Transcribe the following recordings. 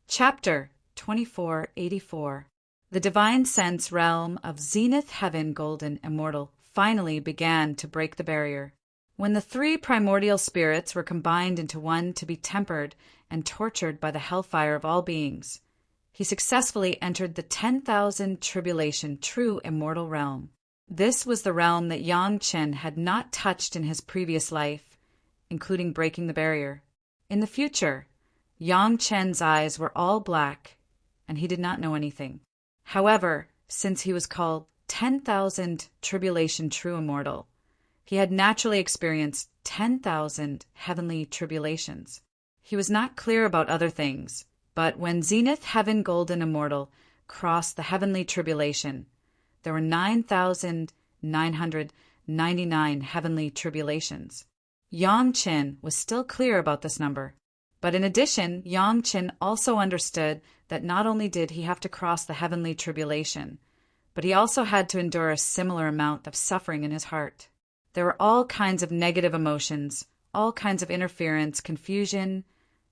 Chapter 2484. The Divine Sense realm of Zenith Heaven Golden Immortal finally began to break the barrier. When the three primordial spirits were combined into one to be tempered and tortured by the hellfire of all beings, he successfully entered the 10,000 tribulation true immortal realm. This was the realm that Yang Chen had not touched in his previous life, including breaking the barrier. In the future, Yang Chen's eyes were all black, and he did not know anything. However, since he was called 10,000 tribulation true immortal, he had naturally experienced 10,000 heavenly tribulations. He was not clear about other things, but when Zenith Heaven Golden Immortal crossed the heavenly tribulation, there were 9,999 heavenly tribulations. Yang Chen was still clear about this number. But in addition, Yang Chen also understood that not only did he have to cross the heavenly tribulation, but he also had to endure a similar amount of suffering in his heart. There were all kinds of negative emotions, all kinds of interference, confusion,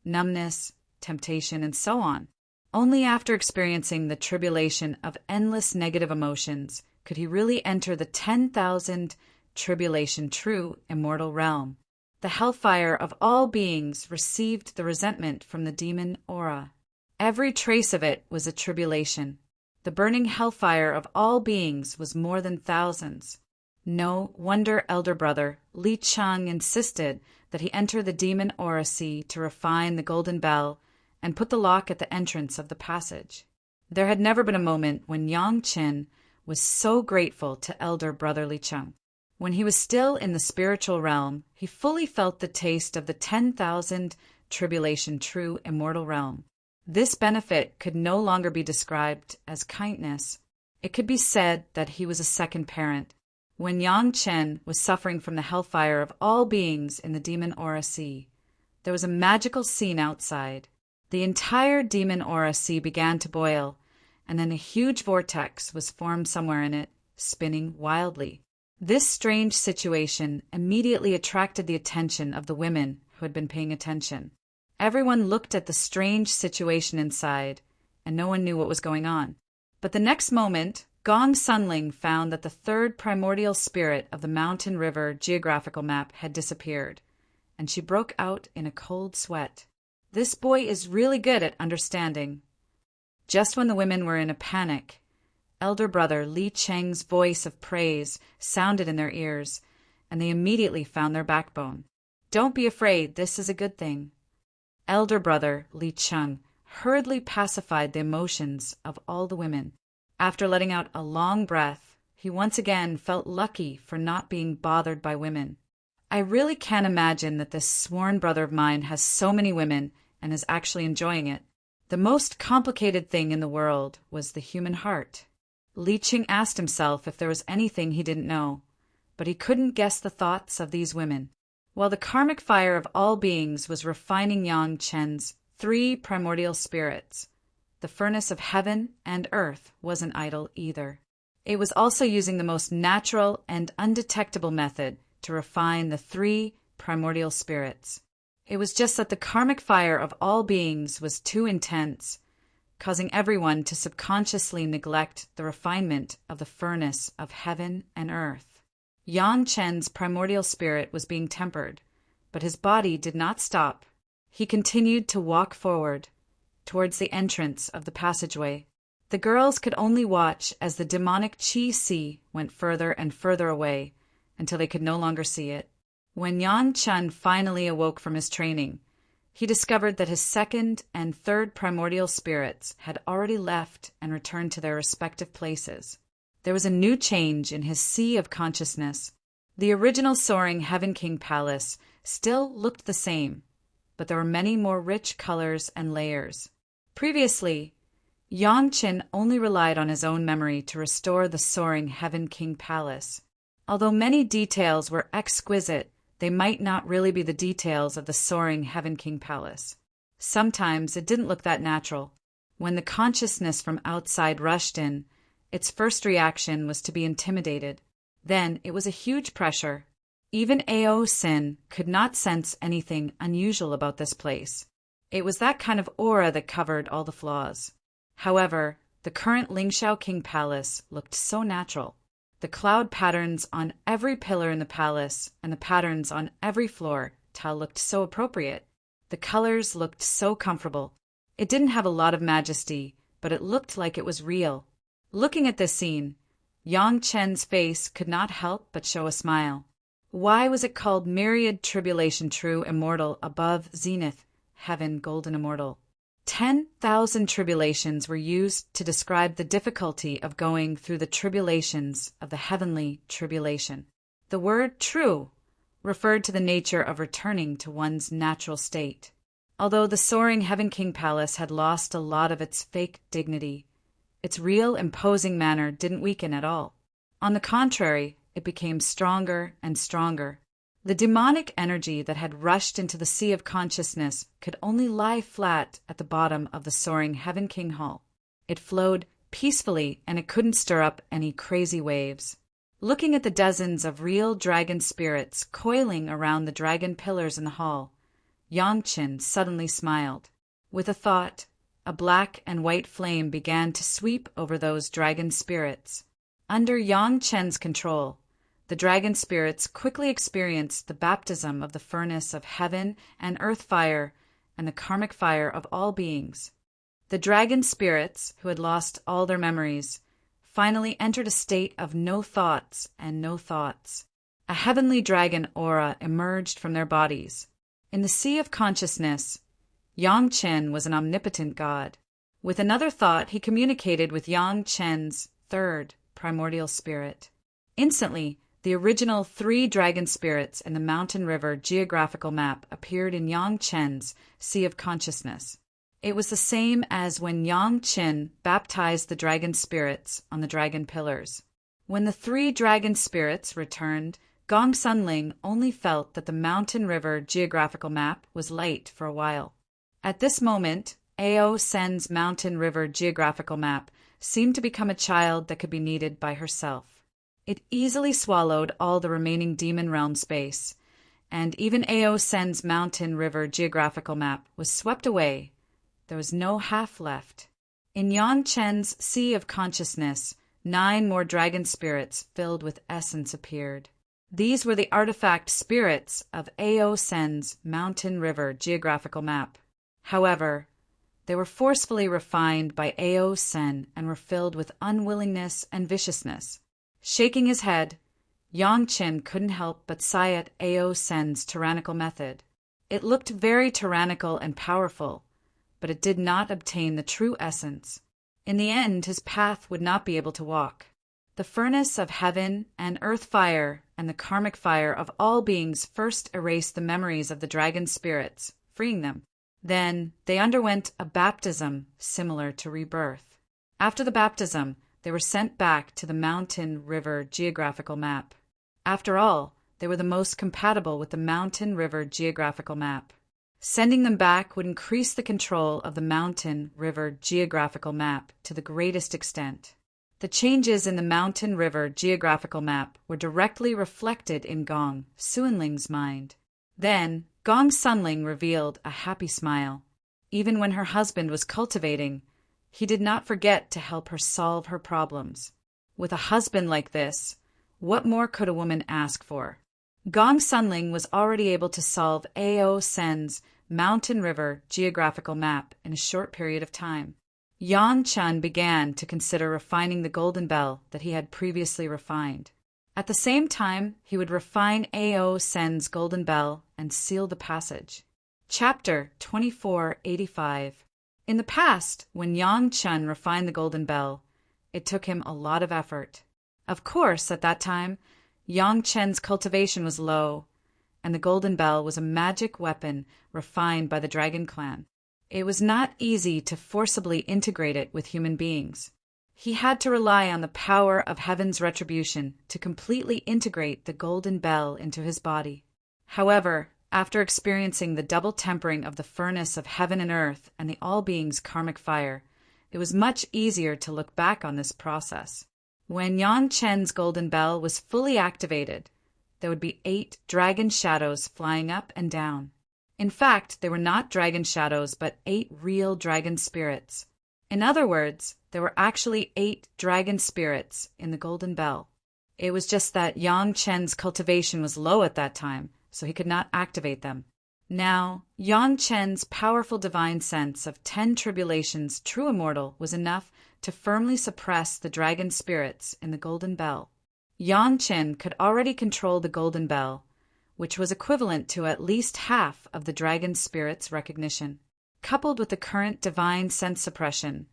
numbness, temptation, and so on. Only after experiencing the tribulation of endless negative emotions could he really enter the 10,000 tribulation true immortal realm. The hellfire of all beings received the resentment from the demon aura. Every trace of it was a tribulation. The burning hellfire of all beings was more than thousands. No wonder elder brother Li Cheng insisted that he enter the demon aura sea to refine the golden bell and put the lock at the entrance of the passage. There had never been a moment when Yang Chen was so grateful to elder brother Li Cheng. When he was still in the spiritual realm, he fully felt the taste of the 10,000 tribulation true immortal realm. This benefit could no longer be described as kindness. It could be said that he was a second parent. When Yang Chen was suffering from the hellfire of all beings in the demon aura sea, there was a magical scene outside. The entire demon aura sea began to boil, and then a huge vortex was formed somewhere in it, spinning wildly. This strange situation immediately attracted the attention of the women who had been paying attention. Everyone looked at the strange situation inside, and no one knew what was going on. But the next moment, Gong Sunling found that the third primordial spirit of the mountain river geographical map had disappeared, and she broke out in a cold sweat. This boy is really good at understanding. Just when the women were in a panic, elder brother Li Cheng's voice of praise sounded in their ears, and they immediately found their backbone. Don't be afraid, this is a good thing. Elder brother Li Cheng hurriedly pacified the emotions of all the women. After letting out a long breath, he once again felt lucky for not being bothered by women. I really can't imagine that this sworn brother of mine has so many women and is actually enjoying it. The most complicated thing in the world was the human heart. Li Cheng asked himself if there was anything he didn't know, but he couldn't guess the thoughts of these women. While the karmic fire of all beings was refining Yang Chen's three primordial spirits, the furnace of heaven and earth wasn't idle either. It was also using the most natural and undetectable method to refine the three primordial spirits. It was just that the karmic fire of all beings was too intense, causing everyone to subconsciously neglect the refinement of the furnace of heaven and earth. Yang Chen's primordial spirit was being tempered, but his body did not stop. He continued to walk forward, towards the entrance of the passageway. The girls could only watch as the demonic Qi sea went further and further away, until they could no longer see it. When Yang Chen finally awoke from his training, he discovered that his second and third primordial spirits had already left and returned to their respective places. There was a new change in his sea of consciousness. The original soaring Heaven King Palace still looked the same, but there were many more rich colors and layers. Previously, Yang Chen only relied on his own memory to restore the soaring Heaven King Palace. Although many details were exquisite, they might not really be the details of the soaring Heaven King Palace. Sometimes it didn't look that natural. When the consciousness from outside rushed in, its first reaction was to be intimidated. Then it was a huge pressure. Even Ao Sin could not sense anything unusual about this place. It was that kind of aura that covered all the flaws. However, the current Lingxiao King Palace looked so natural. The cloud patterns on every pillar in the palace and the patterns on every floor tile looked so appropriate. The colors looked so comfortable. It didn't have a lot of majesty, but it looked like it was real. Looking at this scene, Yang Chen's face could not help but show a smile. Why was it called Myriad Tribulation True Immortal above Zenith, Heaven Golden Immortal? 10,000 tribulations were used to describe the difficulty of going through the tribulations of the heavenly tribulation. The word true referred to the nature of returning to one's natural state. Although the soaring Heaven King Palace had lost a lot of its fake dignity, its real imposing manner didn't weaken at all. On the contrary, it became stronger and stronger. The demonic energy that had rushed into the sea of consciousness could only lie flat at the bottom of the soaring Heaven King Hall. It flowed peacefully, and it couldn't stir up any crazy waves. Looking at the dozens of real dragon spirits coiling around the dragon pillars in the hall, Yang Chen suddenly smiled. With a thought, a black and white flame began to sweep over those dragon spirits. Under Yang Chen's control, the dragon spirits quickly experienced the baptism of the furnace of heaven and earth fire and the karmic fire of all beings. The dragon spirits, who had lost all their memories, finally entered a state of no thoughts and no thoughts. A heavenly dragon aura emerged from their bodies. In the sea of consciousness, Yang Chen was an omnipotent god. With another thought, he communicated with Yang Chen's third primordial spirit. Instantly, the original 3 dragon spirits in the Mountain River geographical map appeared in Yang Chen's sea of consciousness. It was the same as when Yang Chen baptized the dragon spirits on the dragon pillars. When the 3 dragon spirits returned, Gong Sunling only felt that the Mountain River geographical map was light for a while. At this moment, Ao Sen's Mountain River geographical map seemed to become a child that could be needed by herself. It easily swallowed all the remaining demon realm space, and even Ao Sen's Mountain River geographical map was swept away. There was no half left. In Yang Chen's sea of consciousness, 9 more dragon spirits filled with essence appeared. These were the artifact spirits of Ao Sen's Mountain River geographical map. However, they were forcefully refined by Ao Sen and were filled with unwillingness and viciousness. Shaking his head, Yang Chen couldn't help but sigh at Ao Sen's tyrannical method. It looked very tyrannical and powerful, but it did not obtain the true essence. In the end, his path would not be able to walk. The furnace of heaven and earth fire and the karmic fire of all beings first erased the memories of the dragon spirits, freeing them. Then they underwent a baptism similar to rebirth. After the baptism, they were sent back to the Mountain River geographical map. After all, they were the most compatible with the Mountain River geographical map. Sending them back would increase the control of the Mountain River geographical map to the greatest extent. The changes in the Mountain River geographical map were directly reflected in Gong Sunling's mind. Then, Gong Sunling revealed a happy smile. Even when her husband was cultivating, he did not forget to help her solve her problems. With a husband like this, what more could a woman ask for? Gong Sunling was already able to solve Ao Sen's Mountain River geographical map in a short period of time. Yang Chen began to consider refining the golden bell that he had previously refined. At the same time, he would refine Ao Sen's golden bell and seal the passage. Chapter 2485. In the past, when Yang Chen refined the golden bell, it took him a lot of effort. Of course, at that time, Yang Chen's cultivation was low, and the golden bell was a magic weapon refined by the Dragon Clan. It was not easy to forcibly integrate it with human beings. He had to rely on the power of heaven's retribution to completely integrate the golden bell into his body. However, after experiencing the double tempering of the furnace of heaven and earth and the all-beings karmic fire, it was much easier to look back on this process. When Yang Chen's golden bell was fully activated, there would be 8 dragon shadows flying up and down. In fact, they were not dragon shadows, but 8 real dragon spirits. In other words, there were actually 8 dragon spirits in the Golden Bell. It was just that Yang Chen's cultivation was low at that time, so he could not activate them. Now, Yang Chen's powerful divine sense of 10 tribulations true immortal was enough to firmly suppress the dragon spirits in the Golden Bell. Yang Chen could already control the Golden Bell, which was equivalent to at least half of the dragon spirit's recognition. Coupled with the current divine sense suppression,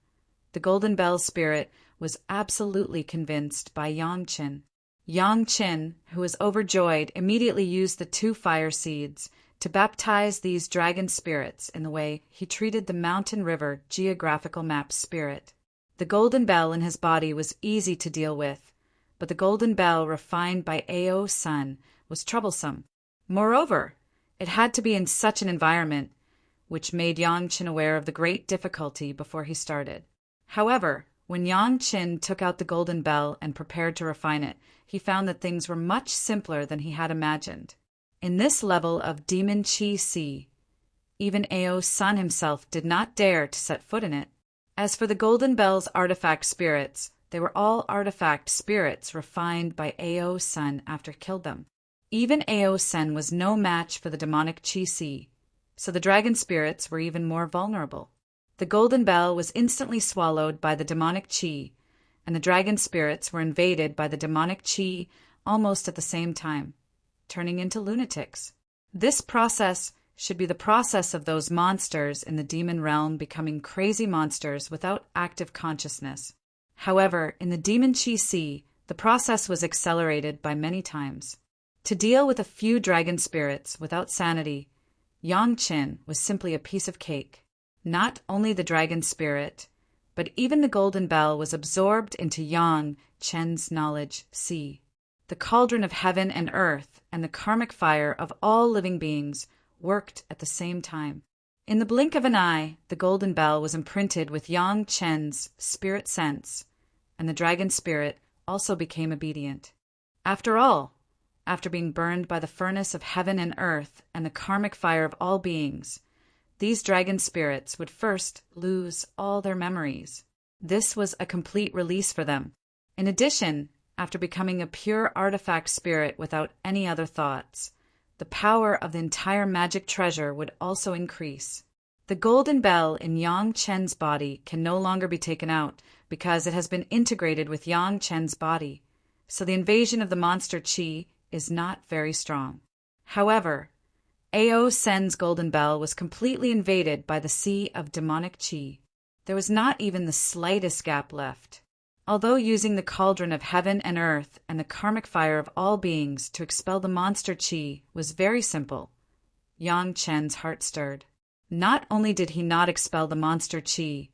the Golden Bell spirit was absolutely convinced by Yang Chen. Yang Chen, who was overjoyed, immediately used the 2 fire seeds to baptize these dragon spirits in the way he treated the Mountain River geographical map spirit. The Golden Bell in his body was easy to deal with, but the Golden Bell refined by Ao Sun was troublesome. Moreover, it had to be in such an environment, which made Yang Chen aware of the great difficulty before he started. However, when Yang Chen took out the Golden Bell and prepared to refine it, he found that things were much simpler than he had imagined. In this level of Demon Chi Si, even Ao Sun himself did not dare to set foot in it. As for the Golden Bell's artifact spirits, they were all artifact spirits refined by Ao Sun after he killed them. Even Ao Sun was no match for the demonic Chi Si, so the dragon spirits were even more vulnerable. The Golden Bell was instantly swallowed by the demonic Chi, and the dragon spirits were invaded by the demonic Chi almost at the same time, turning into lunatics. This process should be the process of those monsters in the demon realm becoming crazy monsters without active consciousness. However, in the Demon Chi Si, the process was accelerated by many times. To deal with a few dragon spirits without sanity, Yang Chen was simply a piece of cake. Not only the dragon spirit, but even the Golden Bell was absorbed into Yang Chen's knowledge Si. The cauldron of heaven and earth and the karmic fire of all living beings worked at the same time. In the blink of an eye, the Golden Bell was imprinted with Yang Chen's spirit sense, and the dragon spirit also became obedient. After all, after being burned by the furnace of heaven and earth and the karmic fire of all beings, these dragon spirits would first lose all their memories. This was a complete release for them. In addition, after becoming a pure artifact spirit without any other thoughts, the power of the entire magic treasure would also increase. The Golden Bell in Yang Chen's body can no longer be taken out because it has been integrated with Yang Chen's body, so the invasion of the monster Qi is not very strong. However, Ao Sen's Golden Bell was completely invaded by the sea of demonic Qi. There was not even the slightest gap left. Although using the cauldron of heaven and earth and the karmic fire of all beings to expel the monster Qi was very simple, Yang Chen's heart stirred. Not only did he not expel the monster Qi,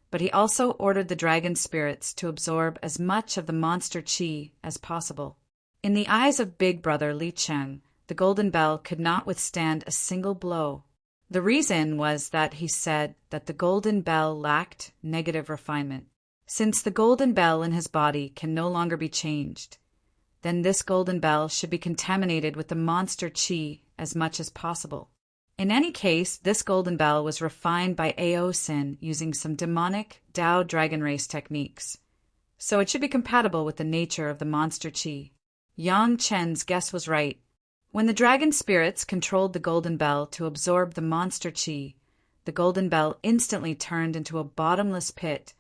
but he also ordered the dragon spirits to absorb as much of the monster Qi as possible. In the eyes of Big Brother Li Cheng, the Golden Bell could not withstand a single blow. The reason was that he said that the Golden Bell lacked negative refinement. Since the Golden Bell in his body can no longer be changed, then this Golden Bell should be contaminated with the monster Qi as much as possible. In any case, this Golden Bell was refined by Ao Sin using some demonic Dao Dragon Race techniques, so it should be compatible with the nature of the monster Qi. Yang Chen's guess was right. When the dragon spirits controlled the Golden Bell to absorb the monster Qi, the Golden Bell instantly turned into a bottomless pit,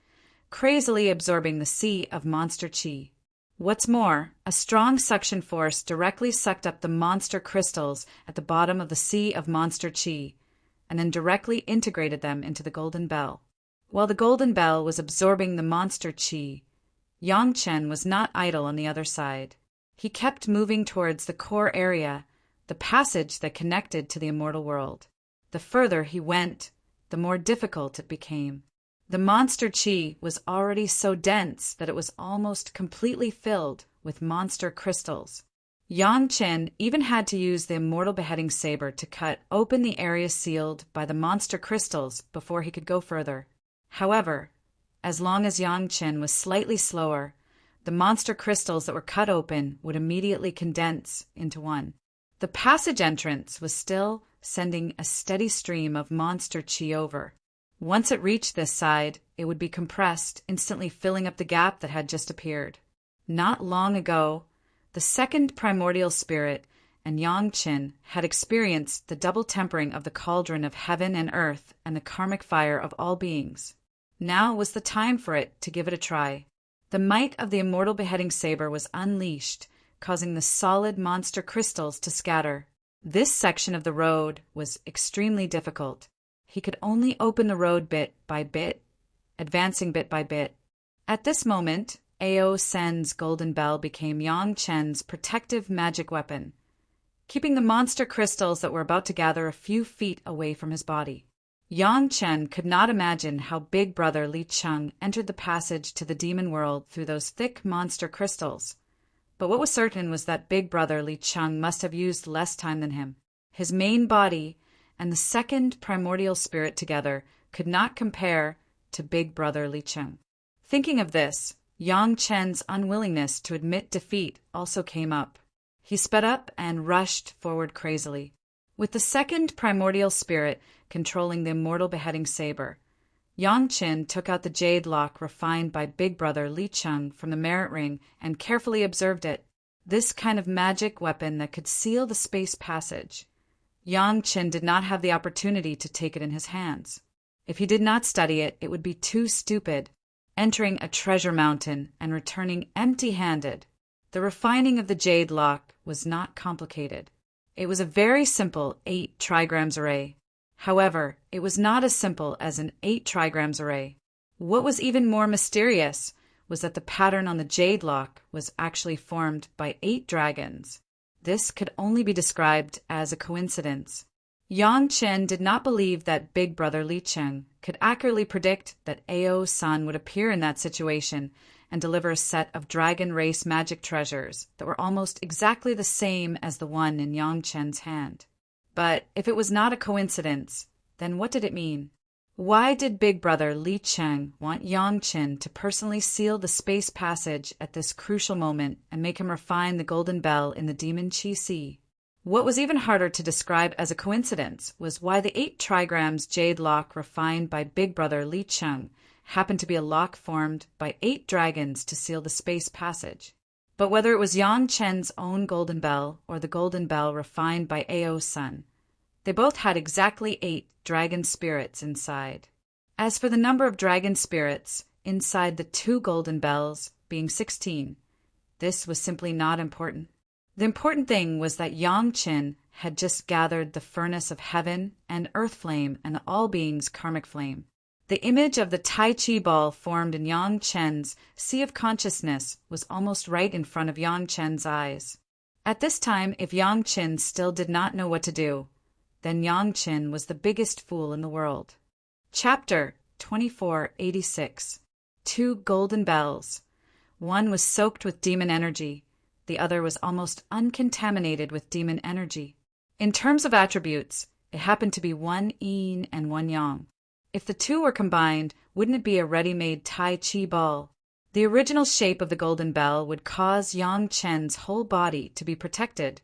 crazily absorbing the sea of monster Qi. What's more, a strong suction force directly sucked up the monster crystals at the bottom of the sea of monster Qi, and then directly integrated them into the Golden Bell. While the Golden Bell was absorbing the monster Qi, Yang Chen was not idle on the other side. He kept moving towards the core area, the passage that connected to the immortal world. The further he went, the more difficult it became. The monster Qi was already so dense that it was almost completely filled with monster crystals. Yang Chen even had to use the immortal beheading saber to cut open the area sealed by the monster crystals before he could go further. However, as long as Yang Chen was slightly slower, the monster crystals that were cut open would immediately condense into one. The passage entrance was still sending a steady stream of monster chi over. Once it reached this side, it would be compressed, instantly filling up the gap that had just appeared. Not long ago, the second primordial spirit and Yang Qin had experienced the double tempering of the cauldron of heaven and earth and the karmic fire of all beings. Now was the time for it to give it a try. The might of the immortal beheading saber was unleashed, causing the solid monster crystals to scatter. This section of the road was extremely difficult. He could only open the road bit by bit, advancing bit by bit. At this moment, Ao Sen's golden bell became Yang Chen's protective magic weapon, keeping the monster crystals that were about to gather a few feet away from his body. Yang Chen could not imagine how Big Brother Li Cheng entered the passage to the demon world through those thick monster crystals. But what was certain was that Big Brother Li Cheng must have used less time than him. His main body and the second primordial spirit together could not compare to Big Brother Li Cheng. Thinking of this, Yang Chen's unwillingness to admit defeat also came up. He sped up and rushed forward crazily. With the second primordial spirit controlling the immortal beheading saber, Yang Qin took out the jade lock refined by Big Brother Li Cheng from the merit ring and carefully observed it. This kind of magic weapon that could seal the space passage. Yang Qin did not have the opportunity to take it in his hands. If he did not study it, it would be too stupid, entering a treasure mountain and returning empty-handed. The refining of the jade lock was not complicated. It was a very simple 8 trigrams array. However, it was not as simple as an 8 trigrams array. What was even more mysterious was that the pattern on the jade lock was actually formed by 8 dragons. This could only be described as a coincidence. Yang Chen did not believe that Big Brother Li Cheng could accurately predict that Ao's son would appear in that situation and deliver a set of dragon race magic treasures that were almost exactly the same as the one in Yang Chen's hand. But if it was not a coincidence, then what did it mean? Why did Big Brother Li Cheng want Yang Chen to personally seal the space passage at this crucial moment and make him refine the golden bell in the demon Chi Si? What was even harder to describe as a coincidence was why the 8 trigrams jade lock refined by Big Brother Li Cheng happened to be a lock formed by 8 dragons to seal the space passage. But whether it was Yang Chen's own golden bell or the golden bell refined by Ao's son, they both had exactly 8 dragon spirits inside. As for the number of dragon spirits inside the 2 golden bells, being 16, this was simply not important. The important thing was that Yang Chen had just gathered the furnace of heaven and earth flame and all beings' karmic flame. The image of the Tai Chi ball formed in Yang Chen's sea of consciousness was almost right in front of Yang Chen's eyes. At this time, if Yang Chen still did not know what to do, then Yang Chen was the biggest fool in the world. Chapter 2486. 2 golden bells. One was soaked with demon energy. The other was almost uncontaminated with demon energy. In terms of attributes, it happened to be one yin and one yang. If the 2 were combined, wouldn't it be a ready-made Tai Chi ball? The original shape of the golden bell would cause Yang Chen's whole body to be protected,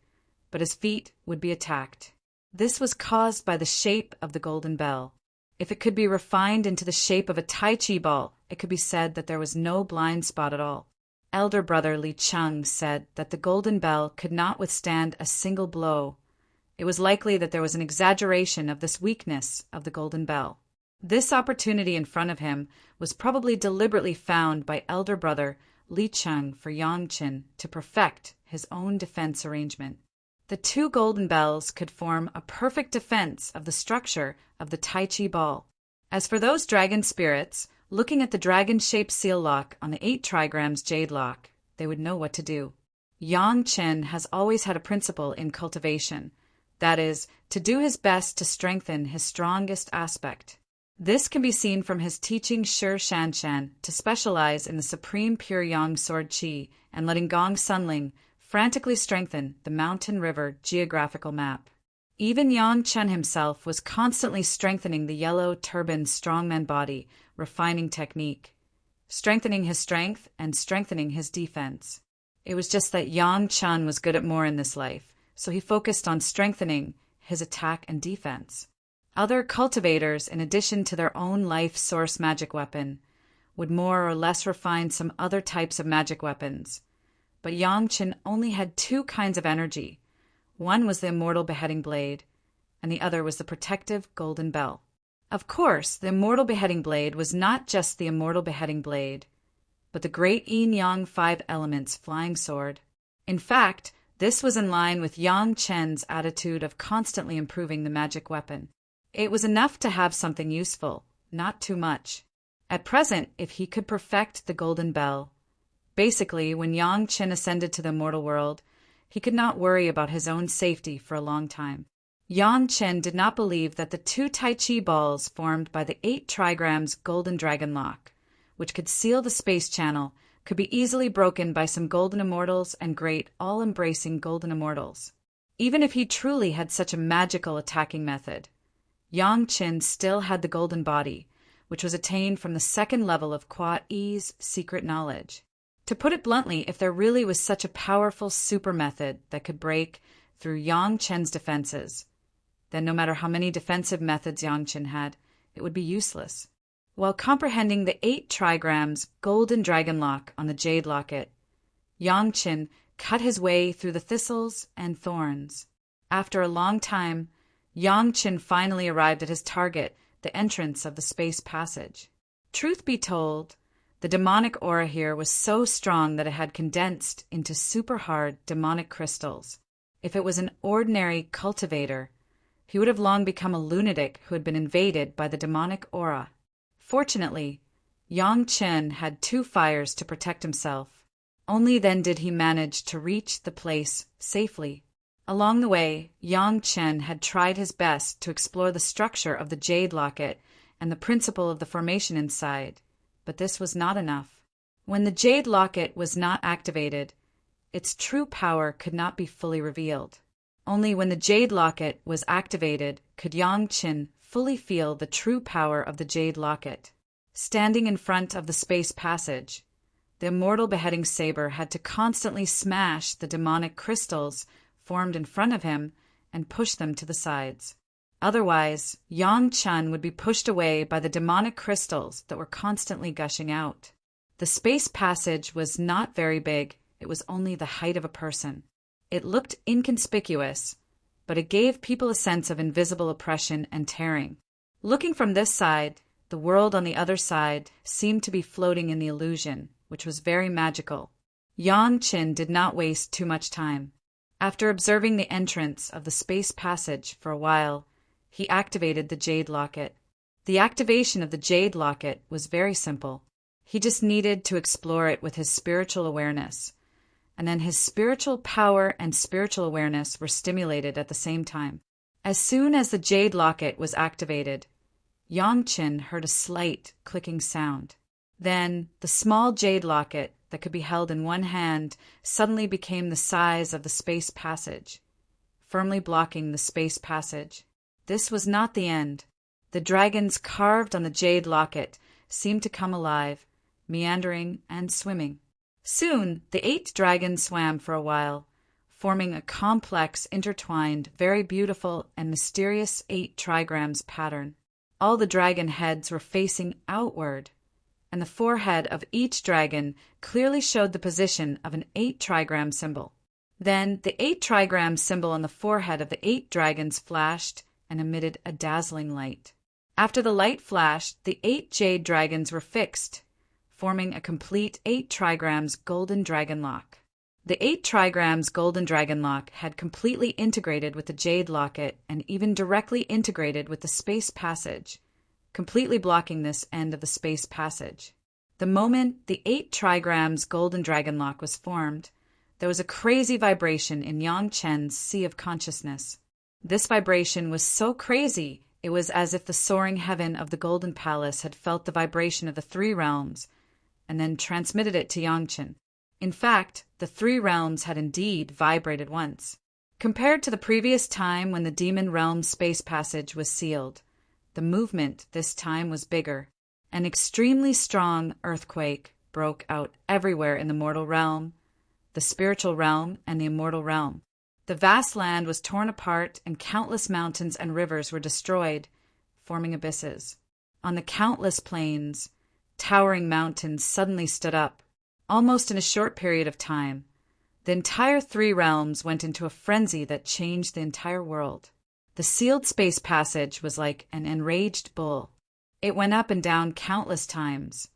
but his feet would be attacked. This was caused by the shape of the golden bell. If it could be refined into the shape of a Tai Chi ball, it could be said that there was no blind spot at all. Elder brother Li Cheng said that the golden bell could not withstand a single blow. It was likely that there was an exaggeration of this weakness of the golden bell. This opportunity in front of him was probably deliberately found by elder brother Li Cheng for Yang Chen to perfect his own defense arrangement. The 2 golden bells could form a perfect defense of the structure of the Tai Chi ball. As for those dragon spirits, looking at the dragon-shaped seal lock on the 8 trigrams jade lock, they would know what to do. Yang Chen has always had a principle in cultivation, that is, to do his best to strengthen his strongest aspect. This can be seen from his teaching Shi Shanshan to specialize in the supreme pure yang sword qi and letting Gong Sunling frantically strengthen the mountain river geographical map. Even Yang Chen himself was constantly strengthening the yellow turban strongman body, refining technique, strengthening his strength and strengthening his defense. It was just that Yang Chen was good at more in this life, so he focused on strengthening his attack and defense. Other cultivators, in addition to their own life source magic weapon, would more or less refine some other types of magic weapons. But Yang Qin only had two kinds of energy. One was the immortal beheading blade, and the other was the protective golden bell. Of course, the immortal beheading blade was not just the immortal beheading blade, but the great yin-yang 5 elements flying sword. In fact, this was in line with Yang Chen's attitude of constantly improving the magic weapon. It was enough to have something useful, not too much. At present, if he could perfect the golden bell, basically, when Yang Chen ascended to the immortal world, he could not worry about his own safety for a long time. Yang Chen did not believe that the 2 Tai Chi balls formed by the 8 trigrams golden dragon lock, which could seal the space channel, could be easily broken by some golden immortals and great, all-embracing golden immortals. Even if he truly had such a magical attacking method, Yang Chen still had the golden body, which was attained from the 2nd level of Kwa Yi's secret knowledge. To put it bluntly, if there really was such a powerful super method that could break through Yang Chen's defenses, then no matter how many defensive methods Yang Chen had, it would be useless. While comprehending the 8 trigrams golden dragon lock on the jade locket, Yang Chen cut his way through the thistles and thorns. After a long time, Yang Chen finally arrived at his target, the entrance of the space passage. Truth be told, the demonic aura here was so strong that it had condensed into super hard demonic crystals. If it was an ordinary cultivator, he would have long become a lunatic who had been invaded by the demonic aura. Fortunately, Yang Chen had 2 fires to protect himself. Only then did he manage to reach the place safely. Along the way, Yang Chen had tried his best to explore the structure of the jade locket and the principle of the formation inside, but this was not enough. When the jade locket was not activated, its true power could not be fully revealed. Only when the jade locket was activated could Yang Chen fully feel the true power of the jade locket. Standing in front of the space passage, the immortal beheading saber had to constantly smash the demonic crystals formed in front of him and push them to the sides. Otherwise, Yang Chen would be pushed away by the demonic crystals that were constantly gushing out. The space passage was not very big, it was only the height of a person. It looked inconspicuous, but it gave people a sense of invisible oppression and tearing. Looking from this side, the world on the other side seemed to be floating in the illusion, which was very magical. Yang Chen did not waste too much time. After observing the entrance of the space passage for a while, he activated the jade locket. The activation of the jade locket was very simple. He just needed to explore it with his spiritual awareness, and then his spiritual power and spiritual awareness were stimulated at the same time. As soon as the jade locket was activated, Yang Chen heard a slight clicking sound. Then the small jade locket that could be held in one hand suddenly became the size of the space passage, firmly blocking the space passage. This was not the end. The dragons carved on the jade locket seemed to come alive, meandering and swimming. Soon the 8 dragons swam for a while, forming a complex, intertwined, very beautiful and mysterious 8 trigrams pattern. All the dragon heads were facing outward, and the forehead of each dragon clearly showed the position of an 8 trigram symbol. Then the 8 trigram symbol on the forehead of the 8 dragons flashed and emitted a dazzling light. After the light flashed, the 8 jade dragons were fixed, forming a complete 8 trigrams golden dragon lock. The 8 trigrams golden dragon lock had completely integrated with the jade locket and even directly integrated with the space passage, completely blocking this end of the space passage. The moment the 8 trigrams golden dragon lock was formed, there was a crazy vibration in Yang Chen's sea of consciousness. This vibration was so crazy, it was as if the soaring heaven of the Golden Palace had felt the vibration of the 3 realms and then transmitted it to Yang Chen. In fact, the 3 realms had indeed vibrated once. Compared to the previous time when the demon realm space passage was sealed, the movement this time was bigger. An extremely strong earthquake broke out everywhere in the mortal realm, the spiritual realm, and the immortal realm. The vast land was torn apart and countless mountains and rivers were destroyed, forming abysses. On the countless plains, towering mountains suddenly stood up, almost in a short period of time. The entire three realms went into a frenzy that changed the entire world. The sealed space passage was like an enraged bull. It went up and down countless times,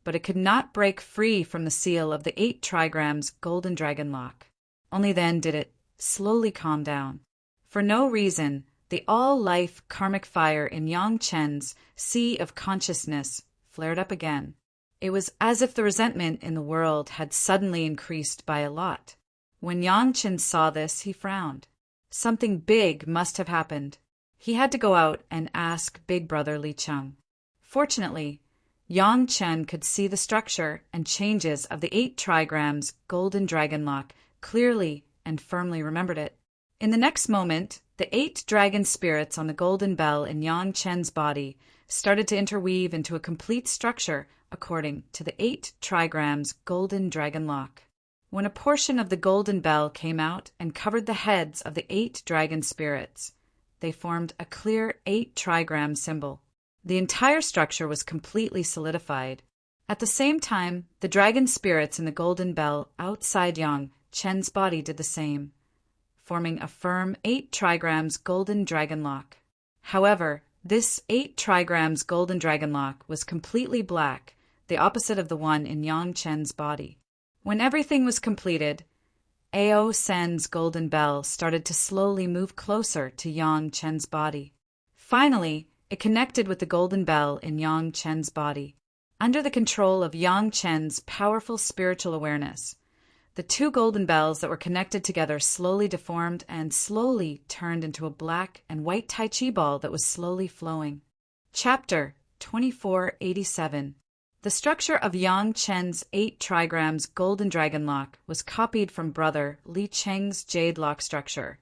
but it could not break free from the seal of the 8 trigrams golden dragon lock. Only then did it slowly calm down. For no reason, the all-life karmic fire in Yang Chen's sea of consciousness flared up again. It was as if the resentment in the world had suddenly increased by a lot. When Yang Chen saw this, he frowned. Something big must have happened. He had to go out and ask Big Brother Li Cheng. Fortunately, Yang Chen could see the structure and changes of the 8 trigrams golden dragon lock clearly and firmly remembered it. In the next moment, the 8 dragon spirits on the golden bell in Yang Chen's body started to interweave into a complete structure according to the 8 trigrams golden dragon lock. When a portion of the golden bell came out and covered the heads of the 8 dragon spirits, they formed a clear 8 trigram symbol. The entire structure was completely solidified. At the same time, the dragon spirits in the golden bell outside Yang Chen's body did the same, forming a firm 8 trigrams golden dragon lock. However, this 8 trigrams golden dragon lock was completely black, the opposite of the one in Yang Chen's body. When everything was completed, Ao Sen's golden bell started to slowly move closer to Yang Chen's body. Finally, it connected with the golden bell in Yang Chen's body. Under the control of Yang Chen's powerful spiritual awareness, the 2 golden bells that were connected together slowly deformed and slowly turned into a black and white Tai Chi ball that was slowly flowing. Chapter 2487. The structure of Yang Chen's 8 trigrams golden dragon lock was copied from brother Li Cheng's jade lock structure,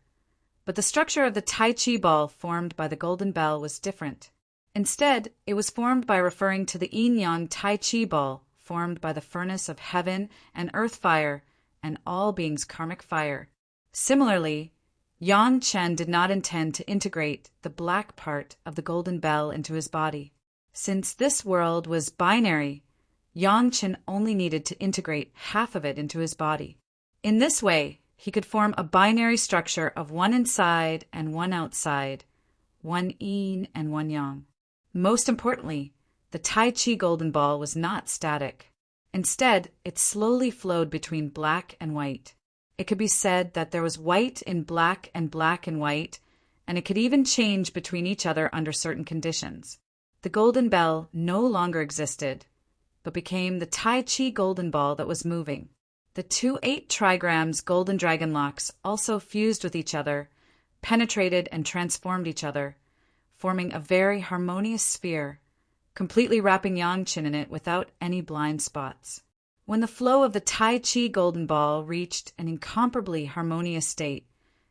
but the structure of the Tai Chi ball formed by the golden bell was different. Instead, it was formed by referring to the yin-yang Tai Chi ball formed by the furnace of heaven and earth fire and all beings' karmic fire. Similarly, Yang Chen did not intend to integrate the black part of the golden bell into his body. Since this world was binary, Yang Chen only needed to integrate half of it into his body. In this way, he could form a binary structure of one inside and one outside, one yin and one yang. Most importantly, the Tai Chi golden ball was not static. Instead, it slowly flowed between black and white. It could be said that there was white in black and white, and it could even change between each other under certain conditions. The golden bell no longer existed, but became the Tai Chi golden ball that was moving. The 2 8 trigrams golden dragon locks also fused with each other, penetrated and transformed each other, forming a very harmonious sphere, completely wrapping Yang Chen in it without any blind spots. When the flow of the Tai Chi golden ball reached an incomparably harmonious state,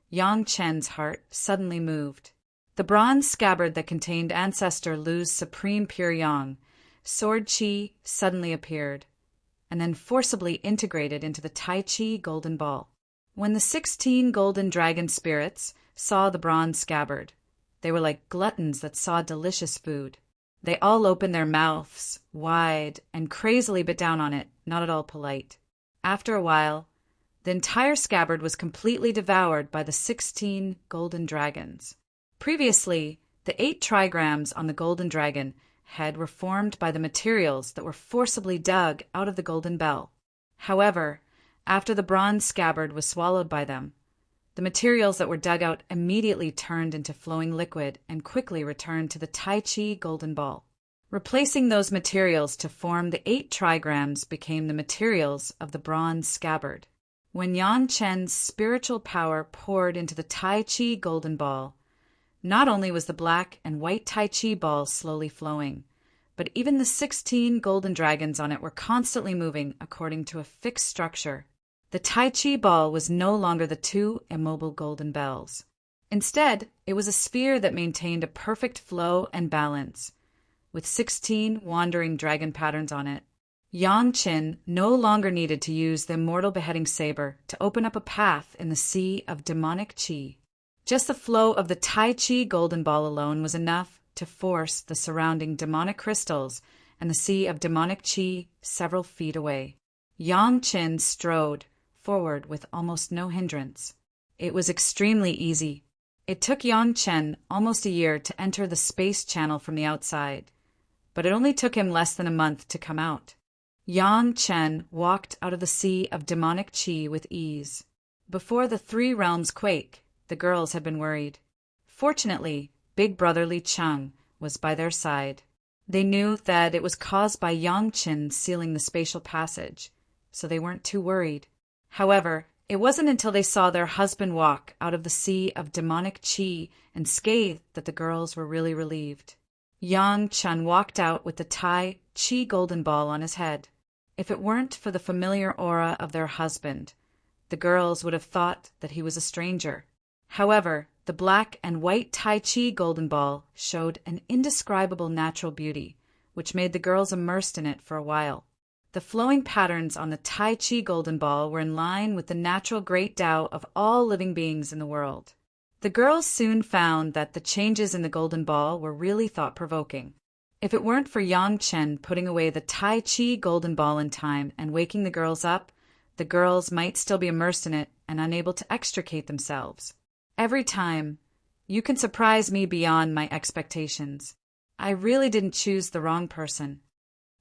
Yang Chen's heart suddenly moved. The bronze scabbard that contained Ancestor Lu's supreme pure yang, sword chi, suddenly appeared, and then forcibly integrated into the Tai Chi golden ball. When the 16 golden dragon spirits saw the bronze scabbard, they were like gluttons that saw delicious food. They all opened their mouths wide and crazily bit down on it, not at all polite. After a while, the entire scabbard was completely devoured by the 16 golden dragons. Previously, the 8 trigrams on the golden dragon head were formed by the materials that were forcibly dug out of the golden bell. However, after the bronze scabbard was swallowed by them, the materials that were dug out immediately turned into flowing liquid and quickly returned to the Tai Chi golden ball. Replacing those materials to form the 8 trigrams became the materials of the bronze scabbard. When Yang Chen's spiritual power poured into the Tai Chi golden ball, not only was the black and white Tai Chi ball slowly flowing, but even the 16 golden dragons on it were constantly moving according to a fixed structure. The Tai Chi ball was no longer the 2 immobile golden bells. Instead, it was a sphere that maintained a perfect flow and balance, with 16 wandering dragon patterns on it. Yang Qin no longer needed to use the immortal beheading saber to open up a path in the sea of demonic qi. Just the flow of the Tai Chi golden ball alone was enough to force the surrounding demonic crystals and the sea of demonic qi several feet away. Yang Qin strode forward with almost no hindrance. It was extremely easy. It took Yang Qin almost a year to enter the space channel from the outside, but it only took him less than a month to come out. Yang Qin walked out of the sea of demonic qi with ease. Before the three realms quake, the girls had been worried. Fortunately, big brother Li Cheng was by their side. They knew that it was caused by Yang Qin sealing the spatial passage, so they weren't too worried. However, it wasn't until they saw their husband walk out of the sea of demonic qi and scathed that the girls were really relieved. Yang Qin walked out with the Tai Chi golden ball on his head. If it weren't for the familiar aura of their husband, the girls would have thought that he was a stranger. However, the black and white Tai Chi golden ball showed an indescribable natural beauty, which made the girls immersed in it for a while. The flowing patterns on the Tai Chi golden ball were in line with the natural great Tao of all living beings in the world. The girls soon found that the changes in the golden ball were really thought-provoking. If it weren't for Yang Qin putting away the Tai Chi golden ball in time and waking the girls up, the girls might still be immersed in it and unable to extricate themselves. Every time, you can surprise me beyond my expectations. I really didn't choose the wrong person.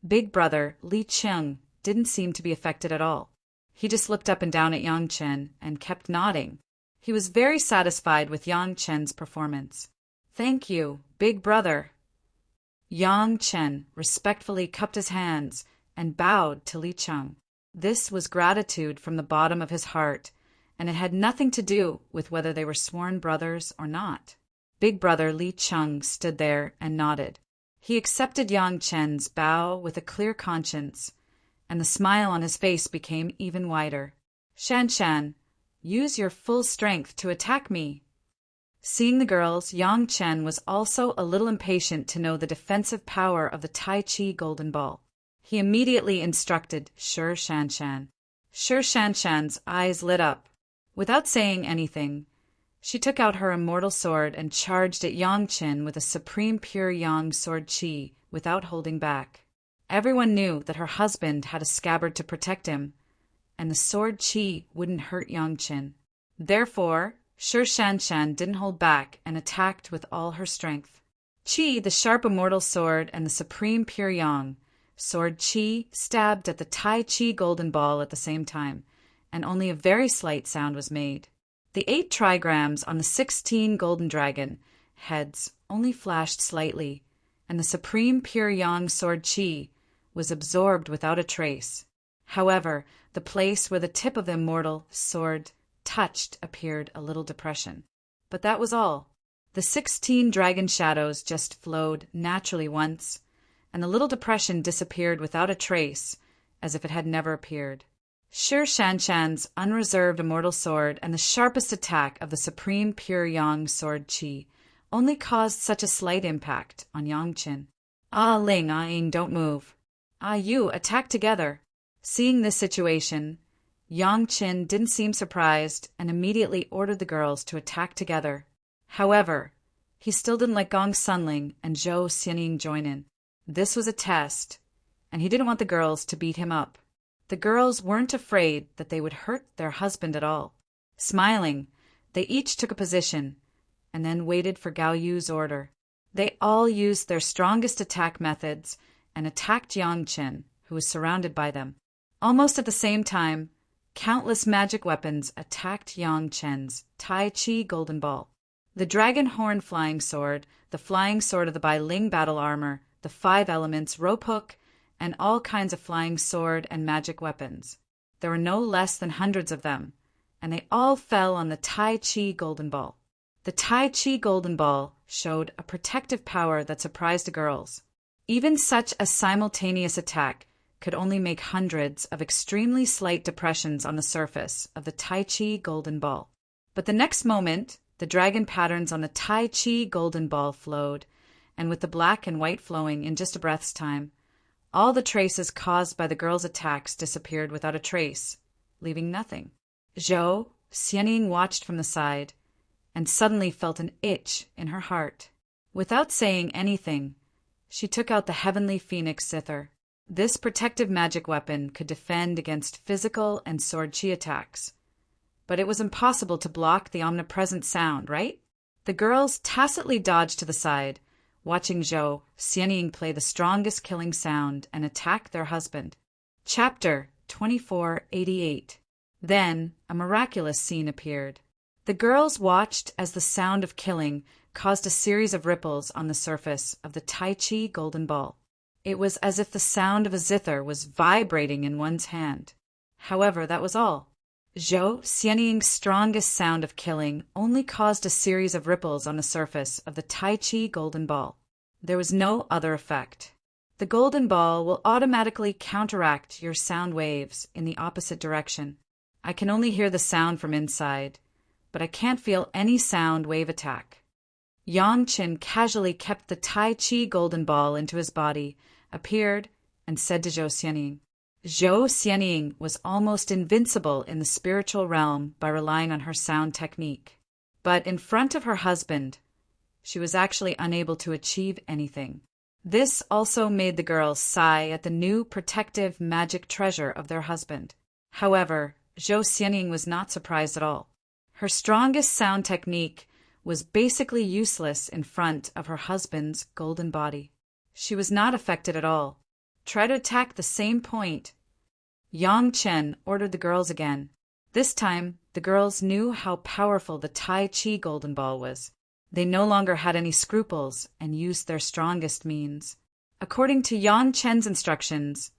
Big brother Li Cheng didn't seem to be affected at all. He just looked up and down at Yang Qin and kept nodding. He was very satisfied with Yang Qin's performance. "Thank you, big brother." Yang Qin respectfully cupped his hands and bowed to Li Cheng. This was gratitude from the bottom of his heart, and it had nothing to do with whether they were sworn brothers or not. Big brother Li Cheng stood there and nodded. He accepted Yang Qin's bow with a clear conscience, and the smile on his face became even wider. "Shan Shan, use your full strength to attack me." Seeing the girls, Yang Qin was also a little impatient to know the defensive power of the Tai Chi golden ball. He immediately instructed Shi Shan Shan. Shi Shan Shan's eyes lit up. Without saying anything, she took out her immortal sword and charged at Yang Qin with a supreme pure yang sword qi without holding back. Everyone knew that her husband had a scabbard to protect him, and the sword qi wouldn't hurt Yang Qin. Therefore, Shi Shan Shan didn't hold back and attacked with all her strength. Qi, the sharp immortal sword, and the supreme pure yang sword qi stabbed at the Tai Chi golden ball at the same time, and only a very slight sound was made. The 8 trigrams on the 16 golden dragon heads only flashed slightly, and the supreme pure yang sword qi was absorbed without a trace. However, the place where the tip of the immortal sword touched appeared a little depression. But that was all. The 16 dragon shadows just flowed naturally once, and the little depression disappeared without a trace, as if it had never appeared. Shi Shan Shan's unreserved immortal sword and the sharpest attack of the supreme pure yang sword qi only caused such a slight impact on Yang Qin. "Ah Ling, ah Ying, don't move. Ah you, attack together." Seeing this situation, Yang Qin didn't seem surprised and immediately ordered the girls to attack together. However, he still didn't let Gong Sunling and Zhou Xianying join in. This was a test, and he didn't want the girls to beat him up. The girls weren't afraid that they would hurt their husband at all. Smiling, they each took a position, and then waited for Gao Yu's order. They all used their strongest attack methods and attacked Yang Qin, who was surrounded by them. Almost at the same time, countless magic weapons attacked Yang Qin's Tai Chi golden ball. The dragon horn flying sword, the flying sword of the Bai Ling battle armor, the 5 elements rope hook, and all kinds of flying sword and magic weapons. There were no less than hundreds of them, and they all fell on the Tai Chi golden ball. The Tai Chi golden ball showed a protective power that surprised the girls. Even such a simultaneous attack could only make hundreds of extremely slight depressions on the surface of the Tai Chi golden ball. But the next moment, the dragon patterns on the Tai Chi golden ball flowed, and with the black and white flowing in just a breath's time, All the traces caused by the girl's attacks disappeared without a trace, leaving nothing. Zhou Xianying watched from the side and suddenly felt an itch in her heart. Without saying anything, she took out the heavenly phoenix zither. This protective magic weapon could defend against physical and sword chi attacks. But it was impossible to block the omnipresent sound, right? The girls tacitly dodged to the side, watching Zhou Xianying play the strongest killing sound and attack their husband. Chapter 2488. Then a miraculous scene appeared. The girls watched as the sound of killing caused a series of ripples on the surface of the Tai Chi golden ball. It was as if the sound of a zither was vibrating in one's hand. However, that was all. Zhou Xianying's strongest sound of killing only caused a series of ripples on the surface of the Tai Chi golden ball. There was no other effect. The golden ball will automatically counteract your sound waves in the opposite direction. I can only hear the sound from inside, but I can't feel any sound wave attack. Yang Qin casually kept the Tai Chi golden ball into his body, appeared, and said to Zhou Xianying. Zhou Xianying was almost invincible in the spiritual realm by relying on her sound technique. But in front of her husband, she was actually unable to achieve anything. This also made the girls sigh at the new protective magic treasure of their husband. However, Zhou Xianying was not surprised at all. Her strongest sound technique was basically useless in front of her husband's golden body. She was not affected at all. Try to attack the same point. Yang Chen ordered the girls again. This time, the girls knew how powerful the Tai Chi golden ball was. They no longer had any scruples and used their strongest means. According to Yang Chen's instructions,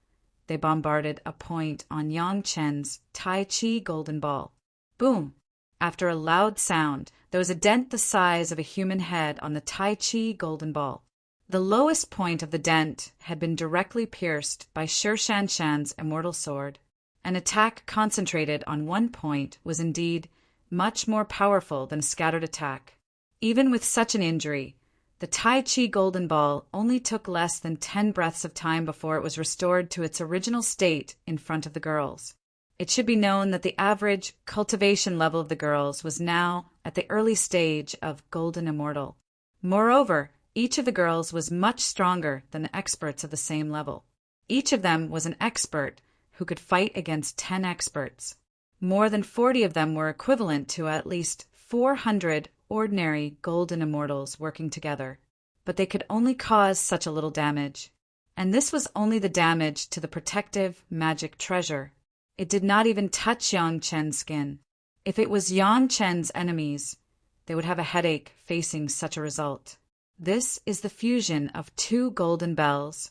they bombarded a point on Yang Chen's Tai Chi golden ball. Boom! After a loud sound, there was a dent the size of a human head on the Tai Chi golden ball. The lowest point of the dent had been directly pierced by Shi Shanshan's immortal sword. An attack concentrated on one point was indeed much more powerful than a scattered attack. Even with such an injury, the Tai Chi golden ball only took less than 10 breaths of time before it was restored to its original state in front of the girls. It should be known that the average cultivation level of the girls was now at the early stage of Golden Immortal. Moreover, each of the girls was much stronger than the experts of the same level. Each of them was an expert who could fight against 10 experts. More than 40 of them were equivalent to at least 400 ordinary Golden Immortals working together, but they could only cause such a little damage. And this was only the damage to the protective magic treasure. It did not even touch Yang Chen's skin. If it was Yang Chen's enemies, they would have a headache facing such a result. This is the fusion of 2 golden bells.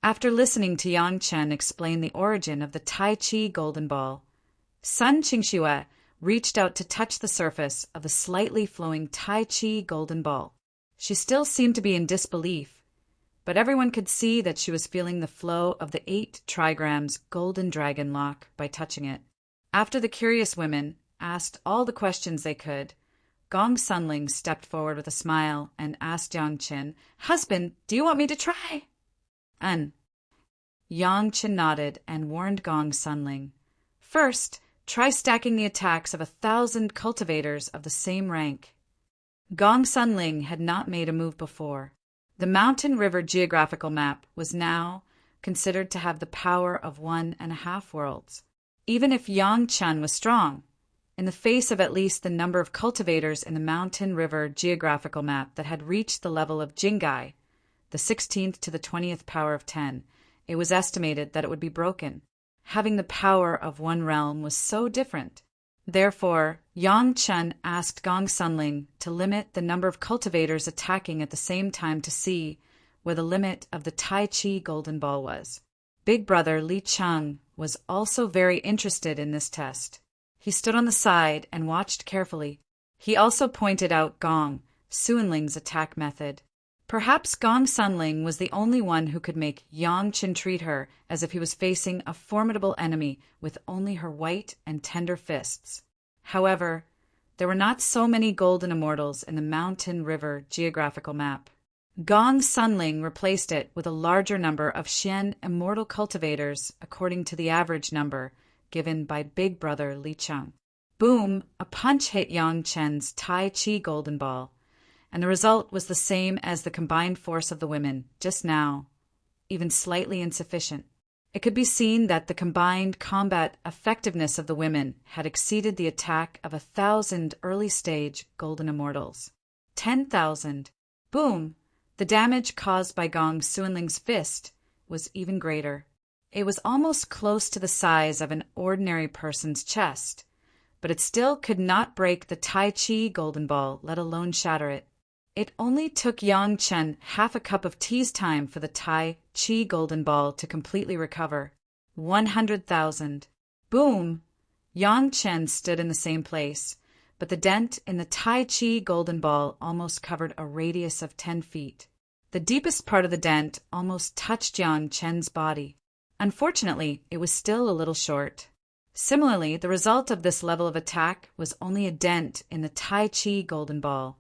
After listening to Yang Chen explain the origin of the Tai Chi golden ball, Sun Qingxue reached out to touch the surface of the slightly flowing Tai Chi golden ball. She still seemed to be in disbelief, but everyone could see that she was feeling the flow of the 8 trigrams golden dragon lock by touching it. After the curious women asked all the questions they could, Gong Sunling stepped forward with a smile and asked Yang Qin, "Husband, do you want me to try?" Yang Qin nodded and warned Gong Sunling, "First, try stacking the attacks of 1,000 cultivators of the same rank." Gong Sunling had not made a move before. The Mountain River geographical map was now considered to have the power of 1.5 worlds. Even if Yang Chen was strong, in the face of at least the number of cultivators in the Mountain River geographical map that had reached the level of Jingai, the 16th to the 20th power of 10, it was estimated that it would be broken. Having the power of one realm was so different. Therefore, Yang Chen asked Gong Sunling to limit the number of cultivators attacking at the same time to see where the limit of the Tai Chi golden ball was. Big brother Li Cheng was also very interested in this test. He stood on the side and watched carefully. He also pointed out Gong Sunling's attack method. Perhaps Gong Sunling was the only one who could make Yang Chen treat her as if he was facing a formidable enemy with only her white and tender fists. However, there were not so many golden immortals in the Mountain River geographical map. Gong Sunling replaced it with a larger number of Xian Immortal cultivators according to the average number given by big brother Li Cheng. Boom! A punch hit Yang Chen's Tai Chi golden ball, and the result was the same as the combined force of the women just now, even slightly insufficient. It could be seen that the combined combat effectiveness of the women had exceeded the attack of 1,000 early-stage golden immortals. 10,000. Boom! The damage caused by Gong Sunling's fist was even greater. It was almost close to the size of an ordinary person's chest, but it still could not break the Tai Chi golden ball, let alone shatter it. It only took Yang Chen half a cup of tea's time for the Tai Chi golden ball to completely recover. 100,000. Boom! Yang Chen stood in the same place, but the dent in the Tai Chi golden ball almost covered a radius of 10 feet. The deepest part of the dent almost touched Yang Chen's body. Unfortunately, it was still a little short. Similarly, the result of this level of attack was only a dent in the Tai Chi golden ball,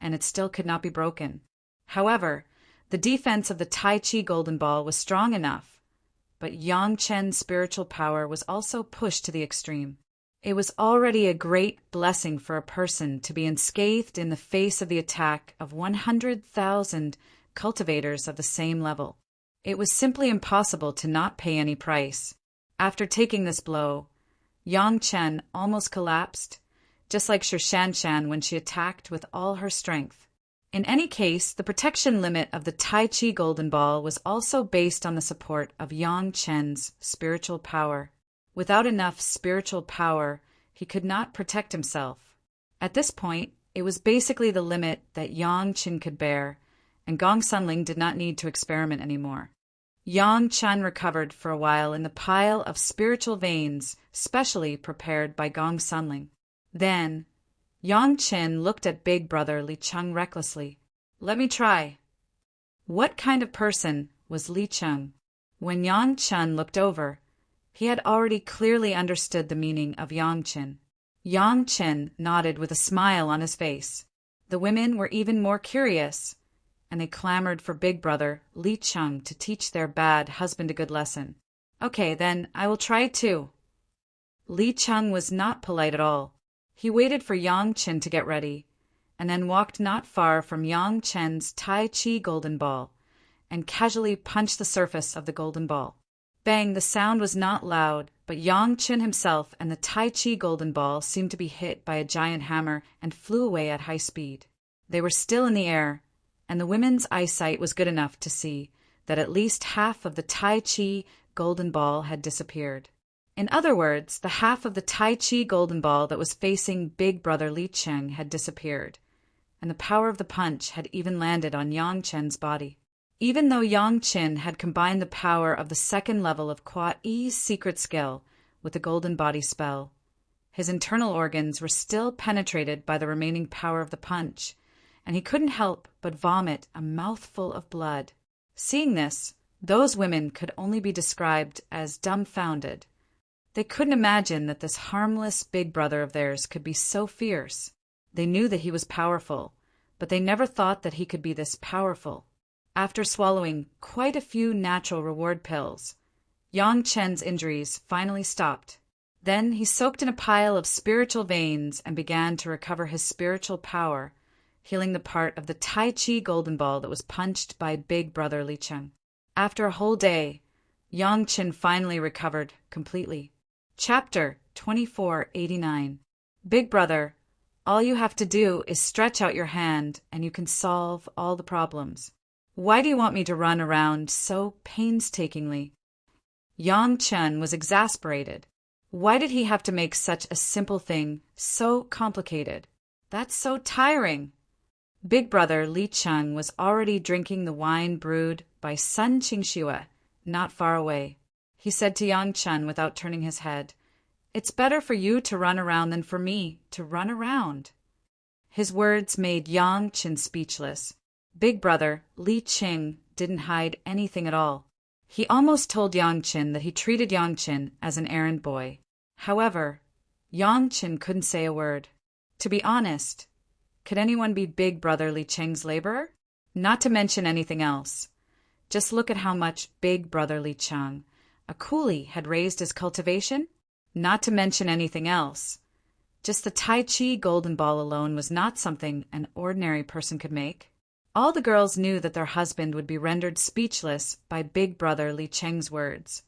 and it still could not be broken. However, the defense of the Tai Chi golden ball was strong enough, but Yang Chen's spiritual power was also pushed to the extreme. It was already a great blessing for a person to be unscathed in the face of the attack of 100,000 cultivators of the same level. It was simply impossible to not pay any price. After taking this blow, Yang Chen almost collapsed, just like Shanshan when she attacked with all her strength. In any case, the protection limit of the Tai Chi golden ball was also based on the support of Yang Chen's spiritual power. Without enough spiritual power, he could not protect himself. At this point, it was basically the limit that Yang Chen could bear, and Gong Sunling did not need to experiment anymore. Yang Chen recovered for a while in the pile of spiritual veins specially prepared by Gong Sunling. Then, Yang Chen looked at big brother Li Cheng recklessly. "Let me try." What kind of person was Li Cheng? When Yang Chen looked over, he had already clearly understood the meaning of Yang Chen. Yang Chen nodded with a smile on his face. The women were even more curious, and they clamored for big brother Li Cheng to teach their bad husband a good lesson. "Okay, then I will try too." Li Cheng was not polite at all. He waited for Yang Chen to get ready, and then walked not far from Yang Chen's Tai Chi golden ball, and casually punched the surface of the golden ball. Bang! The sound was not loud, but Yang Chen himself and the Tai Chi golden ball seemed to be hit by a giant hammer and flew away at high speed. They were still in the air, and the women's eyesight was good enough to see that at least half of the Tai Chi golden ball had disappeared. In other words, the half of the Tai Chi golden ball that was facing big brother Li Cheng had disappeared, and the power of the punch had even landed on Yang Chen's body. Even though Yang Chen had combined the power of the second level of Kwa Yi's secret skill with the golden body spell, his internal organs were still penetrated by the remaining power of the punch, and he couldn't help but vomit a mouthful of blood. Seeing this, those women could only be described as dumbfounded. They couldn't imagine that this harmless big brother of theirs could be so fierce. They knew that he was powerful, but they never thought that he could be this powerful. After swallowing quite a few natural reward pills, Yang Chen's injuries finally stopped. Then he soaked in a pile of spiritual veins and began to recover his spiritual power, healing the part of the Tai Chi golden ball that was punched by big brother Li Cheng. After a whole day, Yang Chen finally recovered completely. Chapter 2489. Big brother, all you have to do is stretch out your hand and you can solve all the problems. Why do you want me to run around so painstakingly? Yang Chen was exasperated. Why did he have to make such a simple thing so complicated? That's so tiring. Big brother Li Cheng was already drinking the wine brewed by Sun Qingxue, not far away. He said to Yang Chen without turning his head, "It's better for you to run around than for me to run around." His words made Yang Chen speechless. Big brother Li Cheng didn't hide anything at all. He almost told Yang Chen that he treated Yang Chen as an errand boy. However, Yang Chen couldn't say a word. To be honest, could anyone be big brother Li Cheng's laborer? Not to mention anything else. Just look at how much Big Brother Li Cheng, a coolie, had raised his cultivation. Not to mention anything else. Just the Tai Chi golden ball alone was not something an ordinary person could make. All the girls knew that their husband would be rendered speechless by Big Brother Li Cheng's words,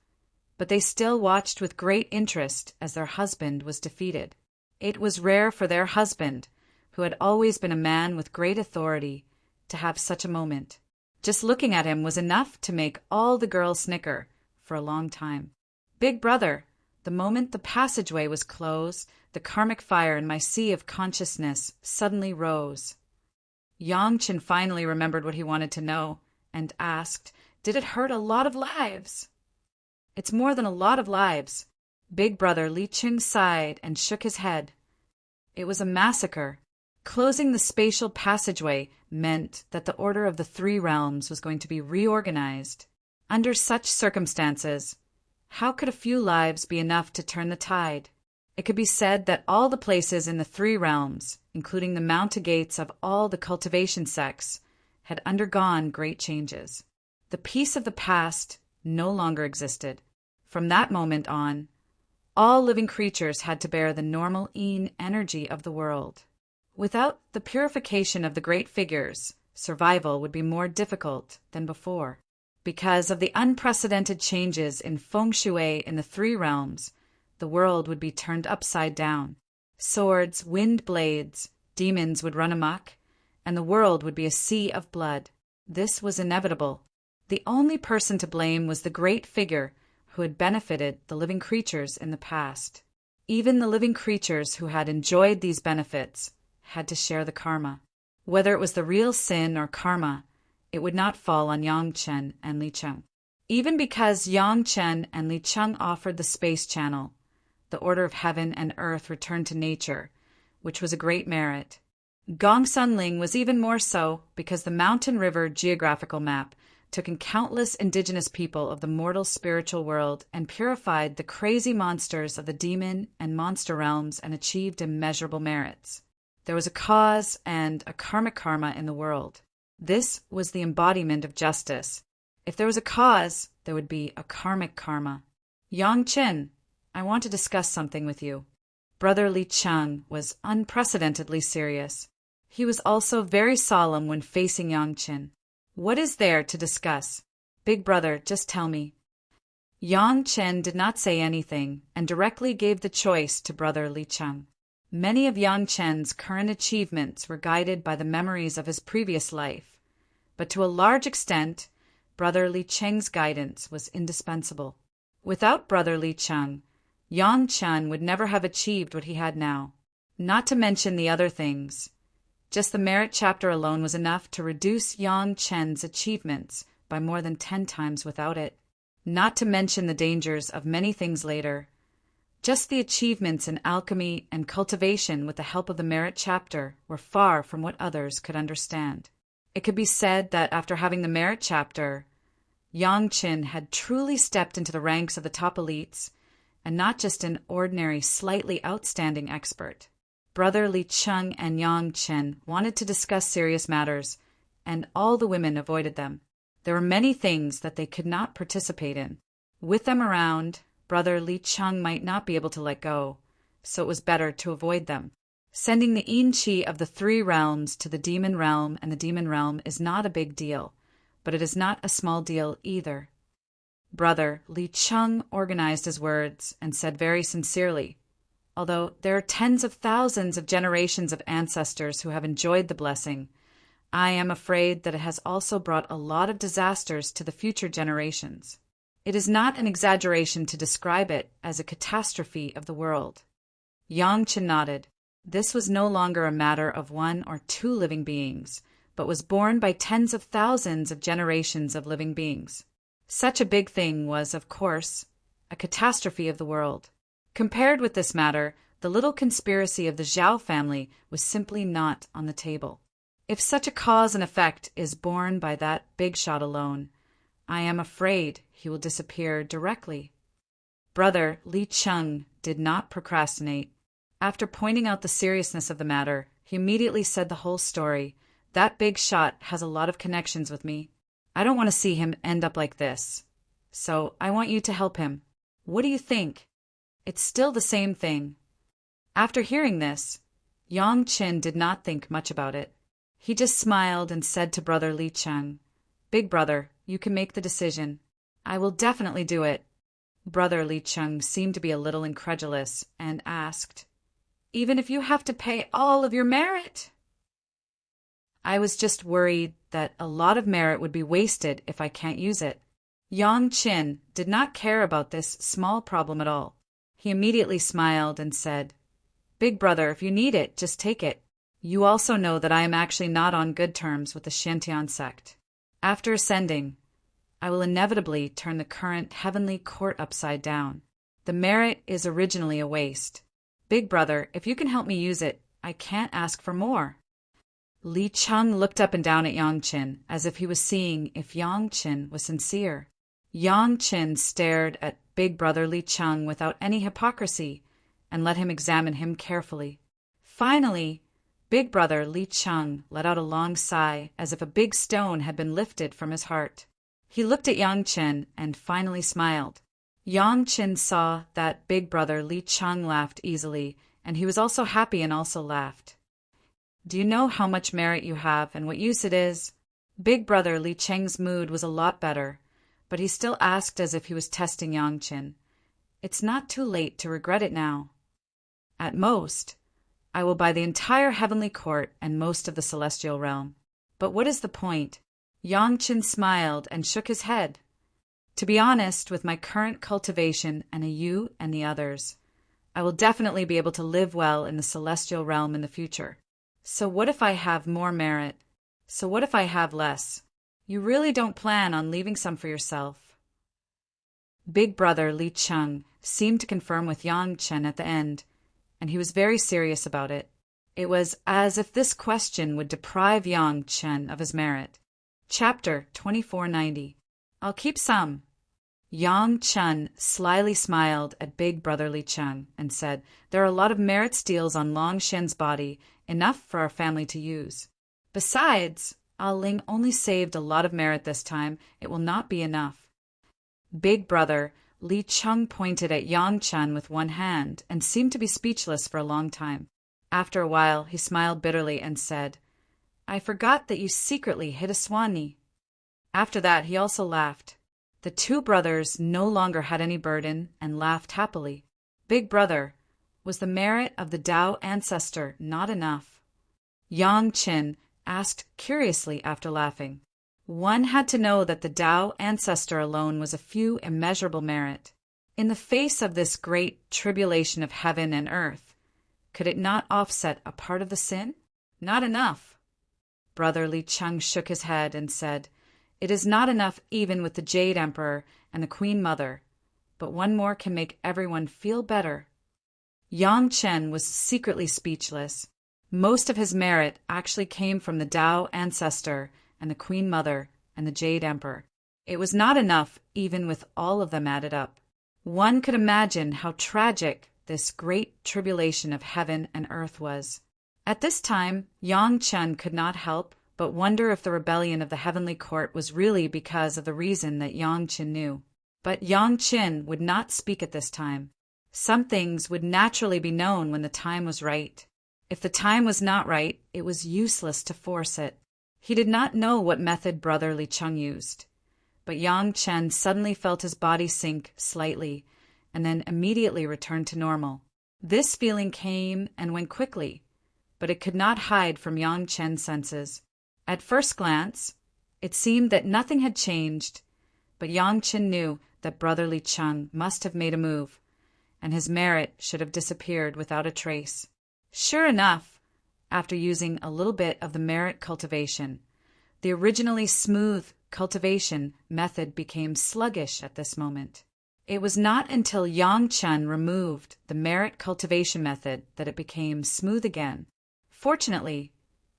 but they still watched with great interest as their husband was defeated. It was rare for their husband, who had always been a man with great authority, to have such a moment. Just looking at him was enough to make all the girls snicker for a long time. Big Brother, the moment the passageway was closed, the karmic fire in my sea of consciousness suddenly rose. Yang Chen finally remembered what he wanted to know and asked, "Did it hurt a lot of lives?" "It's more than a lot of lives." Big Brother Li Cheng sighed and shook his head. "It was a massacre." Closing the spatial passageway meant that the order of the three realms was going to be reorganized. Under such circumstances, how could a few lives be enough to turn the tide? It could be said that all the places in the three realms, including the mountain gates of all the cultivation sects, had undergone great changes. The peace of the past no longer existed. From that moment on, all living creatures had to bear the normal yin energy of the world. Without the purification of the great figures, survival would be more difficult than before. Because of the unprecedented changes in feng shui in the three realms, the world would be turned upside down. Swords, wind blades, demons would run amok, and the world would be a sea of blood. This was inevitable. The only person to blame was the great figure who had benefited the living creatures in the past. Even the living creatures who had enjoyed these benefits had to share the karma. Whether it was the real sin or karma, it would not fall on Yang Chen and Li Cheng. Even because Yang Chen and Li Cheng offered the space channel, the order of heaven and earth returned to nature, which was a great merit. Gong Sun Ling was even more so because the Mountain River geographical map took in countless indigenous people of the mortal spiritual world and purified the crazy monsters of the demon and monster realms and achieved immeasurable merits. There was a cause and a karmic karma in the world. This was the embodiment of justice. If there was a cause, there would be a karmic karma. Yang Chen, I want to discuss something with you. Brother Li Cheng was unprecedentedly serious. He was also very solemn when facing Yang Chen. What is there to discuss? Big Brother, just tell me. Yang Chen did not say anything and directly gave the choice to Brother Li Cheng. Many of Yang Chen's current achievements were guided by the memories of his previous life, but to a large extent, Brother Li Cheng's guidance was indispensable. Without Brother Li Cheng, Yang Chen would never have achieved what he had now. Not to mention the other things. Just the merit chapter alone was enough to reduce Yang Chen's achievements by more than 10 times without it. Not to mention the dangers of many things later. Just the achievements in alchemy and cultivation with the help of the merit chapter were far from what others could understand. It could be said that after having the merit chapter, Yang Chen had truly stepped into the ranks of the top elites, and not just an ordinary, slightly outstanding expert. Brother Li Cheng and Yang Chen wanted to discuss serious matters, and all the women avoided them. There were many things that they could not participate in. With them around, Brother Li Cheng might not be able to let go, so it was better to avoid them. Sending the yin qi of the three realms to the demon realm and the demon realm is not a big deal, but it is not a small deal either. Brother Li Cheng organized his words and said very sincerely, although there are tens of thousands of generations of ancestors who have enjoyed the blessing, I am afraid that it has also brought a lot of disasters to the future generations. It is not an exaggeration to describe it as a catastrophe of the world. Yang Chen nodded. This was no longer a matter of 1 or 2 living beings, but was borne by tens of thousands of generations of living beings. Such a big thing was, of course, a catastrophe of the world. Compared with this matter, the little conspiracy of the Zhao family was simply not on the table. If such a cause and effect is borne by that big shot alone, I am afraid he will disappear directly. Brother Li Cheng did not procrastinate. After pointing out the seriousness of the matter, he immediately said the whole story, That big shot has a lot of connections with me. I don't want to see him end up like this. So I want you to help him. What do you think? It's still the same thing. After hearing this, Yang Qin did not think much about it. He just smiled and said to Brother Li Cheng, "Big brother, you can make the decision. I will definitely do it." Brother Li Cheng seemed to be a little incredulous and asked, "Even if you have to pay all of your merit?" "I was just worried that a lot of merit would be wasted if I can't use it." Yang Qin did not care about this small problem at all. He immediately smiled and said, "Big brother, if you need it, just take it. You also know that I am actually not on good terms with the Shantian sect. After ascending, I will inevitably turn the current heavenly court upside down. The merit is originally a waste. Big brother, if you can help me use it, I can't ask for more." Li Cheng looked up and down at Yang Qin as if he was seeing if Yang Qin was sincere. Yang Qin stared at Big Brother Li Cheng without any hypocrisy and let him examine him carefully. Finally, Big Brother Li Cheng let out a long sigh as if a big stone had been lifted from his heart. He looked at Yang Qin and finally smiled. Yang Qin saw that Big Brother Li Cheng laughed easily, and he was also happy and also laughed. "Do you know how much merit you have and what use it is?" Big Brother Li Cheng's mood was a lot better, but he still asked as if he was testing Yang Qin. "It's not too late to regret it now. At most, I will buy the entire heavenly court and most of the celestial realm. But what is the point?" Yang Qin smiled and shook his head. "To be honest, with my current cultivation and you and the others, I will definitely be able to live well in the celestial realm in the future. So what if I have more merit? So what if I have less? You really don't plan on leaving some for yourself?" Big Brother Li Cheng seemed to confirm with Yang Qin at the end, and he was very serious about it. It was as if this question would deprive Yang Qin of his merit. Chapter 2490. "I'll keep some." Yang Qin slyly smiled at Big Brother Li Cheng and said, "There are a lot of merit steals on Long Shen's body, enough for our family to use. Besides, Ah Ling only saved a lot of merit this time. It will not be enough." Big Brother Li Cheng pointed at Yang Qin with one hand and seemed to be speechless for a long time. After a while, he smiled bitterly and said, "I forgot that you secretly hid a Swanee." After that, he also laughed. The two brothers no longer had any burden and laughed happily. "Big brother, was the merit of the Tao ancestor not enough?" Yang Qin asked curiously after laughing. One had to know that the Tao ancestor alone was a few immeasurable merit. In the face of this great tribulation of heaven and earth, could it not offset a part of the sin? Not enough. Brother Li Cheng shook his head and said, "It is not enough even with the Jade Emperor and the Queen Mother, but one more can make everyone feel better." Yang Qin was secretly speechless. Most of his merit actually came from the Tao ancestor and the Queen Mother and the Jade Emperor. It was not enough even with all of them added up. One could imagine how tragic this great tribulation of heaven and earth was. At this time, Yang Qin could not help but wonder if the rebellion of the heavenly court was really because of the reason that Yang Qin knew. But Yang Qin would not speak at this time. Some things would naturally be known when the time was right. If the time was not right, it was useless to force it. He did not know what method Brother Li Cheng used. But Yang Qin suddenly felt his body sink slightly, and then immediately return to normal. This feeling came and went quickly, but it could not hide from Yang Qin's senses. At first glance, it seemed that nothing had changed, but Yang Qin knew that Brother Li Cheng must have made a move, and his merit should have disappeared without a trace. Sure enough, after using a little bit of the merit cultivation, the originally smooth cultivation method became sluggish at this moment. It was not until Yang Qin removed the merit cultivation method that it became smooth again. Fortunately,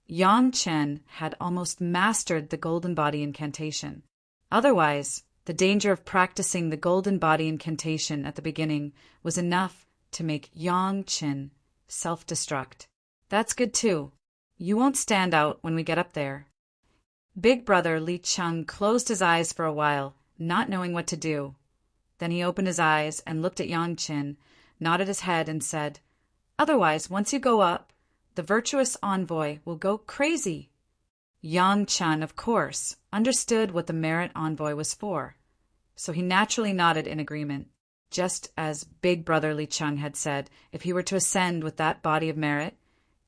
Yang Qin had almost mastered the golden body incantation. Otherwise, the danger of practicing the golden body incantation at the beginning was enough to make Yang Qin self-destruct. That's good too. You won't stand out when we get up there." Big brother Li Cheng closed his eyes for a while, not knowing what to do. Then he opened his eyes and looked at Yang Qin, nodded his head and said, "Otherwise, once you go up, the virtuous envoy will go crazy." Yang Chen, of course, understood what the merit envoy was for, so he naturally nodded in agreement. Just as Big Brother Li Cheng had said, if he were to ascend with that body of merit,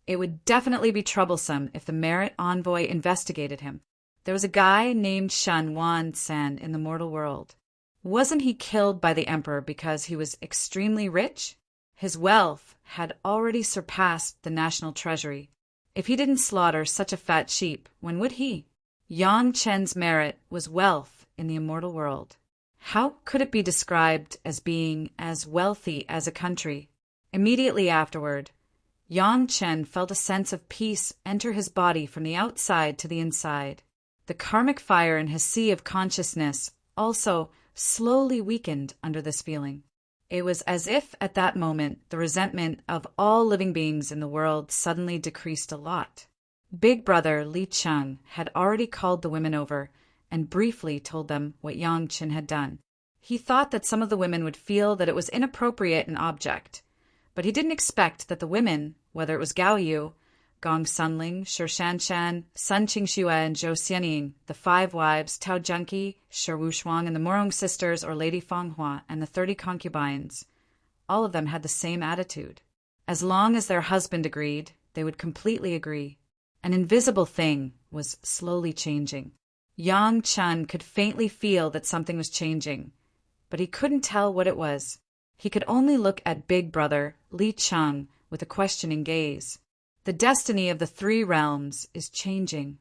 it would definitely be troublesome if the merit envoy investigated him. There was a guy named Shen Wan San in the mortal world. Wasn't he killed by the emperor because he was extremely rich? His wealth had already surpassed the national treasury. If he didn't slaughter such a fat sheep, when would he? Yang Chen's merit was wealth in the immortal world. How could it be described as being as wealthy as a country? Immediately afterward, Yang Chen felt a sense of peace enter his body from the outside to the inside. The karmic fire in his sea of consciousness also slowly weakened under this feeling. It was as if at that moment the resentment of all living beings in the world suddenly decreased a lot. Big Brother Li Cheng had already called the women over and briefly told them what Yang Chen had done. He thought that some of the women would feel that it was inappropriate and object, but he didn't expect that the women, whether it was Gao Yu, Gong Sunling, Shi Shanshan, Sun Qingxue, and Zhou Xianying, the 5 wives, Tao Junki, Shi Wushuang, and the Morong sisters or Lady Fanghua, and the 30 concubines, all of them had the same attitude. As long as their husband agreed, they would completely agree. An invisible thing was slowly changing. Yang Chen could faintly feel that something was changing, but he couldn't tell what it was. He could only look at Big Brother Li Cheng with a questioning gaze. The destiny of the 3 realms is changing.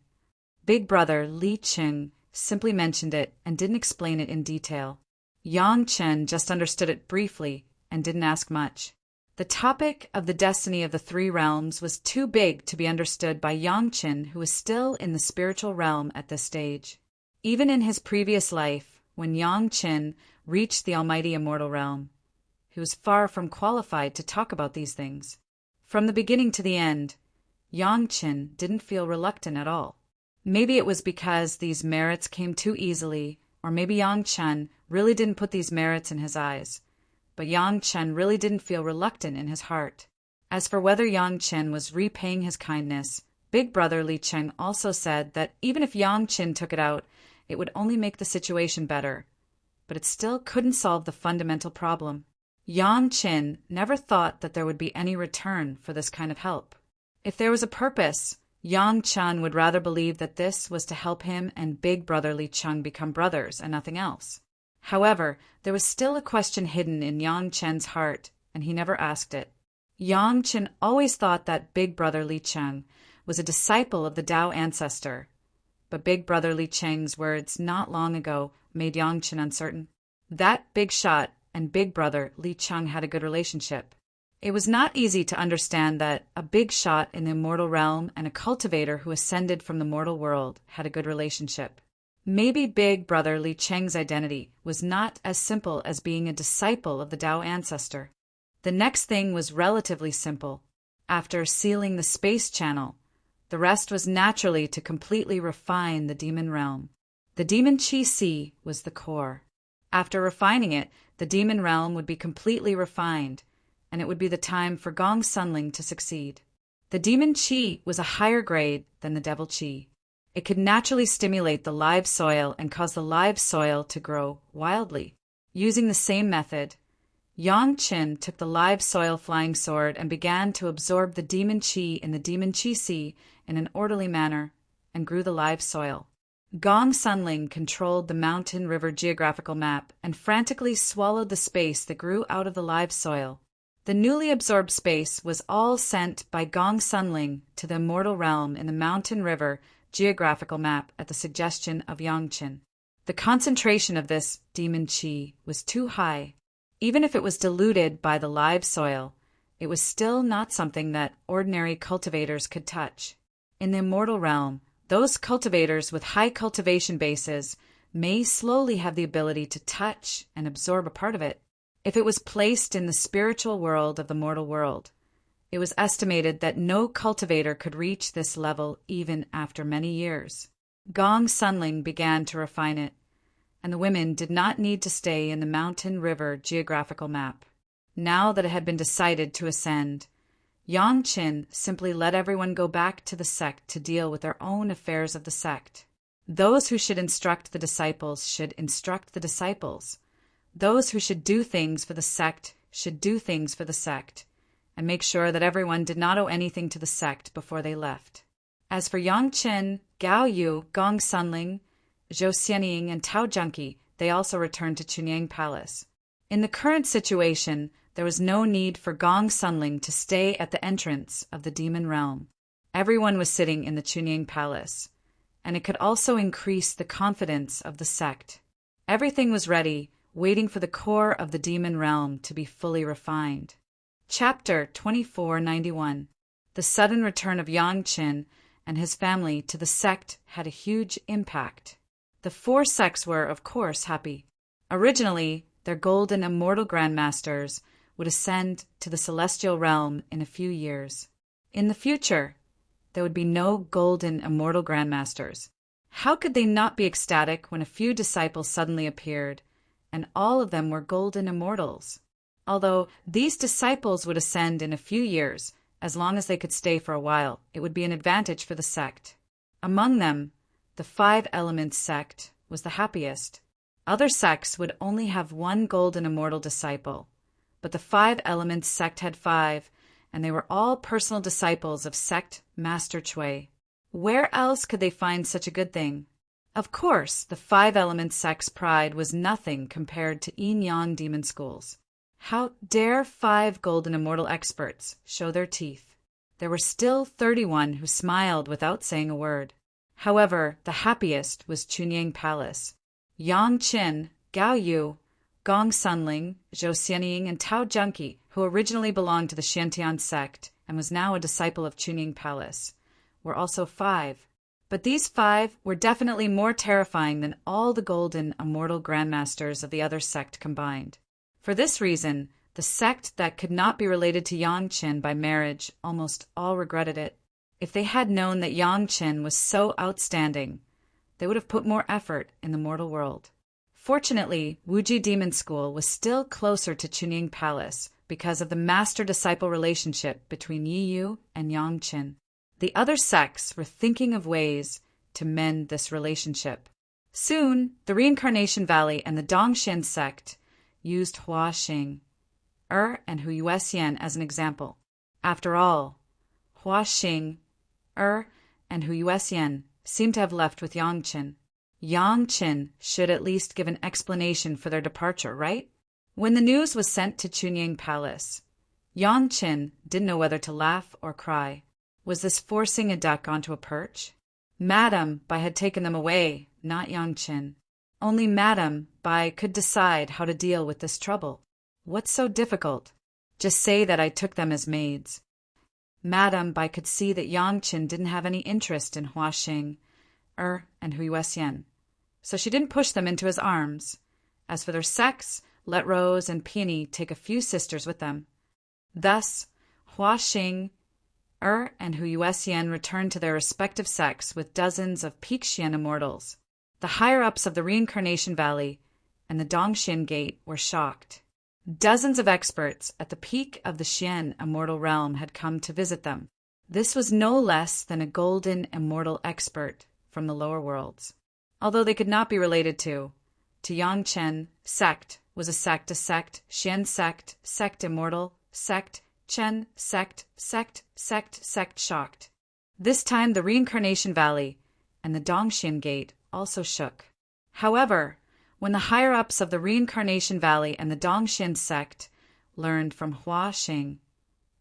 Big Brother Li Cheng simply mentioned it and didn't explain it in detail. Yang Chen just understood it briefly and didn't ask much. The topic of the destiny of the 3 realms was too big to be understood by Yang Chen, who was still in the spiritual realm at this stage. Even in his previous life, when Yang Chen reached the almighty immortal realm, he was far from qualified to talk about these things. From the beginning to the end, Yang Chen didn't feel reluctant at all. Maybe it was because these merits came too easily, or maybe Yang Chen really didn't put these merits in his eyes. But Yang Chen really didn't feel reluctant in his heart. As for whether Yang Chen was repaying his kindness, Big Brother Li Cheng also said that even if Yang Chen took it out, it would only make the situation better. But it still couldn't solve the fundamental problem. Yang Chen never thought that there would be any return for this kind of help. If there was a purpose, Yang Chen would rather believe that this was to help him and Big Brother Li Cheng become brothers and nothing else. However, there was still a question hidden in Yang Chen's heart, and he never asked it. Yang Chen always thought that Big Brother Li Cheng was a disciple of the Tao ancestor, but Big Brother Li Cheng's words not long ago made Yang Chen uncertain. That big shot and Big Brother Li Cheng had a good relationship. It was not easy to understand that a big shot in the immortal realm and a cultivator who ascended from the mortal world had a good relationship. Maybe Big Brother Li Cheng's identity was not as simple as being a disciple of the Tao ancestor. The next thing was relatively simple. After sealing the space channel, the rest was naturally to completely refine the demon realm. The demon Qi Si was the core. After refining it, the demon realm would be completely refined, and it would be the time for Gong Sunling to succeed. The demon Qi was a higher grade than the devil Qi. It could naturally stimulate the live soil and cause the live soil to grow wildly. Using the same method, Yang Chen took the live soil flying sword and began to absorb the demon Qi in the demon Qi Si in an orderly manner and grew the live soil. Gong Sunling controlled the mountain river geographical map and frantically swallowed the space that grew out of the live soil. The newly absorbed space was all sent by Gong Sunling to the immortal realm in the mountain river geographical map at the suggestion of Yang Chen. The concentration of this demon Qi was too high. Even if it was diluted by the live soil, it was still not something that ordinary cultivators could touch. In the immortal realm, those cultivators with high cultivation bases may slowly have the ability to touch and absorb a part of it. If it was placed in the spiritual world of the mortal world, It was estimated that no cultivator could reach this level even after many years. Gong Sunling began to refine it, and the women did not need to stay in the mountain river geographical map. Now that it had been decided to ascend, Yang Qin simply let everyone go back to the sect to deal with their own affairs of the sect. Those who should instruct the disciples should instruct the disciples. Those who should do things for the sect should do things for the sect, and make sure that everyone did not owe anything to the sect before they left. As for Yang Qin, Gao Yu, Gong Sunling, Zhou Xianying, and Tao Junqi, they also returned to Chunyang Palace. In the current situation, there was no need for Gong Sunling to stay at the entrance of the demon realm. Everyone was sitting in the Chunyang Palace, and it could also increase the confidence of the sect. Everything was ready, waiting for the core of the demon realm to be fully refined. Chapter 2491. The sudden return of Yang Qin and his family to the sect had a huge impact. The four sects were, of course, happy. Originally, their golden immortal grandmasters would ascend to the celestial realm in a few years. In the future, there would be no golden immortal grandmasters. How could they not be ecstatic when a few disciples suddenly appeared, and all of them were golden immortals? Although these disciples would ascend in a few years, as long as they could stay for a while, it would be an advantage for the sect. Among them, the Five Elements sect was the happiest. Other sects would only have one golden immortal disciple, but the Five Elements sect had five, and they were all personal disciples of sect Master Chui. Where else could they find such a good thing? Of course, the Five Elements sect's pride was nothing compared to Yin-Yang demon schools. How dare 5 golden immortal experts show their teeth? There were still 31 who smiled without saying a word. However, the happiest was Chunyang Palace. Yang Qin, Gao Yu, Gong Sunling, Zhou Xianying, and Tao Junqi, who originally belonged to the Xiantian sect and was now a disciple of Chunyang Palace, were also 5. But these 5 were definitely more terrifying than all the golden immortal grandmasters of the other sect combined. For this reason, the sect that could not be related to Yang Qin by marriage almost all regretted it. If they had known that Yang Qin was so outstanding, they would have put more effort in the mortal world. Fortunately, Wuji Demon School was still closer to Chunyang Palace because of the master-disciple relationship between Yi Yu and Yang Qin. The other sects were thinking of ways to mend this relationship. Soon, the Reincarnation Valley and the Dongxian sect used Hua Xing, and Hu Yuexian as an example. After all, Hua Xing, and Hu Yuexian seemed to have left with Yang Qin. Yang Qin should at least give an explanation for their departure, right? When the news was sent to Chunyang Palace, Yang Qin didn't know whether to laugh or cry. Was this forcing a duck onto a perch? Madame Bai had taken them away, not Yang Qin. Only Madame Bai could decide how to deal with this trouble. What's so difficult? Just say that I took them as maids. Madame Bai could see that Yang Qin didn't have any interest in Hua Xing, and Hu Yuexian, so she didn't push them into his arms. As for their sex, let Rose and Peony take a few sisters with them. Thus, Hua Xing, and Hu Yuexian returned to their respective sects with dozens of peak Xian immortals. The higher-ups of the Reincarnation Valley and the Dongxian Gate were shocked. Dozens of experts at the peak of the Xian immortal realm had come to visit them. This was no less than a golden immortal expert from the lower worlds. Although they could not be related to Yang Qin, sect was a sect, Xian sect immortal, sect, Chen, sect, shocked. This time the Reincarnation Valley and the Dongxian Gate also shook. However, when the higher-ups of the Reincarnation Valley and the Dongxian sect learned from Hua Xing,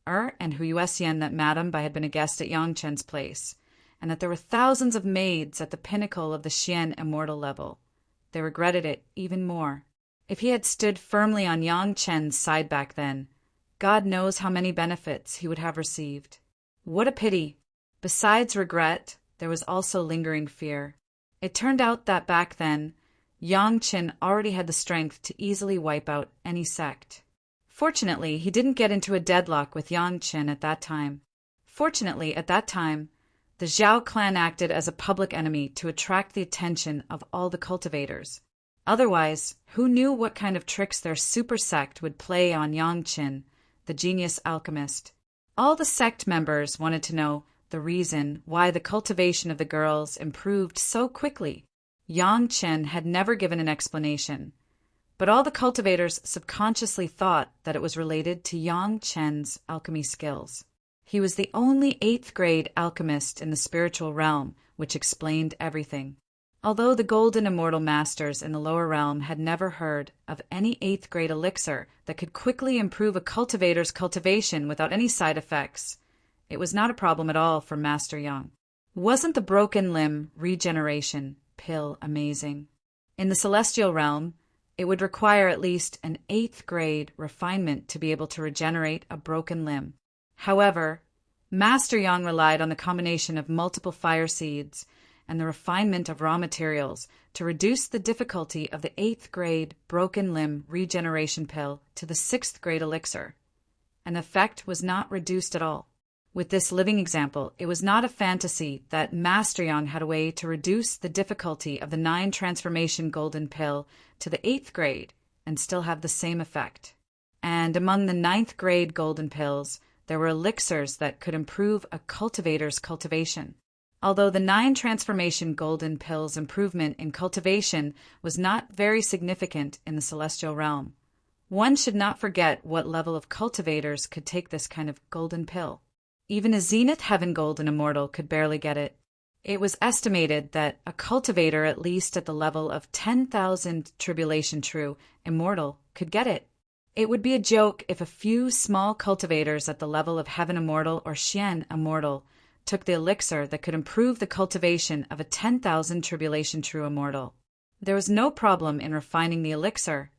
and Hu Yuexian that Madame Bai had been a guest at Yang Chen's place, and that there were thousands of maids at the pinnacle of the Xian immortal level, they regretted it even more. If he had stood firmly on Yang Chen's side back then, God knows how many benefits he would have received. What a pity! Besides regret, there was also lingering fear. It turned out that back then, Yang Qin already had the strength to easily wipe out any sect. Fortunately, he didn't get into a deadlock with Yang Chen at that time. Fortunately, at that time, the Zhao clan acted as a public enemy to attract the attention of all the cultivators. Otherwise, who knew what kind of tricks their super sect would play on Yang Chen, the genius alchemist? All the sect members wanted to know the reason why the cultivation of the girls improved so quickly. Yang Chen had never given an explanation, but all the cultivators subconsciously thought that it was related to Yang Chen's alchemy skills. He was the only 8th grade alchemist in the spiritual realm, which explained everything. Although the golden immortal masters in the lower realm had never heard of any 8th grade elixir that could quickly improve a cultivator's cultivation without any side effects, it was not a problem at all for Master Yang. Wasn't the broken limb regeneration pill amazing? In the celestial realm, it would require at least an 8th grade refinement to be able to regenerate a broken limb. However, Master Yang relied on the combination of multiple fire seeds and the refinement of raw materials to reduce the difficulty of the 8th grade broken limb regeneration pill to the 6th grade elixir. And the effect was not reduced at all. With this living example, it was not a fantasy that Master Yang had a way to reduce the difficulty of the 9 transformation golden pill to the 8th grade and still have the same effect. And among the 9th grade golden pills, there were elixirs that could improve a cultivator's cultivation. Although the 9 transformation golden pills' improvement in cultivation was not very significant in the celestial realm, one should not forget what level of cultivators could take this kind of golden pill. Even a Zenith Heaven Golden Immortal could barely get it. It was estimated that a cultivator at least at the level of 10,000 Tribulation True Immortal could get it. It would be a joke if a few small cultivators at the level of Heaven Immortal or Xian Immortal took the elixir that could improve the cultivation of a 10,000 Tribulation True Immortal. There was no problem in refining the elixir,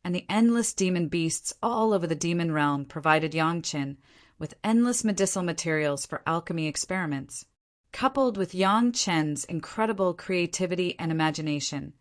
and the endless demon beasts all over the demon realm provided Yang Chen with endless medicinal materials for alchemy experiments. Coupled with Yang Chen's incredible creativity and imagination,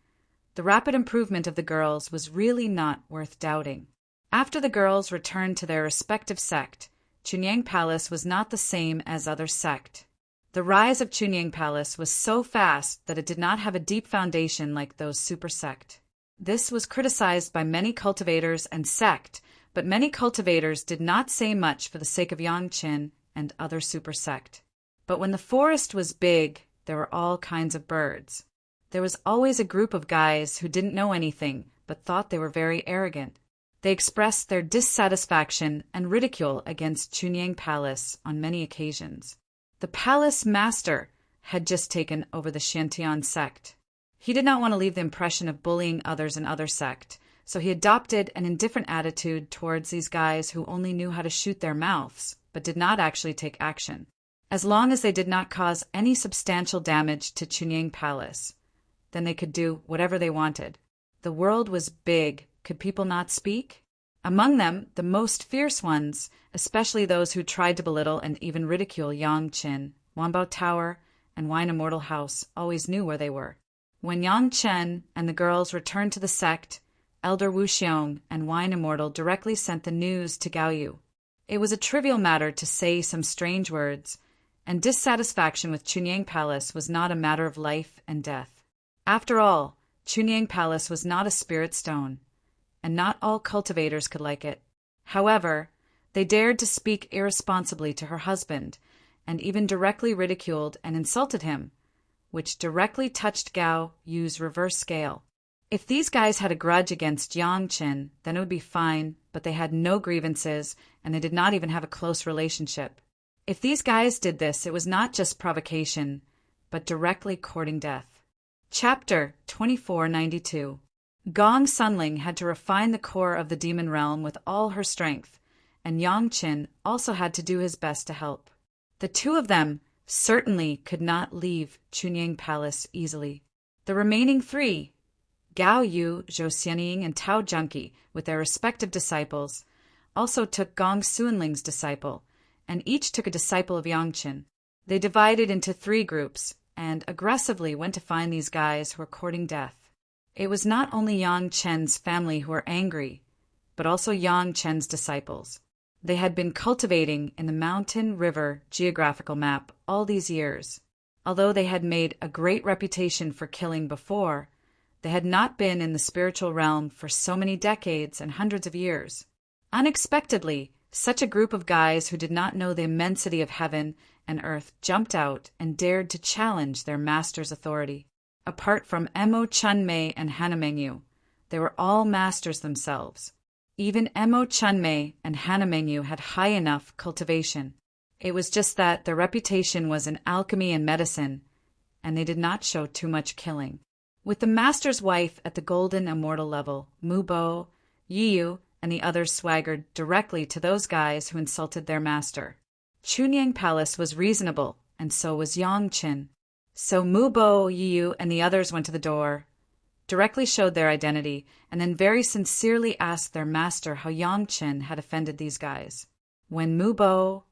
the rapid improvement of the girls was really not worth doubting. After the girls returned to their respective sect, Chunyang Palace was not the same as other sect. The rise of Chunyang Palace was so fast that it did not have a deep foundation like those super sect. This was criticized by many cultivators and sect, but many cultivators did not say much for the sake of Yang Chen and other super sect. But when the forest was big, there were all kinds of birds. There was always a group of guys who didn't know anything but thought they were very arrogant. They expressed their dissatisfaction and ridicule against Chunyang Palace on many occasions. The palace master had just taken over the Shantian sect. He did not want to leave the impression of bullying others in other sect, so he adopted an indifferent attitude towards these guys who only knew how to shoot their mouths, but did not actually take action. As long as they did not cause any substantial damage to Chunyang Palace, then they could do whatever they wanted. The world was big. Could people not speak? Among them, the most fierce ones, especially those who tried to belittle and even ridicule Yang Chen, Wanbao Tower, and Wine Immortal House, always knew where they were. When Yang Chen and the girls returned to the sect, Elder Wu Xiong and Wine Immortal directly sent the news to Gao Yu. It was a trivial matter to say some strange words, and dissatisfaction with Chunyang Palace was not a matter of life and death. After all, Chunyang Palace was not a spirit stone, and not all cultivators could like it. However, they dared to speak irresponsibly to her husband, and even directly ridiculed and insulted him, which directly touched Gao Yu's reverse scale. If these guys had a grudge against Yang Chen, then it would be fine, but they had no grievances, and they did not even have a close relationship. If these guys did this, it was not just provocation, but directly courting death. Chapter 2492. Gong Sunling had to refine the core of the demon realm with all her strength, and Yang Chen also had to do his best to help. The two of them certainly could not leave Chunyang Palace easily. The remaining 3, Gao Yu, Zhou Xianying, and Tao Junki, with their respective disciples, also took Gong Sunling's disciple, and each took a disciple of Yang Chen. They divided into 3 groups, and aggressively went to find these guys who were courting death. It was not only Yang Chen's family who were angry, but also Yang Chen's disciples. They had been cultivating in the Mountain River geographical map all these years. Although they had made a great reputation for killing before, they had not been in the spiritual realm for so many decades and hundreds of years. Unexpectedly, such a group of guys who did not know the immensity of heaven and earth jumped out and dared to challenge their master's authority. Apart from Emo Chunmei and Hanamengyu, they were all masters themselves. Even Emo Chunmei and Hanamengyu had high enough cultivation. It was just that their reputation was in alchemy and medicine, and they did not show too much killing. With the master's wife at the golden immortal level, Mubo, Yiyu, and the others swaggered directly to those guys who insulted their master. Chunyang Palace was reasonable, and so was Yongqin. So Mubo, Yiyu, and the others went to the door, directly showed their identity, and then very sincerely asked their master how Yongqin had offended these guys. When Mubo,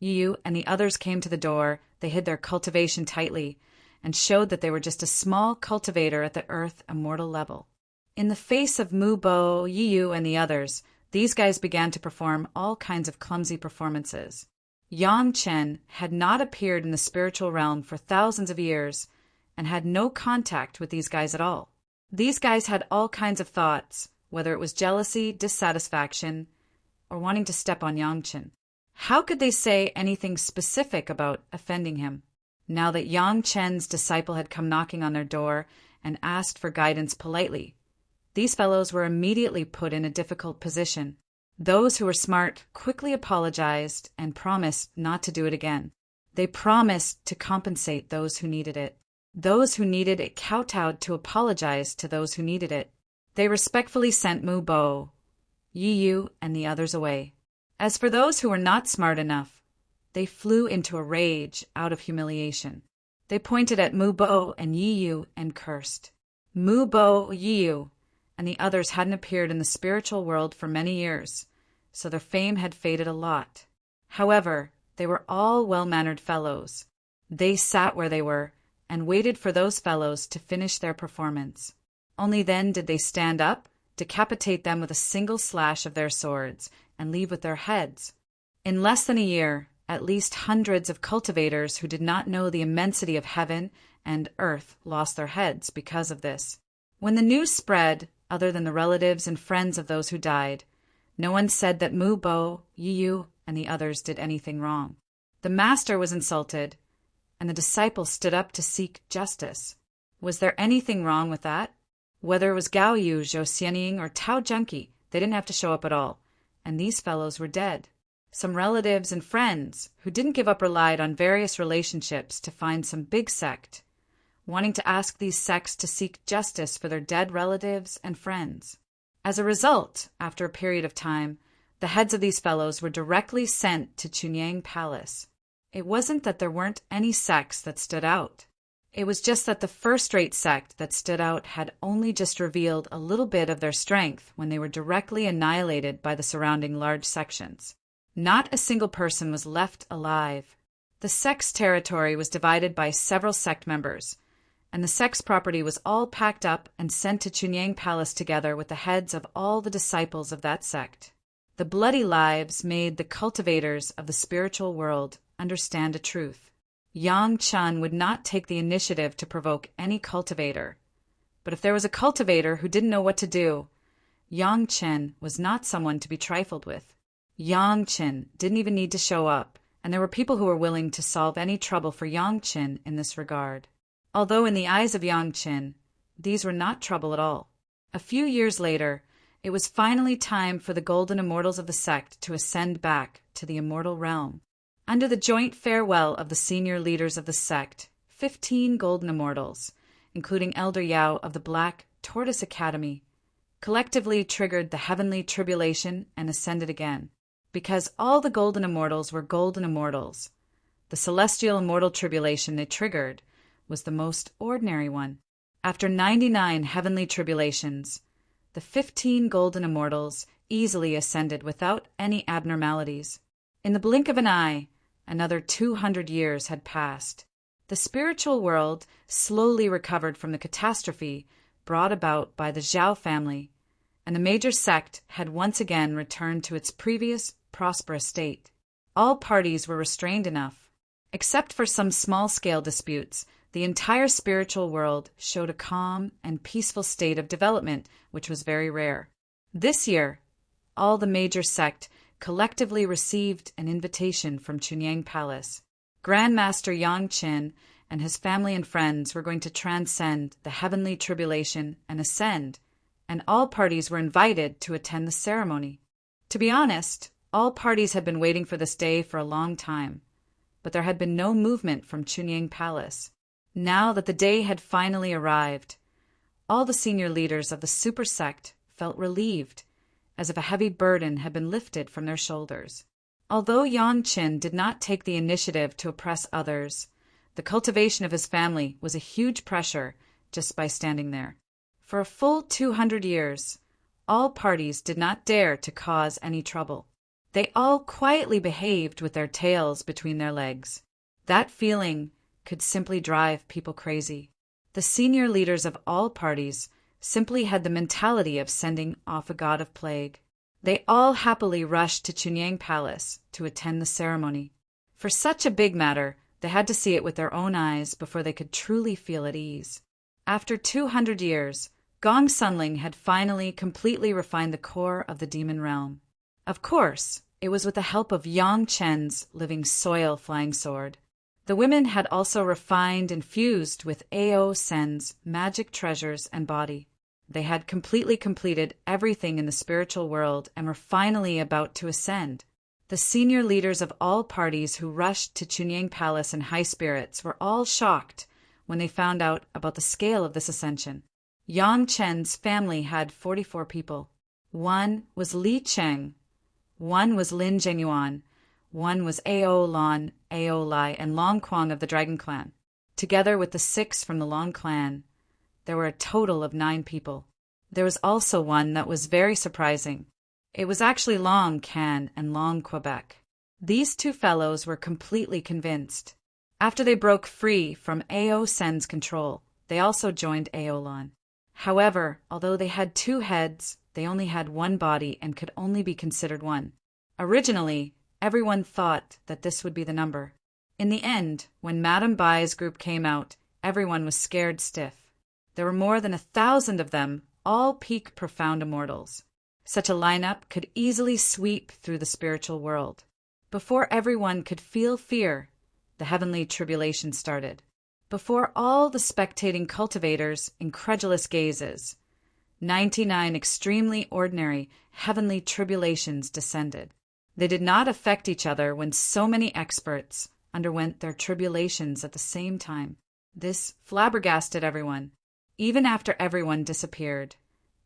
Yiyu, and the others came to the door, they hid their cultivation tightly and showed that they were just a small cultivator at the earth immortal level. In the face of Mubo, Yiyu, and the others, these guys began to perform all kinds of clumsy performances. Yongqin had not appeared in the spiritual realm for thousands of years and had no contact with these guys at all. These guys had all kinds of thoughts, whether it was jealousy, dissatisfaction, or wanting to step on Yongqin. How could they say anything specific about offending him? Now that Yongqin's disciple had come knocking on their door and asked for guidance politely, these fellows were immediately put in a difficult position. Those who were smart quickly apologized and promised not to do it again. They promised to compensate those who needed it. Those who needed it kowtowed to apologize to those who needed it. They respectfully sent Mubo, Yiyu, and the others away. As for those who were not smart enough, they flew into a rage out of humiliation. They pointed at Mubo and Yiyu and cursed. Mubo, Yiyu, and the others hadn't appeared in the spiritual world for many years, so their fame had faded a lot. However, they were all well-mannered fellows. They sat where they were and waited for those fellows to finish their performance. Only then did they stand up, decapitate them with a single slash of their swords, and leave with their heads. In less than a year, at least hundreds of cultivators who did not know the immensity of heaven and earth lost their heads because of this. When the news spread, other than the relatives and friends of those who died, no one said that Mubo, Yiyu, and the others did anything wrong. The master was insulted, and the disciples stood up to seek justice. Was there anything wrong with that? Whether it was Gao Yu, Zhou Xianying, or Tao Junki, they didn't have to show up at all, and these fellows were dead. Some relatives and friends who didn't give up relied on various relationships to find some big sect, wanting to ask these sects to seek justice for their dead relatives and friends. As a result, after a period of time, the heads of these fellows were directly sent to Chunyang Palace. It wasn't that there weren't any sects that stood out. It was just that the first-rate sect that stood out had only just revealed a little bit of their strength when they were directly annihilated by the surrounding large sections. Not a single person was left alive. The sect's territory was divided by several sect members, and the sect's property was all packed up and sent to Chunyang Palace together with the heads of all the disciples of that sect. The bloody lives made the cultivators of the spiritual world understand a truth. Yang Chen would not take the initiative to provoke any cultivator. But if there was a cultivator who didn't know what to do, Yang Chen was not someone to be trifled with. Yang Chen didn't even need to show up, and there were people who were willing to solve any trouble for Yang Chen in this regard. Although in the eyes of Yang Chen, these were not trouble at all. A few years later, it was finally time for the golden immortals of the sect to ascend back to the immortal realm. Under the joint farewell of the senior leaders of the sect, 15 golden immortals, including Elder Yao of the Black Tortoise Academy, collectively triggered the heavenly tribulation and ascended again. Because all the golden immortals were golden immortals, the celestial immortal tribulation they triggered was the most ordinary one. After 99 heavenly tribulations, the 15 golden immortals easily ascended without any abnormalities. In the blink of an eye, another 200 years had passed. The spiritual world slowly recovered from the catastrophe brought about by the Zhao family, and the major sect had once again returned to its previous prosperous state. All parties were restrained enough. Except for some small-scale disputes, the entire spiritual world showed a calm and peaceful state of development, which was very rare. This year, all the major sect collectively received an invitation from Chunyang Palace. Grand Master Yang Qin and his family and friends were going to transcend the heavenly tribulation and ascend, and all parties were invited to attend the ceremony. To be honest, all parties had been waiting for this day for a long time, but there had been no movement from Chunyang Palace. Now that the day had finally arrived, all the senior leaders of the super sect felt relieved, as if a heavy burden had been lifted from their shoulders. Although Yang Qin did not take the initiative to oppress others, the cultivation of his family was a huge pressure just by standing there. For a full 200 years, all parties did not dare to cause any trouble. They all quietly behaved with their tails between their legs. That feeling could simply drive people crazy. The senior leaders of all parties simply had the mentality of sending off a god of plague. They all happily rushed to Chunyang Palace to attend the ceremony. For such a big matter, they had to see it with their own eyes before they could truly feel at ease. After 200 years, Gong Sunling had finally completely refined the core of the demon realm. Of course, it was with the help of Yang Chen's living soil flying sword. The women had also refined and fused with Ao Sen's magic treasures and body. They had completely completed everything in the spiritual world and were finally about to ascend. The senior leaders of all parties who rushed to Chunyang Palace in high spirits were all shocked when they found out about the scale of this ascension. Yang Chen's family had 44 people. One was Li Cheng, one was Lin Zhengyuan, one was Ao Lan, Ao Lai, and Long Quang of the Dragon Clan. Together with the 6 from the Long Clan, there were a total of 9 people. There was also one that was very surprising. It was actually Long Can and Long Quebec. These 2 fellows were completely convinced. After they broke free from Ao Sen's control, they also joined Ao Lan. However, although they had 2 heads, they only had 1 body and could only be considered one. Originally, everyone thought that this would be the number. In the end, when Madame Bai's group came out, everyone was scared stiff. There were more than 1,000 of them, all peak profound immortals. Such a lineup could easily sweep through the spiritual world. Before everyone could feel fear, the heavenly tribulation started. Before all the spectating cultivators' incredulous gazes, 99 extremely ordinary heavenly tribulations descended. They did not affect each other when so many experts underwent their tribulations at the same time. This flabbergasted everyone. Even after everyone disappeared,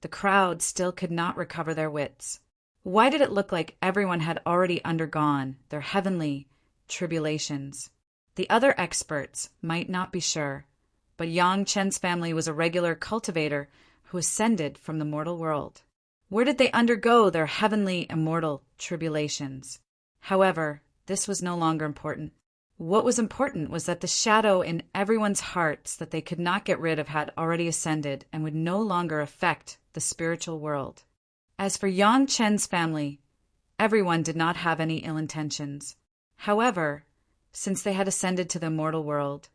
the crowd still could not recover their wits. Why did it look like everyone had already undergone their heavenly tribulations? The other experts might not be sure, but Yang Chen's family was a regular cultivator who ascended from the mortal world. Where did they undergo their heavenly immortal tribulations? However, this was no longer important. What was important was that the shadow in everyone's hearts that they could not get rid of had already ascended and would no longer affect the spiritual world. As for Yang Chen's family, everyone did not have any ill intentions. However, since they had ascended to the immortal world,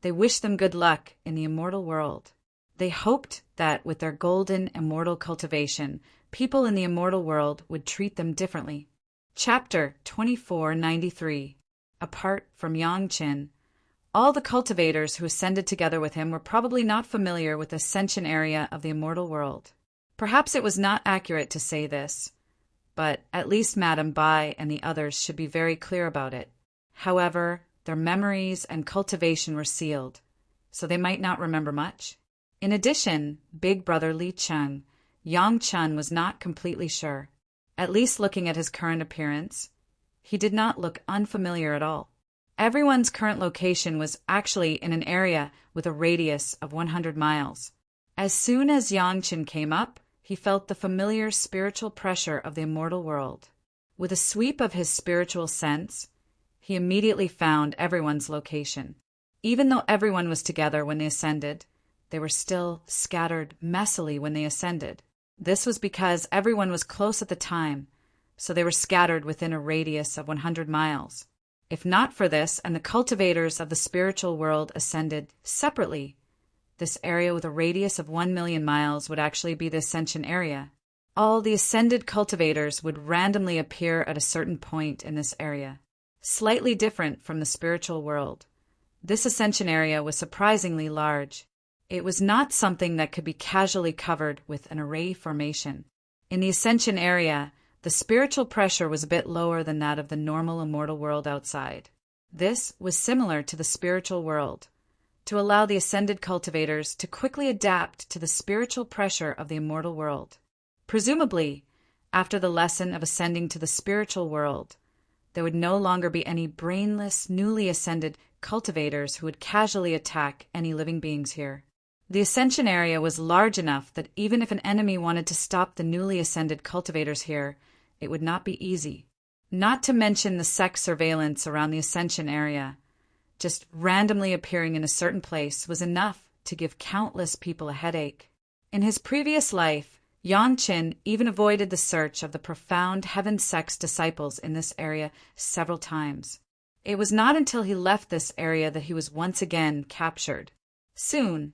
they wished them good luck in the immortal world. They hoped that with their golden immortal cultivation, people in the immortal world would treat them differently. Chapter 2493. Apart from Yang Qin, all the cultivators who ascended together with him were probably not familiar with the ascension area of the immortal world. Perhaps it was not accurate to say this, but at least Madame Bai and the others should be very clear about it. However, their memories and cultivation were sealed, so they might not remember much. In addition, big brother Li Cheng, Yang Chen was not completely sure. At least looking at his current appearance, he did not look unfamiliar at all. Everyone's current location was actually in an area with a radius of 100 miles. As soon as Yang Chen came up, he felt the familiar spiritual pressure of the immortal world. With a sweep of his spiritual sense, he immediately found everyone's location. Even though everyone was together when they ascended, they were still scattered messily when they ascended. This was because everyone was close at the time, so they were scattered within a radius of 100 miles. If not for this, and the cultivators of the spiritual world ascended separately, this area with a radius of 1 million miles would actually be the ascension area. All the ascended cultivators would randomly appear at a certain point in this area, slightly different from the spiritual world. This ascension area was surprisingly large. It was not something that could be casually covered with an array formation. In the ascension area, the spiritual pressure was a bit lower than that of the normal immortal world outside. This was similar to the spiritual world, to allow the ascended cultivators to quickly adapt to the spiritual pressure of the immortal world. Presumably, after the lesson of ascending to the spiritual world, there would no longer be any brainless, newly ascended cultivators who would casually attack any living beings here. The ascension area was large enough that even if an enemy wanted to stop the newly ascended cultivators here, it would not be easy. Not to mention the sect surveillance around the ascension area. Just randomly appearing in a certain place was enough to give countless people a headache. In his previous life, Yang Qin even avoided the search of the profound heaven sect's disciples in this area several times. It was not until he left this area that he was once again captured. Soon,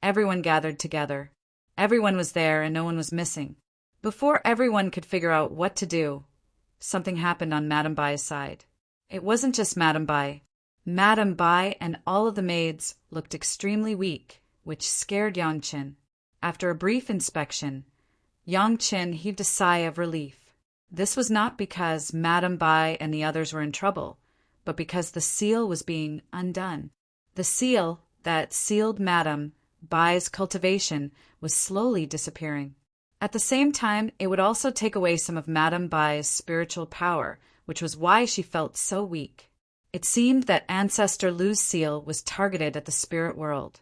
everyone gathered together. Everyone was there and no one was missing. Before everyone could figure out what to do, something happened on Madame Bai's side. It wasn't just Madame Bai. Madame Bai and all of the maids looked extremely weak, which scared Yang Qin. After a brief inspection, Yang Qin heaved a sigh of relief. This was not because Madame Bai and the others were in trouble, but because the seal was being undone. The seal that sealed Madame Bai's cultivation was slowly disappearing. At the same time, it would also take away some of Madame Bai's spiritual power, which was why she felt so weak. It seemed that Ancestor Lu's seal was targeted at the spirit world.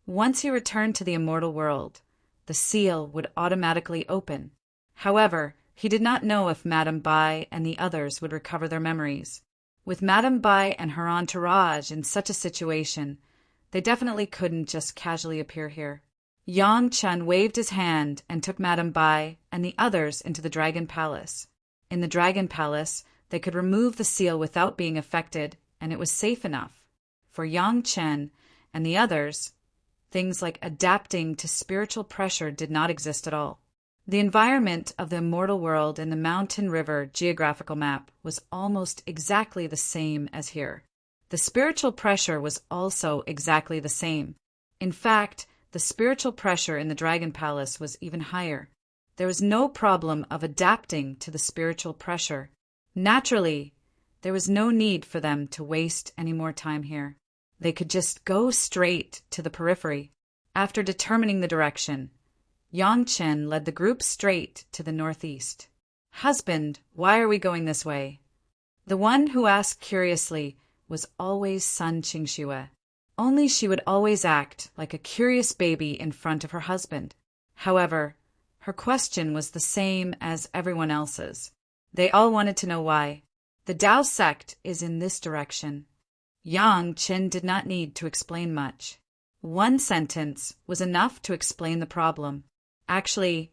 Once he returned to the immortal world, the seal would automatically open. However, he did not know if Madame Bai and the others would recover their memories. With Madame Bai and her entourage in such a situation, they definitely couldn't just casually appear here. Yang Chen waved his hand and took Madame Bai and the others into the Dragon Palace. In the Dragon Palace, they could remove the seal without being affected, and it was safe enough. For Yang Chen and the others, things like adapting to spiritual pressure did not exist at all. The environment of the immortal world in the Mountain River geographical map was almost exactly the same as here. The spiritual pressure was also exactly the same. In fact, the spiritual pressure in the Dragon Palace was even higher. There was no problem of adapting to the spiritual pressure. Naturally, there was no need for them to waste any more time here. They could just go straight to the periphery. After determining the direction, Yang Chen led the group straight to the northeast. "Husband, why are we going this way?" The one who asked curiously was always Sun Qingxue. Only she would always act like a curious baby in front of her husband. However, her question was the same as everyone else's. They all wanted to know why. The Tao sect is in this direction. Yang Qin did not need to explain much. One sentence was enough to explain the problem. Actually,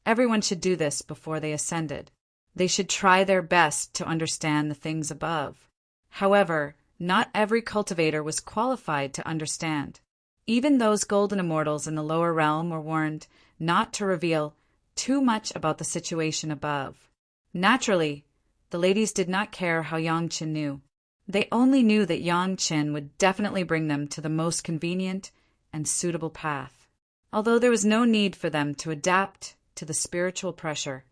everyone should do this before they ascended. They should try their best to understand the things above. However, not every cultivator was qualified to understand. Even those golden immortals in the lower realm were warned not to reveal too much about the situation above. Naturally, the ladies did not care how Yang Qin knew. They only knew that Yang Qin would definitely bring them to the most convenient and suitable path. Although there was no need for them to adapt to the spiritual pressure,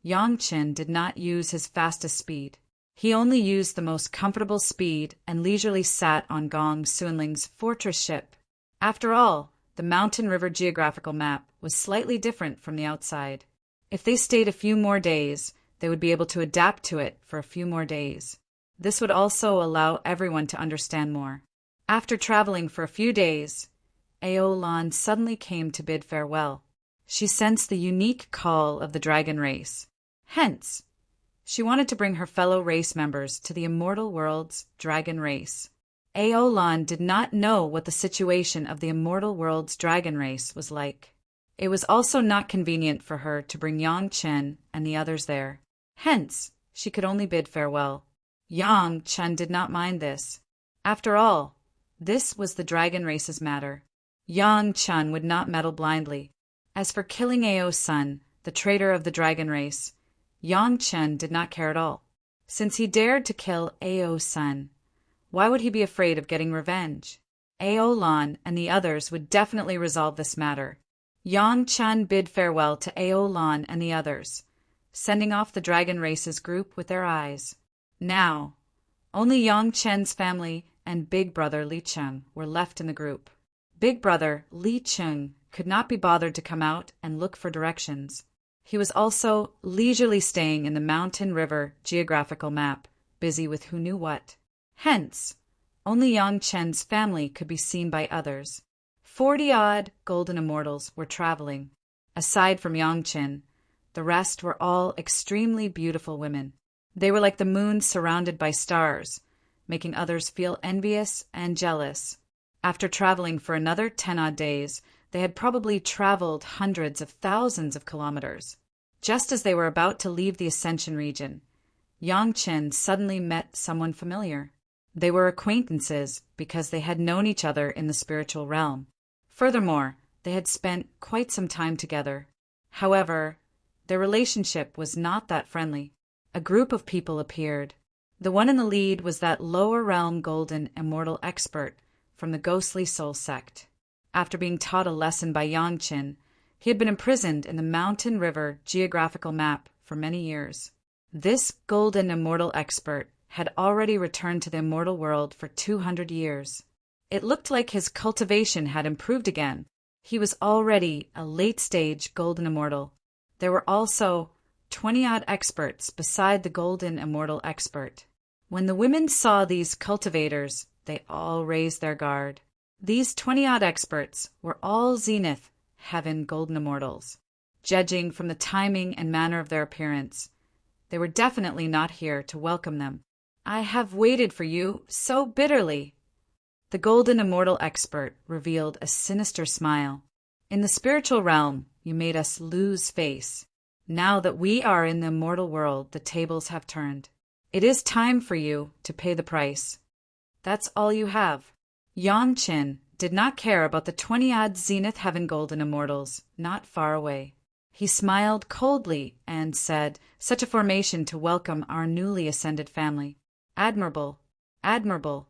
Yang Qin did not use his fastest speed. He only used the most comfortable speed and leisurely sat on Gong Sunling's fortress ship. After all, the Mountain River geographical map was slightly different from the outside. If they stayed a few more days, they would be able to adapt to it for a few more days. This would also allow everyone to understand more. After traveling for a few days, Aolan suddenly came to bid farewell. She sensed the unique call of the dragon race. Hence, she wanted to bring her fellow race members to the immortal world's dragon race. Aolan did not know what the situation of the immortal world's dragon race was like. It was also not convenient for her to bring Yang Chen and the others there. Hence, she could only bid farewell. Yang Chen did not mind this. After all, this was the dragon race's matter. Yang Chen would not meddle blindly. As for killing Ao's son, the traitor of the dragon race, Yang Chen did not care at all. Since he dared to kill Ao's son, why would he be afraid of getting revenge? Ao Lan and the others would definitely resolve this matter. Yang Chen bid farewell to Ao Lan and the others, sending off the dragon race's group with their eyes. Now, only Yang Chen's family and big brother Li Cheng were left in the group. Big brother Li Cheng could not be bothered to come out and look for directions. He was also leisurely staying in the mountain river geographical map, busy with who knew what. Hence, only Yang Chen's family could be seen by others. 40-odd golden immortals were traveling. Aside from Yang Chen, the rest were all extremely beautiful women. They were like the moon surrounded by stars, making others feel envious and jealous. After traveling for another 10-odd days, they had probably traveled hundreds of thousands of kilometers. Just as they were about to leave the Ascension region, Yang Chen suddenly met someone familiar. They were acquaintances because they had known each other in the spiritual realm. Furthermore, they had spent quite some time together. However, their relationship was not that friendly. A group of people appeared. The one in the lead was that lower realm golden immortal expert from the ghostly soul sect. After being taught a lesson by Yang Chen, he had been imprisoned in the mountain river geographical map for many years. This golden immortal expert had already returned to the immortal world for 200 years. It looked like his cultivation had improved again. He was already a late-stage golden immortal. There were also 20-odd experts beside the golden immortal expert. When the women saw these cultivators, they all raised their guard. These 20-odd experts were all Zenith, Heaven golden immortals. Judging from the timing and manner of their appearance, they were definitely not here to welcome them. I have waited for you so bitterly. The golden immortal expert revealed a sinister smile. In the spiritual realm, you made us lose face. Now that we are in the immortal world, the tables have turned. It is time for you to pay the price. That's all you have. Yang Chen did not care about the 20-odd Zenith Heaven golden immortals, not far away. He smiled coldly and said, "Such a formation to welcome our newly ascended family. Admirable, admirable."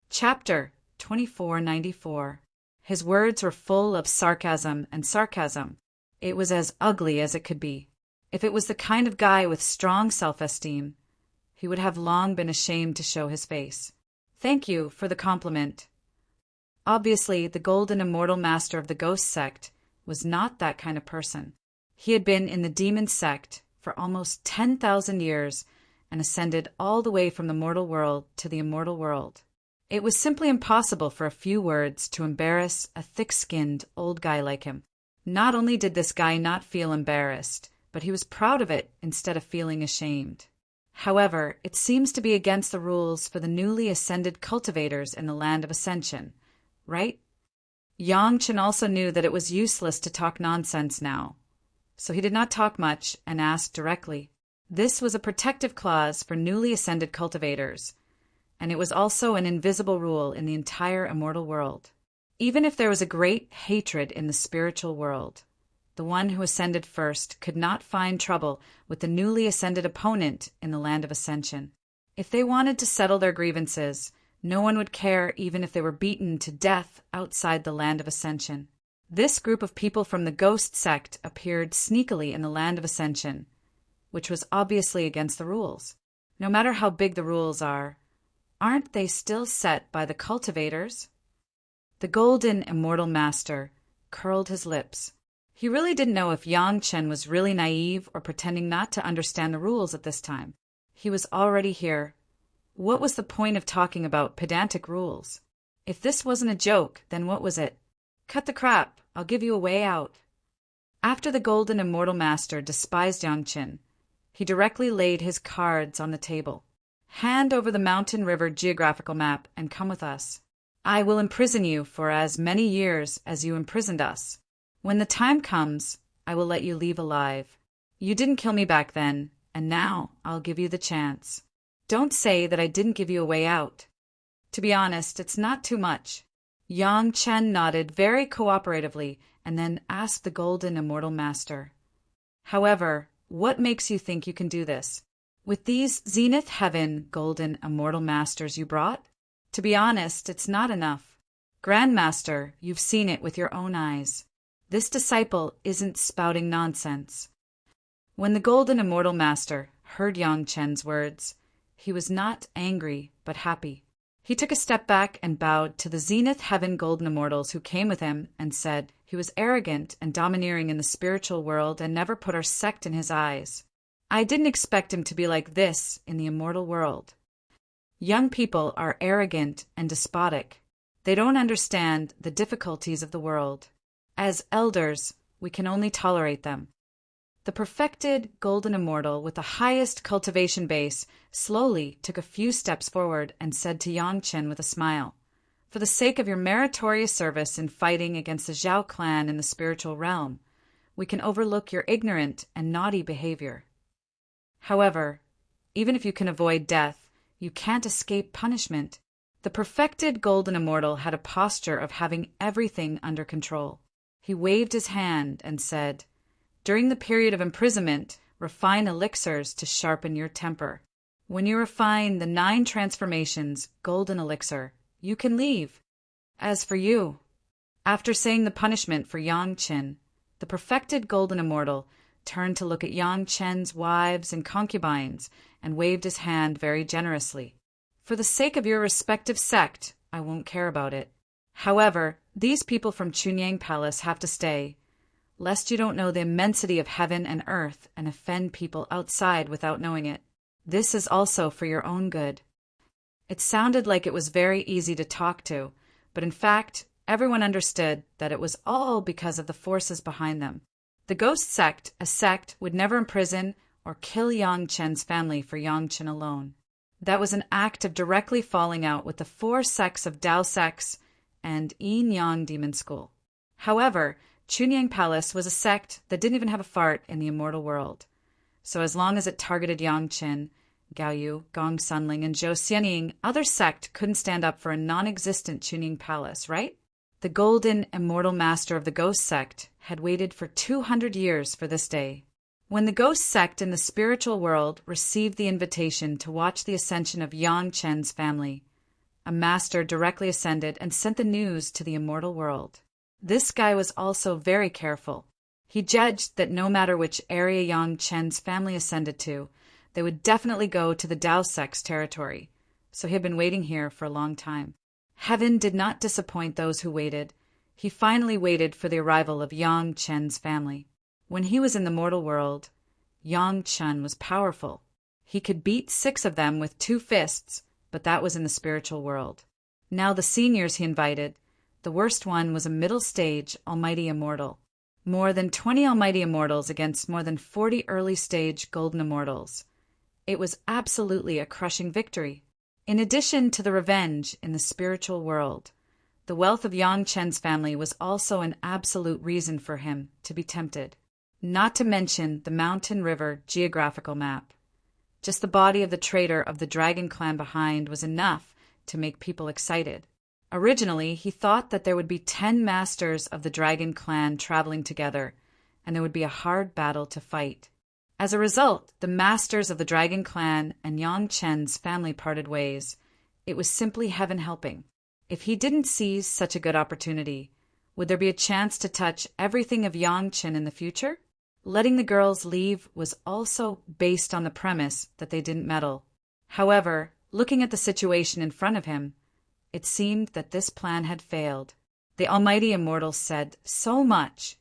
Chapter 2494. His words were full of sarcasm and sarcasm. It was as ugly as it could be. If it was the kind of guy with strong self-esteem, he would have long been ashamed to show his face. Thank you for the compliment. Obviously, the golden immortal master of the ghost sect was not that kind of person. He had been in the demon sect for almost 10,000 years and ascended all the way from the mortal world to the immortal world. It was simply impossible for a few words to embarrass a thick-skinned old guy like him. Not only did this guy not feel embarrassed, but he was proud of it instead of feeling ashamed. However, it seems to be against the rules for the newly ascended cultivators in the land of Ascension, right? Yang Chen also knew that it was useless to talk nonsense now, so he did not talk much and asked directly. This was a protective clause for newly ascended cultivators, and it was also an invisible rule in the entire immortal world. Even if there was a great hatred in the spiritual world, the one who ascended first could not find trouble with the newly ascended opponent in the land of Ascension. If they wanted to settle their grievances, no one would care even if they were beaten to death outside the land of Ascension. This group of people from the ghost sect appeared sneakily in the land of Ascension, which was obviously against the rules. No matter how big the rules are, aren't they still set by the cultivators? The golden immortal master curled his lips. He really didn't know if Yang Chen was really naive or pretending not to understand the rules at this time. He was already here. What was the point of talking about pedantic rules? If this wasn't a joke, then what was it? Cut the crap. I'll give you a way out. After the golden immortal master despised Yang Chen, he directly laid his cards on the table. Hand over the mountain river geographical map and come with us. I will imprison you for as many years as you imprisoned us. When the time comes, I will let you leave alive. You didn't kill me back then, and now I'll give you the chance. Don't say that I didn't give you a way out. To be honest, it's not too much." Yang Chen nodded very cooperatively and then asked the Golden Immortal Master, "However, what makes you think you can do this? With these Zenith Heaven Golden Immortal Masters you brought? To be honest, it's not enough. Grandmaster, you've seen it with your own eyes. This disciple isn't spouting nonsense." When the Golden Immortal Master heard Yang Chen's words, he was not angry but happy. He took a step back and bowed to the Zenith Heaven Golden Immortals who came with him and said he was arrogant and domineering in the spiritual world and never put our sect in his eyes. I didn't expect him to be like this in the immortal world. Young people are arrogant and despotic. They don't understand the difficulties of the world. As elders, we can only tolerate them. The perfected Golden Immortal with the highest cultivation base slowly took a few steps forward and said to Yang Chen with a smile, "For the sake of your meritorious service in fighting against the Zhao clan in the spiritual realm, we can overlook your ignorant and naughty behavior. However, even if you can avoid death, you can't escape punishment." The perfected Golden Immortal had a posture of having everything under control. He waved his hand and said, "During the period of imprisonment, refine elixirs to sharpen your temper. When you refine the 9 transformations golden elixir, you can leave. As for you..." After saying the punishment for Yang Chen, the perfected Golden Immortal turned to look at Yang Chen's wives and concubines and waved his hand very generously. "For the sake of your respective sect, I won't care about it. However, these people from Chunyang Palace have to stay, lest you don't know the immensity of heaven and earth and offend people outside without knowing it. This is also for your own good." It sounded like it was very easy to talk to, but in fact, everyone understood that it was all because of the forces behind them. The ghost sect, a sect, would never imprison or kill Yang Chen's family for Yang Chen alone. That was an act of directly falling out with the 4 sects of Dao sects and Yin Yang Demon School. However, Chunyang Palace was a sect that didn't even have a fart in the immortal world. So as long as it targeted Yang Chen, Gao Yu, Gong Sunling, and Zhou Xianying, other sect couldn't stand up for a non-existent Chunyang Palace, right? The Golden Immortal Master of the Ghost Sect had waited for 200 years for this day. When the Ghost Sect in the spiritual world received the invitation to watch the ascension of Yang Chen's family, a master directly ascended and sent the news to the immortal world. This guy was also very careful. He judged that no matter which area Yang Chen's family ascended to, they would definitely go to the Dao sect's territory, so he had been waiting here for a long time. Heaven did not disappoint those who waited. He finally waited for the arrival of Yang Chen's family. When he was in the mortal world, Yang Chen was powerful. He could beat 6 of them with 2 fists, but that was in the spiritual world. Now the seniors he invited, the worst one was a middle-stage Almighty Immortal. More than 20 Almighty Immortals against more than 40 early-stage Golden Immortals. It was absolutely a crushing victory. In addition to the revenge in the spiritual world, the wealth of Yang Chen's family was also an absolute reason for him to be tempted. Not to mention the Mountain River geographical map. Just the body of the traitor of the Dragon Clan behind was enough to make people excited. Originally, he thought that there would be 10 masters of the Dragon Clan traveling together, and there would be a hard battle to fight. As a result, the masters of the Dragon Clan and Yang Chen's family parted ways. It was simply heaven helping. If he didn't seize such a good opportunity, would there be a chance to touch everything of Yang Chen in the future? Letting the girls leave was also based on the premise that they didn't meddle. However, looking at the situation in front of him, it seemed that this plan had failed. The Almighty Immortals said so much,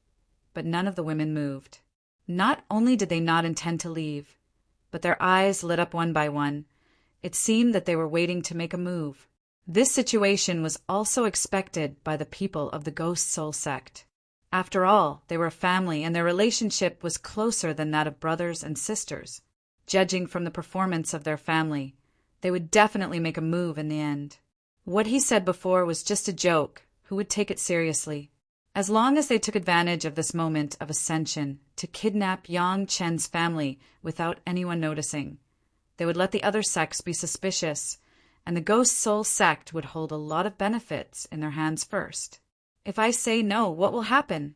but none of the women moved. Not only did they not intend to leave, but their eyes lit up one by one. It seemed that they were waiting to make a move. This situation was also expected by the people of the Ghost Soul sect. After all, they were a family, and their relationship was closer than that of brothers and sisters. Judging from the performance of their family, they would definitely make a move in the end. What he said before was just a joke. Who would take it seriously? As long as they took advantage of this moment of ascension to kidnap Yang Chen's family without anyone noticing, they would let the other sects be suspicious, and the Ghost Soul sect would hold a lot of benefits in their hands first. If I say no, what will happen?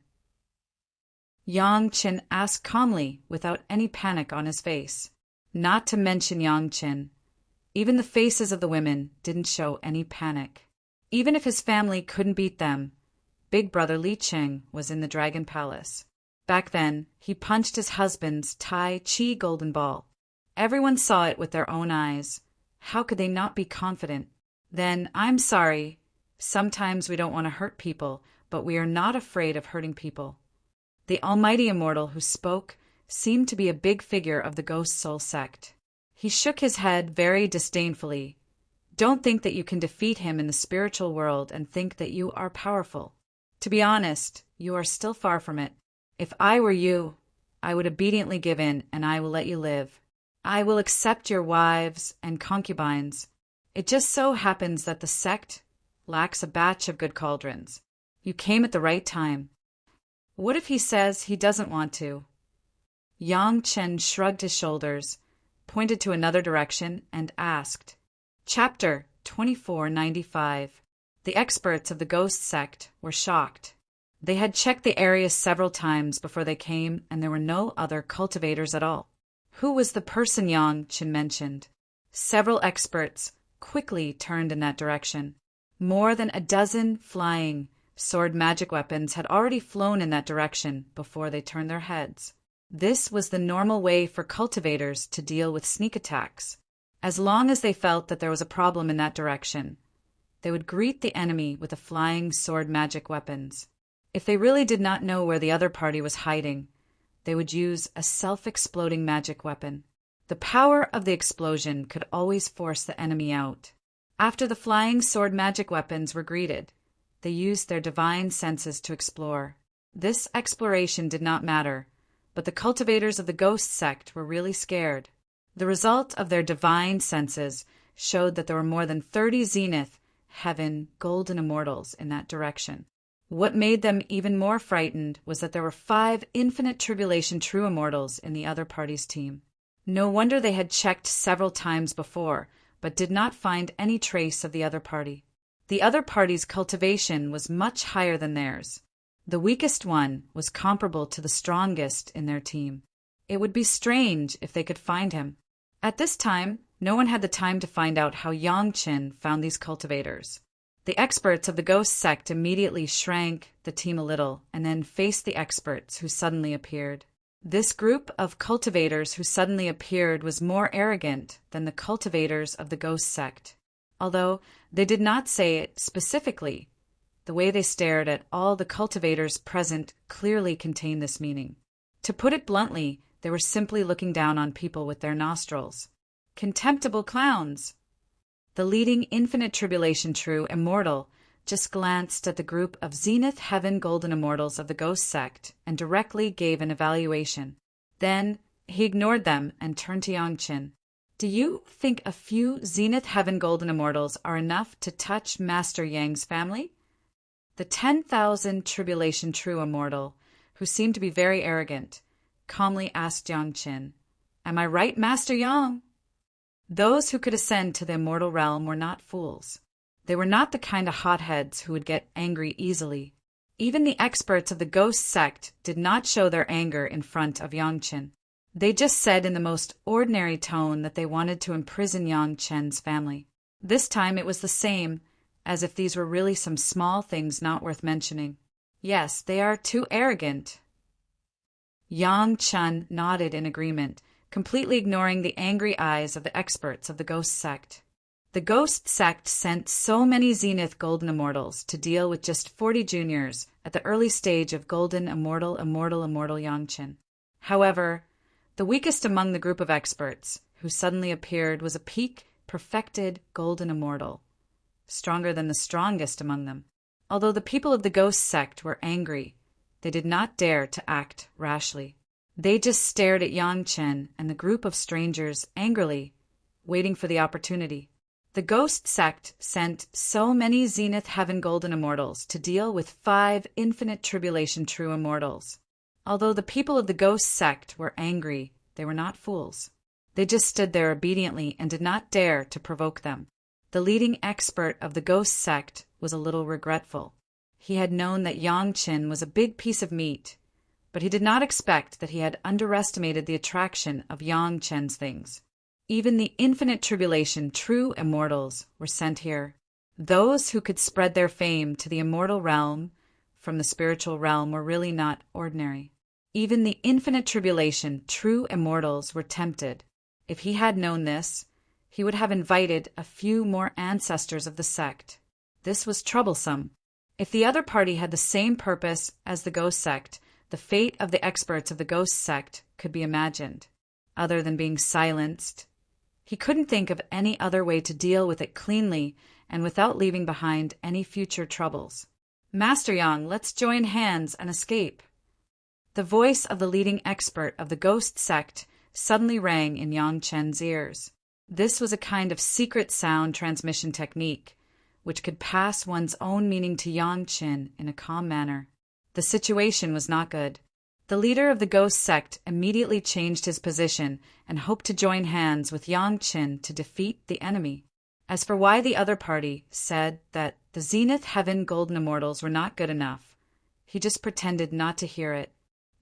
Yang Chen asked calmly, without any panic on his face. Not to mention Yang Chen. Even the faces of the women didn't show any panic. Even if his family couldn't beat them, Big Brother Li Cheng was in the Dragon Palace. Back then, he punched his husband's Tai Chi golden ball. Everyone saw it with their own eyes. How could they not be confident? Then, I'm sorry. Sometimes we don't want to hurt people, but we are not afraid of hurting people. The almighty Immortal who spoke seemed to be a big figure of the Ghost Soul sect. He shook his head very disdainfully. Don't think that you can defeat him in the spiritual world and think that you are powerful. To be honest, you are still far from it. If I were you, I would obediently give in, and I will let you live. I will accept your wives and concubines. It just so happens that the sect lacks a batch of good cauldrons. You came at the right time. What if he says he doesn't want to? Yang Chen shrugged his shoulders, pointed to another direction, and asked. Chapter 2495. The experts of the Ghost sect were shocked. They had checked the area several times before they came, and there were no other cultivators at all. Who was the person Yang Chen mentioned? Several experts quickly turned in that direction. More than a dozen flying sword magic weapons had already flown in that direction before they turned their heads. This was the normal way for cultivators to deal with sneak attacks. As long as they felt that there was a problem in that direction, they would greet the enemy with the flying sword magic weapons. If they really did not know where the other party was hiding, they would use a self-exploding magic weapon. The power of the explosion could always force the enemy out. After the flying sword magic weapons were greeted, they used their divine senses to explore. This exploration did not matter, but the cultivators of the Ghost sect were really scared. The result of their divine senses showed that there were more than 30 Zenith, Heaven, Golden Immortals in that direction. What made them even more frightened was that there were 5 Infinite Tribulation True Immortals in the other party's team. No wonder they had checked several times before, but did not find any trace of the other party. The other party's cultivation was much higher than theirs. The weakest one was comparable to the strongest in their team. It would be strange if they could find him. At this time, no one had the time to find out how Yang Chen found these cultivators. The experts of the Ghost sect immediately shrank the team a little and then faced the experts who suddenly appeared. This group of cultivators who suddenly appeared was more arrogant than the cultivators of the Ghost sect. Although they did not say it specifically, the way they stared at all the cultivators present clearly contained this meaning. To put it bluntly, they were simply looking down on people with their nostrils. Contemptible clowns! The leading Infinite Tribulation True Immortal just glanced at the group of Zenith Heaven Golden Immortals of the Ghost sect and directly gave an evaluation. Then he ignored them and turned to Yang Chen. Do you think a few Zenith Heaven Golden Immortals are enough to touch Master Yang's family? The 10,000 Tribulation True Immortal, who seemed to be very arrogant, calmly asked Yang Chen, Am I right, Master Yang? Those who could ascend to the immortal realm were not fools. They were not the kind of hotheads who would get angry easily. Even the experts of the Ghost sect did not show their anger in front of Yang Chen. They just said in the most ordinary tone that they wanted to imprison Yang Chen's family. This time it was the same, as if these were really some small things not worth mentioning. Yes, they are too arrogant. Yang Chen nodded in agreement, completely ignoring the angry eyes of the experts of the Ghost sect. The Ghost sect sent so many Zenith Golden Immortals to deal with just 40 juniors at the early stage of Golden Immortal Yang Chen. However, the weakest among the group of experts who suddenly appeared was a peak, perfected Golden Immortal, stronger than the strongest among them. Although the people of the Ghost sect were angry, they did not dare to act rashly. They just stared at Yang Chen and the group of strangers angrily, waiting for the opportunity. The ghost sect sent so many Zenith Heaven Golden Immortals to deal with 5 Infinite Tribulation True Immortals. Although the people of the ghost sect were angry, they were not fools. They just stood there obediently and did not dare to provoke them. The leading expert of the ghost sect was a little regretful. He had known that Yang Qin was a big piece of meat, but he did not expect that he had underestimated the attraction of Yang Chen's things. Even the Infinite Tribulation True Immortals were sent here. Those who could spread their fame to the immortal realm from the spiritual realm were really not ordinary. Even the Infinite Tribulation True Immortals were tempted. If he had known this, he would have invited a few more ancestors of the sect. This was troublesome. If the other party had the same purpose as the ghost sect, the fate of the experts of the ghost sect could be imagined. Other than being silenced, he couldn't think of any other way to deal with it cleanly and without leaving behind any future troubles. Master Yang, let's join hands and escape. The voice of the leading expert of the ghost sect suddenly rang in Yang Chen's ears. This was a kind of secret sound transmission technique, which could pass one's own meaning to Yang Chen in a calm manner. The situation was not good. The leader of the ghost sect immediately changed his position and hoped to join hands with Yang Chen to defeat the enemy. As for why the other party said that the Zenith Heaven Golden Immortals were not good enough, he just pretended not to hear it.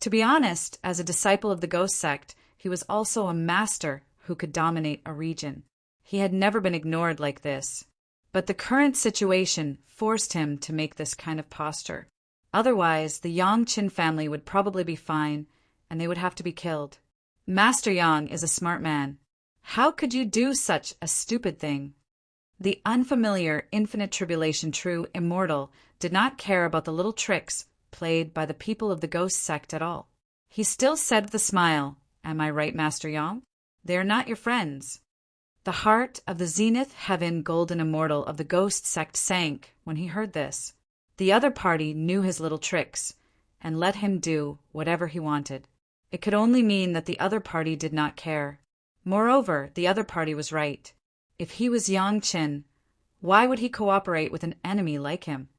To be honest, as a disciple of the ghost sect, he was also a master who could dominate a region. He had never been ignored like this. But the current situation forced him to make this kind of posture. Otherwise, the Yang Qin family would probably be fine, and they would have to be killed. Master Yang is a smart man. How could you do such a stupid thing? The unfamiliar Infinite Tribulation True Immortal did not care about the little tricks played by the people of the ghost sect at all. He still said with a smile, "Am I right, Master Yang? They are not your friends." The heart of the Zenith Heaven Golden Immortal of the ghost sect sank when he heard this. The other party knew his little tricks and let him do whatever he wanted. It could only mean that the other party did not care. Moreover, the other party was right. If he was Yang Qin, why would he cooperate with an enemy like him?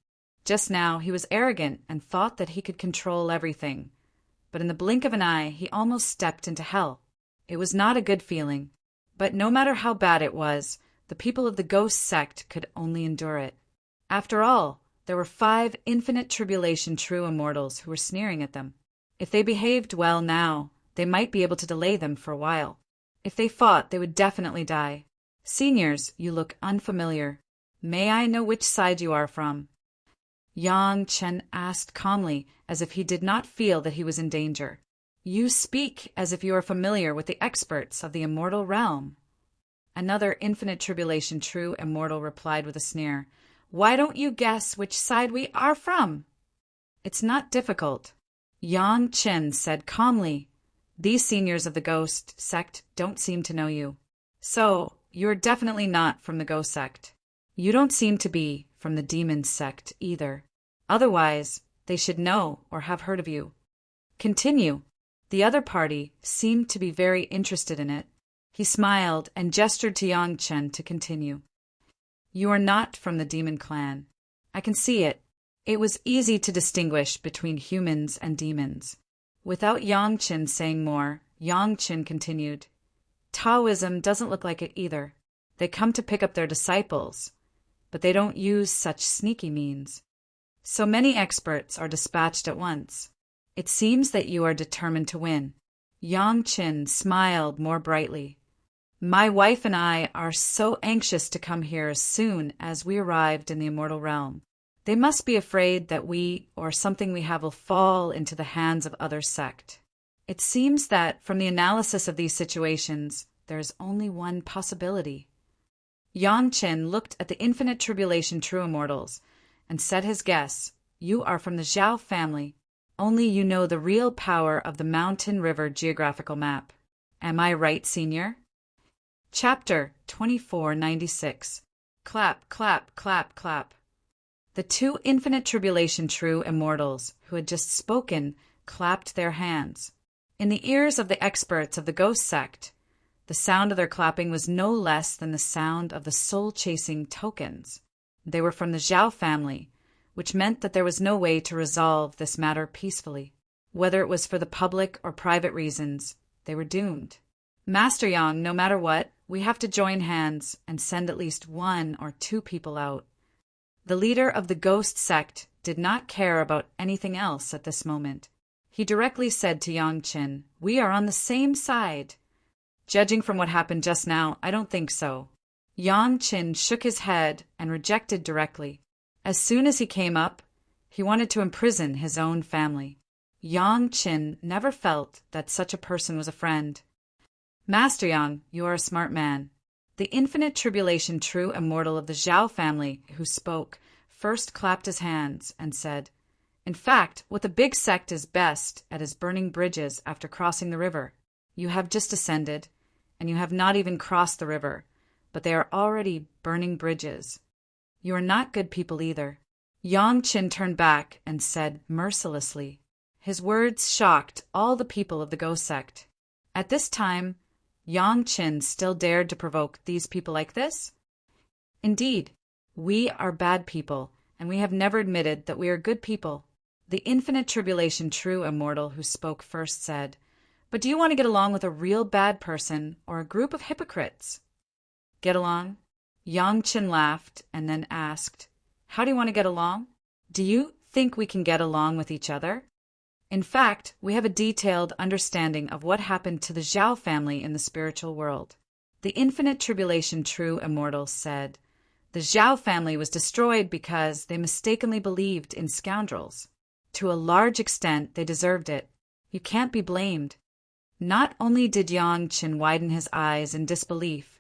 Just now he was arrogant and thought that he could control everything. But in the blink of an eye, he almost stepped into hell. It was not a good feeling. But no matter how bad it was, the people of the ghost sect could only endure it. After all, there were 5 Infinite Tribulation True Immortals who were sneering at them. If they behaved well now, they might be able to delay them for a while. If they fought, they would definitely die. Seniors, you look unfamiliar. May I know which side you are from? Yang Chen asked calmly, as if he did not feel that he was in danger. You speak as if you are familiar with the experts of the immortal realm. Another Infinite Tribulation True Immortal replied with a sneer. Why don't you guess which side we are from? It's not difficult. Yang Chen said calmly. These seniors of the ghost sect don't seem to know you. So, you're definitely not from the ghost sect. You don't seem to be from the demon sect either. Otherwise, they should know or have heard of you. Continue. The other party seemed to be very interested in it. He smiled and gestured to Yang Chen to continue. You are not from the demon clan. I can see it. It was easy to distinguish between humans and demons. Without Yang Chen saying more, Yang Chen continued. Taoism doesn't look like it either. They come to pick up their disciples, but they don't use such sneaky means. So many experts are dispatched at once. It seems that you are determined to win. Yang Chen smiled more brightly. My wife and I are so anxious to come here as soon as we arrived in the immortal realm. They must be afraid that we or something we have will fall into the hands of other sect. It seems that from the analysis of these situations, there is only one possibility. Yang Chen looked at the Infinite Tribulation True Immortals and said his guess. You are from the Zhao family. Only you know the real power of the Mountain River geographical map. Am I right, Senior? Chapter 2496. Clap, clap, clap, clap. The 2 Infinite Tribulation True Immortals who had just spoken clapped their hands. In the ears of the experts of the ghost sect, The sound of their clapping was no less than the sound of the soul-chasing tokens. They were from the Zhao family, which meant that there was no way to resolve this matter peacefully. Whether it was for the public or private reasons, they were doomed. Master Yang, no matter what, we have to join hands and send at least 1 or 2 people out. The leader of the ghost sect did not care about anything else at this moment. He directly said to Yang Qin, "We are on the same side." Judging from what happened just now, I don't think so. Yang Qin shook his head and rejected directly. As soon as he came up, he wanted to imprison his own family. Yang Qin never felt that such a person was a friend. "Master Yang, you are a smart man." The infinite tribulation true immortal of the Zhao family who spoke first clapped his hands and said, "In fact, what the big sect is best at is burning bridges after crossing the river. You have just ascended, and you have not even crossed the river, but they are already burning bridges. You are not good people either." Yang Qin turned back and said mercilessly. His words shocked all the people of the ghost sect. At this time, Yang Qin still dared to provoke these people like this? Indeed, we are bad people, and we have never admitted that we are good people. The infinite tribulation true immortal who spoke first said, "But do you want to get along with a real bad person or a group of hypocrites?" "Get along?" Yang Qin laughed and then asked, "How do you want to get along? Do you think we can get along with each other? In fact, we have a detailed understanding of what happened to the Zhao family in the spiritual world." The infinite tribulation true immortal said, "The Zhao family was destroyed because they mistakenly believed in scoundrels. To a large extent, they deserved it. You can't be blamed." Not only did Yang Qin widen his eyes in disbelief,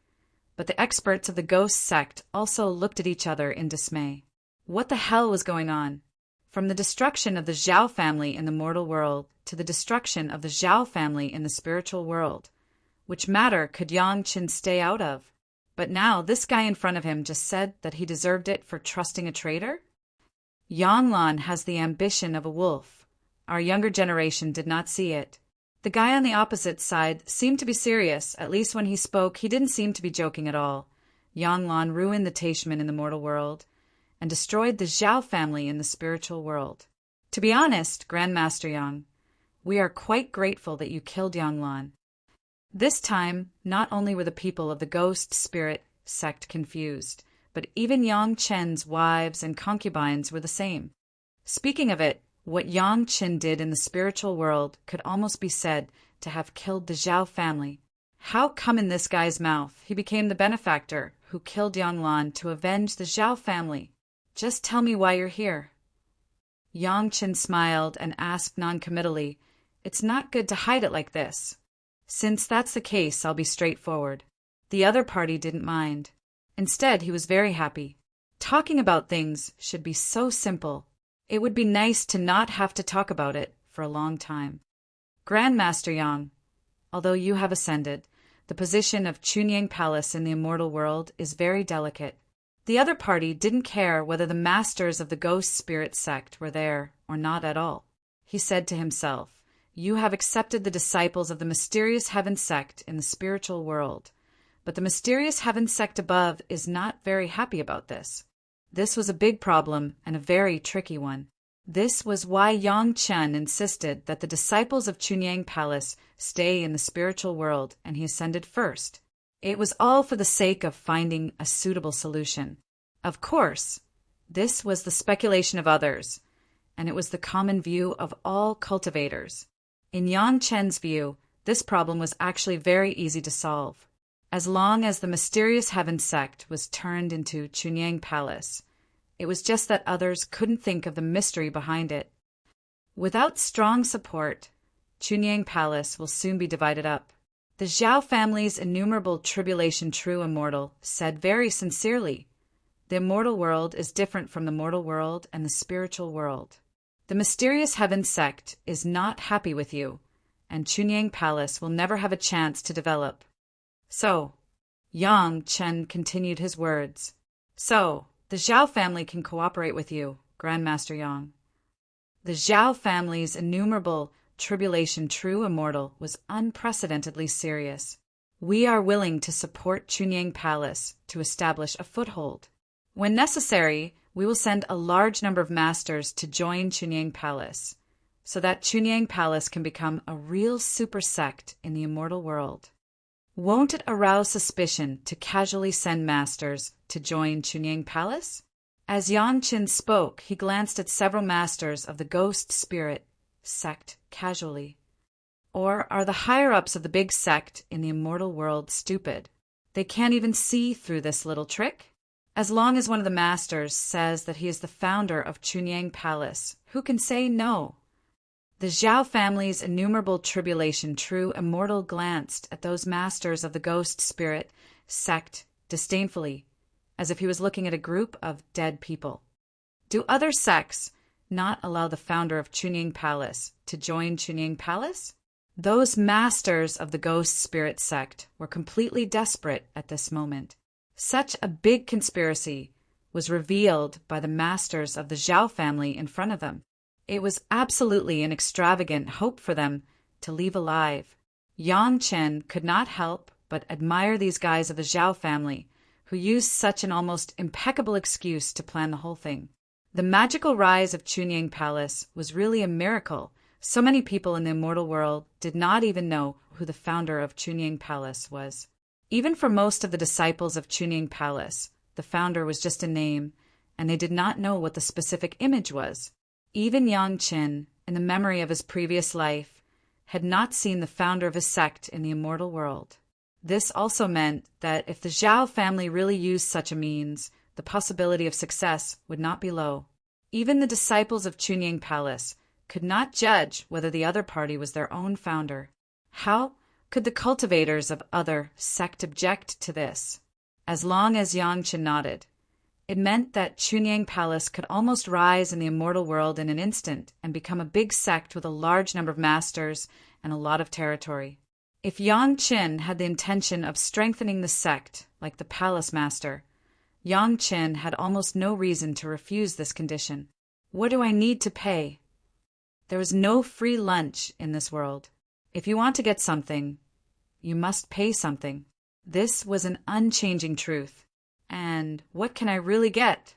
but the experts of the ghost sect also looked at each other in dismay. What the hell was going on? From the destruction of the Zhao family in the mortal world to the destruction of the Zhao family in the spiritual world, which matter could Yang Qin stay out of? But now this guy in front of him just said that he deserved it for trusting a traitor? Yang Lan has the ambition of a wolf. Our younger generation did not see it. The guy on the opposite side seemed to be serious. At least when he spoke, he didn't seem to be joking at all. Yang Lan ruined the Taishi in the mortal world and destroyed the Zhao family in the spiritual world. To be honest, Grandmaster Yang, we are quite grateful that you killed Yang Lan. This time, not only were the people of the ghost spirit sect confused, but even Yang Chen's wives and concubines were the same. Speaking of it, what Yang Qin did in the spiritual world could almost be said to have killed the Zhao family. How come in this guy's mouth he became the benefactor who killed Yang Lan to avenge the Zhao family? Just tell me why you're here. Yang Qin smiled and asked noncommittally, "It's not good to hide it like this." "Since that's the case, I'll be straightforward." The other party didn't mind. Instead, he was very happy. Talking about things should be so simple. It would be nice to not have to talk about it for a long time. Grandmaster Yang, although you have ascended, the position of Chunyang Palace in the immortal world is very delicate. The other party didn't care whether the masters of the ghost spirit sect were there or not at all. He said to himself, "You have accepted the disciples of the mysterious heaven sect in the spiritual world, but the mysterious heaven sect above is not very happy about this." This was a big problem and a very tricky one. This was why Yang Chen insisted that the disciples of Chunyang Palace stay in the spiritual world and he ascended first. It was all for the sake of finding a suitable solution. Of course, this was the speculation of others, and it was the common view of all cultivators. In Yang Chen's view, this problem was actually very easy to solve. As long as the mysterious heaven sect was turned into Chunyang Palace, it was just that others couldn't think of the mystery behind it. Without strong support, Chunyang Palace will soon be divided up. The Zhao family's innumerable tribulation true immortal said very sincerely, "The immortal world is different from the mortal world and the spiritual world. The mysterious heaven sect is not happy with you, and Chunyang Palace will never have a chance to develop." So, Yang Chen continued his words. "So, the Zhao family can cooperate with you, Grandmaster Yang." The Zhao family's innumerable tribulation true immortal was unprecedentedly serious. We are willing to support Chunying Palace to establish a foothold. When necessary, we will send a large number of masters to join Chunying Palace, so that Chunying Palace can become a real super sect in the immortal world. Won't it arouse suspicion to casually send masters to join Chunying Palace? As Yang Qin spoke, he glanced at several masters of the ghost spirit sect casually. Or are the higher-ups of the big sect in the immortal world stupid? They can't even see through this little trick? As long as one of the masters says that he is the founder of Chunying Palace, who can say no? The Zhao family's innumerable tribulation true immortal glanced at those masters of the ghost spirit sect disdainfully, as if he was looking at a group of dead people. Do other sects not allow the founder of Chunying Palace to join Chunying Palace? Those masters of the ghost spirit sect were completely desperate at this moment. Such a big conspiracy was revealed by the masters of the Zhao family in front of them. It was absolutely an extravagant hope for them to leave alive. Yang Chen could not help but admire these guys of the Zhao family, who used such an almost impeccable excuse to plan the whole thing. The magical rise of Chunying Palace was really a miracle. So many people in the immortal world did not even know who the founder of Chunying Palace was. Even for most of the disciples of Chunying Palace, the founder was just a name, and they did not know what the specific image was. Even Yang Qin, in the memory of his previous life, had not seen the founder of his sect in the immortal world. This also meant that if the Zhao family really used such a means, the possibility of success would not be low. Even the disciples of Chunying Palace could not judge whether the other party was their own founder. How could the cultivators of other sect object to this? As long as Yang Qin nodded, it meant that Chunying Palace could almost rise in the immortal world in an instant and become a big sect with a large number of masters and a lot of territory. If Yang Qin had the intention of strengthening the sect, like the palace master, Yang Qin had almost no reason to refuse this condition. What do I need to pay? There is no free lunch in this world. If you want to get something, you must pay something. This was an unchanging truth. And what can I really get?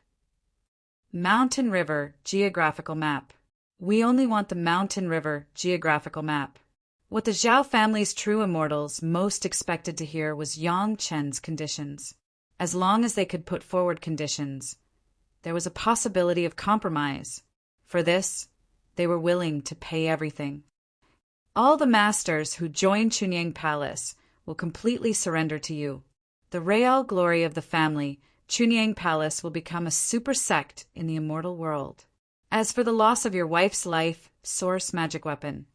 Mountain River Geographical Map. We only want the Mountain River Geographical Map. What the Zhao family's true immortals most expected to hear was Yang Chen's conditions. As long as they could put forward conditions, there was a possibility of compromise. For this, they were willing to pay everything. All the masters who join Chunying Palace will completely surrender to you. The real glory of the family, Chunying Palace will become a super sect in the immortal world. As for the loss of your wife's life source magic weapon,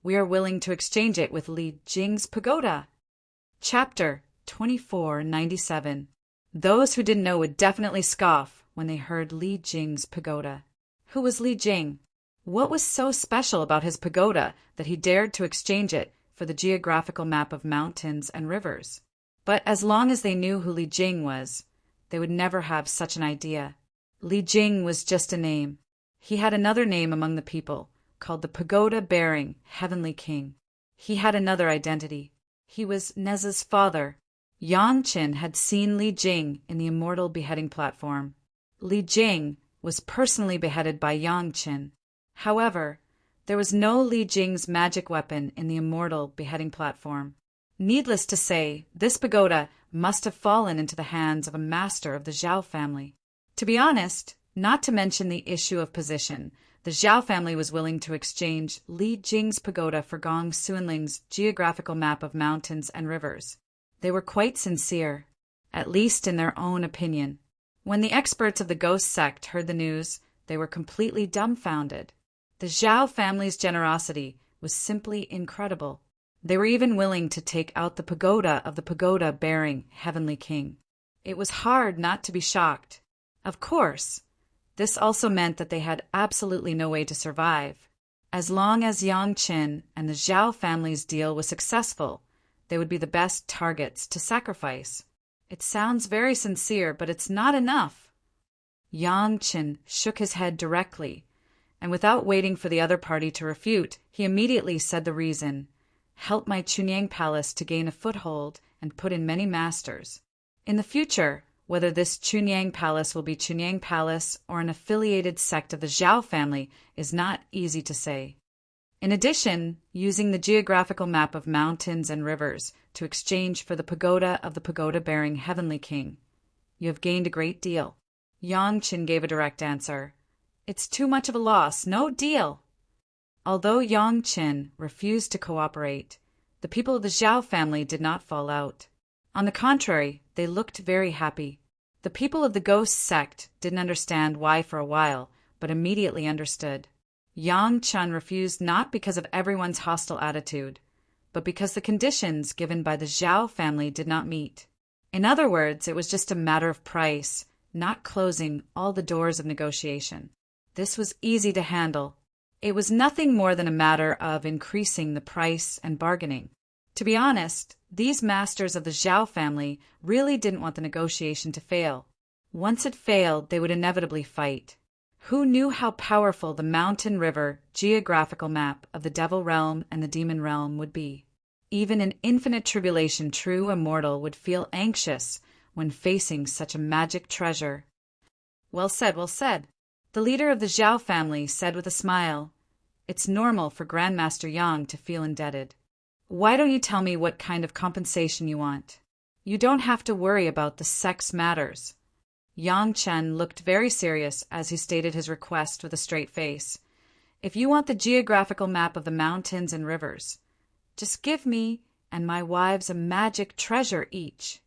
we are willing to exchange it with Li Jing's pagoda. Chapter 2497. Those who didn't know would definitely scoff when they heard Li Jing's pagoda. Who was Li Jing? What was so special about his pagoda that he dared to exchange it for the geographical map of mountains and rivers? But as long as they knew who Li Jing was, they would never have such an idea. Li Jing was just a name. He had another name among the people, called the pagoda-bearing Heavenly King. He had another identity. He was Neza's father. Yang Qin had seen Li Jing in the immortal beheading platform. Li Jing was personally beheaded by Yang Qin. However, there was no Li Jing's magic weapon in the immortal beheading platform. Needless to say, this pagoda must have fallen into the hands of a master of the Zhao family. To be honest, not to mention the issue of position, the Zhao family was willing to exchange Li Jing's pagoda for Gong Sunling's geographical map of mountains and rivers. They were quite sincere, at least in their own opinion. When the experts of the ghost sect heard the news, they were completely dumbfounded. The Zhao family's generosity was simply incredible. They were even willing to take out the pagoda of the pagoda-bearing Heavenly King. It was hard not to be shocked. Of course, this also meant that they had absolutely no way to survive. As long as Yang Qin and the Zhao family's deal was successful, they would be the best targets to sacrifice. It sounds very sincere, but it's not enough. Yang Qin shook his head directly, and without waiting for the other party to refute, he immediately said the reason. Help my Chunying Palace to gain a foothold and put in many masters. In the future, whether this Chunyang Palace will be Chunyang Palace or an affiliated sect of the Zhao family is not easy to say. In addition, using the geographical map of mountains and rivers to exchange for the pagoda of the pagoda-bearing Heavenly King, you have gained a great deal. Yang Qin gave a direct answer. It's too much of a loss, no deal. Although Yang Qin refused to cooperate, the people of the Zhao family did not fall out. On the contrary, they looked very happy. The people of the ghost sect didn't understand why for a while, but immediately understood. Yang Qin refused not because of everyone's hostile attitude, but because the conditions given by the Zhao family did not meet. In other words, it was just a matter of price, not closing all the doors of negotiation. This was easy to handle. It was nothing more than a matter of increasing the price and bargaining. To be honest, these masters of the Zhao family really didn't want the negotiation to fail. Once it failed, they would inevitably fight. Who knew how powerful the mountain river geographical map of the devil realm and the demon realm would be? Even in infinite tribulation, true immortal would feel anxious when facing such a magic treasure. Well said, well said. The leader of the Zhao family said with a smile, "It's normal for Grandmaster Yang to feel indebted. Why don't you tell me what kind of compensation you want? You don't have to worry about the sex matters." Yang Chen looked very serious as he stated his request with a straight face. "If you want the geographical map of the mountains and rivers, just give me and my wives a magic treasure each,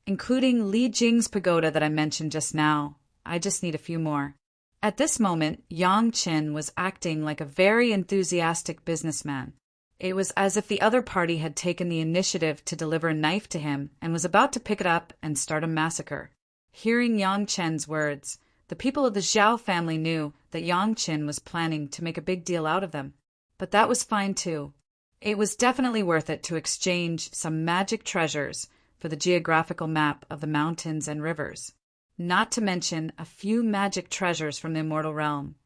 including Li Jing's pagoda that I mentioned just now. I just need a few more." At this moment, Yang Qin was acting like a very enthusiastic businessman. It was as if the other party had taken the initiative to deliver a knife to him and was about to pick it up and start a massacre. Hearing Yang Chen's words, the people of the Zhao family knew that Yang Qin was planning to make a big deal out of them. But that was fine too. It was definitely worth it to exchange some magic treasures for the geographical map of the mountains and rivers, not to mention a few magic treasures from the immortal realm.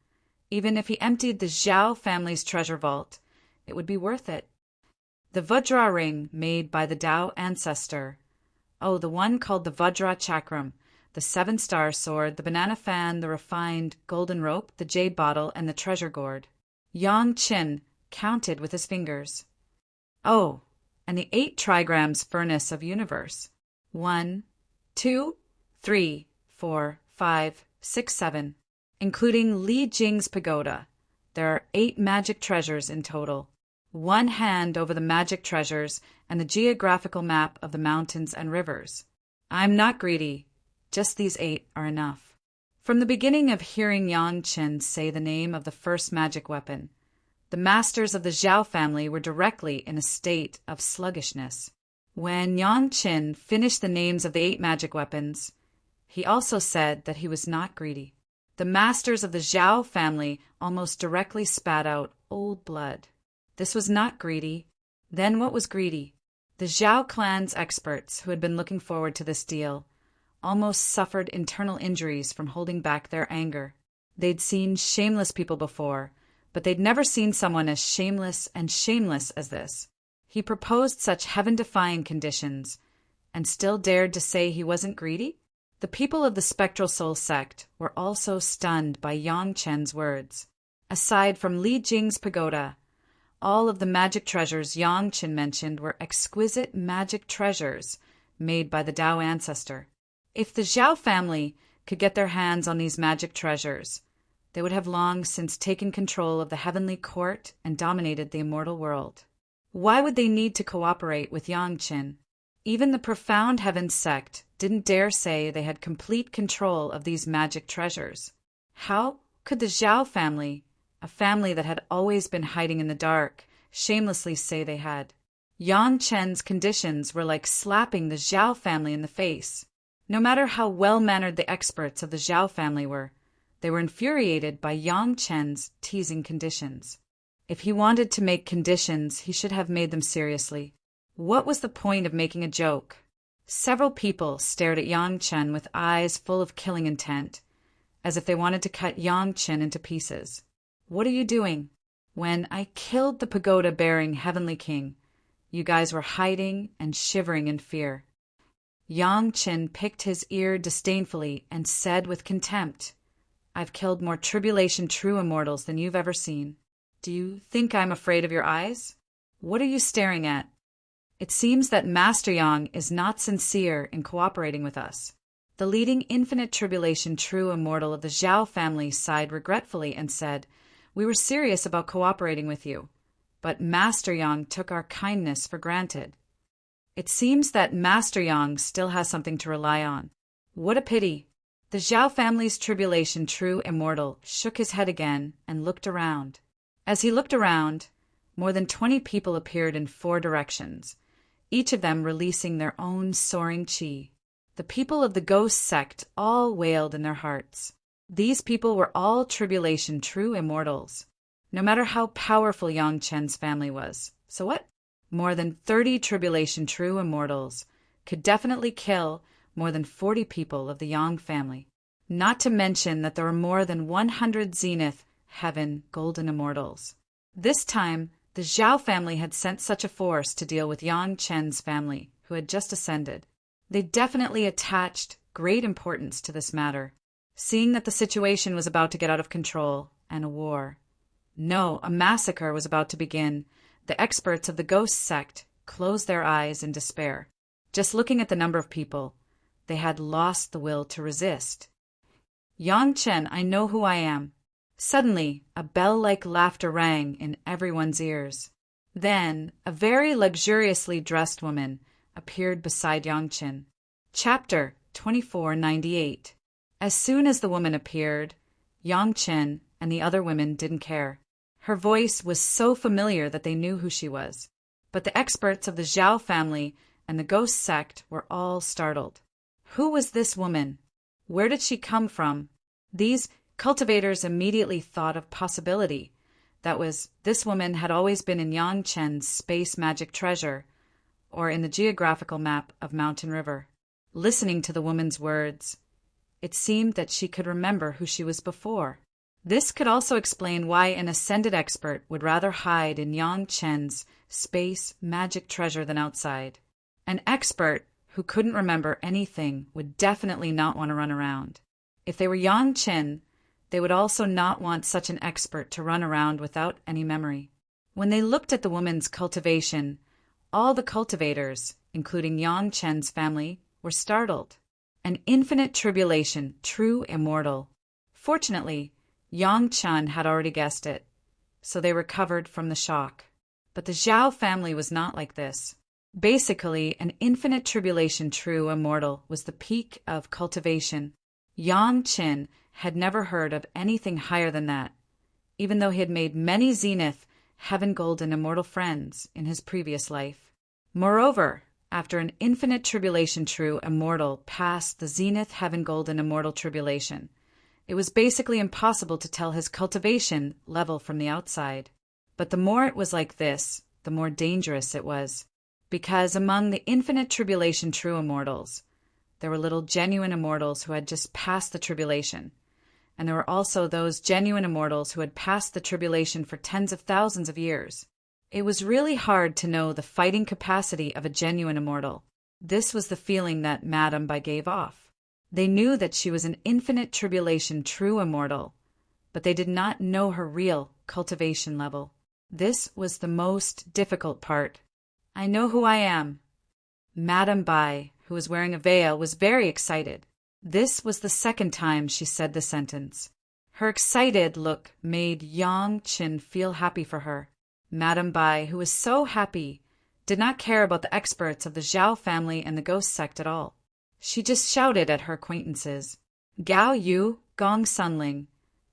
Even if he emptied the Zhao family's treasure vault, it would be worth it. The Vajra ring made by the Tao ancestor. Oh, the one called the Vajra chakram, the 7-star sword, the banana fan, the refined golden rope, the jade bottle, and the treasure gourd. Yang Qin counted with his fingers. Oh, and the 8 trigrams furnace of universe. 1, 2, 3, 4, 5, 6, 7, including Li Jing's pagoda. There are 8 magic treasures in total. 1 hand over the magic treasures and the geographical map of the mountains and rivers. I'm not greedy. Just these 8 are enough. From the beginning of hearing Yang Qin say the name of the first magic weapon, the masters of the Zhao family were directly in a state of sluggishness. When Yang Qin finished the names of the 8 magic weapons, he also said that he was not greedy. The masters of the Zhao family almost directly spat out old blood. This was not greedy. Then what was greedy? The Zhao clan's experts, who had been looking forward to this deal, almost suffered internal injuries from holding back their anger. They'd seen shameless people before, but they'd never seen someone as shameless as this. He proposed such heaven-defying conditions, and still dared to say he wasn't greedy? The people of the Spectral Soul sect were also stunned by Yang Chen's words. Aside from Li Jing's pagoda, all of the magic treasures Yang Chen mentioned were exquisite magic treasures made by the Tao ancestor. If the Zhao family could get their hands on these magic treasures, they would have long since taken control of the heavenly court and dominated the immortal world. Why would they need to cooperate with Yang Qin? Even the profound heaven sect didn't dare say they had complete control of these magic treasures. How could the Zhao family, a family that had always been hiding in the dark, shamelessly say they had? Yang Chen's conditions were like slapping the Zhao family in the face. No matter how well-mannered the experts of the Zhao family were, they were infuriated by Yang Chen's teasing conditions. If he wanted to make conditions, he should have made them seriously. What was the point of making a joke? Several people stared at Yang Chen with eyes full of killing intent, as if they wanted to cut Yang Chen into pieces. What are you doing? When I killed the pagoda-bearing Heavenly King, You guys were hiding and shivering in fear. Yang Qin picked his ear disdainfully and said with contempt, I've killed more tribulation true immortals than you've ever seen. Do you think I'm afraid of your eyes? What are you staring at? It seems that Master Yang is not sincere in cooperating with us. The leading infinite tribulation true immortal of the Zhao family sighed regretfully and said, We were serious about cooperating with you, but Master Yang took our kindness for granted. It seems that Master Yang still has something to rely on. What a pity. The Zhao family's tribulation true immortal shook his head again and looked around. As he looked around, more than 20 people appeared in 4 directions, each of them releasing their own soaring qi. The people of the ghost sect all wailed in their hearts. These people were all tribulation true immortals, no matter how powerful Yang Chen's family was. So what? More than 30 tribulation true immortals could definitely kill more than 40 people of the Yang family. Not to mention that there were more than 100 zenith, heaven, golden immortals. This time, the Zhao family had sent such a force to deal with Yang Chen's family, who had just ascended. They definitely attached great importance to this matter, seeing that the situation was about to get out of control, and a war. No, a massacre was about to begin. The experts of the ghost sect closed their eyes in despair. Just looking at the number of people, they had lost the will to resist. Yang Chen, I know who I am. Suddenly, a bell-like laughter rang in everyone's ears. Then, a very luxuriously dressed woman appeared beside Yang Chen. Chapter 2498. As soon as the woman appeared, Yang Chen and the other women didn't care. Her voice was so familiar that they knew who she was. But the experts of the Zhao family and the ghost sect were all startled. Who was this woman? Where did she come from? These cultivators immediately thought of possibility. That was, this woman had always been in Yang Chen's space magic treasure, or in the geographical map of Mountain River. Listening to the woman's words, it seemed that she could remember who she was before. This could also explain why an ascended expert would rather hide in Yang Chen's space magic treasure than outside. An expert who couldn't remember anything would definitely not want to run around. If they were Yang Chen, they would also not want such an expert to run around without any memory. When they looked at the woman's cultivation, all the cultivators, including Yang Chen's family, were startled. An infinite tribulation, true immortal. Fortunately, Yang Chen had already guessed it, so they recovered from the shock. But the Zhao family was not like this. Basically, an infinite tribulation true immortal was the peak of cultivation. Yang Chen had never heard of anything higher than that, even though he had made many zenith, heaven golden immortal friends in his previous life. Moreover, after an infinite tribulation true immortal passed the zenith, heaven golden immortal tribulation, it was basically impossible to tell his cultivation level from the outside. But the more it was like this, the more dangerous it was. Because among the infinite tribulation true immortals, there were little genuine immortals who had just passed the tribulation. And there were also those genuine immortals who had passed the tribulation for tens of thousands of years. It was really hard to know the fighting capacity of a genuine immortal. This was the feeling that Madame Bai gave off. They knew that she was an infinite tribulation true immortal, but they did not know her real cultivation level. This was the most difficult part. I know who I am. Madame Bai, who was wearing a veil, was very excited. This was the second time she said the sentence. Her excited look made Yang Chen feel happy for her. Madame Bai, who was so happy, did not care about the experts of the Zhao family and the ghost sect at all. She just shouted at her acquaintances. Gao Yu, Gong Sunling,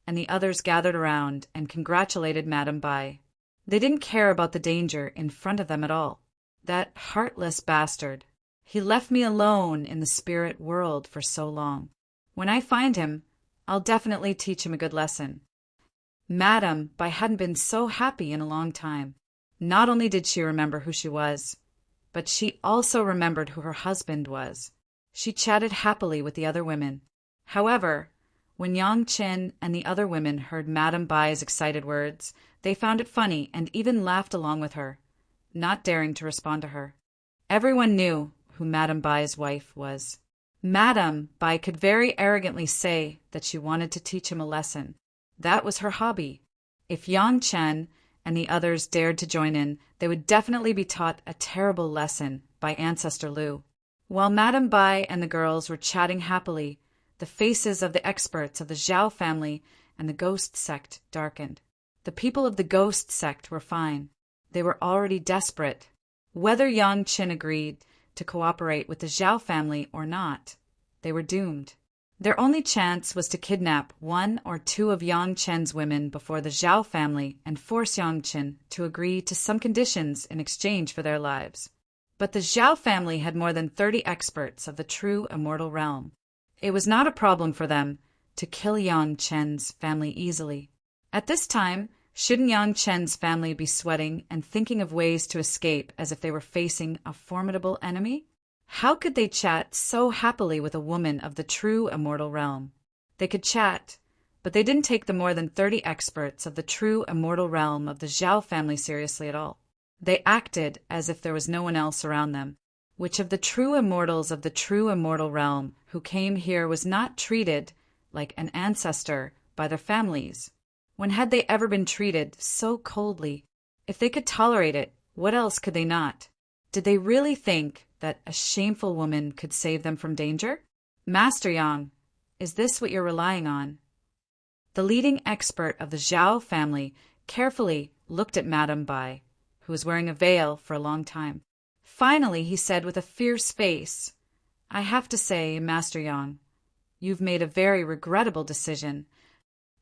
and the others gathered around and congratulated Madame Bai. They didn't care about the danger in front of them at all. That heartless bastard. He left me alone in the spirit world for so long. When I find him, I'll definitely teach him a good lesson. Madame Bai hadn't been so happy in a long time. Not only did she remember who she was, but she also remembered who her husband was. She chatted happily with the other women. However, when Yang Chen and the other women heard Madame Bai's excited words, they found it funny and even laughed along with her. not daring to respond to her. Everyone knew who Madame Bai's wife was. Madame Bai could very arrogantly say that she wanted to teach him a lesson. That was her hobby. If Yang Chen and the others dared to join in, they would definitely be taught a terrible lesson by Ancestor Lu. While Madame Bai and the girls were chatting happily, the faces of the experts of the Zhao family and the ghost sect darkened. The people of the ghost sect were fine. They were already desperate. Whether Yang Chen agreed to cooperate with the Zhao family or not, they were doomed. Their only chance was to kidnap one or two of Yang Chen's women before the Zhao family and force Yang Chen to agree to some conditions in exchange for their lives. But the Zhao family had more than 30 experts of the true immortal realm. It was not a problem for them to kill Yang Chen's family easily. At this time, shouldn't Yang Chen's family be sweating and thinking of ways to escape as if they were facing a formidable enemy? How could they chat so happily with a woman of the true immortal realm? They could chat, but they didn't take the more than 30 experts of the true immortal realm of the Zhao family seriously at all. They acted as if there was no one else around them. Which of the true immortals of the true immortal realm who came here was not treated like an ancestor by their families? When had they ever been treated so coldly? If they could tolerate it, what else could they not? Did they really think that a shameful woman could save them from danger? Master Yang, is this what you're relying on? The leading expert of the Zhao family carefully looked at Madame Bai, who was wearing a veil for a long time. Finally, he said with a fierce face, I have to say, Master Yang, you've made a very regrettable decision.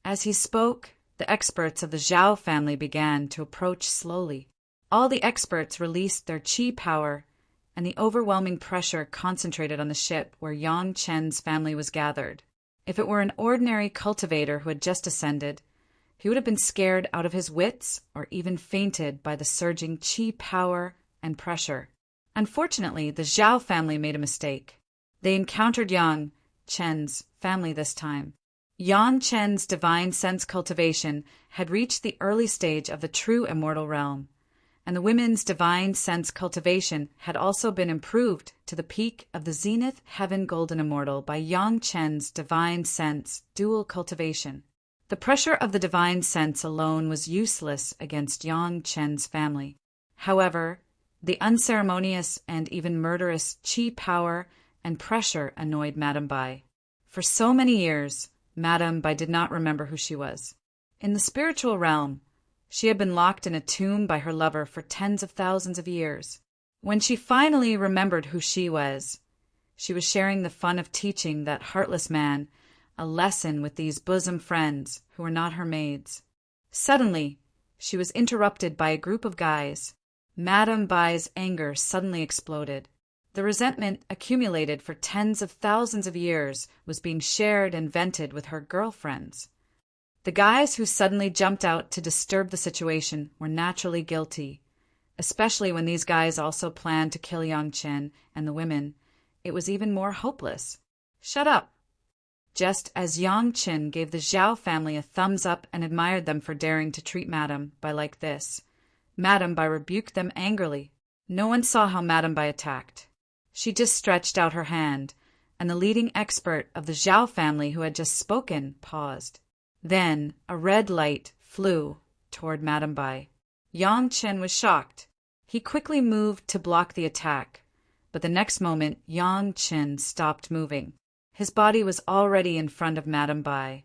As he spoke, the experts of the Zhao family began to approach slowly. All the experts released their qi power, and the overwhelming pressure concentrated on the ship where Yang Chen's family was gathered. If it were an ordinary cultivator who had just ascended, he would have been scared out of his wits or even fainted by the surging qi power and pressure. Unfortunately, the Zhao family made a mistake. They encountered Yang Chen's family this time. Yang Chen's divine sense cultivation had reached the early stage of the true immortal realm, and the women's divine sense cultivation had also been improved to the peak of the zenith heaven golden immortal by Yang Chen's divine sense dual cultivation. The pressure of the divine sense alone was useless against Yang Chen's family. However, the unceremonious and even murderous qi power and pressure annoyed Madame Bai. For so many years, Madame Bai did not remember who she was. In the spiritual realm, she had been locked in a tomb by her lover for tens of thousands of years. When she finally remembered who she was sharing the fun of teaching that heartless man a lesson with these bosom friends who were not her maids. Suddenly, she was interrupted by a group of guys. Madame Bai's anger suddenly exploded. The resentment accumulated for tens of thousands of years was being shared and vented with her girlfriends. The guys who suddenly jumped out to disturb the situation were naturally guilty, especially when these guys also planned to kill Yang Chen and the women. It was even more hopeless. Shut up! Just as Yang Chen gave the Zhao family a thumbs up and admired them for daring to treat Madame Bai like this, Madame Bai rebuked them angrily. No one saw how Madame Bai attacked. She just stretched out her hand, and the leading expert of the Zhao family who had just spoken paused. Then a red light flew toward Madame Bai. Yang Chen was shocked. He quickly moved to block the attack, but the next moment Yang Chen stopped moving. His body was already in front of Madame Bai,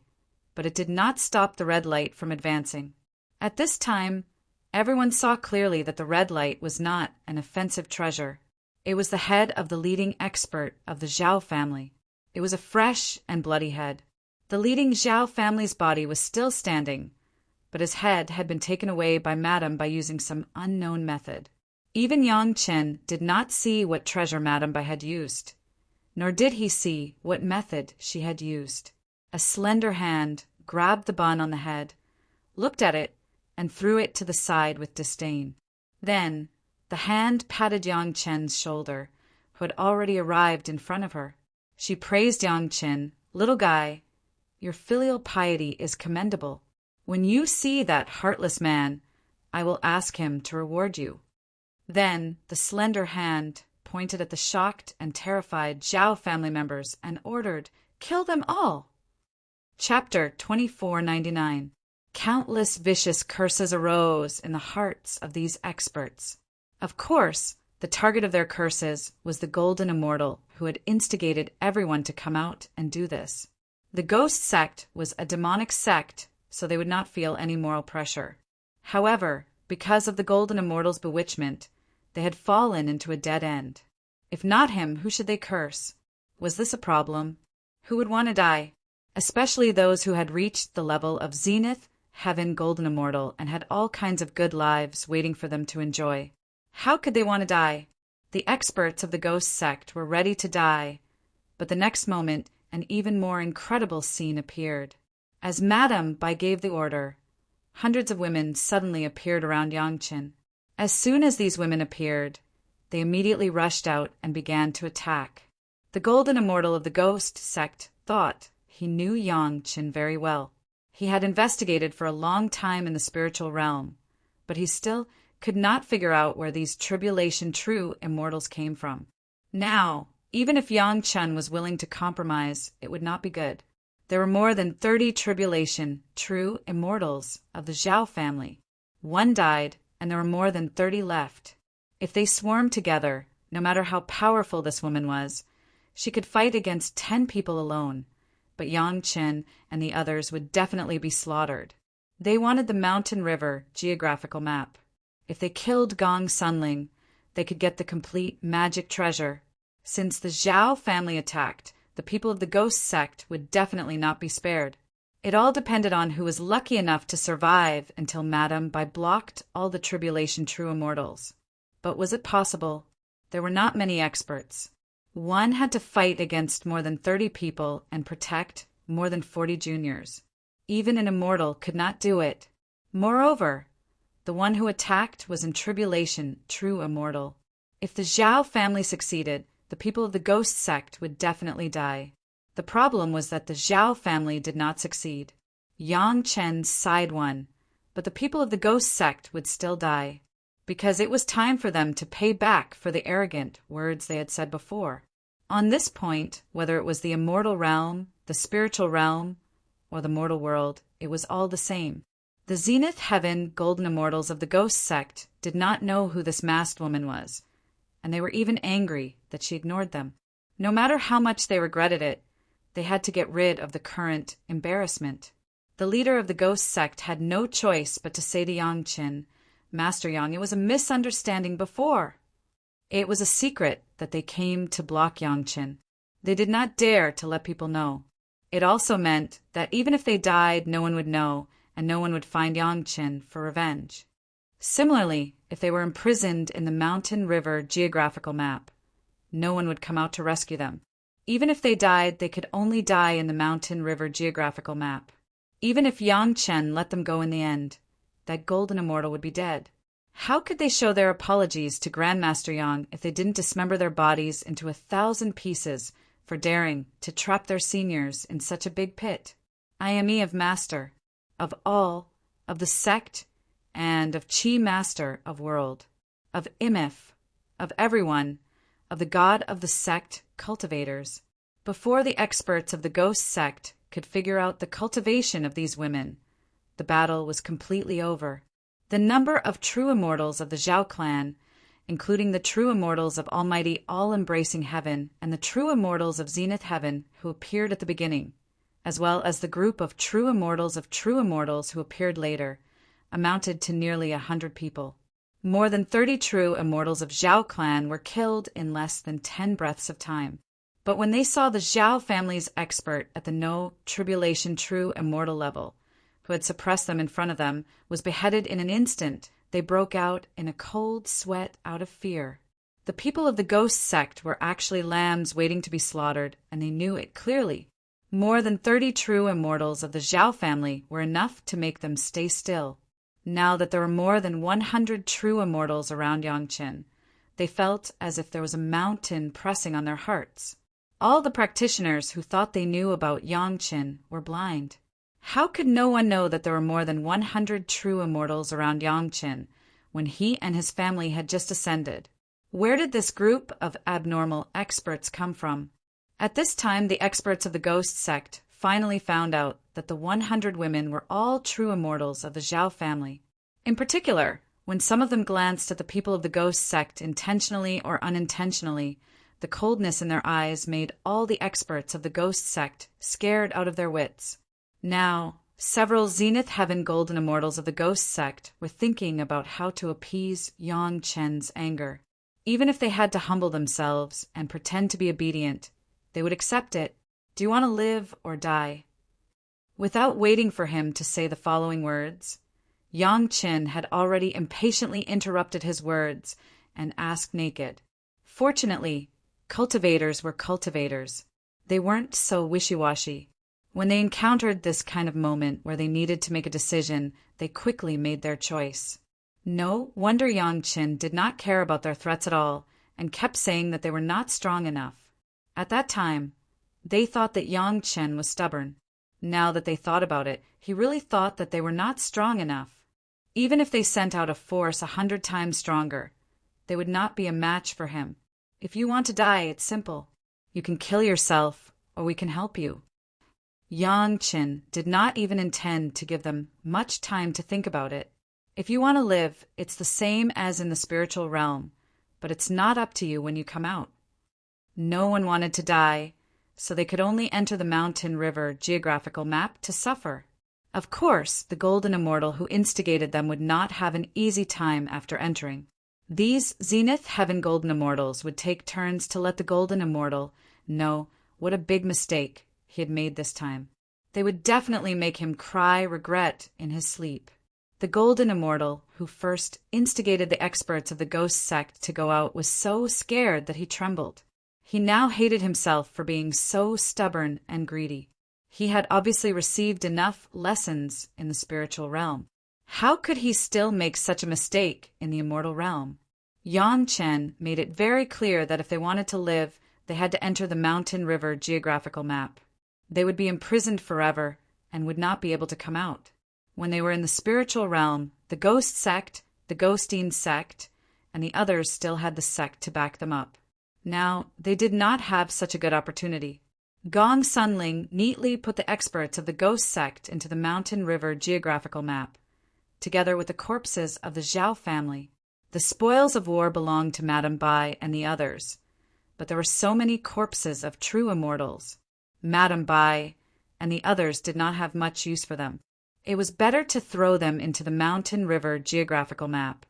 but it did not stop the red light from advancing. At this time, everyone saw clearly that the red light was not an offensive treasure. It was the head of the leading expert of the Zhao family. It was a fresh and bloody head. The leading Zhao family's body was still standing, but his head had been taken away by Madame by using some unknown method. Even Yang Chen did not see what treasure Madame Bai had used, nor did he see what method she had used. A slender hand grabbed the bun on the head, looked at it, and threw it to the side with disdain. Then the hand patted Yang Chen's shoulder, who had already arrived in front of her. She praised Yang Chen. Little guy, your filial piety is commendable. When you see that heartless man, I will ask him to reward you. Then the slender hand pointed at the shocked and terrified Zhao family members and ordered, "Kill them all!" Chapter 2499. Countless vicious curses arose in the hearts of these experts. Of course, the target of their curses was the Golden Immortal, who had instigated everyone to come out and do this. The ghost sect was a demonic sect, so they would not feel any moral pressure. However, because of the Golden Immortal's bewitchment, they had fallen into a dead end. If not him, who should they curse? Was this a problem? Who would want to die? Especially those who had reached the level of Zenith, Heaven, Golden Immortal, and had all kinds of good lives waiting for them to enjoy. How could they want to die? The experts of the ghost sect were ready to die, but the next moment an even more incredible scene appeared. As Madame Bai gave the order, hundreds of women suddenly appeared around Yangqin. As soon as these women appeared, they immediately rushed out and began to attack. The Golden Immortal of the ghost sect thought he knew Yangqin very well. He had investigated for a long time in the spiritual realm, but he still could not figure out where these tribulation true immortals came from. Now, even if Yangqin was willing to compromise, it would not be good. There were more than 30 tribulation true immortals of the Zhao family. One died, and there were more than 30 left. If they swarmed together, no matter how powerful this woman was, she could fight against 10 people alone, but Yangqin and the others would definitely be slaughtered. They wanted the Mountain River geographical map. If they killed Gong Sunling, they could get the complete magic treasure. Since the Zhao family attacked, the people of the ghost sect would definitely not be spared. It all depended on who was lucky enough to survive until Madame Bai blocked all the tribulation true immortals. But was it possible? There were not many experts. One had to fight against more than 30 people and protect more than 40 juniors. Even an immortal could not do it. Moreover, the one who attacked was in tribulation true immortal. If the Zhao family succeeded, the people of the ghost sect would definitely die. The problem was that the Zhao family did not succeed. Yangqin's side won, but the people of the ghost sect would still die, because it was time for them to pay back for the arrogant words they had said before. On this point, whether it was the immortal realm, the spiritual realm, or the mortal world, it was all the same. The Zenith Heaven Golden Immortals of the ghost sect did not know who this masked woman was, and they were even angry that she ignored them. No matter how much they regretted it, they had to get rid of the current embarrassment. The leader of the ghost sect had no choice but to say to Yangqin, "Master Yang, it was a misunderstanding before." It was a secret that they came to block Yangqin. They did not dare to let people know. It also meant that even if they died, no one would know, and no one would find Yangqin for revenge. Similarly, if they were imprisoned in the Mountain River geographical map, no one would come out to rescue them. Even if they died, they could only die in the Mountain River geographical map. Even if Yangqin let them go in the end, that Golden Immortal would be dead. How could they show their apologies to Grandmaster Yang if they didn't dismember their bodies into 1,000 pieces for daring to trap their seniors in such a big pit? I am of Master, of all, of the sect, and of Chi Master of world, of Imif, of everyone, of the god of the sect cultivators. Before the experts of the ghost sect could figure out the cultivation of these women, the battle was completely over. The number of true immortals of the Zhao clan, including the true immortals of Almighty All-Embracing Heaven and the true immortals of Zenith Heaven who appeared at the beginning, as well as the group of true immortals who appeared later, amounted to nearly 100 people. More than 30 true immortals of Zhao clan were killed in less than 10 breaths of time. But when they saw the Zhao family's expert at the no tribulation true immortal level, who had suppressed them in front of them, was beheaded in an instant, they broke out in a cold sweat out of fear. The people of the ghost sect were actually lambs waiting to be slaughtered, and they knew it clearly. More than 30 true immortals of the Zhao family were enough to make them stay still. Now that there were more than 100 true immortals around Yangqin, they felt as if there was a mountain pressing on their hearts. All the practitioners who thought they knew about Yangqin were blind. How could no one know that there were more than 100 true immortals around Yangqin when he and his family had just ascended. Where did this group of abnormal experts come from? At this time, the experts of the ghost sect finally found out that the 100 women were all true immortals of the Zhao family. In particular, when some of them glanced at the people of the ghost sect intentionally or unintentionally, the coldness in their eyes made all the experts of the ghost sect scared out of their wits. Now, several Zenith Heaven Golden Immortals of the ghost sect were thinking about how to appease Yang Chen's anger. Even if they had to humble themselves and pretend to be obedient, they would accept it. Do you want to live or die? Without waiting for him to say the following words, Yang Chen had already impatiently interrupted his words and asked naked. Fortunately, cultivators were cultivators. They weren't so wishy-washy. When they encountered this kind of moment where they needed to make a decision, they quickly made their choice. No wonder Yang Chen did not care about their threats at all and kept saying that they were not strong enough. At that time, they thought that Yang Chen was stubborn. Now that they thought about it, he really thought that they were not strong enough. Even if they sent out a force 100 times stronger, they would not be a match for him. If you want to die, it's simple. You can kill yourself, or we can help you. Yang Chen did not even intend to give them much time to think about it. If you want to live, it's the same as in the spiritual realm, but it's not up to you when you come out. No one wanted to die, so they could only enter the mountain river geographical map to suffer. Of course, the Golden Immortal who instigated them would not have an easy time after entering. These Zenith Heaven Golden Immortals would take turns to let the Golden Immortal know what a big mistake he had made this time. They would definitely make him cry regret in his sleep. The Golden Immortal, who first instigated the experts of the ghost sect to go out, was so scared that he trembled. He now hated himself for being so stubborn and greedy. He had obviously received enough lessons in the spiritual realm. How could he still make such a mistake in the immortal realm? Yang Chen made it very clear that if they wanted to live, they had to enter the mountain river geographical map. They would be imprisoned forever and would not be able to come out. When they were in the spiritual realm, the ghost sect, the ghostine sect, and the others still had the sect to back them up. Now, they did not have such a good opportunity. Gong Sunling neatly put the experts of the ghost sect into the mountain river geographical map, together with the corpses of the Zhao family. The spoils of war belonged to Madame Bai and the others, but there were so many corpses of true immortals. Madame Bai and the others did not have much use for them. It was better to throw them into the mountain river geographical map,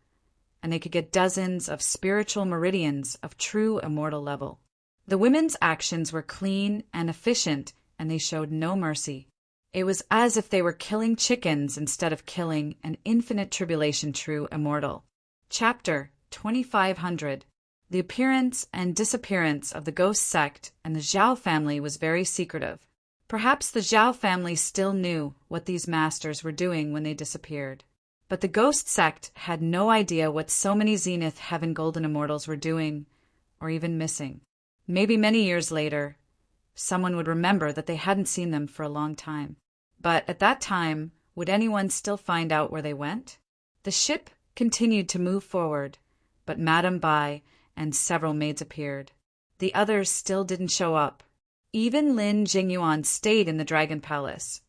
and they could get dozens of spiritual meridians of true immortal level. The women's actions were clean and efficient, and they showed no mercy. It was as if they were killing chickens instead of killing an infinite tribulation true immortal. Chapter 2500. The appearance and disappearance of the ghost sect and the Zhao family was very secretive. Perhaps the Zhao family still knew what these masters were doing when they disappeared. But the ghost sect had no idea what so many Zenith Heaven Golden Immortals were doing, or even missing. Maybe many years later, someone would remember that they hadn't seen them for a long time. But at that time, would anyone still find out where they went? The ship continued to move forward, but Madame Bai and several maids appeared. The others still didn't show up. Even Lin Jingyuan stayed in the Dragon Palace,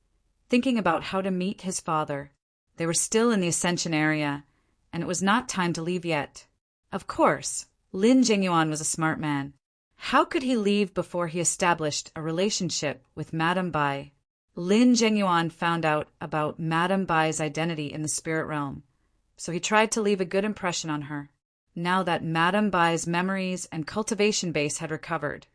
thinking about how to meet his father. They were still in the Ascension area, and it was not time to leave yet. Of course, Lin Jingyuan was a smart man. How could he leave before he established a relationship with Madame Bai? Lin Jingyuan found out about Madame Bai's identity in the spirit realm, so he tried to leave a good impression on her. Now that Madame Bai's memories and cultivation base had recovered,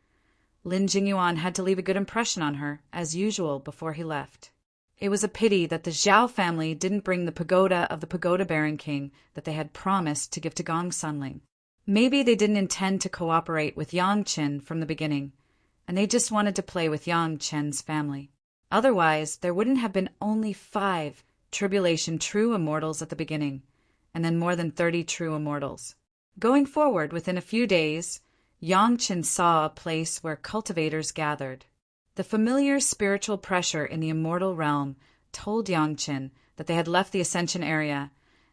Lin Jingyuan had to leave a good impression on her, as usual, before he left. It was a pity that the Zhao family didn't bring the pagoda of the Pagoda Baron King that they had promised to give to Gong Sunling. Maybe they didn't intend to cooperate with Yang Chen from the beginning, and they just wanted to play with Yang Chen's family. Otherwise, there wouldn't have been only 5 Tribulation True Immortals at the beginning, and then more than 30 True Immortals. Going forward, within a few days, Yang Chen saw a place where cultivators gathered. The familiar spiritual pressure in the immortal realm told Yang Chen that they had left the Ascension area,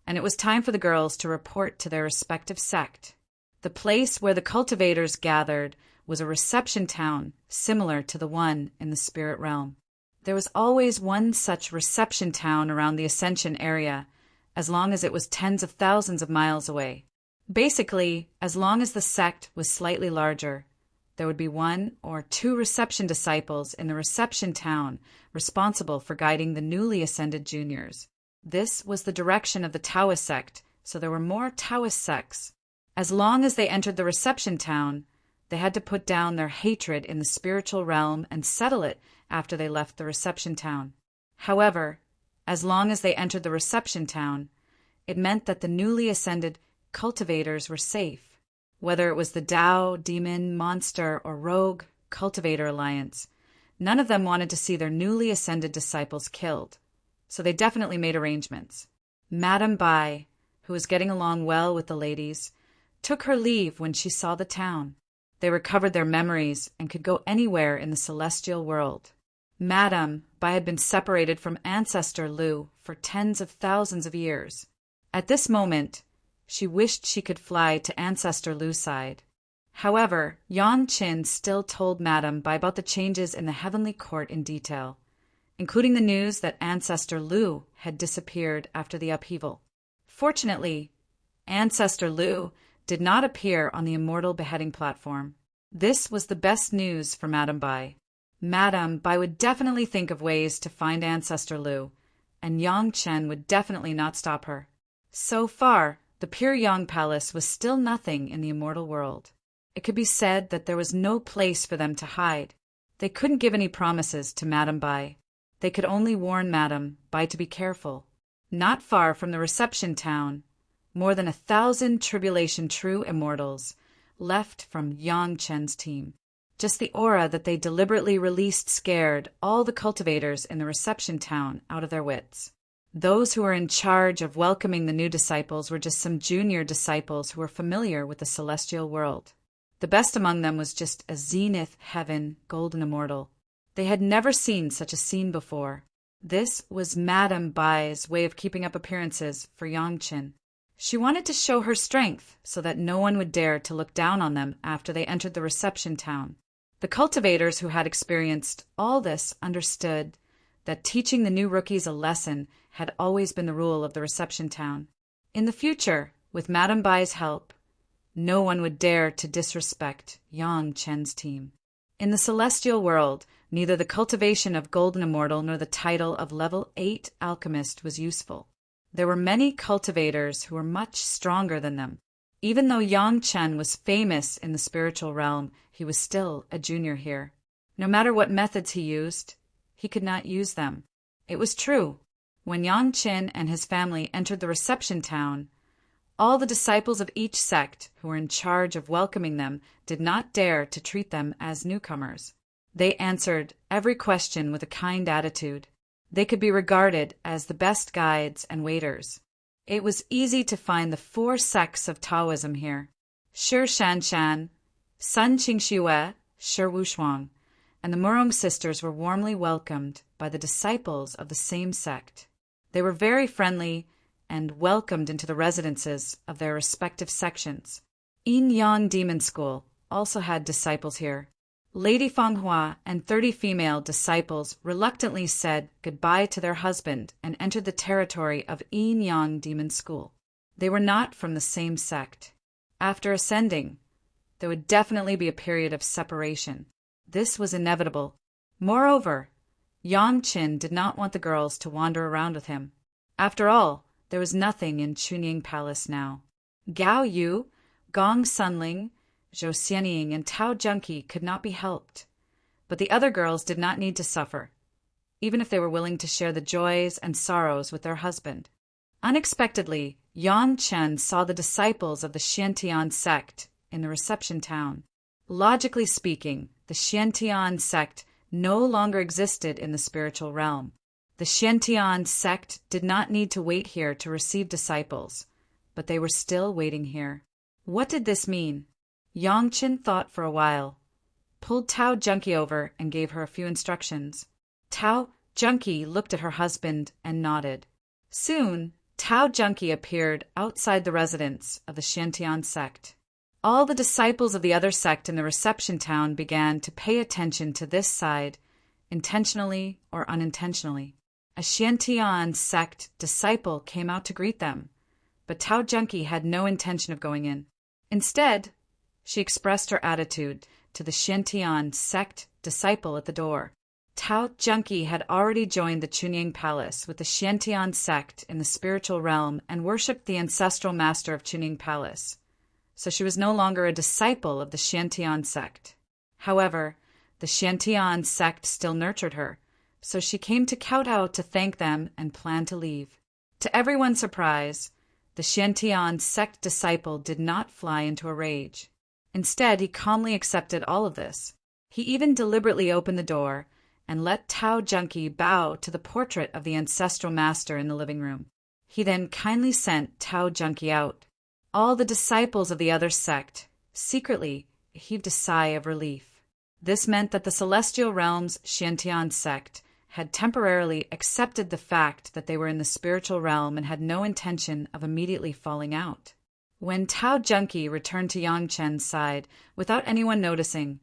and it was time for the girls to report to their respective sect. The place where the cultivators gathered was a reception town similar to the one in the spirit realm. There was always one such reception town around the Ascension area, as long as it was tens of thousands of miles away. Basically, as long as the sect was slightly larger, there would be 1 or 2 reception disciples in the reception town responsible for guiding the newly ascended juniors. This was the direction of the Taoist sect, so there were more Taoist sects. As long as they entered the reception town, they had to put down their hatred in the spiritual realm and settle it after they left the reception town. However, as long as they entered the reception town, it meant that the newly ascended cultivators were safe. Whether it was the Tao, Demon, Monster, or Rogue Cultivator Alliance, none of them wanted to see their newly ascended disciples killed, so they definitely made arrangements. Madame Bai, who was getting along well with the ladies, took her leave when she saw the town. They recovered their memories and could go anywhere in the celestial world. Madame Bai had been separated from Ancestor Lu for tens of thousands of years. At this moment, she wished she could fly to Ancestor Lu's side. However, Yang Qin still told Madame Bai about the changes in the heavenly court in detail, including the news that Ancestor Lu had disappeared after the upheaval. Fortunately, Ancestor Lu did not appear on the Immortal beheading platform. This was the best news for Madame Bai. Madame Bai would definitely think of ways to find Ancestor Lu, and Yang Chen would definitely not stop her. So far, the Pure Yang Palace was still nothing in the Immortal world. It could be said that there was no place for them to hide. They couldn't give any promises to Madame Bai. They could only warn Madame Bai to be careful. Not far from the reception town, more than 1,000 Tribulation True Immortals left from Yang Chen's team. Just the aura that they deliberately released scared all the cultivators in the reception town out of their wits. Those who were in charge of welcoming the new disciples were just some junior disciples who were familiar with the celestial world. The best among them was just a zenith heaven golden immortal. They had never seen such a scene before. This was Madame Bai's way of keeping up appearances for Yang Qin. She wanted to show her strength so that no one would dare to look down on them after they entered the reception town. The cultivators who had experienced all this understood that teaching the new rookies a lesson had always been the rule of the reception town. In the future, with Madame Bai's help, no one would dare to disrespect Yang Chen's team. In the celestial world, neither the cultivation of Golden Immortal nor the title of Level 8 Alchemist was useful. There were many cultivators who were much stronger than them. Even though Yang Chen was famous in the spiritual realm, he was still a junior here. No matter what methods he used, he could not use them. It was true. When Yang Chen and his family entered the reception town, all the disciples of each sect who were in charge of welcoming them did not dare to treat them as newcomers. They answered every question with a kind attitude. They could be regarded as the best guides and waiters. It was easy to find the 4 sects of Taoism here: Shi Shanshan, Sun Qingxue, Shi Wushuang, and the Murong sisters were warmly welcomed by the disciples of the same sect. They were very friendly and welcomed into the residences of their respective sections. Yin Yang Demon School also had disciples here. Lady Fanghua and 30 female disciples reluctantly said goodbye to their husband and entered the territory of Yin Yang Demon School. They were not from the same sect. After ascending, there would definitely be a period of separation. This was inevitable. Moreover, Yang Qin did not want the girls to wander around with him. After all, there was nothing in Chunying Palace now. Gao Yu, Gong Sunling, Zhou Xianying, and Tao Junkie could not be helped. But the other girls did not need to suffer, even if they were willing to share the joys and sorrows with their husband. Unexpectedly, Yang Chen saw the disciples of the Xiantian sect in the reception town. Logically speaking, the Xiantian sect no longer existed in the spiritual realm. The Xiantian sect did not need to wait here to receive disciples, but they were still waiting here. What did this mean? Yang Qin thought for a while, pulled Tao Junkie over and gave her a few instructions. Tao Junkie looked at her husband and nodded. Soon, Tao Junki appeared outside the residence of the Xiantian sect. All the disciples of the other sect in the reception town began to pay attention to this side, intentionally or unintentionally. A Xiantian sect disciple came out to greet them, but Tao Junki had no intention of going in. Instead, she expressed her attitude to the Xiantian sect disciple at the door. Tao Junki had already joined the Chunying Palace with the Xiantian sect in the spiritual realm and worshipped the ancestral master of Chunying Palace, so she was no longer a disciple of the Xiantian sect. However, the Xiantian sect still nurtured her, so she came to kowtow to thank them and planned to leave. To everyone's surprise, the Xiantian sect disciple did not fly into a rage. Instead, he calmly accepted all of this. He even deliberately opened the door and let Tao Junki bow to the portrait of the ancestral master in the living room. He then kindly sent Tao Junki out. All the disciples of the other sect secretly heaved a sigh of relief. This meant that the Celestial Realm's Xiantian sect had temporarily accepted the fact that they were in the spiritual realm and had no intention of immediately falling out. When Tao Junki returned to Yang Chen's side without anyone noticing,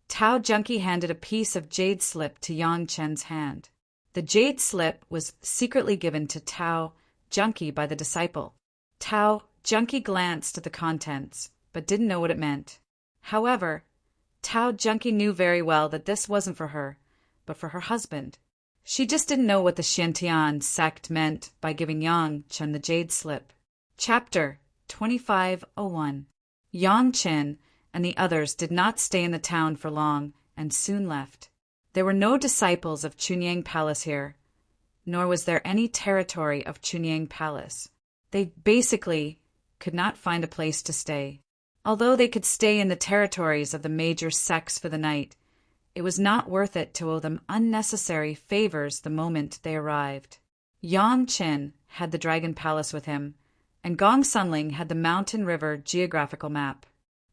Tao Junki handed a piece of jade slip to Yang Chen's hand. The jade slip was secretly given to Tao Junki by the disciple. Tao Junki glanced at the contents, but didn't know what it meant. However, Tao Junki knew very well that this wasn't for her, but for her husband. She just didn't know what the Xiantian sect meant by giving Yang Chen the jade slip. Chapter 2501. Yang Chen and the others did not stay in the town for long and soon left. There were no disciples of Chunying Palace here, nor was there any territory of Chunying Palace. They basically could not find a place to stay. Although they could stay in the territories of the major sects for the night, it was not worth it to owe them unnecessary favors the moment they arrived. Yang Chen had the Dragon Palace with him, and Gong Sunling had the Mountain River geographical map.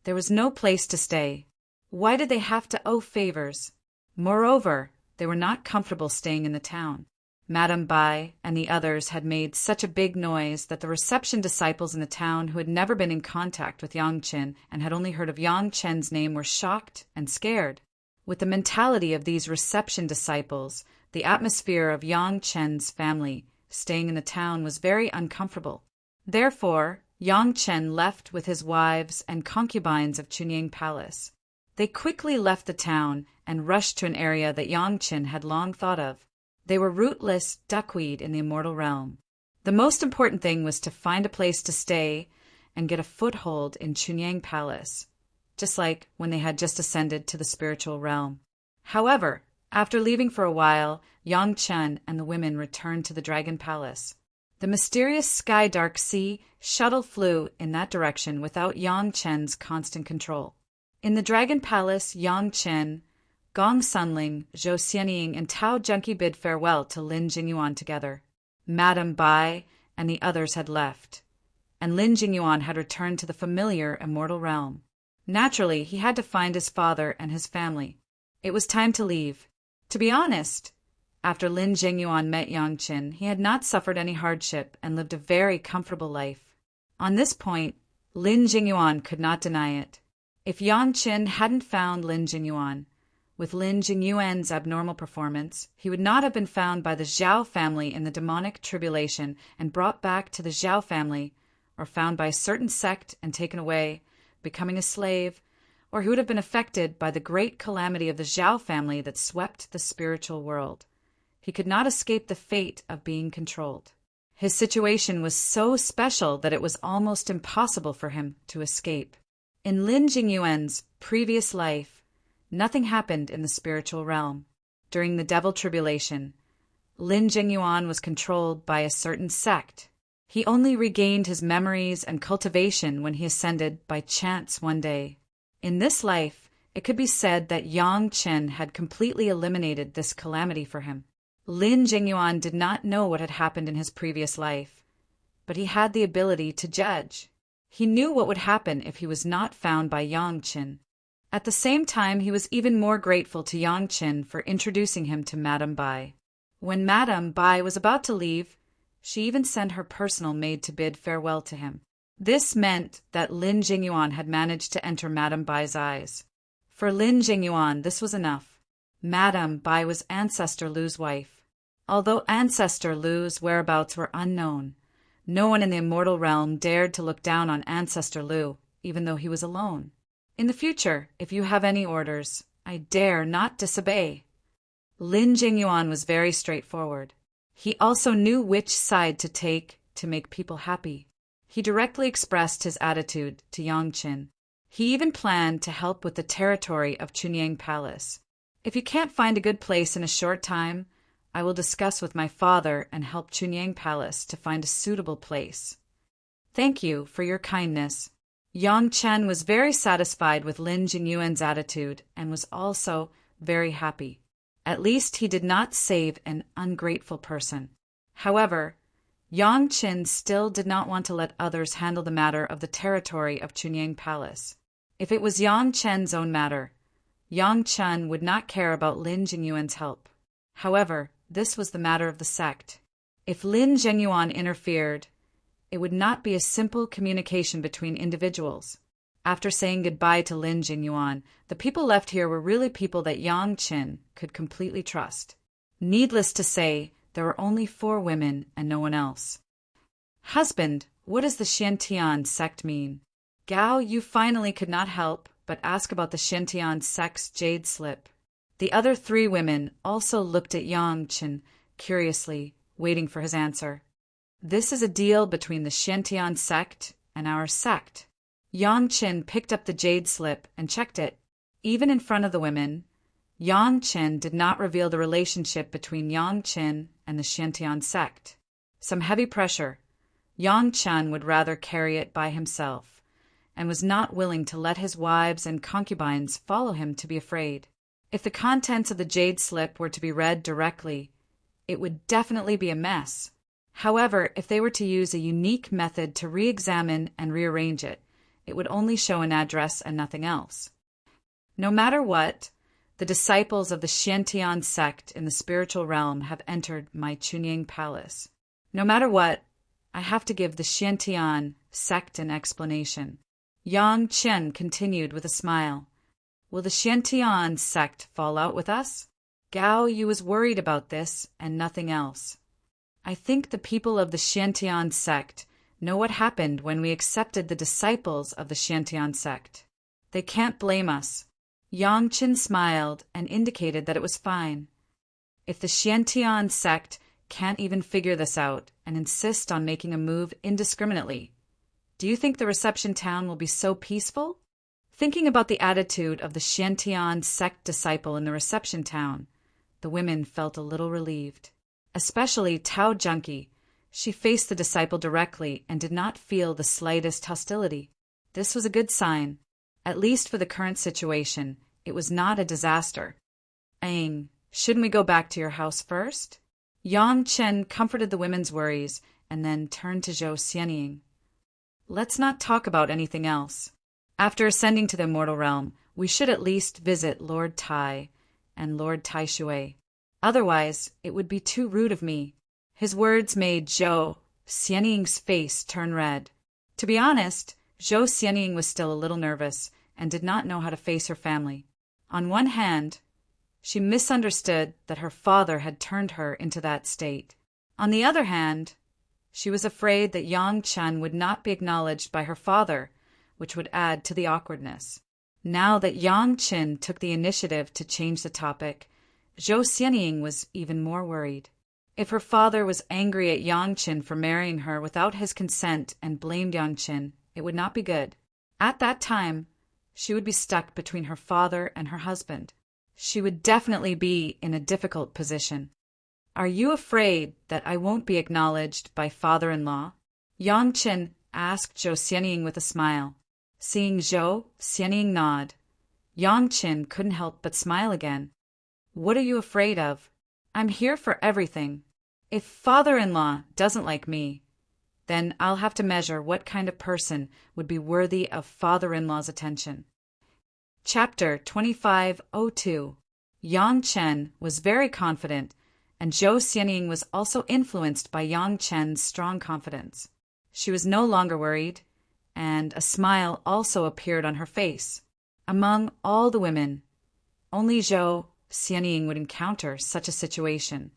There was no place to stay. Why did they have to owe favors? Moreover, they were not comfortable staying in the town. Madame Bai and the others had made such a big noise that the reception disciples in the town who had never been in contact with Yang Chen and had only heard of Yang Chen's name were shocked and scared. With the mentality of these reception disciples, the atmosphere of Yang Chen's family staying in the town was very uncomfortable. Therefore, Yang Chen left with his wives and concubines of Chunying Palace. They quickly left the town and rushed to an area that Yang Chen had long thought of. They were rootless duckweed in the Immortal Realm. The most important thing was to find a place to stay and get a foothold in Chunying Palace, just like when they had just ascended to the spiritual realm. However, after leaving for a while, Yang Chen and the women returned to the Dragon Palace. The mysterious Sky Dark Sea shuttle flew in that direction without Yang Chen's constant control. In the Dragon Palace, Yang Chen, Gong Sunling, Zhou Xianying, and Tao Junki bid farewell to Lin Jingyuan together. Madame Bai and the others had left, and Lin Jingyuan had returned to the familiar Immortal Realm. Naturally, he had to find his father and his family. It was time to leave. To be honest, after Lin Jingyuan met Yang Chen, he had not suffered any hardship and lived a very comfortable life. On this point, Lin Jingyuan could not deny it. If Yang Chen hadn't found Lin Jingyuan, with Lin Jingyuan's abnormal performance, he would not have been found by the Zhao family in the demonic tribulation and brought back to the Zhao family, or found by a certain sect and taken away, becoming a slave, or he would have been affected by the great calamity of the Zhao family that swept the spiritual world. He could not escape the fate of being controlled. His situation was so special that it was almost impossible for him to escape. In Lin Jingyuan's previous life, nothing happened in the spiritual realm. During the devil tribulation, Lin Jingyuan was controlled by a certain sect. He only regained his memories and cultivation when he ascended by chance one day. In this life, it could be said that Yang Chen had completely eliminated this calamity for him. Lin Jingyuan did not know what had happened in his previous life, but he had the ability to judge. He knew what would happen if he was not found by Yang Chen. At the same time, he was even more grateful to Yang Chen for introducing him to Madame Bai. When Madame Bai was about to leave, She even sent her personal maid to bid farewell to him. This meant that Lin Jingyuan had managed to enter Madame Bai's eyes. For Lin Jingyuan, this was enough. Madame Bai was Ancestor Lu's wife. Although Ancestor Lu's whereabouts were unknown, no one in the immortal realm dared to look down on Ancestor Lu, even though he was alone. In the future, if you have any orders, I dare not disobey. Lin Jingyuan was very straightforward. He also knew which side to take to make people happy. He directly expressed his attitude to Yang Qin. He even planned to help with the territory of Chunyang Palace. If you can't find a good place in a short time, I will discuss with my father and help Chunyang Palace to find a suitable place. Thank you for your kindness. Yang Chen was very satisfied with Lin Jingyuan's attitude and was also very happy. At least he did not save an ungrateful person. However, Yang Qin still did not want to let others handle the matter of the territory of Chunyang Palace. If it was Yang Chen's own matter, Yang Chen would not care about Lin Jingyuan's help. However, this was the matter of the sect. If Lin Jingyuan interfered, it would not be a simple communication between individuals. After saying goodbye to Lin Jingyuan, the people left here were really people that Yang Qin could completely trust. Needless to say, there were only 4 women and no one else. Husband, what does the Xiantian sect mean? Gao Yu finally could not help but ask about the Xiantian sect's jade slip. The other 3 women also looked at Yang Qin curiously, waiting for his answer. This is a deal between the Xiantian sect and our sect. Yang Qin picked up the jade slip and checked it. Even in front of the women, Yang Qin did not reveal the relationship between Yang Qin and the Xiantian sect. Some heavy pressure. Yang Qin would rather carry it by himself, and was not willing to let his wives and concubines follow him to be afraid. If the contents of the jade slip were to be read directly, it would definitely be a mess. However, if they were to use a unique method to re-examine and rearrange it, it would only show an address and nothing else. No matter what, the disciples of the Xiantian sect in the spiritual realm have entered my Chunyang Palace. No matter what, I have to give the Xiantian sect an explanation. Yang Chen continued with a smile. Will the Xiantian sect fall out with us? Gao Yu was worried about this and nothing else. I think the people of the Xiantian sect know what happened when we accepted the disciples of the Xiantian sect. They can't blame us. Yang Qin smiled and indicated that it was fine. If the Xiantian sect can't even figure this out and insist on making a move indiscriminately, do you think the reception town will be so peaceful? Thinking about the attitude of the Xiantian sect disciple in the reception town, the women felt a little relieved. Especially Tao Junkie. She faced the disciple directly and did not feel the slightest hostility. This was a good sign. At least for the current situation, it was not a disaster. Aang, shouldn't we go back to your house first? Yang Chen comforted the women's worries and then turned to Zhou Xianying. Let's not talk about anything else. After ascending to the immortal realm, we should at least visit Lord Tai and Lord Tai Shui. Otherwise, it would be too rude of me. His words made Zhou Xianying's face turn red. To be honest, Zhou Xianying was still a little nervous and did not know how to face her family. On one hand, she misunderstood that her father had turned her into that state. On the other hand, she was afraid that Yang Chen would not be acknowledged by her father, which would add to the awkwardness. Now that Yang Qin took the initiative to change the topic, Zhou Xianying was even more worried. If her father was angry at Yang Qin for marrying her without his consent and blamed Yang Qin, it would not be good. At that time, she would be stuck between her father and her husband. She would definitely be in a difficult position. Are you afraid that I won't be acknowledged by father-in-law? Yang Qin asked Zhou Xianying with a smile. Seeing Zhou Xianying nod, Yang Qin couldn't help but smile again. What are you afraid of? I'm here for everything. If father-in-law doesn't like me, then I'll have to measure what kind of person would be worthy of father-in-law's attention. Chapter 2502. Yang Chen was very confident and Zhou Xianying was also influenced by Yang Chen's strong confidence. She was no longer worried, and a smile also appeared on her face. Among all the women, only Zhou Xianying would encounter such a situation.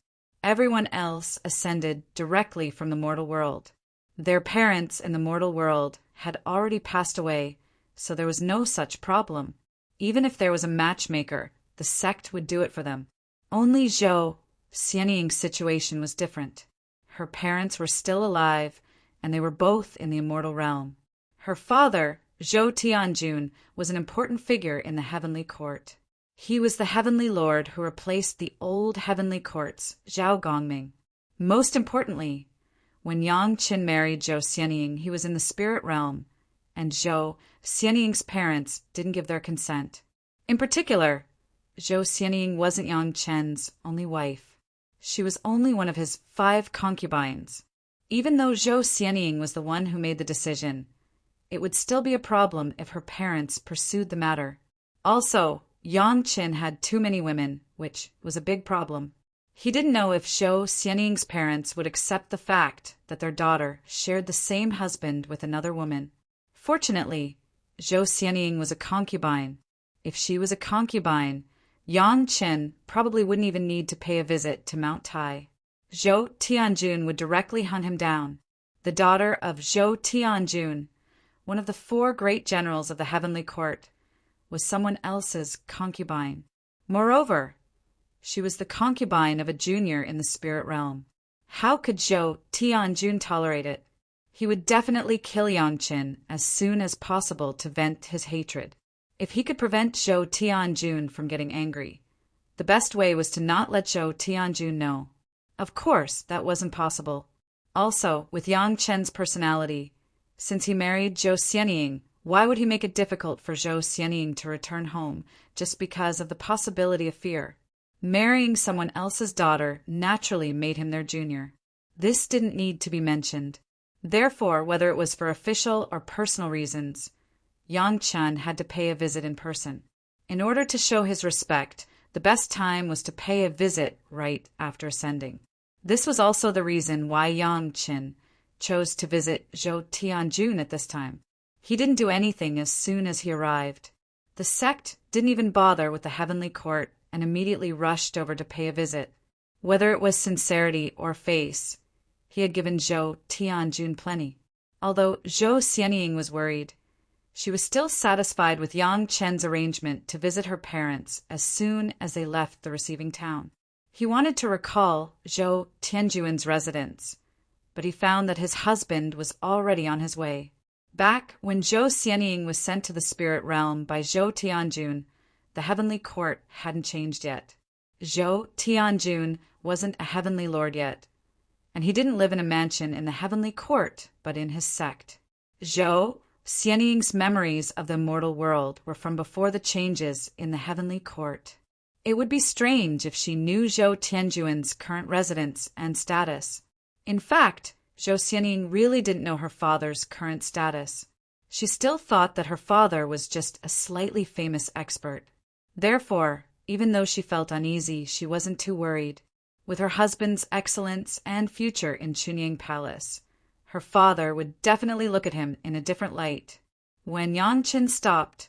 Everyone else ascended directly from the mortal world. Their parents in the mortal world had already passed away, so there was no such problem. Even if there was a matchmaker, the sect would do it for them. Only Zhou Xianying's situation was different. Her parents were still alive, and they were both in the immortal realm. Her father, Zhou Tianjun, was an important figure in the heavenly court. He was the heavenly lord who replaced the old heavenly courts, Zhao Gongming. Most importantly, when Yang Qin married Zhou Xianying, he was in the spirit realm, and Zhou Xianying's parents didn't give their consent. In particular, Zhou Xianying wasn't Yang Chen's only wife. She was only one of his 5 concubines. Even though Zhou Xianying was the one who made the decision, it would still be a problem if her parents pursued the matter. Also, Yang Qin had too many women, which was a big problem. He didn't know if Zhou Xianying's parents would accept the fact that their daughter shared the same husband with another woman. Fortunately, Zhou Xianying was a concubine. If she was a concubine, Yang Qin probably wouldn't even need to pay a visit to Mount Tai. Zhou Tianjun would directly hunt him down. The daughter of Zhou Tianjun, one of the 4 great generals of the heavenly court, was someone else's concubine. Moreover, she was the concubine of a junior in the spirit realm. How could Zhou Tianjun tolerate it? He would definitely kill Yang Qin as soon as possible to vent his hatred. If he could prevent Zhou Tianjun from getting angry, the best way was to not let Zhou Tianjun know. Of course, that wasn't possible. Also, with Yang Chen's personality, since he married Zhou Xianying, why would he make it difficult for Zhou Xianying to return home just because of the possibility of fear? Marrying someone else's daughter naturally made him their junior. This didn't need to be mentioned. Therefore, whether it was for official or personal reasons, Yang Chen had to pay a visit in person. In order to show his respect, the best time was to pay a visit right after ascending. This was also the reason why Yang Chen chose to visit Zhou Tianjun at this time. He didn't do anything as soon as he arrived. The sect didn't even bother with the heavenly court and immediately rushed over to pay a visit. Whether it was sincerity or face, he had given Zhou Tianjun plenty. Although Zhou Xianying was worried, she was still satisfied with Yang Chen's arrangement to visit her parents as soon as they left the receiving town. He wanted to recall Zhou Tianjun's residence, but he found that his husband was already on his way. Back when Zhou Xianying was sent to the spirit realm by Zhou Tianjun, the heavenly court hadn't changed yet. Zhou Tianjun wasn't a heavenly lord yet, and he didn't live in a mansion in the heavenly court, but in his sect. Zhou Xianying's memories of the immortal world were from before the changes in the heavenly court. It would be strange if she knew Zhou Tianjun's current residence and status. In fact, Zhou Xianying really didn't know her father's current status. She still thought that her father was just a slightly famous expert. Therefore, even though she felt uneasy, she wasn't too worried. With her husband's excellence and future in Chunying Palace, her father would definitely look at him in a different light. When Yang Qin stopped,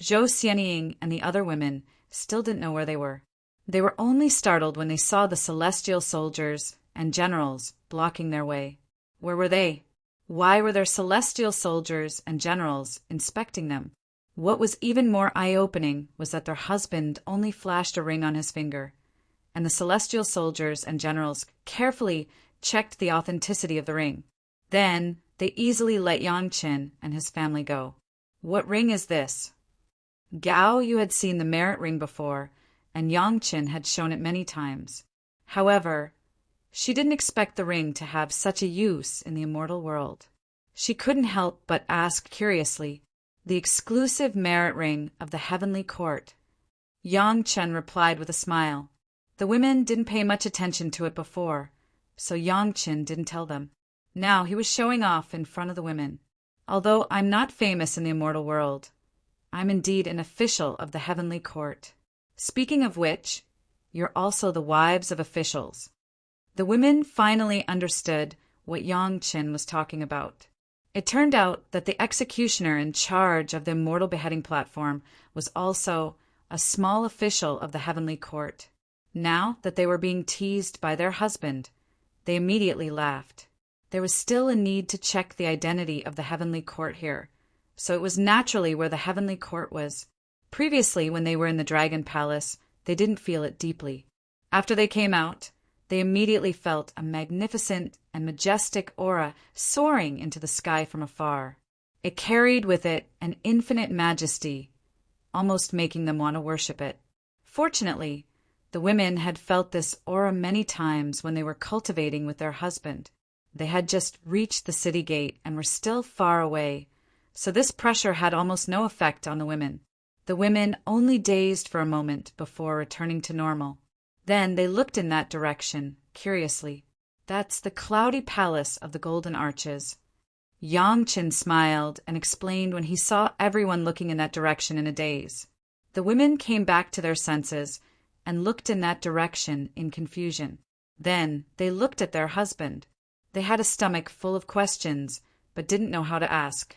Zhou Xianying and the other women still didn't know where they were. They were only startled when they saw the celestial soldiers and generals blocking their way. Where were they? Why were there celestial soldiers and generals inspecting them? What was even more eye-opening was that their husband only flashed a ring on his finger, and the celestial soldiers and generals carefully checked the authenticity of the ring. Then they easily let Yang Qin and his family go. What ring is this? Gao Yu had seen the merit ring before, and Yang Qin had shown it many times. However, she didn't expect the ring to have such a use in the immortal world. She couldn't help but ask curiously, "The exclusive merit ring of the heavenly court?" Yang Chen replied with a smile. The women didn't pay much attention to it before, so Yang Chen didn't tell them. Now he was showing off in front of the women. Although I'm not famous in the immortal world, I'm indeed an official of the heavenly court. Speaking of which, you're also the wives of officials. The women finally understood what Yang Qin was talking about. It turned out that the executioner in charge of the Immortal beheading platform was also a small official of the heavenly court. Now that they were being teased by their husband, they immediately laughed. There was still a need to check the identity of the heavenly court here, so it was naturally where the heavenly court was. Previously, when they were in the Dragon Palace, they didn't feel it deeply. After they came out, they immediately felt a magnificent and majestic aura soaring into the sky from afar. It carried with it an infinite majesty, almost making them want to worship it. Fortunately, the women had felt this aura many times when they were cultivating with their husband. They had just reached the city gate and were still far away, so this pressure had almost no effect on the women. The women only dazed for a moment before returning to normal. Then they looked in that direction, curiously. That's the cloudy palace of the Golden Arches. Yang Qin smiled and explained when he saw everyone looking in that direction in a daze. The women came back to their senses and looked in that direction in confusion. Then they looked at their husband. They had a stomach full of questions, but didn't know how to ask.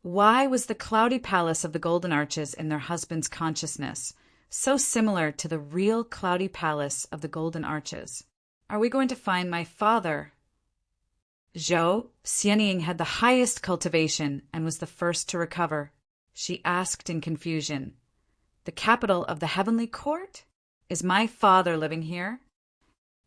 Why was the cloudy palace of the Golden Arches in their husband's consciousness so similar to the real cloudy palace of the Golden Arches? Are we going to find my father? Zhou Xianying had the highest cultivation and was the first to recover. She asked in confusion, "The capital of the heavenly court? Is my father living here?"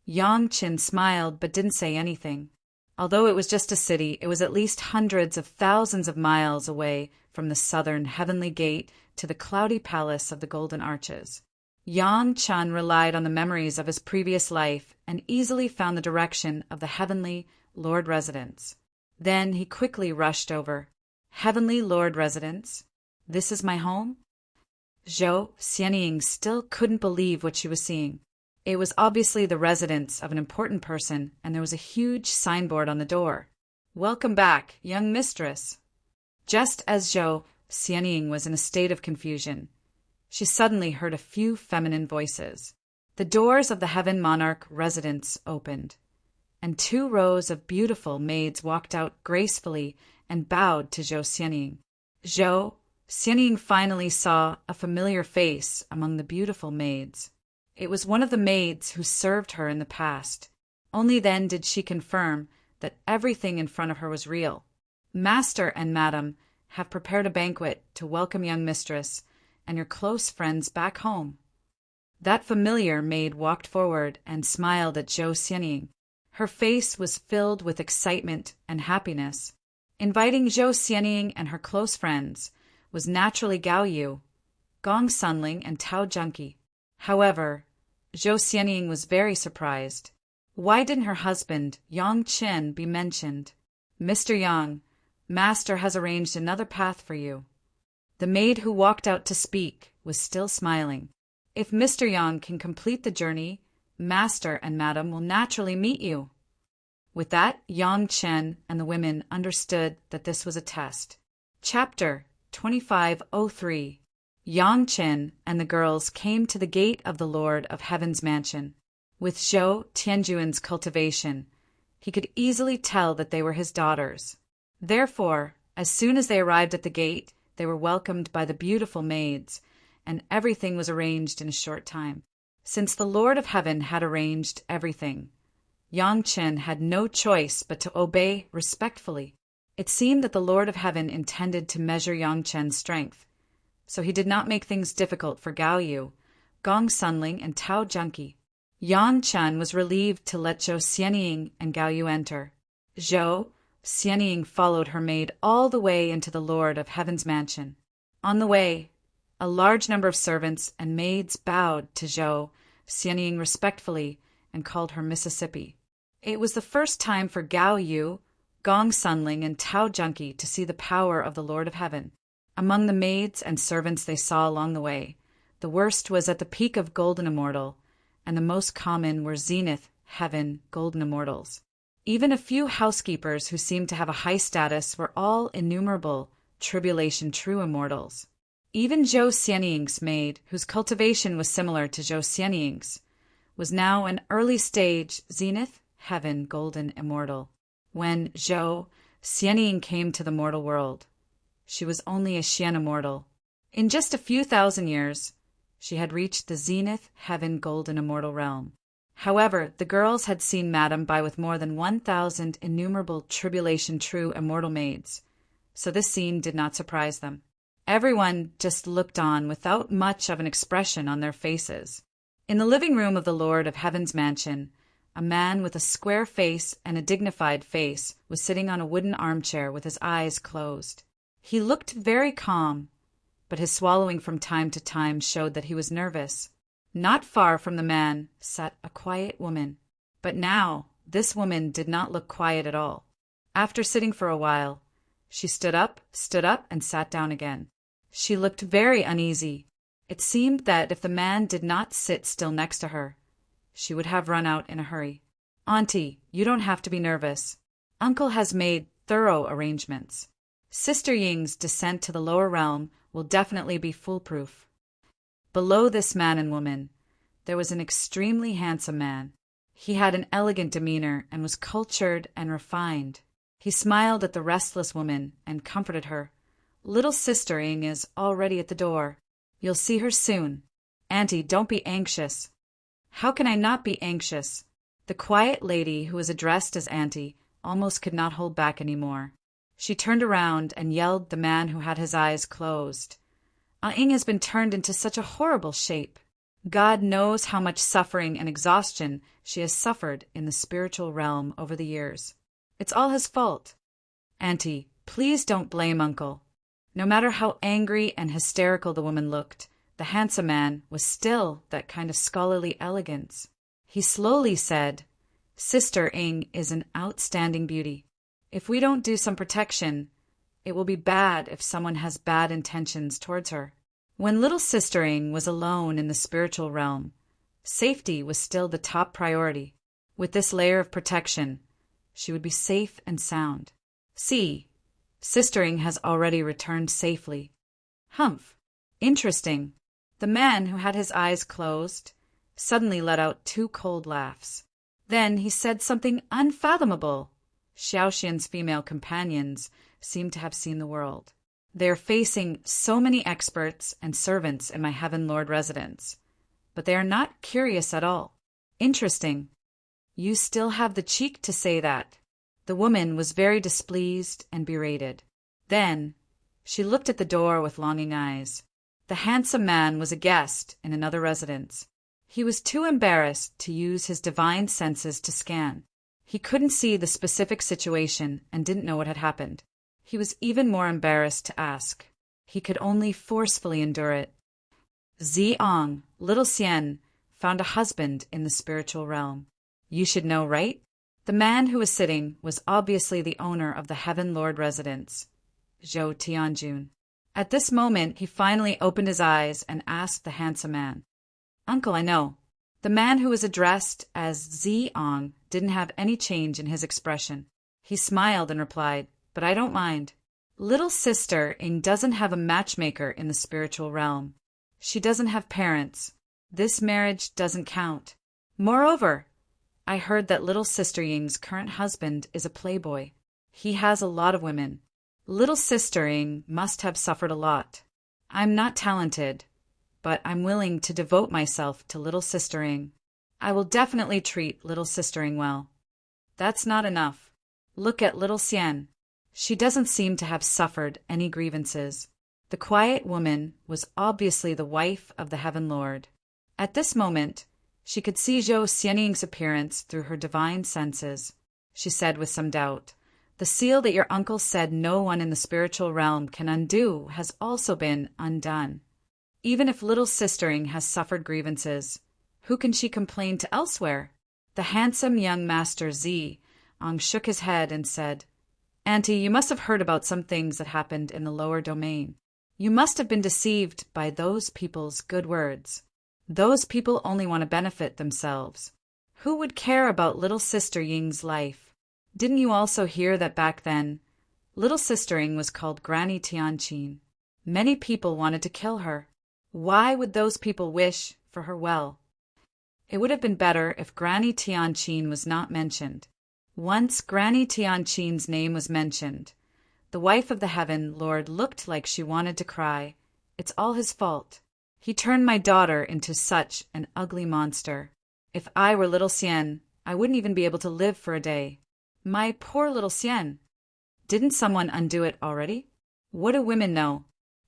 Yang Qin smiled but didn't say anything. Although it was just a city, it was at least hundreds of thousands of miles away from the southern heavenly gate to the cloudy palace of the Golden Arches. Yang Qin relied on the memories of his previous life and easily found the direction of the heavenly Lord Residence. Then he quickly rushed over. "Heavenly Lord Residence? This is my home?" Zhou Xianying still couldn't believe what she was seeing. It was obviously the residence of an important person, and there was a huge signboard on the door. "Welcome back, young mistress." Just as Zhou Xianying was in a state of confusion, she suddenly heard a few feminine voices. The doors of the Heaven Monarch residence opened, and 2 rows of beautiful maids walked out gracefully and bowed to Zhou Xianying. Zhou Xianying finally saw a familiar face among the beautiful maids. It was one of the maids who served her in the past. Only then did she confirm that everything in front of her was real. "Master and Madam have prepared a banquet to welcome young mistress and your close friends back home." That familiar maid walked forward and smiled at Zhou Xianying. Her face was filled with excitement and happiness. Inviting Zhou Xianying and her close friends was naturally Gao Yu, Gong Sunling, and Tao Junki. However, Zhou Xianying was very surprised. Why didn't her husband, Yang Qin, be mentioned? "Mr. Yang, Master has arranged another path for you." The maid who walked out to speak was still smiling. "If Mr. Yang can complete the journey, Master and Madam will naturally meet you." With that, Yang Qin and the women understood that this was a test. Chapter 2503. Yang Qin and the girls came to the gate of the Lord of Heaven's mansion. With Zhou Tianjuan's cultivation, he could easily tell that they were his daughters. Therefore, as soon as they arrived at the gate, they were welcomed by the beautiful maids, and everything was arranged in a short time. Since the Lord of Heaven had arranged everything, Yang Qin had no choice but to obey respectfully. It seemed that the Lord of Heaven intended to measure Yang Qin's strength, so he did not make things difficult for Gao Yu, Gong Sunling, and Tao Junki. Yang Qin was relieved to let Zhou Xianying and Gao Yu enter. Zhou Xianying followed her maid all the way into the Lord of Heaven's mansion. On the way, a large number of servants and maids bowed to Zhou Xianying respectfully and called her Mississippi. It was the first time for Gao Yu, Gong Sunling, and Tao Junki to see the power of the Lord of Heaven. Among the maids and servants they saw along the way, the worst was at the peak of Golden Immortal, and the most common were Zenith, Heaven, Golden Immortals. Even a few housekeepers who seemed to have a high status were all innumerable Tribulation True Immortals. Even Zhou Xianying's maid, whose cultivation was similar to Zhou Xianying's, was now an early stage Zenith, heaven, golden, immortal. When Zhou Xianying came to the mortal world, she was only a Xian immortal. In just a few thousand years, she had reached the zenith, heaven, golden, immortal realm. However, the girls had seen Madame by with more than 1,000 innumerable tribulation true immortal maids, so this scene did not surprise them. Everyone just looked on without much of an expression on their faces. In the living room of the Lord of Heaven's mansion, a man with a square face and a dignified face was sitting on a wooden armchair with his eyes closed. He looked very calm, but his swallowing from time to time showed that he was nervous. Not far from the man sat a quiet woman, but now this woman did not look quiet at all. After sitting for a while, she stood up, and sat down again. She looked very uneasy. It seemed that if the man did not sit still next to her, she would have run out in a hurry. "Auntie, you don't have to be nervous. Uncle has made thorough arrangements. Sister Ying's descent to the lower realm will definitely be foolproof." Below this man and woman, there was an extremely handsome man. He had an elegant demeanor and was cultured and refined. He smiled at the restless woman and comforted her. "Little Sister Ying is already at the door. You'll see her soon. Auntie, don't be anxious." "How can I not be anxious?" The quiet lady who was addressed as Auntie almost could not hold back any more. She turned around and yelled the man who had his eyes closed. "Ying has been turned into such a horrible shape. God knows how much suffering and exhaustion she has suffered in the spiritual realm over the years. It's all his fault. Auntie, please don't blame Uncle." No matter how angry and hysterical the woman looked, the handsome man was still that kind of scholarly elegance. He slowly said, "Sister Ying is an outstanding beauty. If we don't do some protection, it will be bad if someone has bad intentions towards her." When little Sister Ying was alone in the spiritual realm, safety was still the top priority. With this layer of protection, she would be safe and sound. "See, Sister Ying has already returned safely." "Humph! Interesting." The man who had his eyes closed suddenly let out 2 cold laughs. Then he said something unfathomable. Xiaoxian's female companions seemed to have seen the world. "They are facing so many experts and servants in my Heaven Lord residence, but they are not curious at all." "Interesting. You still have the cheek to say that." The woman was very displeased and berated. Then she looked at the door with longing eyes. The handsome man was a guest in another residence. He was too embarrassed to use his divine senses to scan. He couldn't see the specific situation and didn't know what had happened. He was even more embarrassed to ask. He could only forcefully endure it. Ziong, little Xian, found a husband in the spiritual realm. You should know, right? The man who was sitting was obviously the owner of the Heaven Lord residence, Zhou Tianjun. At this moment, he finally opened his eyes and asked the handsome man, "Uncle, I know." The man who was addressed as Ziong didn't have any change in his expression. He smiled and replied, "But I don't mind. Little Sister Ying doesn't have a matchmaker in the spiritual realm. She doesn't have parents. This marriage doesn't count. Moreover, I heard that little Sister Ying's current husband is a playboy. He has a lot of women. Little Sister Ying must have suffered a lot. I'm not talented, but I'm willing to devote myself to little Sister Ying. I will definitely treat little Sister Ying well." "That's not enough. Look at little Xian. She doesn't seem to have suffered any grievances." The quiet woman was obviously the wife of the Heaven Lord. At this moment, she could see Zhou Xianying's appearance through her divine senses. She said with some doubt, "The seal that your uncle said no one in the spiritual realm can undo has also been undone. Even if little Sister Ying has suffered grievances, who can she complain to elsewhere?" The handsome young master Ziong shook his head and said, "Auntie, you must have heard about some things that happened in the lower domain. You must have been deceived by those people's good words. Those people only want to benefit themselves. Who would care about little Sister Ying's life? Didn't you also hear that back then, little Sister Ying was called Granny Tianqin? Many people wanted to kill her. Why would those people wish for her well? It would have been better if Granny Tianqin was not mentioned. Once Granny Tianqin's name was mentioned, the wife of the Heaven Lord looked like she wanted to cry. It's all his fault. He turned my daughter into such an ugly monster. If I were little Xian, I wouldn't even be able to live for a day. My poor little Xian. Didn't someone undo it already? What do women know?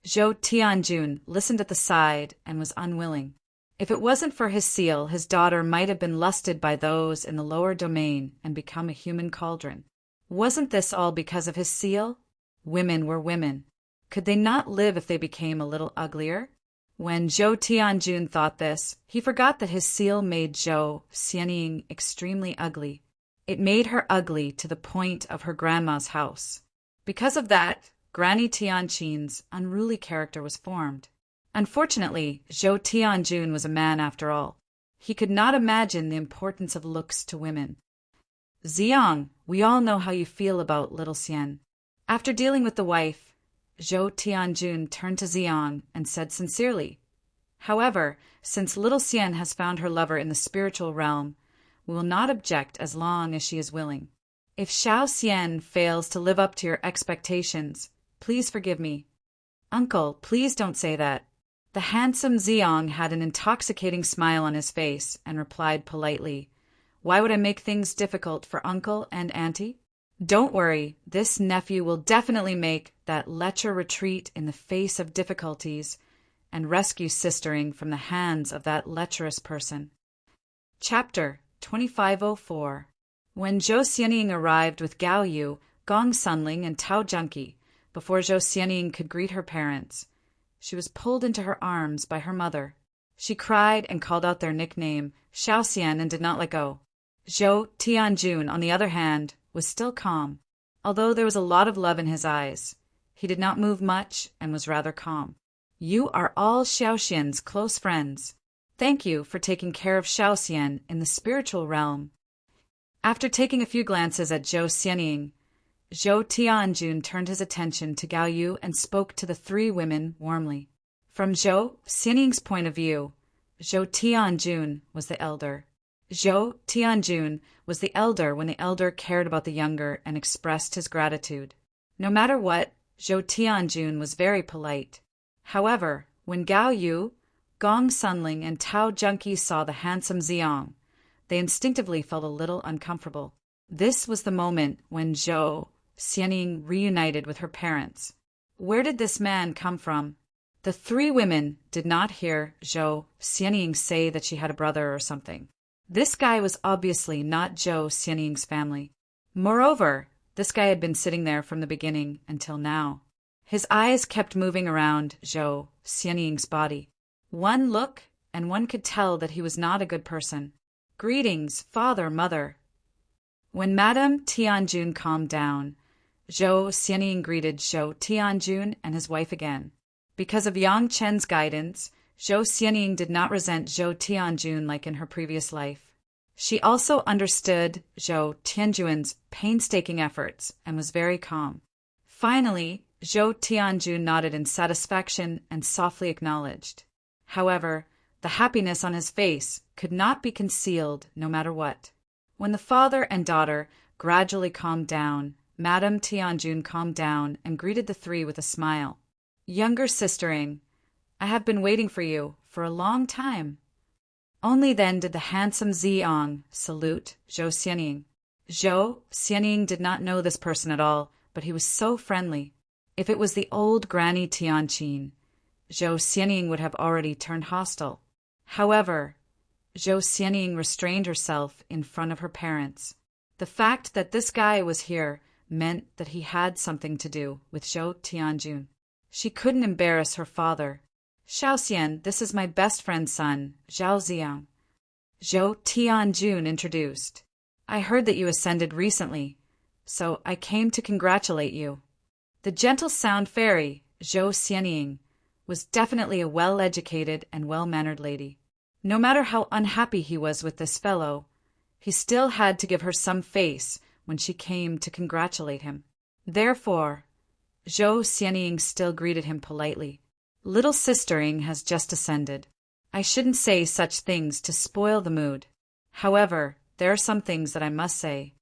Zhou Tianjun listened at the side and was unwilling. If it wasn't for his seal, his daughter might have been lusted by those in the lower domain and become a human cauldron. Wasn't this all because of his seal? Women were women. Could they not live if they became a little uglier? When Zhou Tianjun thought this, he forgot that his seal made Zhou Xianying extremely ugly. It made her ugly to the point of her grandma's house. Because of that, Granny Tianqin's unruly character was formed. Unfortunately, Zhou Tianjun was a man after all. He could not imagine the importance of looks to women. Xiang, we all know how you feel about little Xian. After dealing with the wife, Zhou Tianjun turned to Xiang and said sincerely, however, since little Xian has found her lover in the spiritual realm, we will not object as long as she is willing. If Xiao Xian fails to live up to your expectations, please forgive me. Uncle, please don't say that. The handsome Xiang had an intoxicating smile on his face and replied politely, why would I make things difficult for uncle and auntie? Don't worry, this nephew will definitely make that lecher retreat in the face of difficulties and rescue sistering from the hands of that lecherous person. Chapter 2504. When Zhou Xianying arrived with Gao Yu, Gong Sunling, and Tao Junqi, before Zhou Xianying could greet her parents, she was pulled into her arms by her mother. She cried and called out their nickname, Xiao Xian, and did not let go. Zhou Tianjun, on the other hand, was still calm, although there was a lot of love in his eyes. He did not move much and was rather calm. You are all Xiao Xian's close friends. Thank you for taking care of Xiao Xian in the spiritual realm. After taking a few glances at Zhou Xianying, Zhou Tianjun turned his attention to Gao Yu and spoke to the three women warmly. From Zhou Xianying's point of view, Zhou Tianjun was the elder. Zhou Tianjun was the elder when the elder cared about the younger and expressed his gratitude. No matter what, Zhou Tianjun was very polite. However, when Gao Yu, Gong Sunling, and Tao Junqi saw the handsome Xiang, they instinctively felt a little uncomfortable. This was the moment when Zhou Xianying reunited with her parents. Where did this man come from? The three women did not hear Zhou Xianying say that she had a brother or something. This guy was obviously not Zhou Xianying's family. Moreover, this guy had been sitting there from the beginning until now. His eyes kept moving around Zhou Xianying's body. One look, and one could tell that he was not a good person. Greetings, father, mother. When Madame Tianjun calmed down, Zhou Xianying greeted Zhou Tianjun and his wife again. Because of Yang Chen's guidance, Zhou Xianying did not resent Zhou Tianjun like in her previous life. She also understood Zhou Tianjun's painstaking efforts and was very calm. Finally, Zhou Tianjun nodded in satisfaction and softly acknowledged. However, the happiness on his face could not be concealed no matter what. When the father and daughter gradually calmed down, Madame Tianjun calmed down and greeted the three with a smile. Younger sistering, I have been waiting for you for a long time. Only then did the handsome Xiang salute Zhou Xianying. Zhou Xianying did not know this person at all, but he was so friendly. If it was the old Granny Tianqin, Zhou Xianying would have already turned hostile. However, Zhou Xianying restrained herself in front of her parents. The fact that this guy was here meant that he had something to do with Zhou Tianjun. She couldn't embarrass her father. Xiao Xian, this is my best friend's son, Zhao Xiang. Zhou Tianjun introduced. I heard that you ascended recently, so I came to congratulate you. The gentle sound fairy, Zhou Xianying, was definitely a well-educated and well-mannered lady. No matter how unhappy he was with this fellow, he still had to give her some face when she came to congratulate him. Therefore, Zhou Xianying still greeted him politely. Little sistering has just ascended. I shouldn't say such things to spoil the mood. However, there are some things that I must say.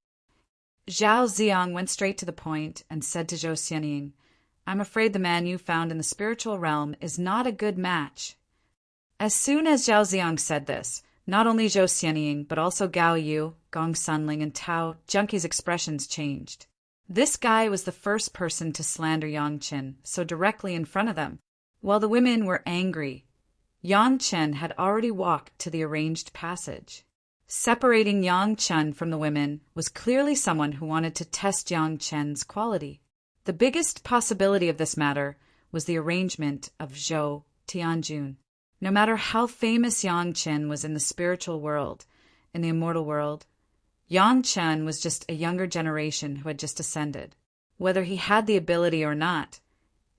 Zhao Ziang went straight to the point and said to Zhou Xianying, I'm afraid the man you found in the spiritual realm is not a good match. As soon as Zhao Ziang said this, not only Zhou Xianying, but also Gao Yu, Gong Sunling, and Tao Junqi's expressions changed. This guy was the first person to slander Yang Chen so directly in front of them. While the women were angry, Yang Chen had already walked to the arranged passage. Separating Yang Chen from the women was clearly someone who wanted to test Yang Chen's quality. The biggest possibility of this matter was the arrangement of Zhou Tianjun. No matter how famous Yang Chen was in the spiritual world, in the immortal world, Yang Chen was just a younger generation who had just ascended. Whether he had the ability or not,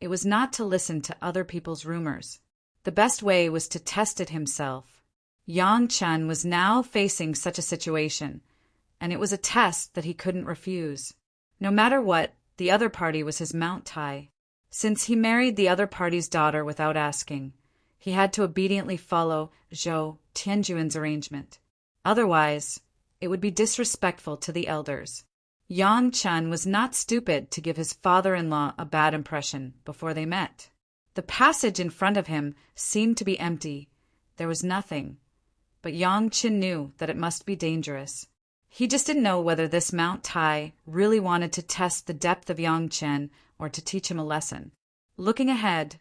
it was not to listen to other people's rumors. The best way was to test it himself. Yang Chen was now facing such a situation, and it was a test that he couldn't refuse. No matter what, the other party was his Mount Tai. Since he married the other party's daughter without asking, he had to obediently follow Zhou Tianjuan's arrangement. Otherwise, it would be disrespectful to the elders. Yang Chen was not stupid to give his father-in-law a bad impression before they met. The passage in front of him seemed to be empty. There was nothing. But Yang Chen knew that it must be dangerous. He just didn't know whether this Mount Tai really wanted to test the depth of Yang Chen or to teach him a lesson. Looking ahead,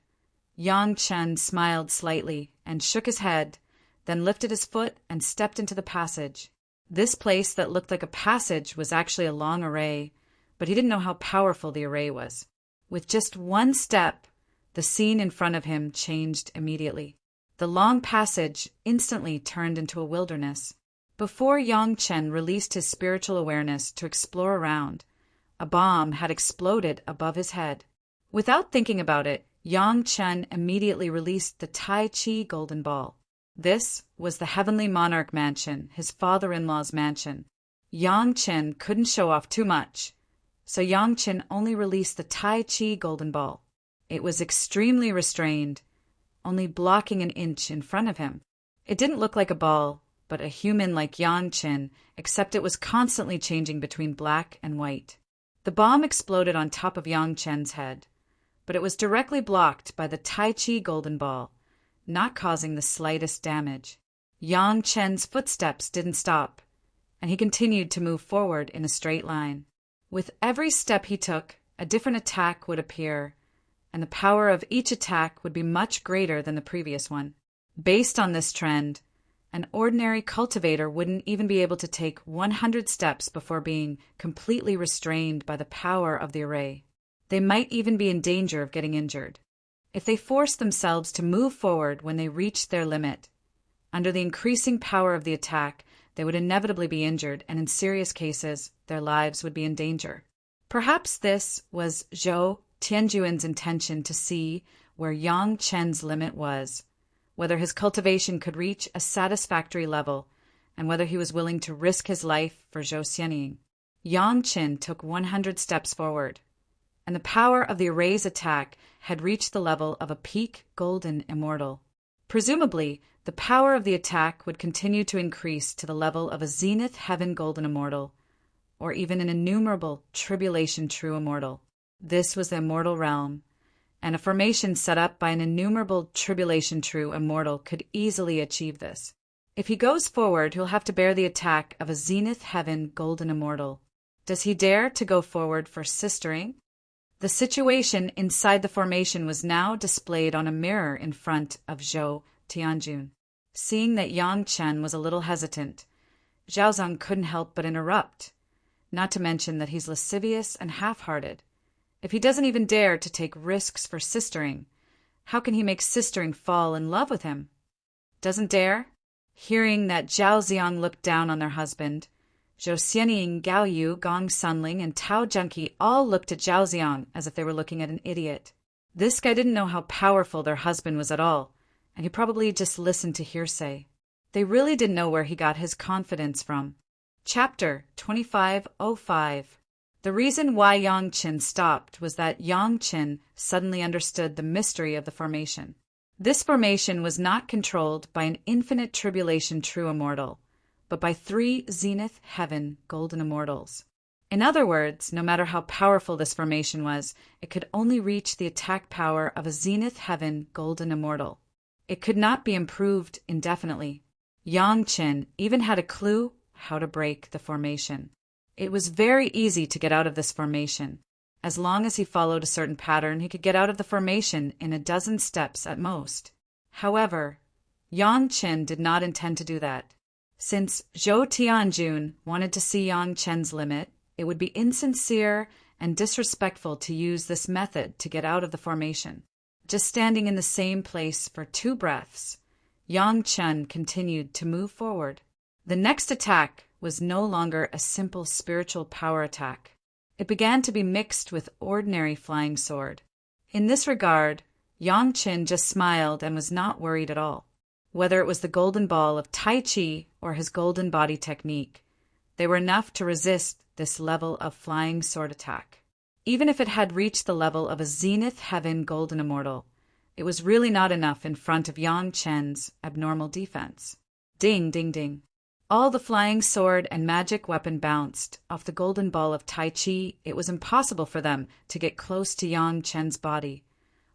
Yang Chen smiled slightly and shook his head, then lifted his foot and stepped into the passage. This place that looked like a passage was actually a long array, but he didn't know how powerful the array was. With just one step, the scene in front of him changed immediately. The long passage instantly turned into a wilderness. Before Yang Chen released his spiritual awareness to explore around, a bomb had exploded above his head. Without thinking about it, Yang Chen immediately released the Tai Chi golden ball. This was the Heavenly Monarch Mansion, his father-in-law's mansion. Yang Chen couldn't show off too much, so Yang Chen only released the Tai Chi golden ball. It was extremely restrained, only blocking an inch in front of him. It didn't look like a ball, but a human like Yang Chen, except it was constantly changing between black and white. The bomb exploded on top of Yang Chen's head, but it was directly blocked by the Tai Chi golden ball, not causing the slightest damage. Yang Chen's footsteps didn't stop, and he continued to move forward in a straight line. With every step he took, a different attack would appear, and the power of each attack would be much greater than the previous one. Based on this trend, an ordinary cultivator wouldn't even be able to take 100 steps before being completely restrained by the power of the array. They might even be in danger of getting injured. If they forced themselves to move forward when they reached their limit, under the increasing power of the attack, they would inevitably be injured, and in serious cases, their lives would be in danger. Perhaps this was Zhou Tianjuan's intention to see where Yang Chen's limit was, whether his cultivation could reach a satisfactory level, and whether he was willing to risk his life for Zhou Xianying. Yang Chen took 100 steps forward, and the power of the array's attack had reached the level of a peak golden immortal. Presumably, the power of the attack would continue to increase to the level of a zenith heaven golden immortal, or even an innumerable tribulation true immortal. This was the immortal realm, and a formation set up by an innumerable tribulation true immortal could easily achieve this. If he goes forward, he'll have to bear the attack of a zenith heaven golden immortal. Does he dare to go forward for sistering? The situation inside the formation was now displayed on a mirror in front of Zhou Tianjun. Seeing that Yang Chen was a little hesitant, Zhao Zong couldn't help but interrupt, not to mention that he's lascivious and half-hearted. If he doesn't even dare to take risks for sistering, how can he make sistering fall in love with him? Doesn't dare? Hearing that Zhao Ziang looked down on their husband, Zhou Xianying, Gao Yu, Gong Sunling, and Tao Junqi all looked at Zhao Ziang as if they were looking at an idiot. This guy didn't know how powerful their husband was at all, and he probably just listened to hearsay. They really didn't know where he got his confidence from. Chapter 2505. The reason why Yang Chen stopped was that Yang Chen suddenly understood the mystery of the formation. This formation was not controlled by an infinite tribulation true immortal, but by 3 zenith heaven golden immortals. In other words, no matter how powerful this formation was, it could only reach the attack power of a zenith heaven golden immortal. It could not be improved indefinitely. Yang Qin even had a clue how to break the formation. It was very easy to get out of this formation. As long as he followed a certain pattern, he could get out of the formation in a dozen steps at most. However, Yang Qin did not intend to do that. Since Zhou Tianjun wanted to see Yang Qin's limit, it would be insincere and disrespectful to use this method to get out of the formation. Just standing in the same place for 2 breaths, Yang Qin continued to move forward. The next attack was no longer a simple spiritual power attack. It began to be mixed with ordinary flying sword. In this regard, Yang Qin just smiled and was not worried at all. Whether it was the golden ball of Tai Chi or his golden body technique, they were enough to resist this level of flying sword attack. Even if it had reached the level of a zenith heaven golden immortal, it was really not enough in front of Yang Qin's abnormal defense. Ding, ding, ding. All the flying sword and magic weapon bounced off the golden ball of Tai Chi. It was impossible for them to get close to Yang Qin's body,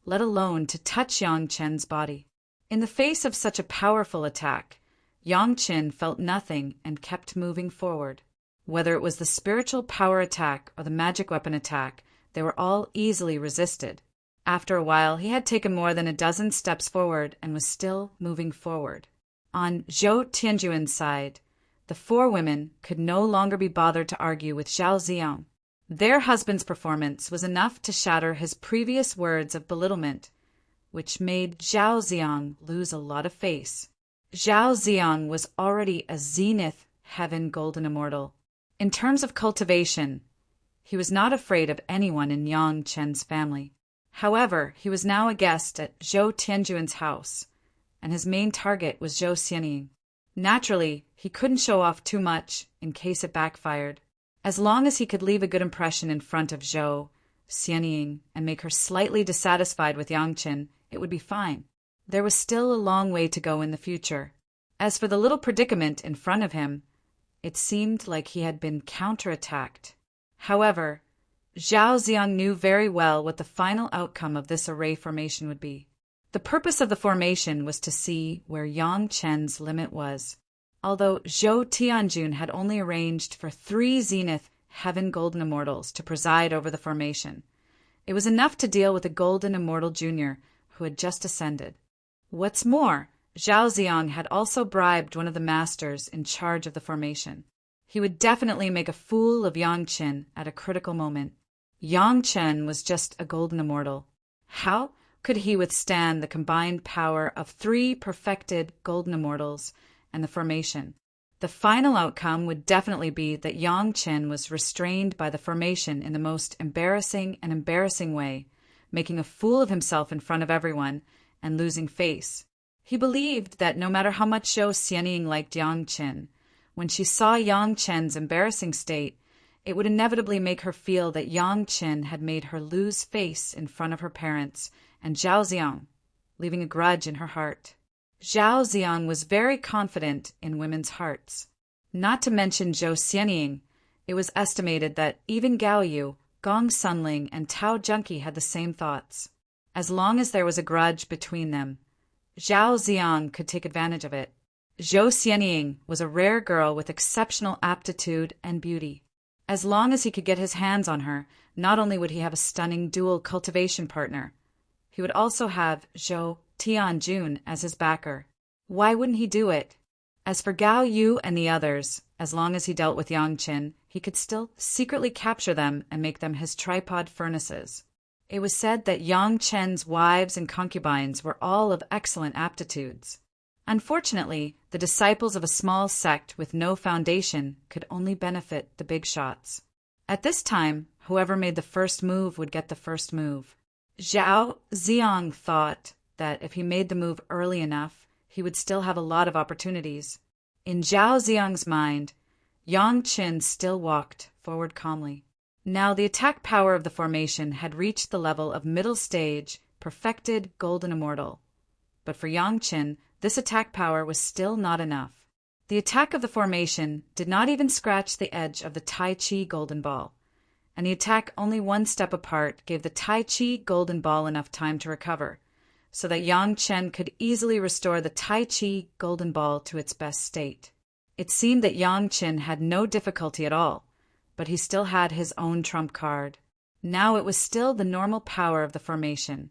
let alone to touch Yang Qin's body. In the face of such a powerful attack, Yang Qin felt nothing and kept moving forward. Whether it was the spiritual power attack or the magic weapon attack, they were all easily resisted. After a while, he had taken more than a dozen steps forward and was still moving forward. On Zhou Tianjuan's side, the 4 women could no longer be bothered to argue with Zhao Ziyang. Their husband's performance was enough to shatter his previous words of belittlement, which made Zhao Ziyang lose a lot of face. Zhao Ziyang was already a zenith heaven golden immortal. In terms of cultivation, he was not afraid of anyone in Yang Qin's family. However, he was now a guest at Zhou Tianjuan's house, and his main target was Zhou Xianying. Naturally, he couldn't show off too much in case it backfired. As long as he could leave a good impression in front of Zhou Xianying and make her slightly dissatisfied with Yang Qin, it would be fine. There was still a long way to go in the future. As for the little predicament in front of him, it seemed like he had been counterattacked. However, Zhao Ziyang knew very well what the final outcome of this array formation would be. The purpose of the formation was to see where Yang Qin's limit was. Although Zhou Tianjun had only arranged for 3 zenith heaven golden immortals to preside over the formation, it was enough to deal with a golden immortal junior who had just ascended. What's more, Zhao Ziyang had also bribed one of the masters in charge of the formation. He would definitely make a fool of Yang Qin at a critical moment. Yang Qin was just a golden immortal. How could he withstand the combined power of 3 perfected golden immortals and the formation? The final outcome would definitely be that Yang Qin was restrained by the formation in the most embarrassing way, making a fool of himself in front of everyone and losing face. He believed that no matter how much Zhou Xianying liked Yang Qin, when she saw Yang Qin's embarrassing state, it would inevitably make her feel that Yang Qin had made her lose face in front of her parents and Zhao Ziyang, leaving a grudge in her heart. Zhao Ziyang was very confident in women's hearts. Not to mention Zhou Xianying, it was estimated that even Gao Yu, Gong Sunling, and Tao Junqi had the same thoughts. As long as there was a grudge between them, Zhao Ziyang could take advantage of it. Zhou Xianying was a rare girl with exceptional aptitude and beauty. As long as he could get his hands on her, not only would he have a stunning dual cultivation partner, he would also have Zhou Tianjun as his backer. Why wouldn't he do it? As for Gao Yu and the others, as long as he dealt with Yang Qin, he could still secretly capture them and make them his tripod furnaces. It was said that Yang Qin's wives and concubines were all of excellent aptitudes. Unfortunately, the disciples of a small sect with no foundation could only benefit the big shots. At this time, whoever made the first move would get the first move. Zhao Ziyang thought that if he made the move early enough, he would still have a lot of opportunities. In Zhao Ziyang's mind, Yang Qin still walked forward calmly. Now the attack power of the formation had reached the level of middle stage, perfected golden immortal. but for Yang Qin, this attack power was still not enough. The attack of the formation did not even scratch the edge of the Tai Chi golden ball, and the attack only one step apart gave the Tai Chi golden ball enough time to recover, so that Yang Chen could easily restore the Tai Chi golden ball to its best state. It seemed that Yang Qin had no difficulty at all, but he still had his own trump card. Now it was still the normal power of the formation,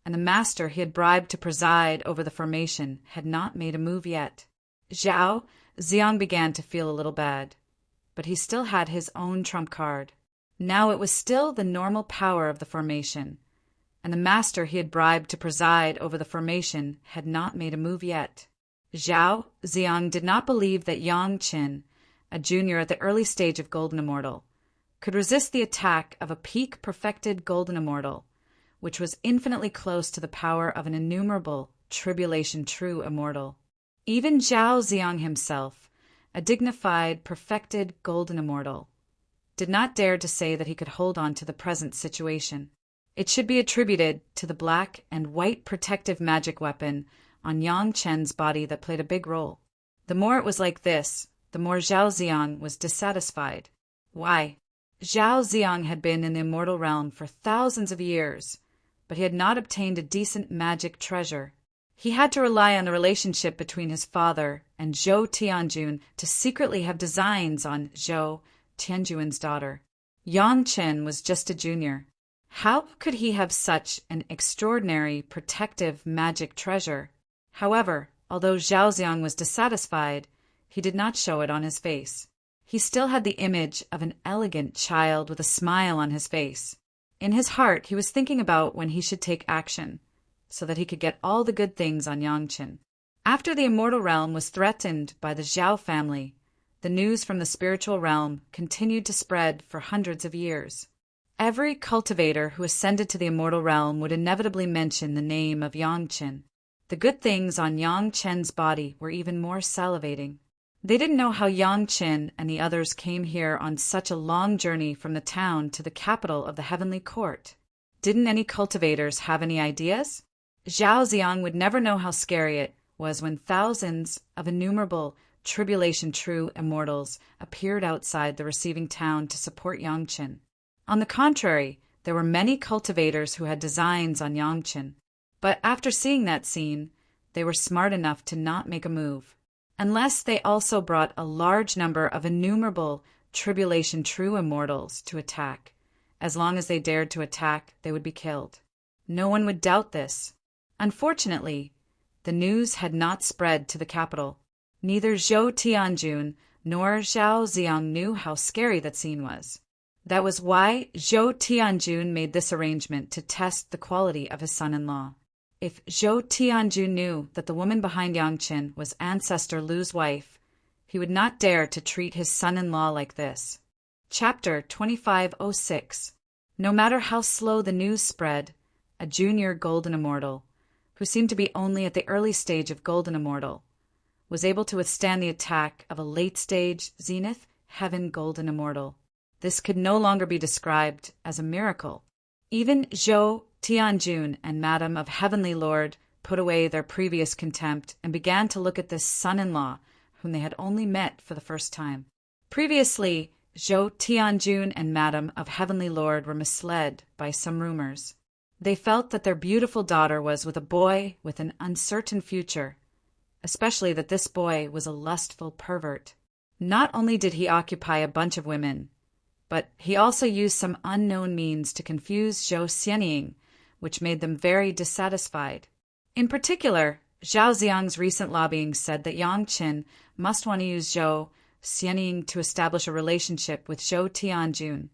and the master he had bribed to preside over the formation had not made a move yet. Zhao Ziang began to feel a little bad, but he still had his own trump card. Now it was still the normal power of the formation, and the master he had bribed to preside over the formation had not made a move yet. Zhao Ziang did not believe that Yang Qin, a junior at the early stage of Golden Immortal, could resist the attack of a peak-perfected Golden Immortal, which was infinitely close to the power of an innumerable Tribulation True Immortal. Even Zhao Ziang himself, a dignified, perfected Golden Immortal, did not dare to say that he could hold on to the present situation. It should be attributed to the black and white protective magic weapon on Yang Chen's body that played a big role. The more it was like this, the more Zhao Ziang was dissatisfied. Why? Zhao Ziang had been in the immortal realm for thousands of years, but he had not obtained a decent magic treasure. He had to rely on the relationship between his father and Zhou Tianjun to secretly have designs on Zhou Tianjun's daughter. Yang Chen was just a junior. How could he have such an extraordinary protective magic treasure? However, although Zhao Ziang was dissatisfied, he did not show it on his face. He still had the image of an elegant child with a smile on his face. In his heart, he was thinking about when he should take action, so that he could get all the good things on Yang Qin. After the immortal realm was threatened by the Zhao family, the news from the spiritual realm continued to spread for hundreds of years. Every cultivator who ascended to the immortal realm would inevitably mention the name of Yang Qin. The good things on Yang Chen's body were even more salivating. They didn't know how Yang Qin and the others came here on such a long journey from the town to the capital of the heavenly court. Didn't any cultivators have any ideas? Zhao Ziang would never know how scary it was when thousands of innumerable Tribulation True Immortals appeared outside the receiving town to support Yang Qin. On the contrary, there were many cultivators who had designs on Yang Qin. But after seeing that scene, they were smart enough to not make a move. Unless they also brought a large number of innumerable Tribulation True Immortals to attack. As long as they dared to attack, they would be killed. No one would doubt this. Unfortunately, the news had not spread to the capital. Neither Zhou Tianjun nor Zhao Ziang knew how scary that scene was. That was why Zhou Tianjun made this arrangement to test the quality of his son-in-law. If Zhou Tianjun knew that the woman behind Yang Qin was Ancestor Lu's wife, he would not dare to treat his son-in-law like this. Chapter 2506. No matter how slow the news spread, a junior Golden Immortal, who seemed to be only at the early stage of Golden Immortal, was able to withstand the attack of a late-stage Zenith Heaven Golden Immortal. This could no longer be described as a miracle. Even Zhou Tianjun and Madam of Heavenly Lord put away their previous contempt and began to look at this son-in-law whom they had only met for the first time. Previously, Zhou Tianjun and Madam of Heavenly Lord were misled by some rumors. They felt that their beautiful daughter was with a boy with an uncertain future, especially that this boy was a lustful pervert. Not only did he occupy a bunch of women, but he also used some unknown means to confuse Zhou Xianying, which made them very dissatisfied. In particular, Zhao Ziang's recent lobbying said that Yang Qin must want to use Zhou Xianying to establish a relationship with Zhou Tianjun,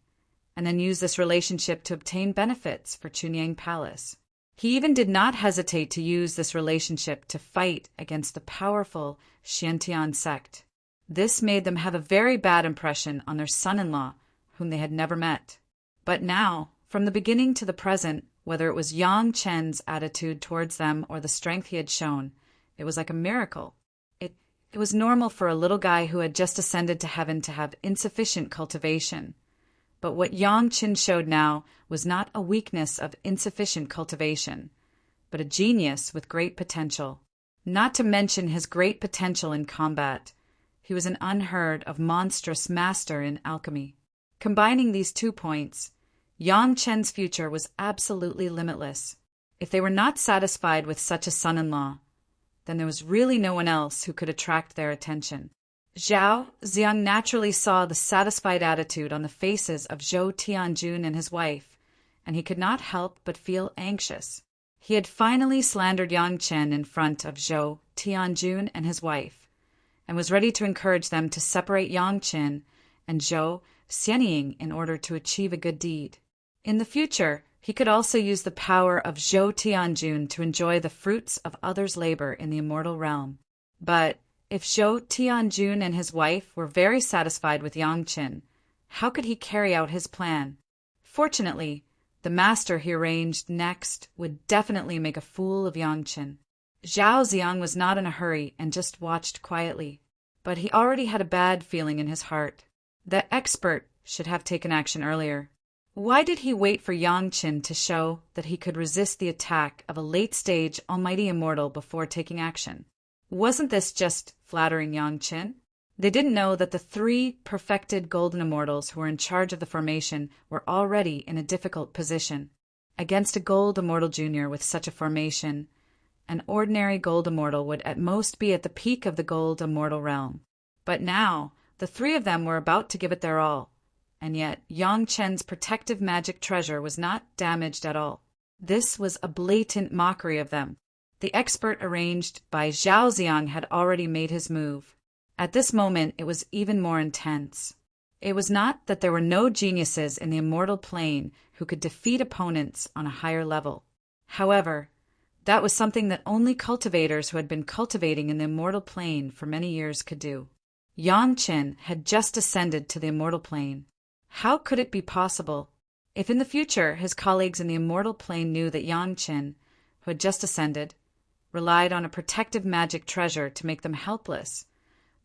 and then use this relationship to obtain benefits for Chunyang Palace. He even did not hesitate to use this relationship to fight against the powerful Xiantian sect. This made them have a very bad impression on their son-in-law, whom they had never met. But now, from the beginning to the present, whether it was Yang Chen's attitude towards them or the strength he had shown, it was like a miracle. It was normal for a little guy who had just ascended to heaven to have insufficient cultivation. But what Yang Qin showed now was not a weakness of insufficient cultivation, but a genius with great potential. Not to mention his great potential in combat. He was an unheard of monstrous master in alchemy. Combining these 2 points, Yang Chen's future was absolutely limitless. If they were not satisfied with such a son-in-law, then there was really no one else who could attract their attention. Zhao Xiang naturally saw the satisfied attitude on the faces of Zhou Tianjun and his wife, and he could not help but feel anxious. He had finally slandered Yang Chen in front of Zhou Tianjun and his wife, and was ready to encourage them to separate Yang Chen and Zhou Xianying in order to achieve a good deed. In the future, he could also use the power of Zhou Tianjun to enjoy the fruits of others' labor in the immortal realm. But if Zhou Tianjun and his wife were very satisfied with Yang Chen, how could he carry out his plan? Fortunately, the master he arranged next would definitely make a fool of Yang Chen. Zhao Xiang was not in a hurry and just watched quietly, but he already had a bad feeling in his heart. The expert should have taken action earlier. Why did he wait for Yang Chen to show that he could resist the attack of a late-stage almighty immortal before taking action? Wasn't this just flattering Yang Chen? They didn't know that the 3 perfected golden immortals who were in charge of the formation were already in a difficult position. Against a gold immortal junior with such a formation, an ordinary gold immortal would at most be at the peak of the gold immortal realm. But now, the 3 of them were about to give it their all, and yet Yang Chen's protective magic treasure was not damaged at all. This was a blatant mockery of them. The expert arranged by Zhao Xiang had already made his move. At this moment, it was even more intense. It was not that there were no geniuses in the immortal plane who could defeat opponents on a higher level. However, that was something that only cultivators who had been cultivating in the immortal plane for many years could do. Yang Chen had just ascended to the immortal plane. How could it be possible? If in the future his colleagues in the immortal plane knew that Yang Chen, who had just ascended, relied on a protective magic treasure to make them helpless,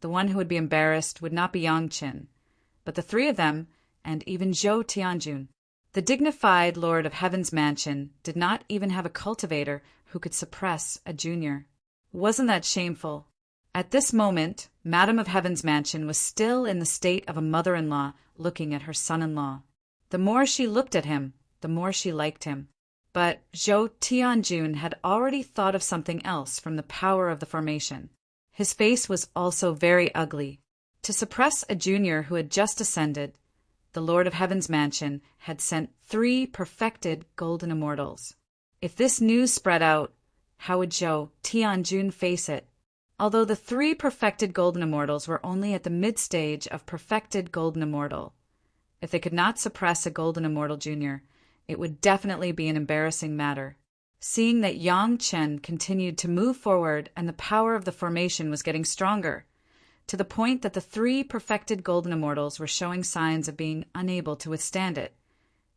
the one who would be embarrassed would not be Yang Chen, but the 3 of them, and even Zhou Tianjun. The dignified Lord of Heaven's mansion did not even have a cultivator who could suppress a junior. Wasn't that shameful? At this moment, Madame of Heaven's mansion was still in the state of a mother-in-law looking at her son-in-law. The more she looked at him, the more she liked him. But Zhou Tianjun had already thought of something else from the power of the formation. His face was also very ugly. To suppress a junior who had just ascended, the Lord of Heaven's mansion had sent 3 perfected golden immortals. If this news spread out, how would Zhou Tianjun face it? Although the 3 perfected golden immortals were only at the mid-stage of perfected golden immortal, if they could not suppress a golden immortal junior, it would definitely be an embarrassing matter. Seeing that Yang Chen continued to move forward and the power of the formation was getting stronger, to the point that the 3 perfected golden immortals were showing signs of being unable to withstand it,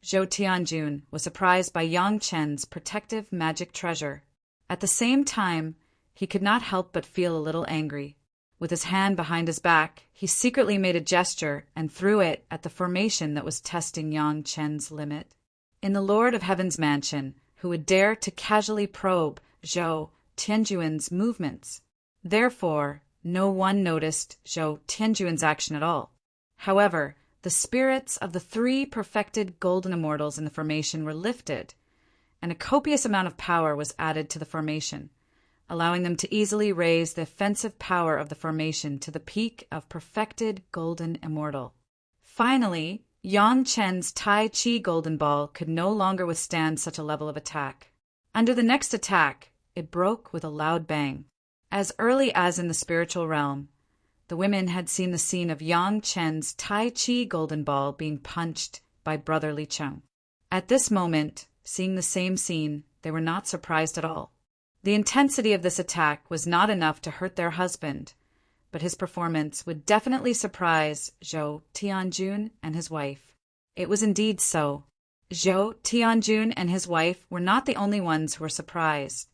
Zhou Tianjun was surprised by Yang Chen's protective magic treasure. At the same time, he could not help but feel a little angry. With his hand behind his back, he secretly made a gesture and threw it at the formation that was testing Yang Chen's limit. In the Lord of Heaven's mansion, who would dare to casually probe Zhou Tianjun's movements? Therefore, no one noticed Zhou Tianjun's action at all. However, the spirits of the 3 perfected golden immortals in the formation were lifted, and a copious amount of power was added to the formation, allowing them to easily raise the offensive power of the formation to the peak of perfected golden immortal. Finally, Yang Chen's Tai Chi golden ball could no longer withstand such a level of attack. Under the next attack, it broke with a loud bang. As early as in the spiritual realm, the women had seen the scene of Yang Chen's Tai Chi golden ball being punched by Brother Li Cheng. At this moment, seeing the same scene, they were not surprised at all. The intensity of this attack was not enough to hurt their husband, but his performance would definitely surprise Zhou Tianjun and his wife. It was indeed so. Zhou Tianjun and his wife were not the only ones who were surprised.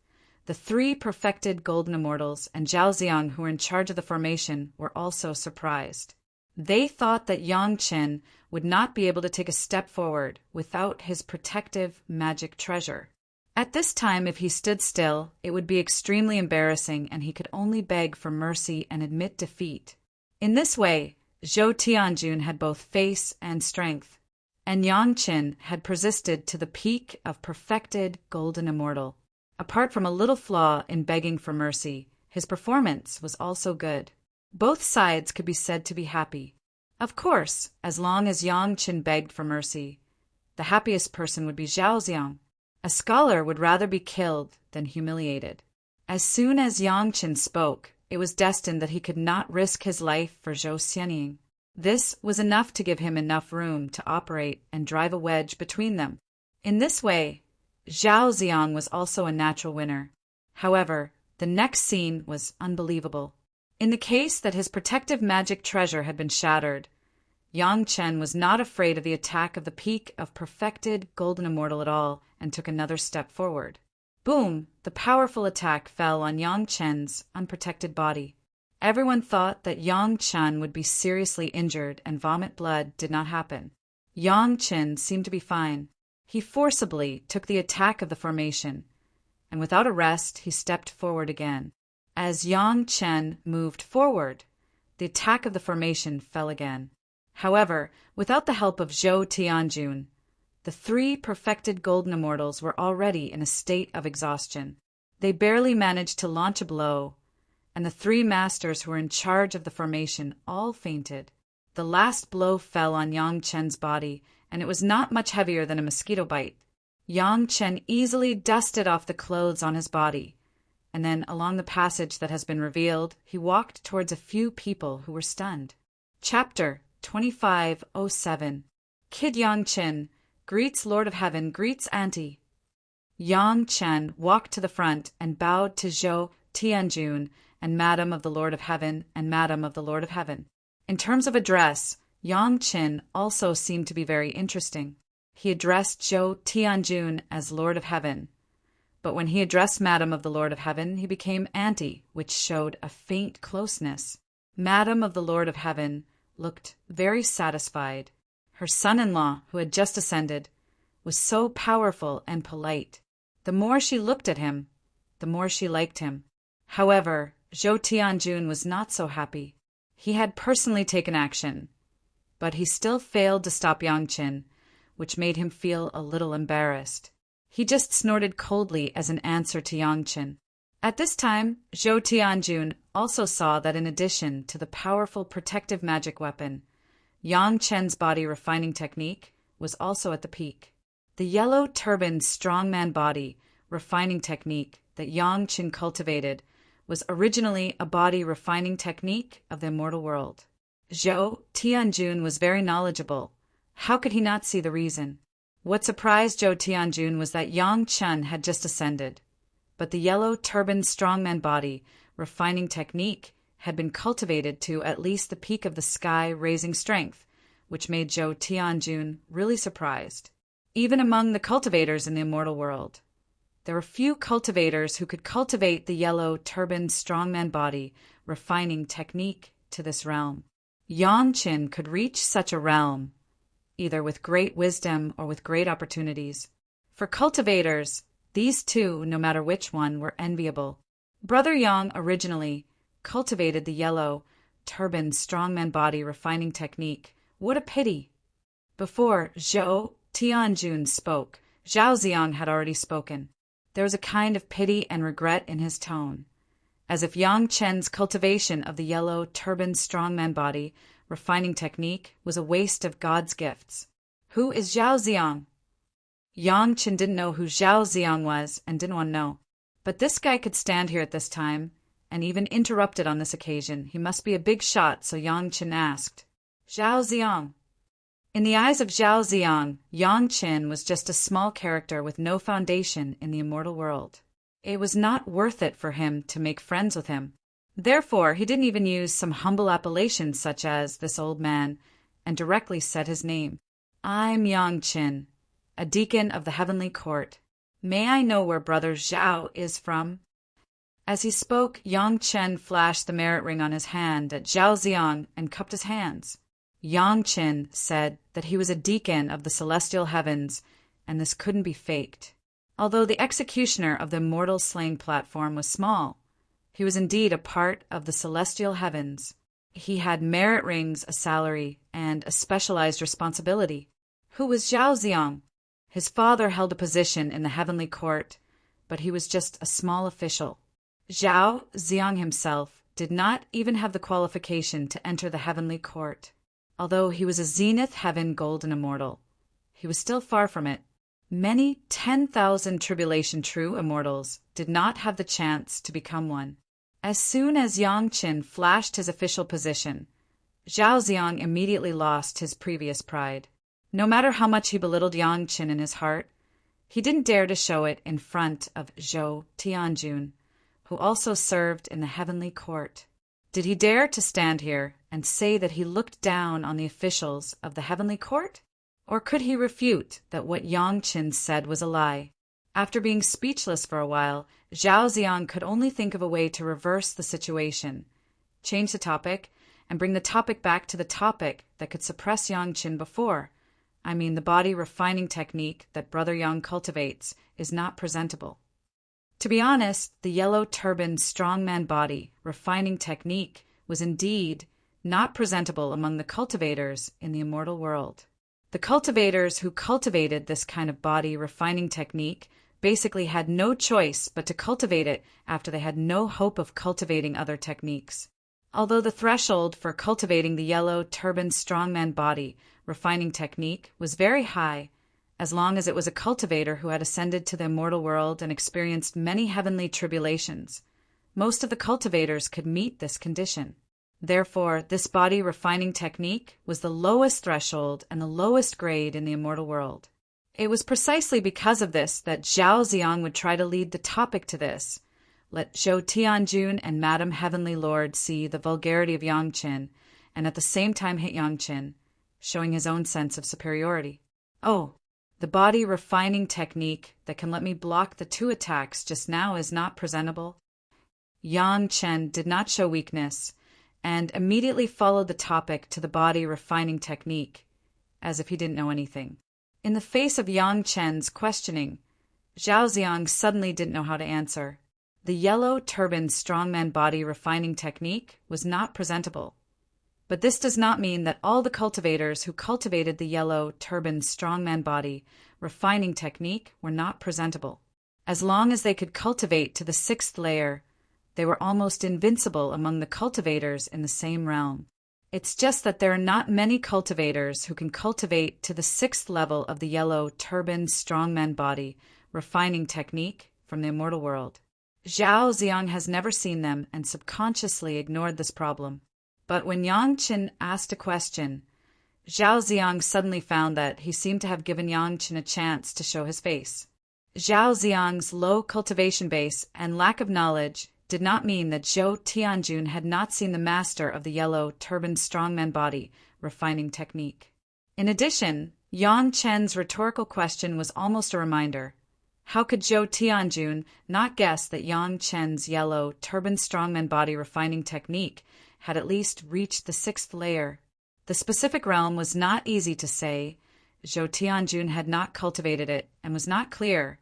The 3 perfected golden immortals and Zhao Xiang, who were in charge of the formation, were also surprised. They thought that Yang Chen would not be able to take a step forward without his protective magic treasure. At this time, if he stood still, it would be extremely embarrassing and he could only beg for mercy and admit defeat. In this way, Zhou Tianjun had both face and strength, and Yang Qin had persisted to the peak of perfected golden immortal. Apart from a little flaw in begging for mercy, his performance was also good. Both sides could be said to be happy. Of course, as long as Yang Qin begged for mercy, the happiest person would be Zhao Xiang. A scholar would rather be killed than humiliated. As soon as Yang Qin spoke, it was destined that he could not risk his life for Zhou Xianying. This was enough to give him enough room to operate and drive a wedge between them. In this way, Zhao Xiang was also a natural winner. However, the next scene was unbelievable. In the case that his protective magic treasure had been shattered, Yang Chen was not afraid of the attack of the peak of perfected golden immortal at all and took another step forward. Boom! The powerful attack fell on Yang Chen's unprotected body. Everyone thought that Yang Chen would be seriously injured and vomit blood did not happen. Yang Chen seemed to be fine. He forcibly took the attack of the formation, and without a rest he stepped forward again. As Yang Chen moved forward, the attack of the formation fell again. However, without the help of Zhou Tianjun, the three perfected golden immortals were already in a state of exhaustion. They barely managed to launch a blow, and the three masters who were in charge of the formation all fainted. The last blow fell on Yang Chen's body, and it was not much heavier than a mosquito bite. Yang Chen easily dusted off the clothes on his body, and then along the passage that has been revealed, he walked towards a few people who were stunned. Chapter 2507. Kid Yang Chen greets Lord of Heaven, greets Auntie. Yang Chen walked to the front and bowed to Zhou Tianjun and Madam of the Lord of Heaven and Madam of the Lord of Heaven. In terms of address, Yang Chen also seemed to be very interesting. He addressed Zhou Tianjun as Lord of Heaven, but when he addressed Madam of the Lord of Heaven, he became Auntie, which showed a faint closeness. Madam of the Lord of Heaven looked very satisfied. Her son-in-law, who had just ascended, was so powerful and polite. The more she looked at him, the more she liked him. However, Zhou Tianjun was not so happy. He had personally taken action, but he still failed to stop Yang Qin, which made him feel a little embarrassed. He just snorted coldly as an answer to Yang Qin. At this time, Zhou Tianjun also saw that in addition to the powerful protective magic weapon, Yang Chen's body refining technique was also at the peak. The yellow turbaned strongman body refining technique that Yang Chen cultivated was originally a body refining technique of the immortal world. Zhou Tianjun was very knowledgeable. How could he not see the reason? What surprised Zhou Tianjun was that Yang Chen had just ascended, but the yellow turbaned strongman body refining technique had been cultivated to at least the peak of the sky-raising strength, which made Zhou Tianjun really surprised. Even among the cultivators in the immortal world, there were few cultivators who could cultivate the yellow turbaned strongman body refining technique to this realm. Yang Qin could reach such a realm, either with great wisdom or with great opportunities. For cultivators, these two, no matter which one, were enviable. Brother Yang originally cultivated the yellow, turbaned strongman body refining technique. What a pity! Before Zhou Tianjun spoke, Zhao Xiang had already spoken. There was a kind of pity and regret in his tone, as if Yang Chen's cultivation of the yellow, turbaned strongman body refining technique was a waste of God's gifts. Who is Zhao Xiang? Yang Chen didn't know who Zhao Xiang was and didn't want to know. But this guy could stand here at this time and even interrupted on this occasion. He must be a big shot, so Yang Chen asked, Zhao Xiang. In the eyes of Zhao Xiang, Yang Chen was just a small character with no foundation in the immortal world. It was not worth it for him to make friends with him. Therefore, he didn't even use some humble appellation such as this old man, and directly said his name. I'm Yang Chen, a deacon of the heavenly court. May I know where Brother Zhao is from? As he spoke, Yang Chen flashed the merit ring on his hand at Zhao Xiang and cupped his hands. Yang Chen said that he was a deacon of the celestial heavens, and this couldn't be faked. Although the executioner of the Immortal slaying platform was small, he was indeed a part of the celestial heavens. He had merit rings, a salary, and a specialized responsibility. Who was Zhao Ziang? His father held a position in the heavenly court, but he was just a small official. Zhao Ziang himself did not even have the qualification to enter the heavenly court. Although he was a zenith heaven golden immortal, he was still far from it. Many 10,000 tribulation true immortals did not have the chance to become one. As soon as Yang Qin flashed his official position, Zhao Ziang immediately lost his previous pride. No matter how much he belittled Yang Qin in his heart, he didn't dare to show it in front of Zhou Tianjun, who also served in the heavenly court. Did he dare to stand here and say that he looked down on the officials of the heavenly court? Or could he refute that what Yang Qin said was a lie? After being speechless for a while, Zhao Ziang could only think of a way to reverse the situation, change the topic, and bring the topic back to the topic that could suppress Yang Qin before. I mean, the body refining technique that Brother Yang cultivates is not presentable. To be honest, the yellow turban strongman body refining technique was indeed not presentable among the cultivators in the immortal world. The cultivators who cultivated this kind of body refining technique basically had no choice but to cultivate it after they had no hope of cultivating other techniques. Although the threshold for cultivating the yellow turban strongman body refining technique was very high, as long as it was a cultivator who had ascended to the immortal world and experienced many heavenly tribulations, most of the cultivators could meet this condition. Therefore, this body refining technique was the lowest threshold and the lowest grade in the immortal world. It was precisely because of this that Zhao Ziang would try to lead the topic to this. Let Zhou Tianjun and Madame Heavenly Lord see the vulgarity of Yang Qin, and at the same time hit Yang Qin, showing his own sense of superiority. Oh, the body refining technique that can let me block the two attacks just now is not presentable. Yang Qin did not show weakness, and immediately followed the topic to the body refining technique, as if he didn't know anything. In the face of Yang Qin's questioning, Zhao Ziang suddenly didn't know how to answer. The yellow turban strongman body refining technique was not presentable. But this does not mean that all the cultivators who cultivated the yellow turban strongman body refining technique were not presentable. As long as they could cultivate to the 6th layer, they were almost invincible among the cultivators in the same realm. It's just that there are not many cultivators who can cultivate to the 6th level of the yellow turban strongman body refining technique from the immortal world. Zhao Ziang has never seen them and subconsciously ignored this problem. But when Yang Qin asked a question, Zhao Ziang suddenly found that he seemed to have given Yang Qin a chance to show his face. Zhao Ziang's low cultivation base and lack of knowledge did not mean that Zhou Tianjun had not seen the master of the yellow turban strongman body refining technique. In addition, Yang Qin's rhetorical question was almost a reminder. How could Zhou Tianjun not guess that Yang Qin's yellow turban strongman body refining technique had at least reached the 6th layer? The specific realm was not easy to say. Zhou Tianjun had not cultivated it and was not clear,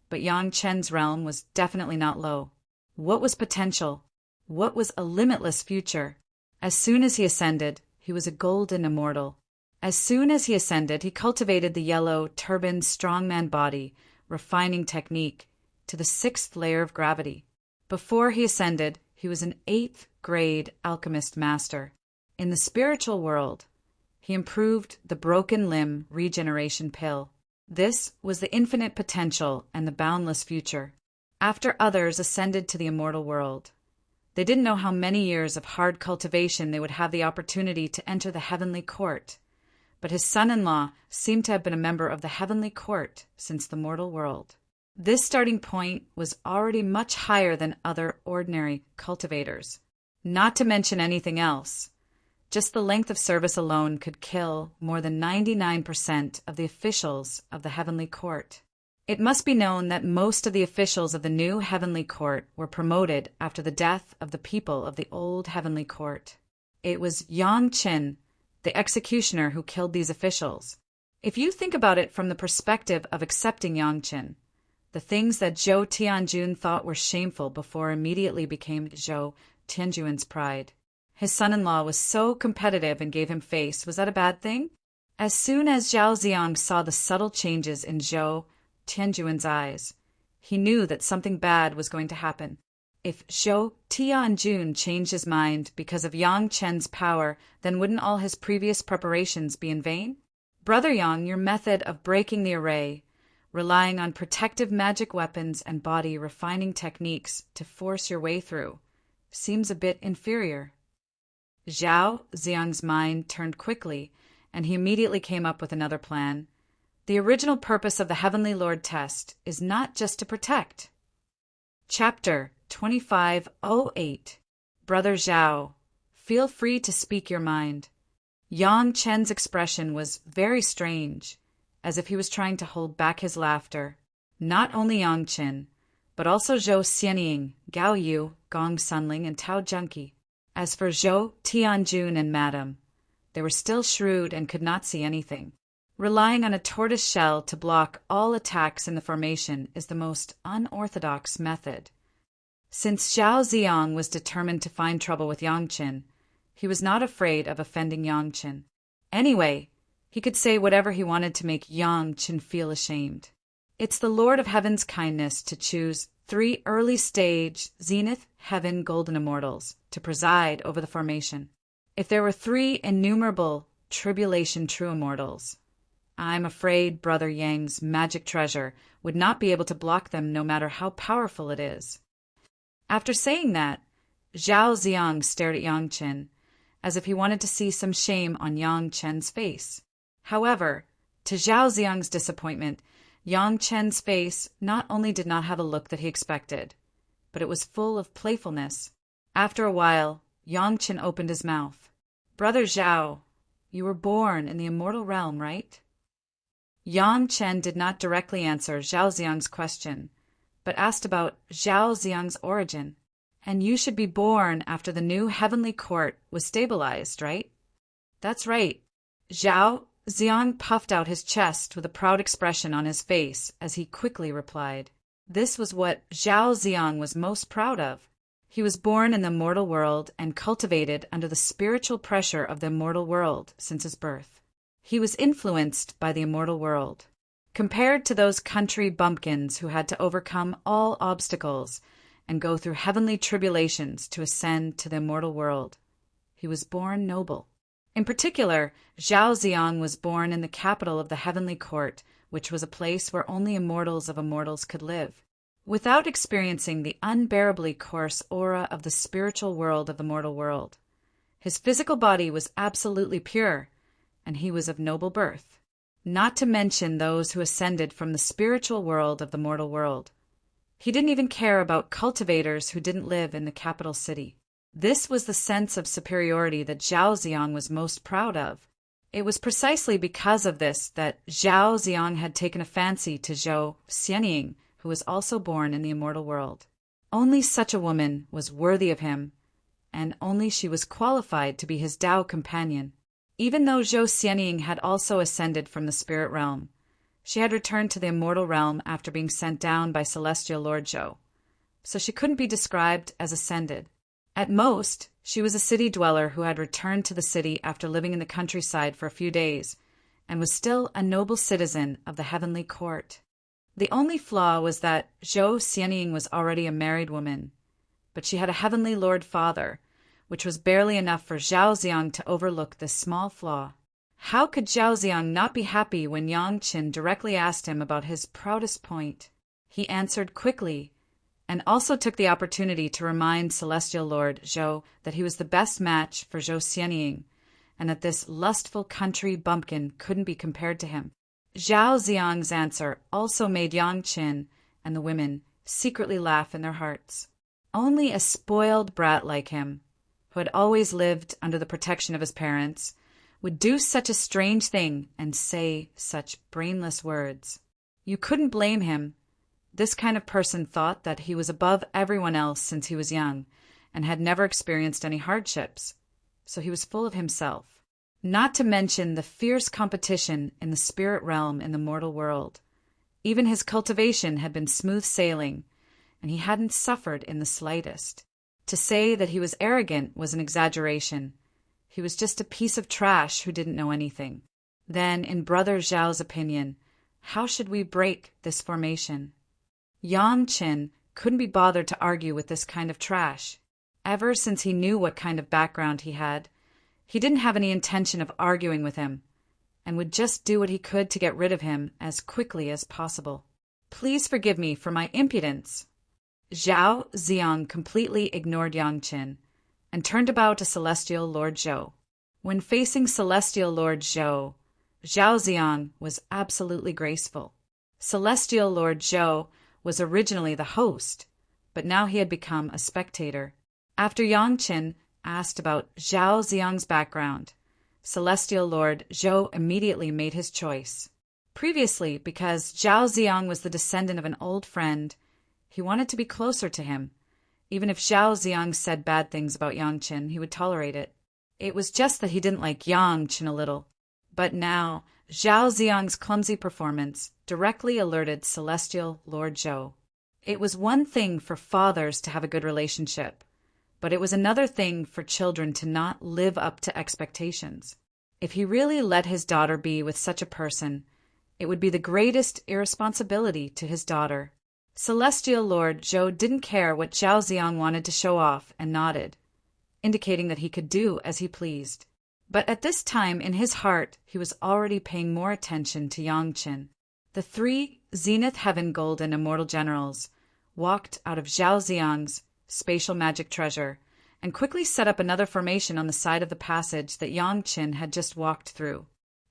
but Yang Qin's realm was definitely not low. What was potential? What was a limitless future? As soon as he ascended, he was a golden immortal. As soon as he ascended, he cultivated the yellow turban strongman body refining technique to the 6th layer of gravity. Before he ascended, he was an 8th grade alchemist master. In the spiritual world, he improved the broken limb regeneration pill. This was the infinite potential and the boundless future. After others ascended to the immortal world, they didn't know how many years of hard cultivation they would have the opportunity to enter the heavenly court. But his son-in-law seemed to have been a member of the heavenly court since the mortal world. This starting point was already much higher than other ordinary cultivators. Not to mention anything else. Just the length of service alone could kill more than 99% of the officials of the heavenly court. It must be known that most of the officials of the new heavenly court were promoted after the death of the people of the old heavenly court. It was Yang Qin, the executioner, who killed these officials. If you think about it from the perspective of accepting Yang Qin, The things that Zhou Tianjun thought were shameful before immediately became Zhou Tianjun's pride. His son-in-law was so competitive and gave him face. Was that a bad thing? As soon as Zhao Ziang saw the subtle changes in Zhou Tianjun's eyes, he knew that something bad was going to happen. If Zhou Tianjun changed his mind because of Yang Chen's power, then wouldn't all his previous preparations be in vain? Brother Yang, your method of breaking the array, relying on protective magic weapons and body refining techniques to force your way through, seems a bit inferior. Zhao Ziang's mind turned quickly, and he immediately came up with another plan. The original purpose of the Heavenly Lord test is not just to protect. Chapter 2508. Brother Zhao, feel free to speak your mind. Yang Chen's expression was very strange, as if he was trying to hold back his laughter. Not only Yang Chen, but also Zhou Xianying, Gao Yu, Gong Sunling, and Tao Junqi. As for Zhou Tianjun and Madame, they were still shrewd and could not see anything. Relying on a tortoise shell to block all attacks in the formation is the most unorthodox method. Since Zhao Ziang was determined to find trouble with Yang Chen, he was not afraid of offending Yang Chen. Anyway, he could say whatever he wanted to make Yang Chen feel ashamed. It's the Lord of Heaven's kindness to choose 3 early-stage Zenith Heaven Golden Immortals to preside over the formation. If there were 3 innumerable Tribulation True Immortals, I'm afraid Brother Yang's magic treasure would not be able to block them no matter how powerful it is. After saying that, Zhao Ziang stared at Yang Chen, as if he wanted to see some shame on Yang Chen's face. However, to Zhao Ziang's disappointment, Yang Chen's face not only did not have a look that he expected, but it was full of playfulness. After a while, Yang Chen opened his mouth. Brother Zhao, you were born in the immortal realm, right? Yang Chen did not directly answer Zhao Ziang's question, but asked about Zhao Ziang's origin. And you should be born after the new heavenly court was stabilized, right? That's right. Zhao Ziang puffed out his chest with a proud expression on his face as he quickly replied. This was what Zhao Ziang was most proud of. He was born in the mortal world and cultivated under the spiritual pressure of the immortal world since his birth. He was influenced by the immortal world. Compared to those country bumpkins who had to overcome all obstacles and go through heavenly tribulations to ascend to the immortal world, he was born noble. In particular, Zhao Ziang was born in the capital of the heavenly court, which was a place where only immortals of immortals could live. Without experiencing the unbearably coarse aura of the spiritual world of the mortal world, his physical body was absolutely pure, and he was of noble birth. Not to mention those who ascended from the spiritual world of the mortal world. He didn't even care about cultivators who didn't live in the capital city. This was the sense of superiority that Zhao Ziang was most proud of. It was precisely because of this that Zhao Ziang had taken a fancy to Zhou Xianying, who was also born in the immortal world. Only such a woman was worthy of him, and only she was qualified to be his Tao companion. Even though Zhou Xianying had also ascended from the spirit realm, she had returned to the immortal realm after being sent down by Celestial Lord Zhou, so she couldn't be described as ascended. At most, she was a city dweller who had returned to the city after living in the countryside for a few days, and was still a noble citizen of the heavenly court. The only flaw was that Zhou Xianying was already a married woman, but she had a heavenly lord father, which was barely enough for Zhao Ziang to overlook this small flaw. How could Zhao Ziang not be happy when Yang Chen directly asked him about his proudest point? He answered quickly, and also took the opportunity to remind Celestial Lord Zhou that he was the best match for Zhou Xianying, and that this lustful country bumpkin couldn't be compared to him. Zhao Ziang's answer also made Yang Chen and the women secretly laugh in their hearts. Only a spoiled brat like him, who had always lived under the protection of his parents, would do such a strange thing and say such brainless words. You couldn't blame him. This kind of person thought that he was above everyone else since he was young, and had never experienced any hardships, so he was full of himself. Not to mention the fierce competition in the spirit realm in the mortal world. Even his cultivation had been smooth sailing, and he hadn't suffered in the slightest. To say that he was arrogant was an exaggeration. He was just a piece of trash who didn't know anything. Then, in Brother Zhao's opinion, how should we break this formation? Yang Qin couldn't be bothered to argue with this kind of trash. Ever since he knew what kind of background he had, he didn't have any intention of arguing with him, and would just do what he could to get rid of him as quickly as possible. Please forgive me for my impudence. Zhao Ziang completely ignored Yang Qin and turned to bow to Celestial Lord Zhou. When facing Celestial Lord Zhou, Zhao Ziang was absolutely graceful. Celestial Lord Zhou was originally the host, but now he had become a spectator. After Yang Qin asked about Zhao Ziang's background, Celestial Lord Zhou immediately made his choice. Previously, because Zhao Ziang was the descendant of an old friend, he wanted to be closer to him. Even if Zhao Ziang said bad things about Yang Qin, he would tolerate it. It was just that he didn't like Yang Qin a little. But now, Zhao Ziang's clumsy performance directly alerted Celestial Lord Zhou. It was one thing for fathers to have a good relationship, but it was another thing for children to not live up to expectations. If he really let his daughter be with such a person, it would be the greatest irresponsibility to his daughter. Celestial Lord Zhou didn't care what Zhao Ziang wanted to show off and nodded, indicating that he could do as he pleased. But at this time in his heart he was already paying more attention to Yang Qin. The 3 Zenith Heaven Golden Immortal Generals walked out of Zhao Ziang's spatial magic treasure and quickly set up another formation on the side of the passage that Yang Qin had just walked through.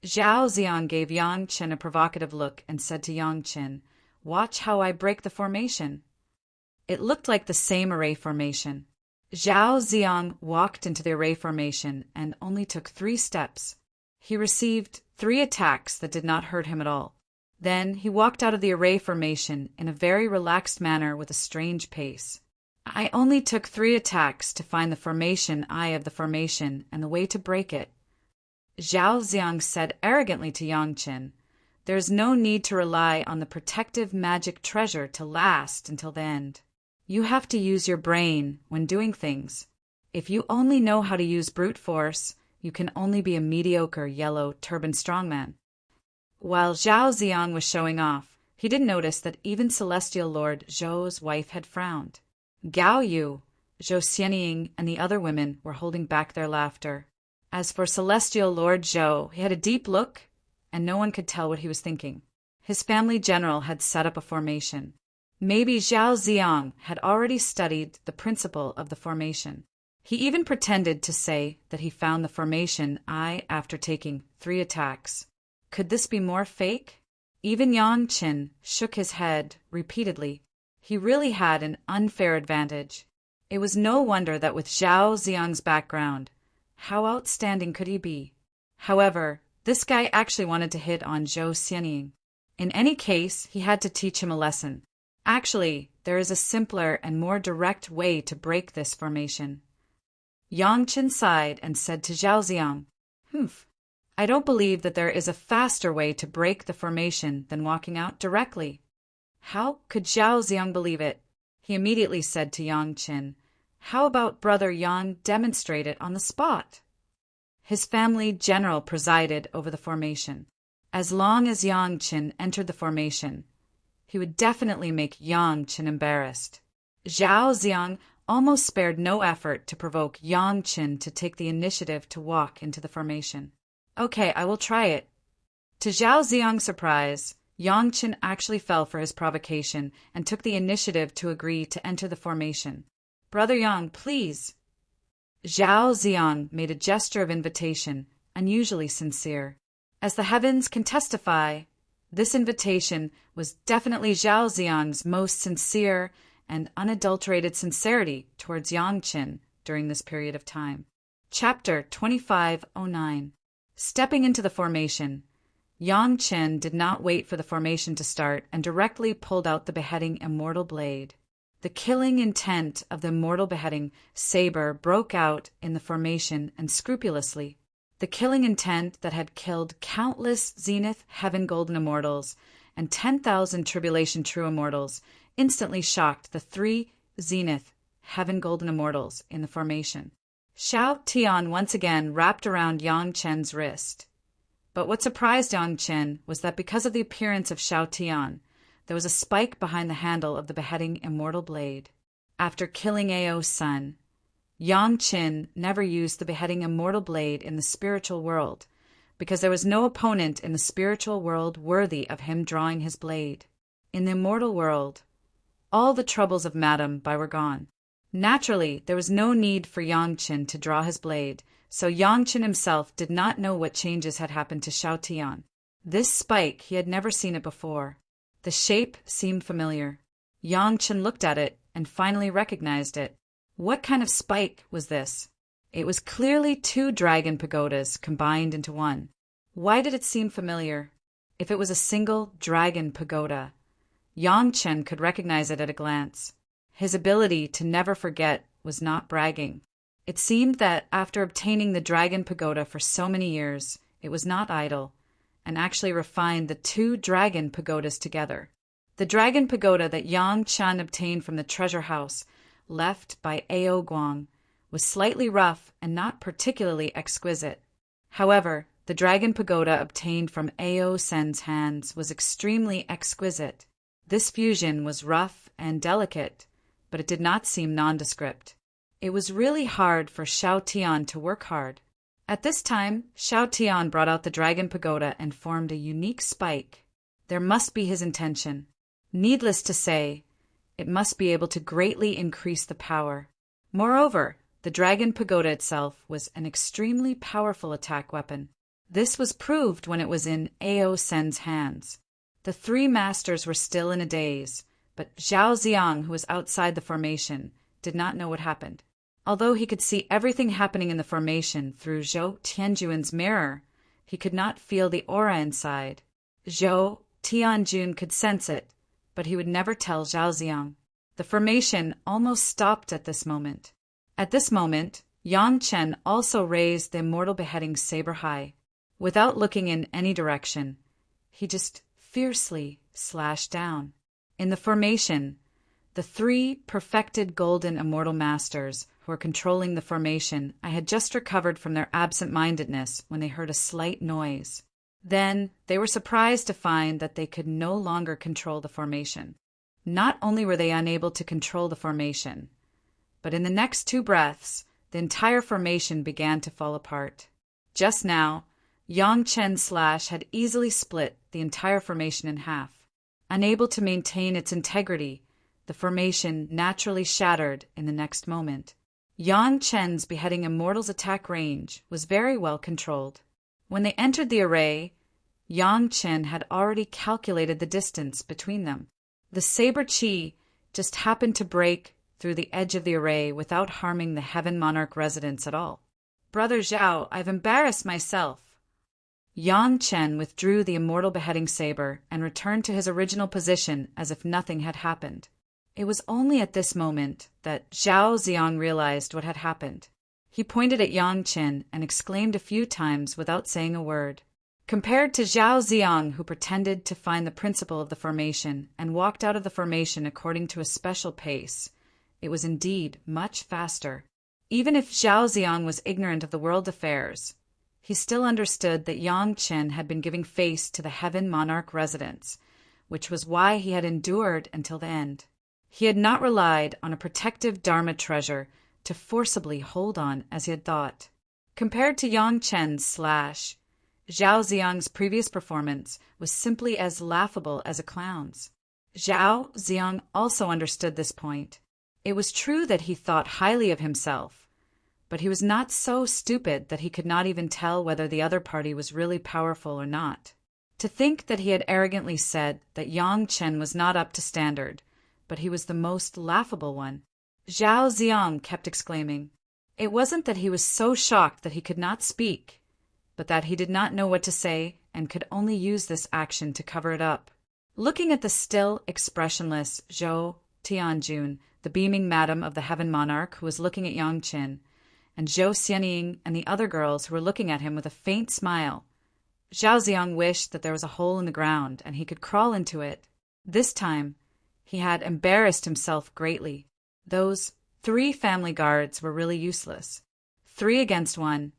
Zhao Ziang gave Yang Qin a provocative look and said to Yang Qin, "Watch how I break the formation." It looked like the same array formation. Zhao Ziang walked into the array formation and only took 3 steps. He received 3 attacks that did not hurt him at all. Then he walked out of the array formation in a very relaxed manner with a strange pace. "I only took 3 attacks to find the formation eye of the formation and the way to break it." Zhao Ziang said arrogantly to Yang Qin, "There is no need to rely on the protective magic treasure to last until the end. You have to use your brain when doing things. If you only know how to use brute force, you can only be a mediocre yellow turban strongman." While Zhao Ziang was showing off, he didn't notice that even Celestial Lord Zhou's wife had frowned. Gao Yu, Zhou Xianying, and the other women were holding back their laughter. As for Celestial Lord Zhou, he had a deep look, and no one could tell what he was thinking. His family general had set up a formation. Maybe Zhao Ziang had already studied the principle of the formation. He even pretended to say that he found the formation eye after taking 3 attacks. Could this be more fake? Even Yang Qin shook his head repeatedly. He really had an unfair advantage. It was no wonder that with Zhao Ziang's background, how outstanding could he be? However, this guy actually wanted to hit on Zhou Xianying. In any case, he had to teach him a lesson. Actually, there is a simpler and more direct way to break this formation. Yang Qin sighed and said to Zhao Ziang, I don't believe that there is a faster way to break the formation than walking out directly." How could Zhao Ziang believe it? He immediately said to Yang Qin, "How about Brother Yang demonstrate it on the spot?" His family general presided over the formation. As long as Yang Qin entered the formation, he would definitely make Yang Qin embarrassed. Zhao Ziang almost spared no effort to provoke Yang Qin to take the initiative to walk into the formation. "Okay, I will try it." To Zhao Ziang's surprise, Yang Qin actually fell for his provocation and took the initiative to agree to enter the formation. "Brother Yang, please." Zhao Ziang made a gesture of invitation, unusually sincere. As the heavens can testify, this invitation was definitely Zhao Ziang's most sincere and unadulterated sincerity towards Yang Qin during this period of time. Chapter 2509. Stepping into the formation, Yang Qin did not wait for the formation to start and directly pulled out the beheading immortal blade. The killing intent of the immortal beheading saber broke out in the formation and scrupulously. The killing intent that had killed countless Zenith Heaven Golden Immortals and 10,000 tribulation true immortals instantly shocked the 3 zenith heaven golden immortals in the formation. Xiao Tian once again wrapped around Yang Chen's wrist. But what surprised Yang Chen was that because of the appearance of Xiao Tian, there was a spike behind the handle of the beheading immortal blade. After killing Ao's son, Yang Chen never used the beheading immortal blade in the spiritual world, because there was no opponent in the spiritual world worthy of him drawing his blade. In the immortal world, all the troubles of Madame Bai were gone. Naturally, there was no need for Yang Chen to draw his blade, so Yang Chen himself did not know what changes had happened to Xiao Tian. This spike, he had never seen it before. The shape seemed familiar. Yang Chen looked at it and finally recognized it. What kind of spike was this? It was clearly 2 dragon pagodas combined into one. Why did it seem familiar? If it was a single dragon pagoda, Yang Chen could recognize it at a glance. His ability to never forget was not bragging. It seemed that after obtaining the dragon pagoda for so many years, it was not idle, and actually refined the 2 dragon pagodas together. The dragon pagoda that Yang Chen obtained from the treasure house left by Ao Guang was slightly rough and not particularly exquisite. However, the dragon pagoda obtained from Ao Sen's hands was extremely exquisite. This fusion was rough and delicate, but it did not seem nondescript. It was really hard for Xiao Tian to work hard. At this time, Xiao Tian brought out the dragon pagoda and formed a unique spike. There must be his intention. Needless to say, it must be able to greatly increase the power. Moreover, the dragon pagoda itself was an extremely powerful attack weapon. This was proved when it was in Ao Sen's hands. The 3 masters were still in a daze, but Zhao Ziang, who was outside the formation, did not know what happened. Although he could see everything happening in the formation through Zhou Tianjuan's mirror, he could not feel the aura inside. Zhou Tianjun could sense it, but he would never tell Zhao Ziang. The formation almost stopped at this moment. At this moment, Yang Chen also raised the immortal beheading saber high. Without looking in any direction, he just fiercely slashed down. In the formation, the 3 perfected golden immortal masters who were controlling the formation I had just recovered from their absent-mindedness when they heard a slight noise. Then they were surprised to find that they could no longer control the formation. Not only were they unable to control the formation, but in the next 2 breaths, the entire formation began to fall apart. Just now, Yang Chen's slash had easily split the entire formation in half. Unable to maintain its integrity, the formation naturally shattered in the next moment. Yang Chen's beheading immortal's attack range was very well controlled. When they entered the array, Yang Chen had already calculated the distance between them. The saber chi just happened to break through the edge of the array without harming the Heaven Monarch residents at all. Brother Zhao, I've embarrassed myself. Yang Chen withdrew the immortal beheading saber and returned to his original position as if nothing had happened. It was only at this moment that Zhao Ziang realized what had happened. He pointed at Yang Chen and exclaimed a few times without saying a word. Compared to Zhao Ziang, who pretended to find the principle of the formation and walked out of the formation according to a special pace, it was indeed much faster. Even if Zhao Ziang was ignorant of the world affairs, he still understood that Yang Chen had been giving face to the Heaven Monarch residents, which was why he had endured until the end. He had not relied on a protective Dharma treasure to forcibly hold on as he had thought. Compared to Yang Chen's slash, Zhao Ziang's previous performance was simply as laughable as a clown's. Zhao Ziang also understood this point. It was true that he thought highly of himself, but he was not so stupid that he could not even tell whether the other party was really powerful or not. To think that he had arrogantly said that Yang Chen was not up to standard, but he was the most laughable one. Zhao Ziang kept exclaiming. It wasn't that he was so shocked that he could not speak, but that he did not know what to say and could only use this action to cover it up. Looking at the still, expressionless Zhou Tianjun, the beaming madam of the Heaven Monarch who was looking at Yang Chen, and Zhou Xianying and the other girls who were looking at him with a faint smile, Zhao Ziang wished that there was a hole in the ground and he could crawl into it. This time, he had embarrassed himself greatly. Those 3 family guards were really useless. 3 against 1,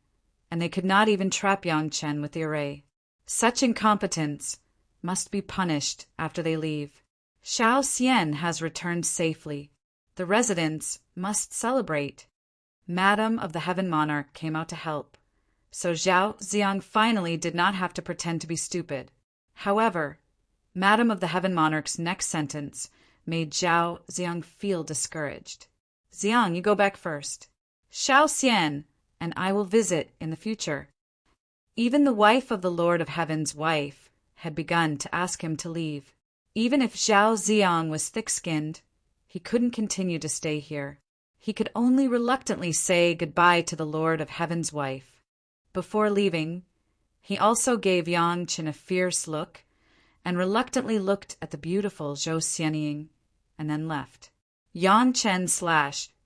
and they could not even trap Yang Chen with the array. Such incompetence must be punished after they leave. Xiao Xian has returned safely. The residents must celebrate. Madam of the Heaven Monarch came out to help, so Zhao Ziang finally did not have to pretend to be stupid. However, Madam of the Heaven Monarch's next sentence made Zhao Ziang feel discouraged. Ziang, you go back first. Xiao Xian and I will visit in the future. Even the wife of the Lord of Heaven's wife had begun to ask him to leave. Even if Zhao Ziang was thick-skinned, he couldn't continue to stay here. He could only reluctantly say goodbye to the Lord of Heaven's wife. Before leaving, he also gave Yang Chen a fierce look and reluctantly looked at the beautiful Zhou Xianying and then left. Yang Chen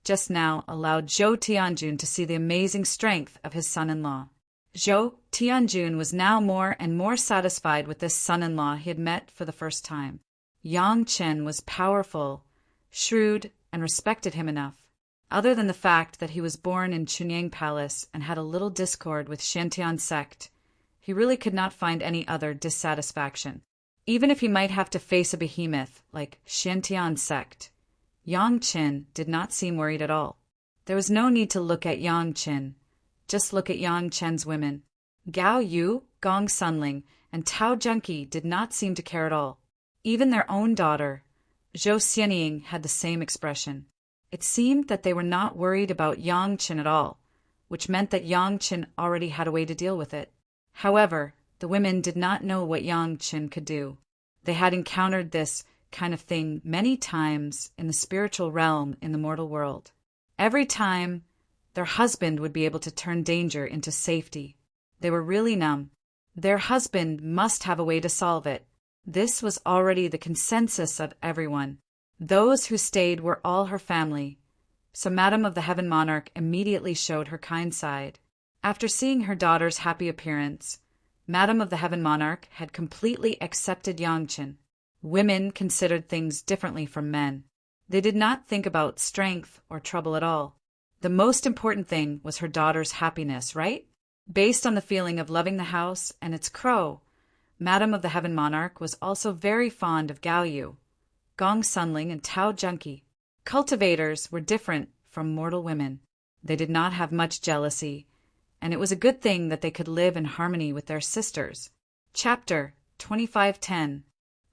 just now allowed Zhou Tianjun to see the amazing strength of his son-in-law. Zhou Tianjun was now more and more satisfied with this son-in-law he had met for the first time. Yang Chen was powerful, shrewd, and respected him enough. Other than the fact that he was born in Chunyang Palace and had a little discord with Shantian sect, he really could not find any other dissatisfaction. Even if he might have to face a behemoth like Shantian sect, Yang Chen did not seem worried at all. There was no need to look at Yang Chen. Just look at Yang Chen's women. Gao Yu, Gong Sunling, and Tao Junqi did not seem to care at all. Even their own daughter, Zhou Xianying, had the same expression. It seemed that they were not worried about Yang Chen at all, which meant that Yang Chen already had a way to deal with it. However, the women did not know what Yang Chen could do. They had encountered this kind of thing many times in the spiritual realm in the mortal world. Every time, their husband would be able to turn danger into safety. They were really numb. Their husband must have a way to solve it. This was already the consensus of everyone. Those who stayed were all her family, so Madam of the Heaven Monarch immediately showed her kind side. After seeing her daughter's happy appearance, Madam of the Heaven Monarch had completely accepted Yang Chen. Women considered things differently from men. They did not think about strength or trouble at all. The most important thing was her daughter's happiness, right? Based on the feeling of loving the house and its crow, Madam of the Heaven Monarch was also very fond of Gao Yu, Gong Sunling, and Tao Junqi. Cultivators were different from mortal women. They did not have much jealousy, and it was a good thing that they could live in harmony with their sisters. Chapter 2510.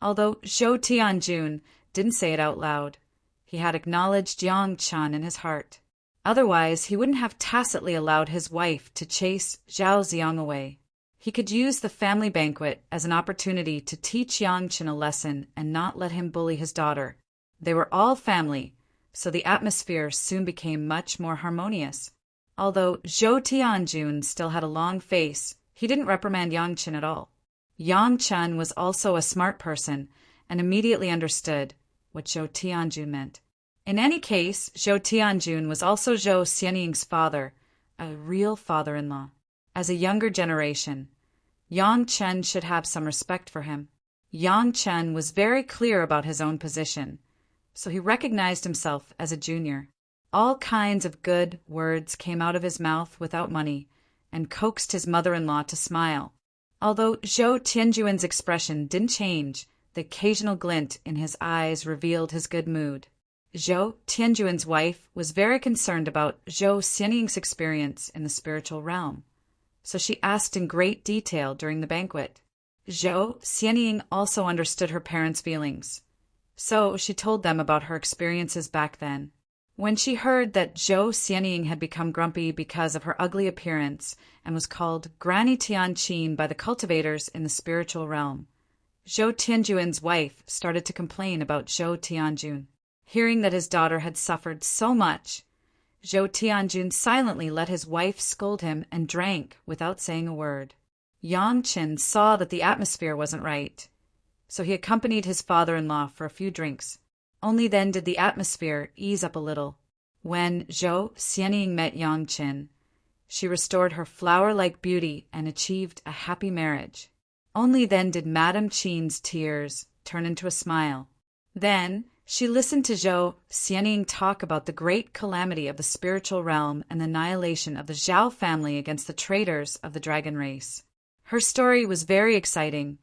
Although Zhou Tianjun didn't say it out loud, he had acknowledged Yang Chen in his heart. Otherwise, he wouldn't have tacitly allowed his wife to chase Zhao Ziang away. He could use the family banquet as an opportunity to teach Yang Chen a lesson and not let him bully his daughter. They were all family, so the atmosphere soon became much more harmonious. Although Zhou Tianjun still had a long face, he didn't reprimand Yang Chen at all. Yang Chen was also a smart person and immediately understood what Zhou Tianjun meant. In any case, Zhou Tianjun was also Zhou Xianying's father, a real father-in-law. As a younger generation, Yang Chen should have some respect for him. Yang Chen was very clear about his own position, so he recognized himself as a junior. All kinds of good words came out of his mouth without money and coaxed his mother-in-law to smile. Although Zhou Tianjuan's expression didn't change, the occasional glint in his eyes revealed his good mood. Zhou Tianjuan's wife was very concerned about Zhou Xianying's experience in the spiritual realm, so she asked in great detail during the banquet. Zhou Xianying also understood her parents' feelings, so she told them about her experiences back then. When she heard that Zhou Xianying had become grumpy because of her ugly appearance and was called Granny Tianqin by the cultivators in the spiritual realm, Zhou Tianjuan's wife started to complain about Zhou Tianjun. Hearing that his daughter had suffered so much, Zhou Tianjun silently let his wife scold him and drank without saying a word. Yang Chen saw that the atmosphere wasn't right, so he accompanied his father-in-law for a few drinks. Only then did the atmosphere ease up a little. When Zhou Xianying met Yang Chen, She restored her flower-like beauty and achieved a happy marriage. Only then did Madame Qin's tears turn into a smile. Then she listened to Zhou Xianying talk about the great calamity of the spiritual realm and the annihilation of the Zhao family against the traitors of the dragon race. Her story was very exciting,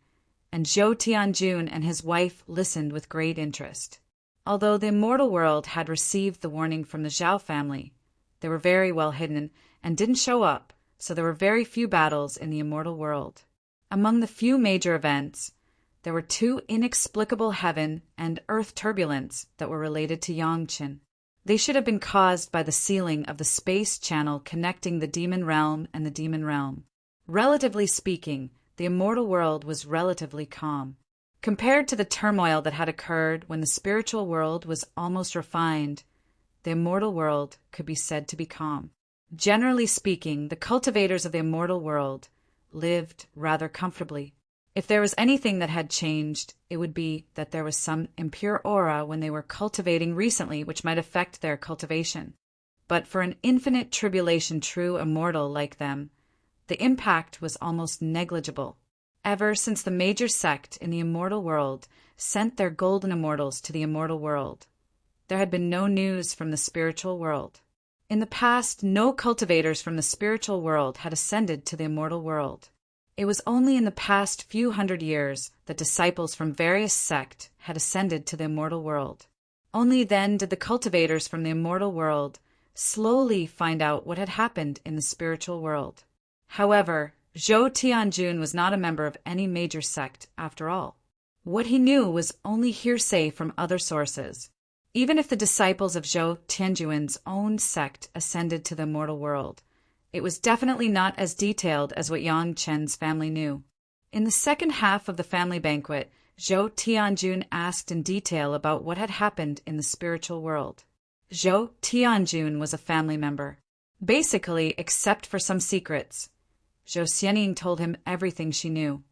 and Zhou Tianjun and his wife listened with great interest. Although the immortal world had received the warning from the Zhao family, they were very well hidden and didn't show up, so there were very few battles in the immortal world. Among the few major events, there were 2 inexplicable heaven and earth turbulence that were related to Yangqin. They should have been caused by the sealing of the space channel connecting the demon realm and the demon realm. Relatively speaking, the immortal world was relatively calm. Compared to the turmoil that had occurred when the spiritual world was almost refined, the immortal world could be said to be calm. Generally speaking, the cultivators of the immortal world lived rather comfortably. If there was anything that had changed, it would be that there was some impure aura when they were cultivating recently which might affect their cultivation. But for an infinite tribulation true immortal like them, the impact was almost negligible. Ever since the major sect in the immortal world sent their golden immortals to the immortal world, there had been no news from the spiritual world. In the past, no cultivators from the spiritual world had ascended to the immortal world. It was only in the past few hundred years that disciples from various sects had ascended to the immortal world. Only then did the cultivators from the immortal world slowly find out what had happened in the spiritual world. However, Zhou Tianjun was not a member of any major sect after all. What he knew was only hearsay from other sources. Even if the disciples of Zhou Tianjun's own sect ascended to the immortal world, it was definitely not as detailed as what Yang Chen's family knew. In the second half of the family banquet, Zhou Tianjun asked in detail about what had happened in the spiritual world. Zhou Tianjun was a family member. Basically, except for some secrets, Zhou Xianying told him everything she knew.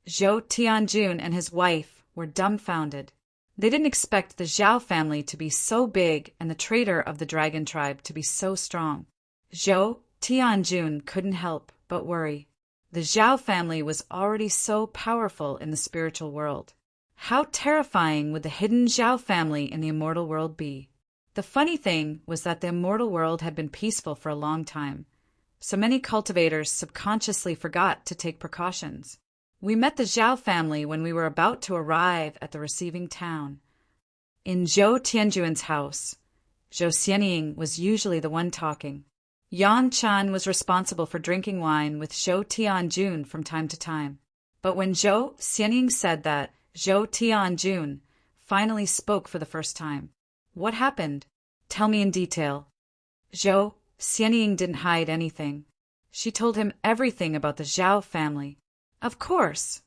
Zhou Tianjun and his wife were dumbfounded. They didn't expect the Zhao family to be so big and the traitor of the dragon tribe to be so strong. Zhou Tianjun couldn't help but worry. The Zhao family was already so powerful in the spiritual world. How terrifying would the hidden Zhao family in the immortal world be? The funny thing was that the immortal world had been peaceful for a long time, so many cultivators subconsciously forgot to take precautions. We met the Zhao family when we were about to arrive at the receiving town. In Zhou Tianjun's house, Zhou Xianying was usually the one talking. Yang Chan was responsible for drinking wine with Zhou Tianjun from time to time. But when Zhou Xianying said that, Zhou Tianjun finally spoke for the first time. What happened? Tell me in detail. Zhou Xianying didn't hide anything. She told him everything about the Zhao family. Of course,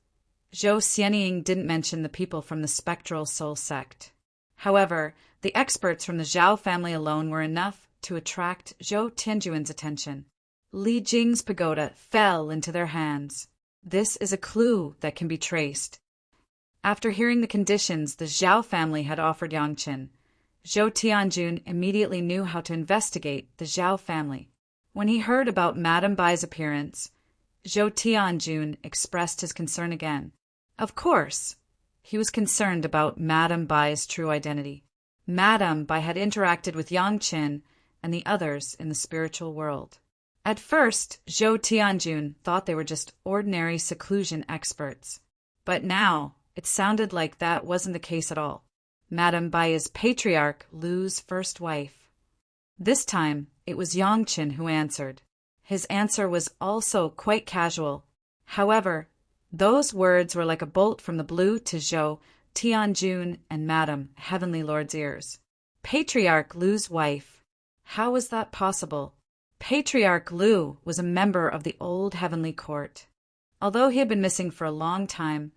Zhou Xianying didn't mention the people from the spectral soul sect. However, the experts from the Zhao family alone were enough to attract Zhou Tianjun's attention. Li Jing's pagoda fell into their hands. This is a clue that can be traced. After hearing the conditions the Zhao family had offered Yangqin, Zhou Tianjun immediately knew how to investigate the Zhao family. When he heard about Madame Bai's appearance, Zhou Tianjun expressed his concern again. Of course, he was concerned about Madame Bai's true identity. Madame Bai had interacted with Yangqin and the others in the spiritual world. At first, Zhou Tianjun thought they were just ordinary seclusion experts. But now, it sounded like that wasn't the case at all. Madame Bai is Patriarch Lu's first wife. This time, it was Yangqin who answered. His answer was also quite casual. However, those words were like a bolt from the blue to Zhou Tianjun and Madame Heavenly Lord's ears. Patriarch Lu's wife. How was that possible? Patriarch Lu was a member of the old heavenly court. Although he had been missing for a long time,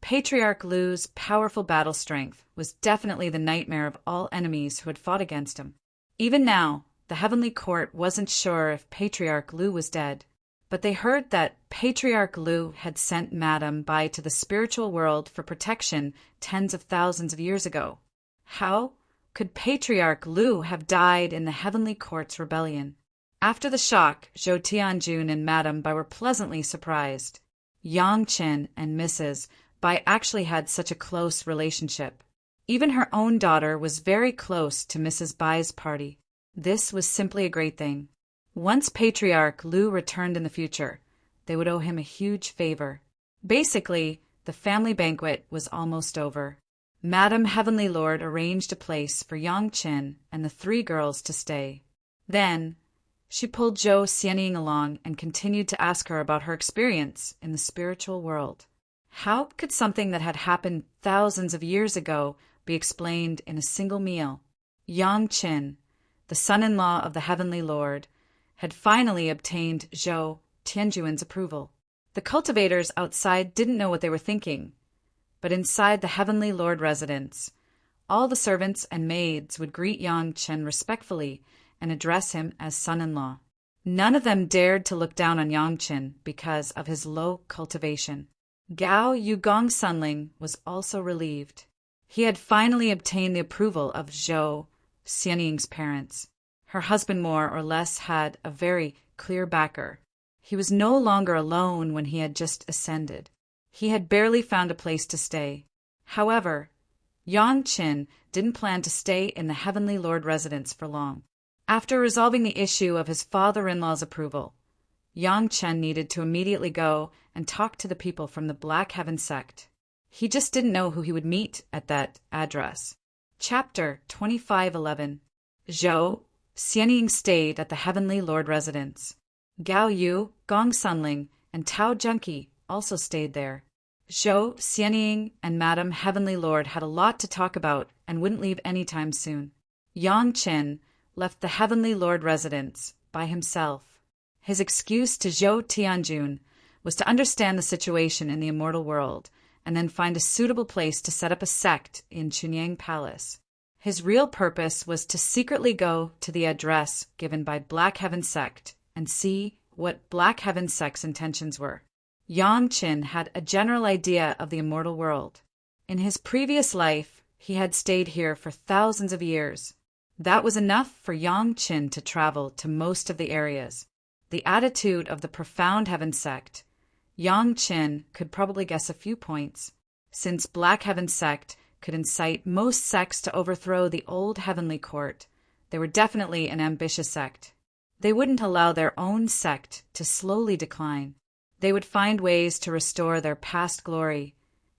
Patriarch Lu's powerful battle strength was definitely the nightmare of all enemies who had fought against him. Even now, the heavenly court wasn't sure if Patriarch Lu was dead, but they heard that Patriarch Lu had sent Madame Bai to the spiritual world for protection tens of thousands of years ago. How could Patriarch Lu have died in the heavenly court's rebellion? After the shock, Zhou Tianjun and Madame Bai were pleasantly surprised. Yang Qin and Mrs. Bai actually had such a close relationship. Even her own daughter was very close to Mrs. Bai's party. This was simply a great thing. Once Patriarch Lu returned in the future, they would owe him a huge favor. Basically, the family banquet was almost over. Madame Heavenly Lord arranged a place for Yang Qin and the three girls to stay. Then, she pulled Zhou Xianying along and continued to ask her about her experience in the spiritual world. How could something that had happened thousands of years ago be explained in a single meal? Yang Qin, the son-in-law of the Heavenly Lord, had finally obtained Zhou Tianjuan's approval. The cultivators outside didn't know what they were thinking, but inside the Heavenly Lord residence, all the servants and maids would greet Yang Qin respectfully and address him as son-in-law. None of them dared to look down on Yang Qin because of his low cultivation. Gao Yugong Sunling was also relieved. He had finally obtained the approval of Zhou Xianying's parents. Her husband more or less had a very clear backer. He was no longer alone when he had just ascended. He had barely found a place to stay. However, Yang Qin didn't plan to stay in the Heavenly Lord residence for long. After resolving the issue of his father-in-law's approval, Yang Qin needed to immediately go and talk to the people from the Black Heaven sect. He just didn't know who he would meet at that address. Chapter 25:11. Zhou Xianying stayed at the Heavenly Lord residence. Gao Yu, Gong Sunling, and Tao Junki also stayed there. Zhou Xianying and Madame Heavenly Lord had a lot to talk about and wouldn't leave anytime soon. Yang Qin left the Heavenly Lord residence by himself. His excuse to Zhou Tianjun was to understand the situation in the immortal world and then find a suitable place to set up a sect in Chunyang Palace. His real purpose was to secretly go to the address given by Black Heaven sect and see what Black Heaven sect's intentions were. Yang Qin had a general idea of the immortal world. In his previous life, he had stayed here for thousands of years. That was enough for Yang Qin to travel to most of the areas. The attitude of the profound Heaven sect, Yang Qin could probably guess a few points. Since Black Heaven sect could incite most sects to overthrow the old heavenly court, they were definitely an ambitious sect. They wouldn't allow their own sect to slowly decline. They would find ways to restore their past glory,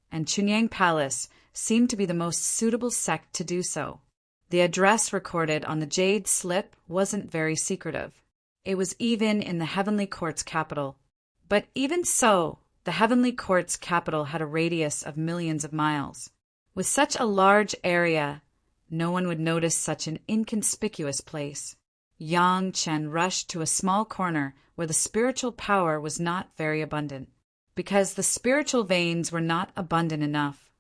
and Chunyang Palace seemed to be the most suitable sect to do so. The address recorded on the jade slip wasn't very secretive. It was even in the Heavenly Court's capital. But even so, the Heavenly Court's capital had a radius of millions of miles. With such a large area, no one would notice such an inconspicuous place. Yang Qin rushed to a small corner where the spiritual power was not very abundant. Because the spiritual veins were not abundant enough,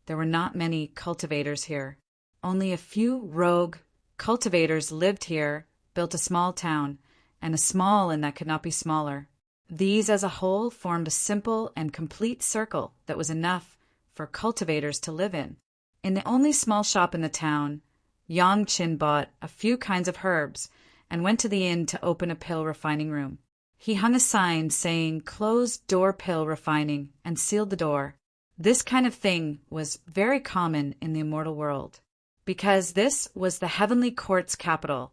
there were not many cultivators here. Only a few rogue cultivators lived here, built a small town, and a small inn that could not be smaller. These as a whole formed a simple and complete circle that was enough for cultivators to live in. In the only small shop in the town, Yang Qin bought a few kinds of herbs and went to the inn to open a pill refining room. He hung a sign saying "Closed door pill refining" and sealed the door. This kind of thing was very common in the immortal world. Because this was the Heavenly Court's capital,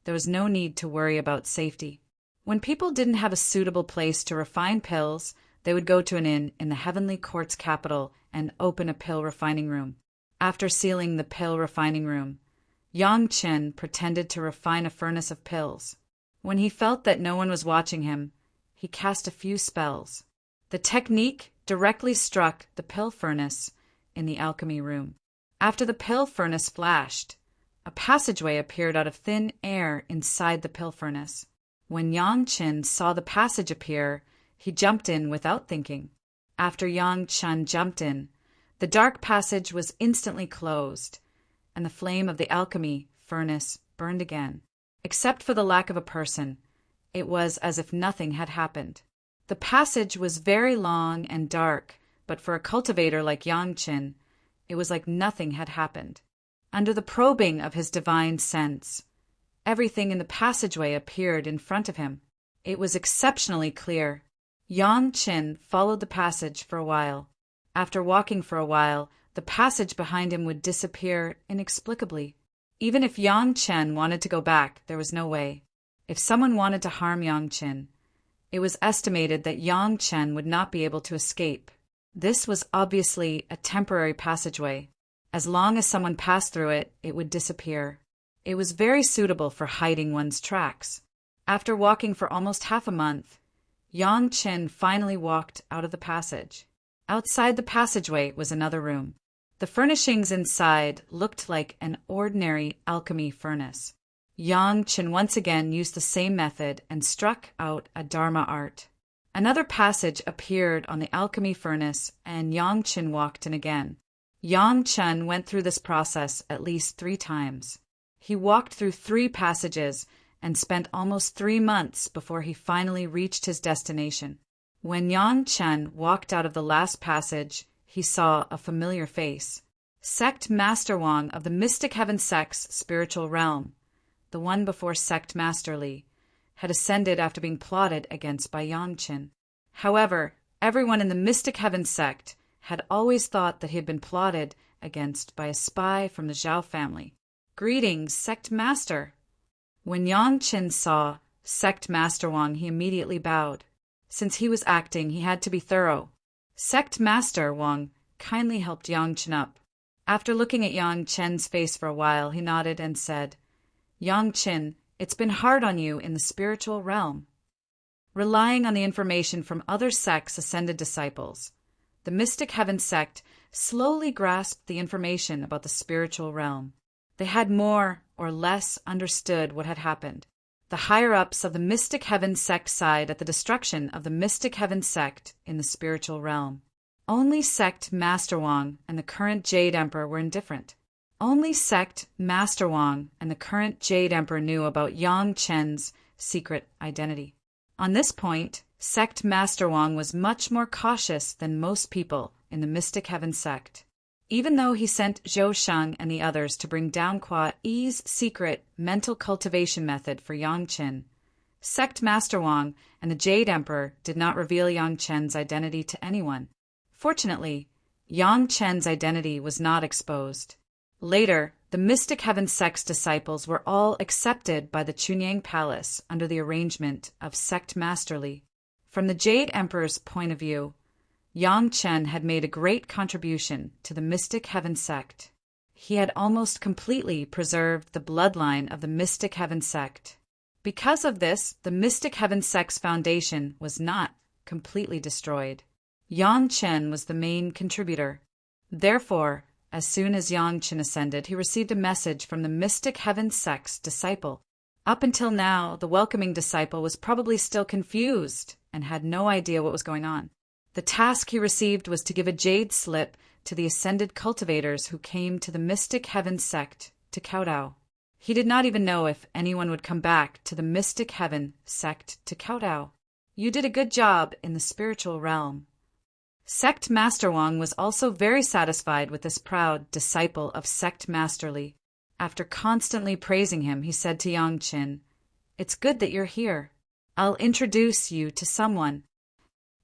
there was no need to worry about safety. When people didn't have a suitable place to refine pills, they would go to an inn in the Heavenly Court's capital and open a pill refining room. After sealing the pill refining room, Yang Qin pretended to refine a furnace of pills. When he felt that no one was watching him, he cast a few spells. The technique directly struck the pill furnace in the alchemy room. After the pill furnace flashed, a passageway appeared out of thin air inside the pill furnace. When Yang Qin saw the passage appear, he jumped in without thinking. After Yang Qin jumped in, the dark passage was instantly closed, and the flame of the alchemy furnace burned again. Except for the lack of a person, it was as if nothing had happened. The passage was very long and dark, but for a cultivator like Yang Qin, it was like nothing had happened. Under the probing of his divine sense, Everything in the passageway appeared in front of him. It was exceptionally clear. Yang Qin followed the passage for a while. After walking for a while, the passage behind him would disappear inexplicably. Even if Yang Chen wanted to go back, there was no way. If someone wanted to harm Yang Chen, it was estimated that Yang Chen would not be able to escape. This was obviously a temporary passageway. As long as someone passed through it, it would disappear. It was very suitable for hiding one's tracks. After walking for almost half a month, Yang Chen finally walked out of the passage. Outside the passageway was another room. The furnishings inside looked like an ordinary alchemy furnace. Yang Chen once again used the same method and struck out a Dharma art. Another passage appeared on the alchemy furnace, and Yang Chen walked in again. Yang Chen went through this process at least 3 times. He walked through 3 passages and spent almost 3 months before he finally reached his destination. When Yang Chen walked out of the last passage, he saw a familiar face. Sect Master Wang of the Mystic Heaven Sect's spiritual realm, the one before Sect Master Li, had ascended after being plotted against by Yang Chen. However, everyone in the Mystic Heaven Sect had always thought that he had been plotted against by a spy from the Zhao family. "Greetings, Sect Master." When Yang Chen saw Sect Master Wang, he immediately bowed. Since he was acting, he had to be thorough. Sect Master Wang kindly helped Yang Chen up. After looking at Yang Chen's face for a while, he nodded and said, "Yang Chen, it's been hard on you in the spiritual realm." Relying on the information from other sects' ascended disciples, the Mystic Heaven Sect slowly grasped the information about the spiritual realm. They had more or less understood what had happened. The higher-ups of the Mystic Heaven Sect sighed at the destruction of the Mystic Heaven Sect in the spiritual realm. Only Sect Master Wang and the current Jade Emperor were indifferent. Only Sect Master Wang and the current Jade Emperor knew about Yang Chen's secret identity. On this point, Sect Master Wang was much more cautious than most people in the Mystic Heaven Sect. Even though he sent Zhou Sheng and the others to bring down Kwa Yi's secret mental cultivation method for Yang Chen, Sect Master Wang and the Jade Emperor did not reveal Yang Chen's identity to anyone. Fortunately, Yang Chen's identity was not exposed. Later, the Mystic Heaven Sect's disciples were all accepted by the Chunyang Palace under the arrangement of Sect Master Li. From the Jade Emperor's point of view, Yang Chen had made a great contribution to the Mystic Heaven Sect. He had almost completely preserved the bloodline of the Mystic Heaven Sect. Because of this, the Mystic Heaven Sect's foundation was not completely destroyed. Yang Chen was the main contributor. Therefore, as soon as Yang Chen ascended, he received a message from the Mystic Heaven Sect's disciple. Up until now, the welcoming disciple was probably still confused and had no idea what was going on. The task he received was to give a jade slip to the ascended cultivators who came to the Mystic Heaven Sect to kowtow. He did not even know if anyone would come back to the Mystic Heaven Sect to kowtow. "You did a good job in the spiritual realm." Sect Master Wang was also very satisfied with this proud disciple of Sect Master Li. After constantly praising him, he said to Yang Chen, "It's good that you're here. I'll introduce you to someone."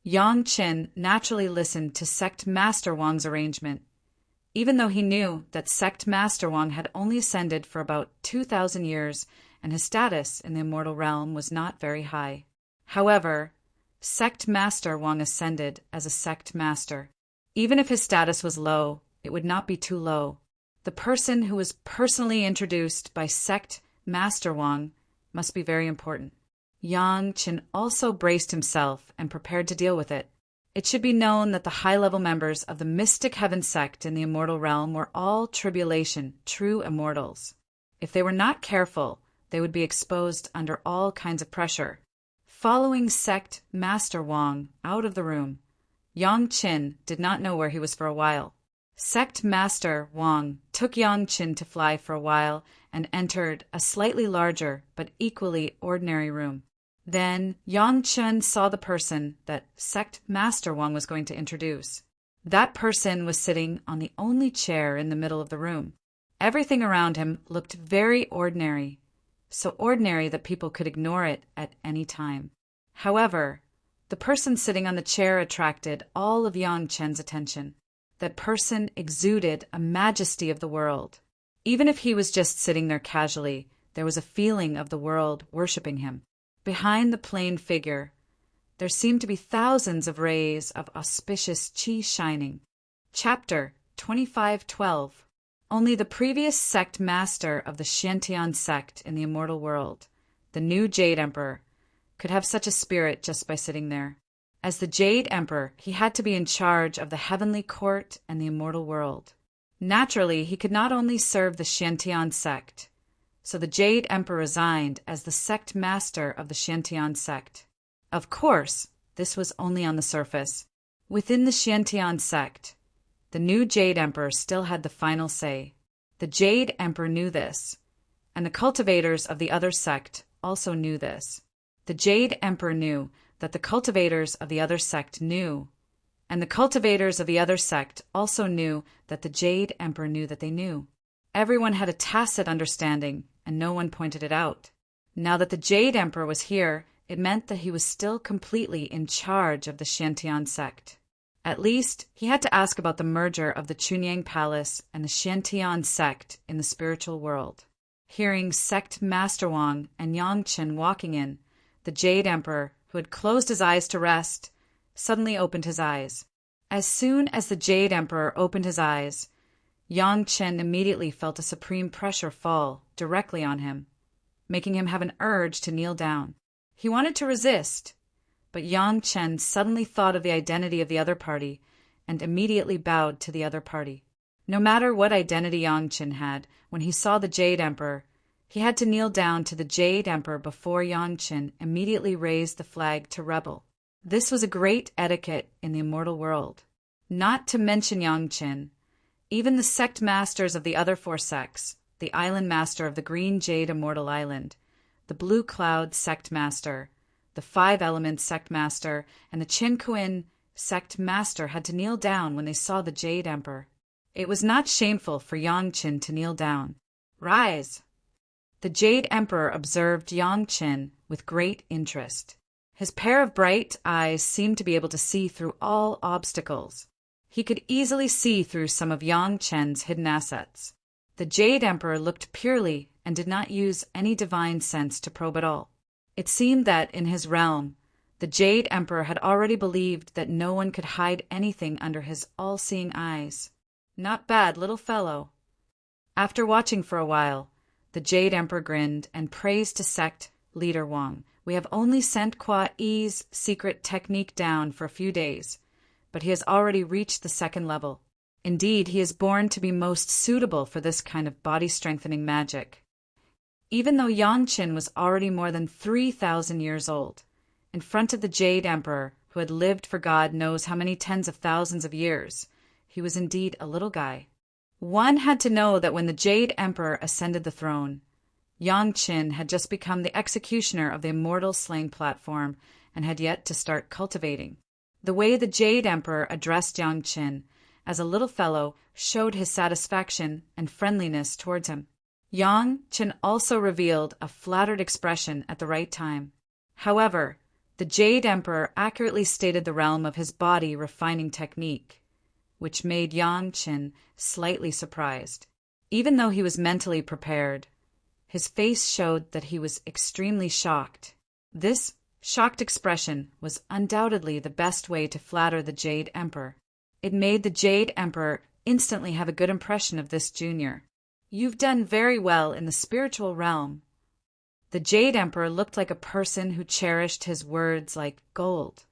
Yang Chen naturally listened to Sect Master Wang's arrangement, even though he knew that Sect Master Wang had only ascended for about 2,000 years and his status in the Immortal Realm was not very high. However, Sect Master Wang ascended as a Sect Master. Even if his status was low, it would not be too low. The person who was personally introduced by Sect Master Wang must be very important. Yang Chen also braced himself and prepared to deal with it. It should be known that the high-level members of the Mystic Heaven Sect in the Immortal Realm were all tribulation, true immortals. If they were not careful, they would be exposed under all kinds of pressure. Following Sect Master Wang out of the room, Yang Chen did not know where he was for a while. Sect Master Wang took Yang Chen to fly for a while and entered a slightly larger but equally ordinary room. Then Yang Chen saw the person that Sect Master Wang was going to introduce. That person was sitting on the only chair in the middle of the room. Everything around him looked very ordinary. so ordinary that people could ignore it at any time. However, the person sitting on the chair attracted all of Yang Chen's attention. That person exuded a majesty of the world. Even if he was just sitting there casually, there was a feeling of the world worshipping him. Behind the plain figure, there seemed to be thousands of rays of auspicious qi shining. Chapter 25:12. Only the previous sect master of the Xiantian sect in the immortal world, the new Jade Emperor, could have such a spirit just by sitting there. As the Jade Emperor, he had to be in charge of the heavenly court and the immortal world. Naturally, he could not only serve the Xiantian sect, so the Jade Emperor resigned as the sect master of the Xiantian sect. Of course, this was only on the surface. Within the Xiantian sect, the new Jade Emperor still had the final say. The Jade Emperor knew this, and the cultivators of the other sect also knew this. The Jade Emperor knew that the cultivators of the other sect knew, and the cultivators of the other sect also knew that the Jade Emperor knew that they knew. Everyone had a tacit understanding, and no one pointed it out. Now that the Jade Emperor was here, it meant that he was still completely in charge of the Xiantian sect. At least, he had to ask about the merger of the Chunyang Palace and the Xiantian sect in the spiritual world. Hearing Sect Master Wang and Yang Chen walking in, the Jade Emperor, who had closed his eyes to rest, suddenly opened his eyes. As soon as the Jade Emperor opened his eyes, Yang Chen immediately felt a supreme pressure fall directly on him, making him have an urge to kneel down. He wanted to resist, but Yang Chen suddenly thought of the identity of the other party and immediately bowed to the other party. No matter what identity Yang Chen had, when he saw the Jade Emperor, he had to kneel down to the Jade Emperor before Yang Chen immediately raised the flag to rebel. This was a great etiquette in the immortal world. Not to mention Yang Chen, even the sect masters of the other four sects, the island master of the Green Jade Immortal Island, the Blue Cloud sect master, the Five Elements sect master, and the Qinkuin sect master had to kneel down when they saw the Jade Emperor. It was not shameful for Yang Chen to kneel down. Rise! The Jade Emperor observed Yang Chen with great interest. His pair of bright eyes seemed to be able to see through all obstacles. He could easily see through some of Yang Chen's hidden assets. The Jade Emperor looked purely and did not use any divine sense to probe at all. It seemed that, in his realm, the Jade Emperor had already believed that no one could hide anything under his all-seeing eyes. Not bad, little fellow. After watching for a while, the Jade Emperor grinned and praised to sect leader Wang. We have only sent Kwa Yi's secret technique down for a few days, but he has already reached the second level. Indeed, he is born to be most suitable for this kind of body-strengthening magic. Even though Yang Chen was already more than 3,000 years old, in front of the Jade Emperor, who had lived for God knows how many tens of thousands of years, he was indeed a little guy. One had to know that when the Jade Emperor ascended the throne, Yang Chen had just become the executioner of the immortal slaying platform and had yet to start cultivating. The way the Jade Emperor addressed Yang Chen as a little fellow showed his satisfaction and friendliness towards him. Yang Chen also revealed a flattered expression at the right time. However, the Jade Emperor accurately stated the realm of his body refining technique, which made Yang Chen slightly surprised. Even though he was mentally prepared, his face showed that he was extremely shocked. This shocked expression was undoubtedly the best way to flatter the Jade Emperor. It made the Jade Emperor instantly have a good impression of this junior. You've done very well in the spiritual realm. The Jade Emperor looked like a person who cherished his words like gold,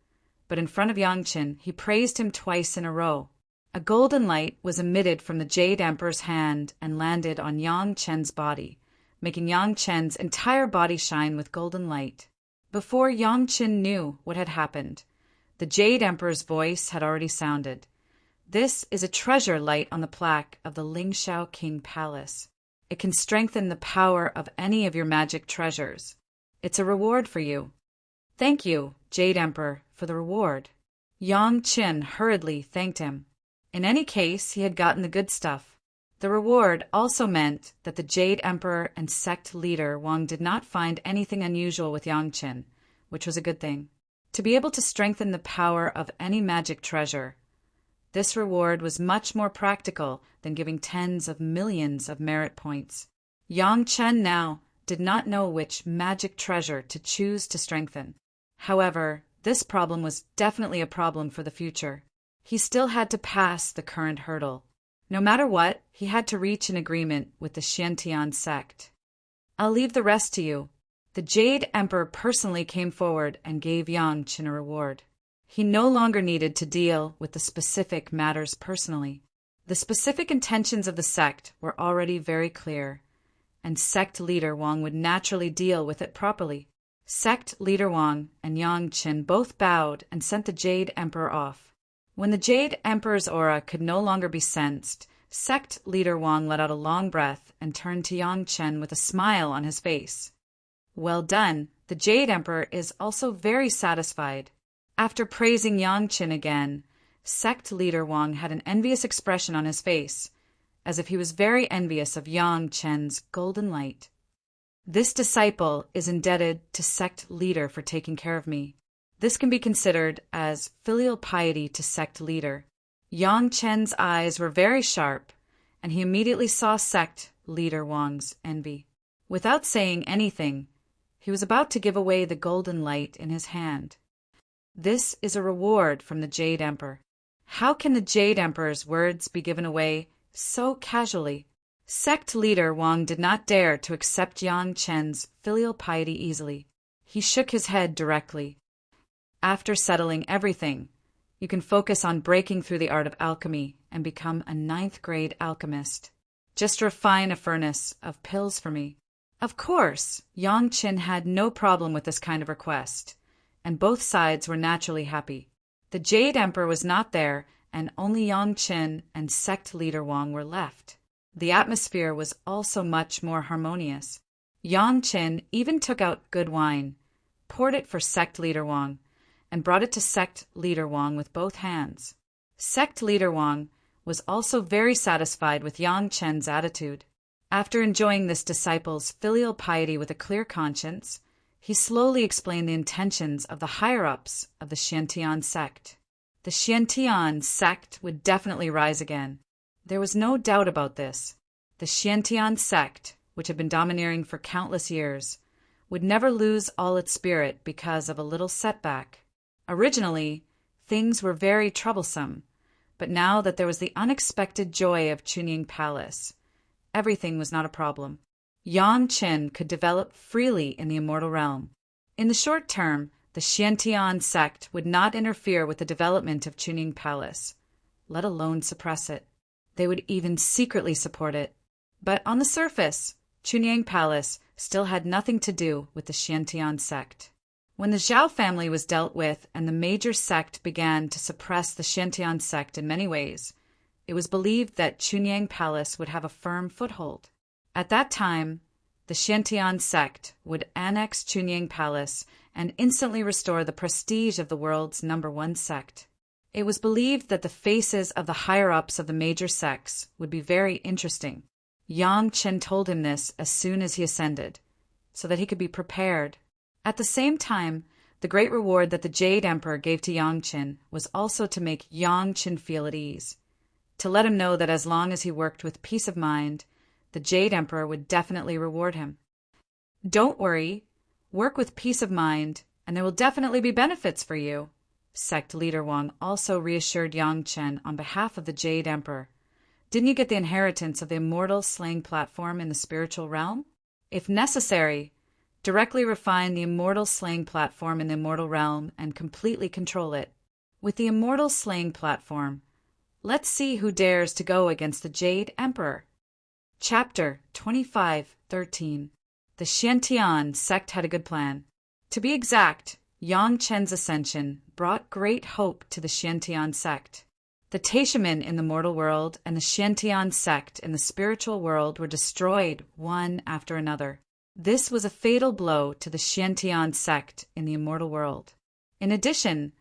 but in front of Yang Chen he praised him twice in a row. A golden light was emitted from the Jade Emperor's hand and landed on Yang Chen's body, making Yang Chen's entire body shine with golden light. Before Yang Chen knew what had happened, the Jade Emperor's voice had already sounded. This is a treasure light on the plaque of the Lingxiao King Palace. It can strengthen the power of any of your magic treasures. It's a reward for you. Thank you, Jade Emperor, for the reward. Yang Chen hurriedly thanked him. In any case, he had gotten the good stuff. The reward also meant that the Jade Emperor and sect leader Wang did not find anything unusual with Yang Qin, which was a good thing. To be able to strengthen the power of any magic treasure, this reward was much more practical than giving tens of millions of merit points. Yang Chen now did not know which magic treasure to choose to strengthen. However, this problem was definitely a problem for the future. He still had to pass the current hurdle. No matter what, he had to reach an agreement with the Xiantian sect. I'll leave the rest to you. The Jade Emperor personally came forward and gave Yang Qin a reward. He no longer needed to deal with the specific matters personally. The specific intentions of the sect were already very clear, and sect leader Wang would naturally deal with it properly. Sect leader Wang and Yang Qin both bowed and sent the Jade Emperor off. When the Jade Emperor's aura could no longer be sensed, sect leader Wang let out a long breath and turned to Yang Chen with a smile on his face. Well done. The Jade Emperor is also very satisfied. After praising Yang Qin again, sect leader Wang had an envious expression on his face, as if he was very envious of Yang Chen's golden light. This disciple is indebted to sect leader for taking care of me. This can be considered as filial piety to sect leader. Yang Chen's eyes were very sharp, and he immediately saw sect leader Wang's envy. Without saying anything, he was about to give away the golden light in his hand. This is a reward from the Jade Emperor. How can the Jade Emperor's words be given away so casually? Sect leader Wang did not dare to accept Yang Chen's filial piety easily. He shook his head directly. After settling everything, you can focus on breaking through the art of alchemy and become a 9th-grade alchemist. Just refine a furnace of pills for me. Of course, Yang Qin had no problem with this kind of request, and both sides were naturally happy. The Jade Emperor was not there, and only Yang Qin and sect leader Wang were left. The atmosphere was also much more harmonious. Yang Qin even took out good wine, poured it for sect leader Wang, and brought it to sect leader Wang with both hands. Sect leader Wang was also very satisfied with Yang Chen's attitude. After enjoying this disciple's filial piety with a clear conscience, he slowly explained the intentions of the higher-ups of the Xiantian sect. The Xiantian sect would definitely rise again. There was no doubt about this. The Xiantian sect, which had been domineering for countless years, would never lose all its spirit because of a little setback. Originally, things were very troublesome, but now that there was the unexpected joy of Chunying Palace, everything was not a problem. Yang Qin could develop freely in the immortal realm. In the short term, the Xiantian sect would not interfere with the development of Chunying Palace, let alone suppress it. They would even secretly support it. But on the surface, Chunying Palace still had nothing to do with the Xiantian sect. When the Zhao family was dealt with and the major sect began to suppress the Xiantian sect in many ways, it was believed that Chunying Palace would have a firm foothold. At that time, the Xiantian sect would annex Chunying Palace and instantly restore the prestige of the world's #1 sect. It was believed that the faces of the higher-ups of the major sects would be very interesting. Yang Qin told him this as soon as he ascended, so that he could be prepared. At the same time, the great reward that the Jade Emperor gave to Yang Qin was also to make Yang Qin feel at ease, to let him know that as long as he worked with peace of mind, the Jade Emperor would definitely reward him. Don't worry, work with peace of mind, and there will definitely be benefits for you. Sect leader Wang also reassured Yang Qin on behalf of the Jade Emperor. Didn't you get the inheritance of the Immortal slaying platform in the spiritual realm? If necessary, directly refine the Immortal slaying platform in the Immortal realm and completely control it. With the Immortal slaying platform, let's see who dares to go against the Jade Emperor. Chapter 25:13. The Xiantian sect had a good plan. To be exact, Yang Chen's ascension brought great hope to the Xiantian sect. The Taishamen in the mortal world and the Xiantian sect in the spiritual world were destroyed one after another. This was a fatal blow to the Xiantian sect in the immortal world. In addition,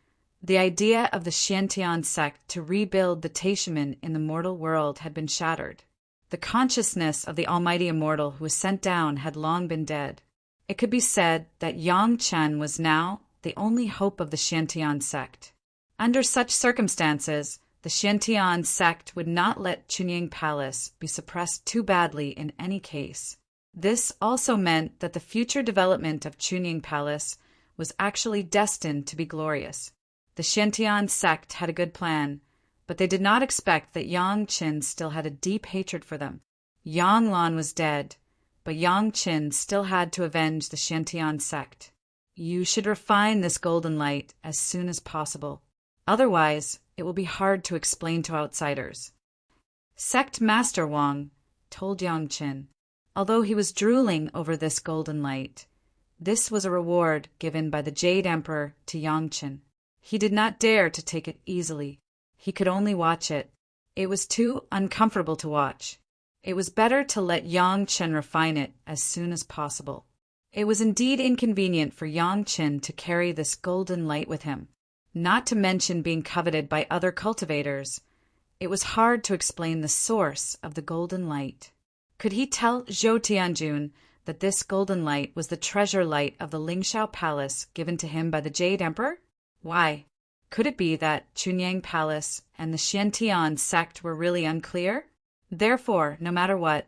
the idea of the Xiantian sect to rebuild the Taishamen in the mortal world had been shattered. The consciousness of the almighty immortal who was sent down had long been dead. It could be said that Yang Chen was now the only hope of the Xiantian sect. Under such circumstances, the Xiantian sect would not let Chunying Palace be suppressed too badly in any case. This also meant that the future development of Chunying Palace was actually destined to be glorious. The Xiantian sect had a good plan, but they did not expect that Yang Qin still had a deep hatred for them. Yang Lan was dead, but Yang Qin still had to avenge the Xiantian sect. You should refine this golden light as soon as possible. Otherwise, it will be hard to explain to outsiders. Sect Master Wang told Yang Qin, although he was drooling over this golden light. This was a reward given by the Jade Emperor to Yang Qin. He did not dare to take it easily. He could only watch it. It was too uncomfortable to watch. It was better to let Yang Qin refine it as soon as possible. It was indeed inconvenient for Yang Qin to carry this golden light with him, not to mention being coveted by other cultivators. It was hard to explain the source of the golden light. Could he tell Zhou Tianjun that this golden light was the treasure light of the Lingxiao Palace given to him by the Jade Emperor? Why? Could it be that Chunying Palace and the Xiantian sect were really unclear? Therefore, no matter what,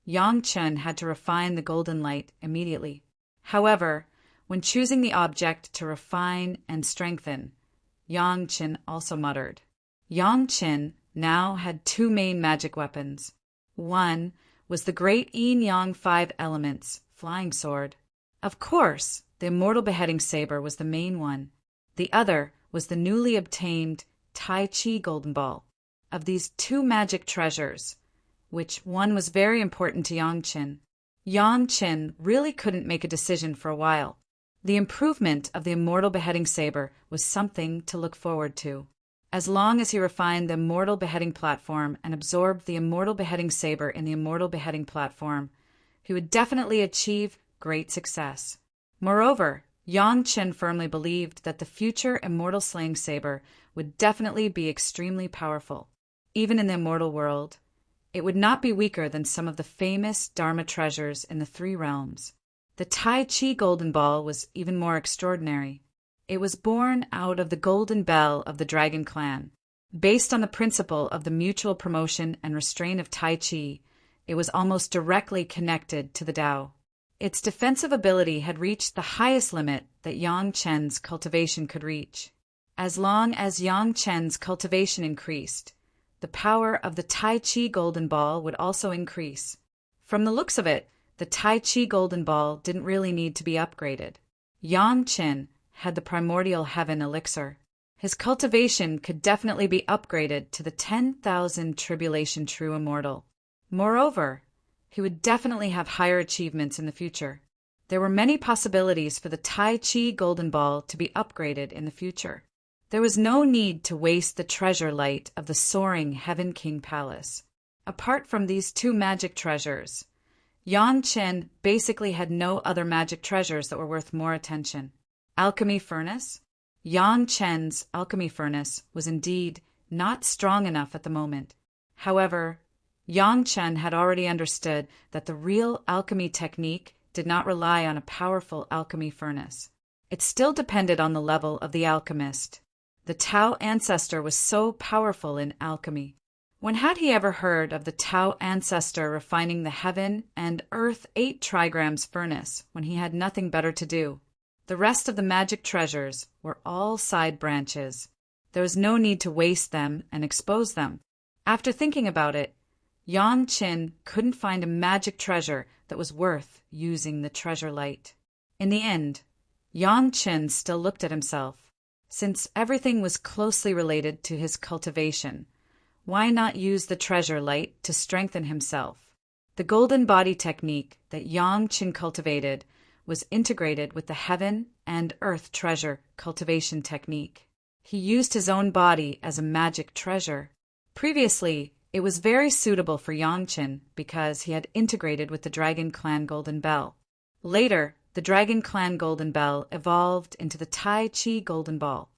Yang Chen had to refine the golden light immediately. However, when choosing the object to refine and strengthen, Yang Chen also muttered. Yang Chen now had two main magic weapons. One was the great Yin-Yang 5 elements flying sword. Of course, the immortal beheading saber was the main one. The other was the newly obtained Tai Chi golden ball. Of these two magic treasures, which one was very important to Yang Qin really couldn't make a decision for a while. The improvement of the immortal beheading saber was something to look forward to. As long as he refined the immortal beheading platform and absorbed the immortal beheading saber in the immortal beheading platform, he would definitely achieve great success. Moreover, Yang Qin firmly believed that the future immortal slaying saber would definitely be extremely powerful. Even in the immortal world, it would not be weaker than some of the famous Dharma treasures in the three realms. The Tai Chi golden ball was even more extraordinary. It was born out of the golden bell of the Dragon Clan. Based on the principle of the mutual promotion and restraint of Tai Chi, it was almost directly connected to the Tao. Its defensive ability had reached the highest limit that Yang Chen's cultivation could reach. As long as Yang Chen's cultivation increased, the power of the Tai Chi golden ball would also increase. From the looks of it, the Tai Chi golden ball didn't really need to be upgraded. Yang Chen had the primordial heaven elixir. His cultivation could definitely be upgraded to the 10,000 tribulation true immortal. Moreover, he would definitely have higher achievements in the future. There were many possibilities for the Tai Chi golden ball to be upgraded in the future. There was no need to waste the treasure light of the soaring Heaven King Palace. Apart from these two magic treasures, Yang Chen basically had no other magic treasures that were worth more attention. Alchemy furnace? Yang Chen's alchemy furnace was indeed not strong enough at the moment. However, Yang Chen had already understood that the real alchemy technique did not rely on a powerful alchemy furnace. It still depended on the level of the alchemist. The Tao ancestor was so powerful in alchemy. When had he ever heard of the Tao ancestor refining the heaven and earth 8 trigrams furnace when he had nothing better to do? The rest of the magic treasures were all side branches. There was no need to waste them and expose them. After thinking about it, Yang Qin couldn't find a magic treasure that was worth using the treasure light. In the end, Yang Qin still looked at himself. Since everything was closely related to his cultivation, why not use the treasure light to strengthen himself? The golden body technique that Yang Qin cultivated was integrated with the heaven and earth treasure cultivation technique. He used his own body as a magic treasure. Previously, it was very suitable for Yang Qin because he had integrated with the Dragon Clan Golden Bell. Later, the Dragon Clan Golden Bell evolved into the Tai Chi Golden Ball.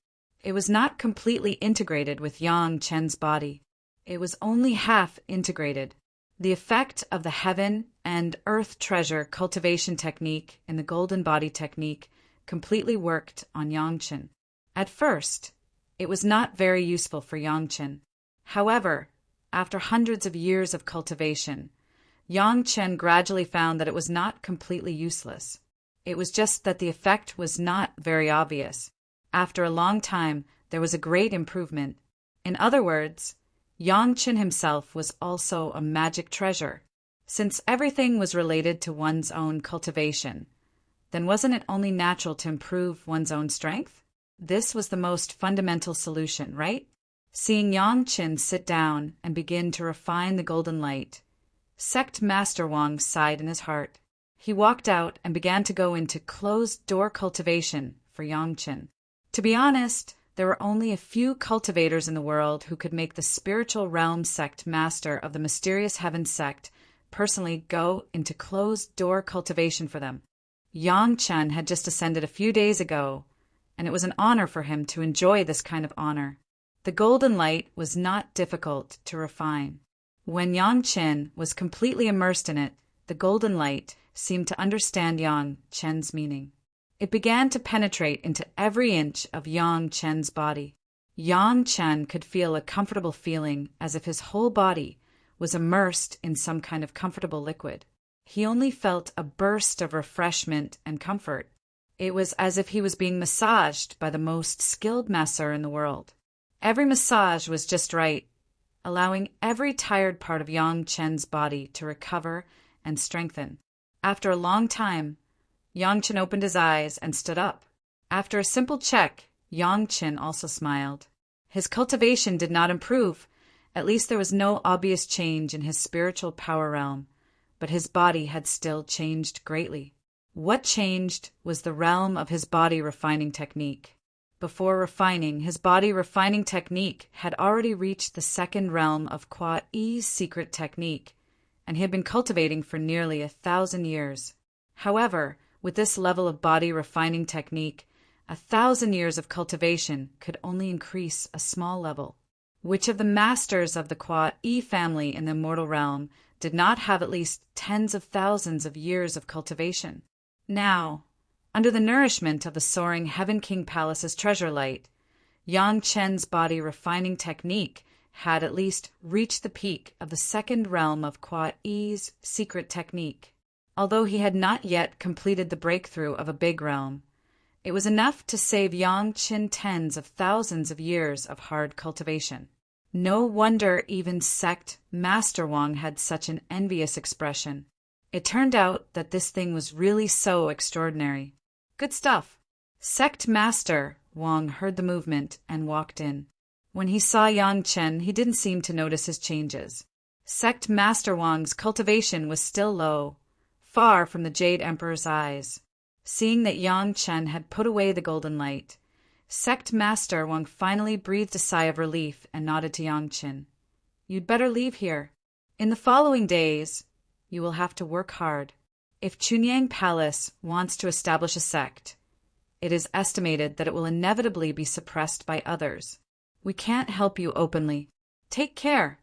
It was not completely integrated with Yang Chen's body. It was only half integrated. The effect of the heaven and earth treasure cultivation technique and the golden body technique completely worked on Yangchen. At first, it was not very useful for Yangchen. However, after hundreds of years of cultivation, Yangchen gradually found that it was not completely useless. It was just that the effect was not very obvious. After a long time, there was a great improvement. In other words, Yangchen himself was also a magic treasure. Since everything was related to one's own cultivation, then wasn't it only natural to improve one's own strength? This was the most fundamental solution, right? Seeing Yangchen sit down and begin to refine the golden light, Sect Master Wang sighed in his heart. He walked out and began to go into closed-door cultivation for Yangchen. To be honest, there were only a few cultivators in the world who could make the spiritual realm sect master of the mysterious heaven sect personally go into closed-door cultivation for them. Yangchen had just ascended a few days ago, and it was an honor for him to enjoy this kind of honor. The golden light was not difficult to refine. When Yangchen was completely immersed in it, the golden light seemed to understand Yangchen's meaning. It began to penetrate into every inch of Yangchen's body. Yangchen could feel a comfortable feeling as if his whole body was immersed in some kind of comfortable liquid. He only felt a burst of refreshment and comfort. It was as if he was being massaged by the most skilled masseur in the world. Every massage was just right, allowing every tired part of Yangchen's body to recover and strengthen. After a long time, Yangchen opened his eyes and stood up. After a simple check, Yangchen also smiled. His cultivation did not improve. At least there was no obvious change in his spiritual power realm, but his body had still changed greatly. What changed was the realm of his body refining technique. Before refining, his body refining technique had already reached the second realm of Kwa Yi's secret technique, and he had been cultivating for nearly 1,000 years. However, with this level of body refining technique, 1,000 years of cultivation could only increase a small level. Which of the masters of the Kwa Yi family in the immortal realm did not have at least tens of thousands of years of cultivation? Now, under the nourishment of the soaring Heaven King Palace's treasure light, Yangchen's body refining technique had at least reached the peak of the second realm of Kwa Yi's secret technique. Although he had not yet completed the breakthrough of a big realm, it was enough to save Yangchen tens of thousands of years of hard cultivation. No wonder even Sect Master Wang had such an envious expression. It turned out that this thing was really so extraordinary. Good stuff. Sect Master Wang heard the movement and walked in. When he saw Yangchen, he didn't seem to notice his changes. Sect Master Wang's cultivation was still low, far from the Jade Emperor's eyes. Seeing that Yangchen had put away the golden light, Sect Master Wang finally breathed a sigh of relief and nodded to Yangchen. You'd better leave here. In the following days, you will have to work hard. If Chunyang Palace wants to establish a sect, it is estimated that it will inevitably be suppressed by others. We can't help you openly. Take care.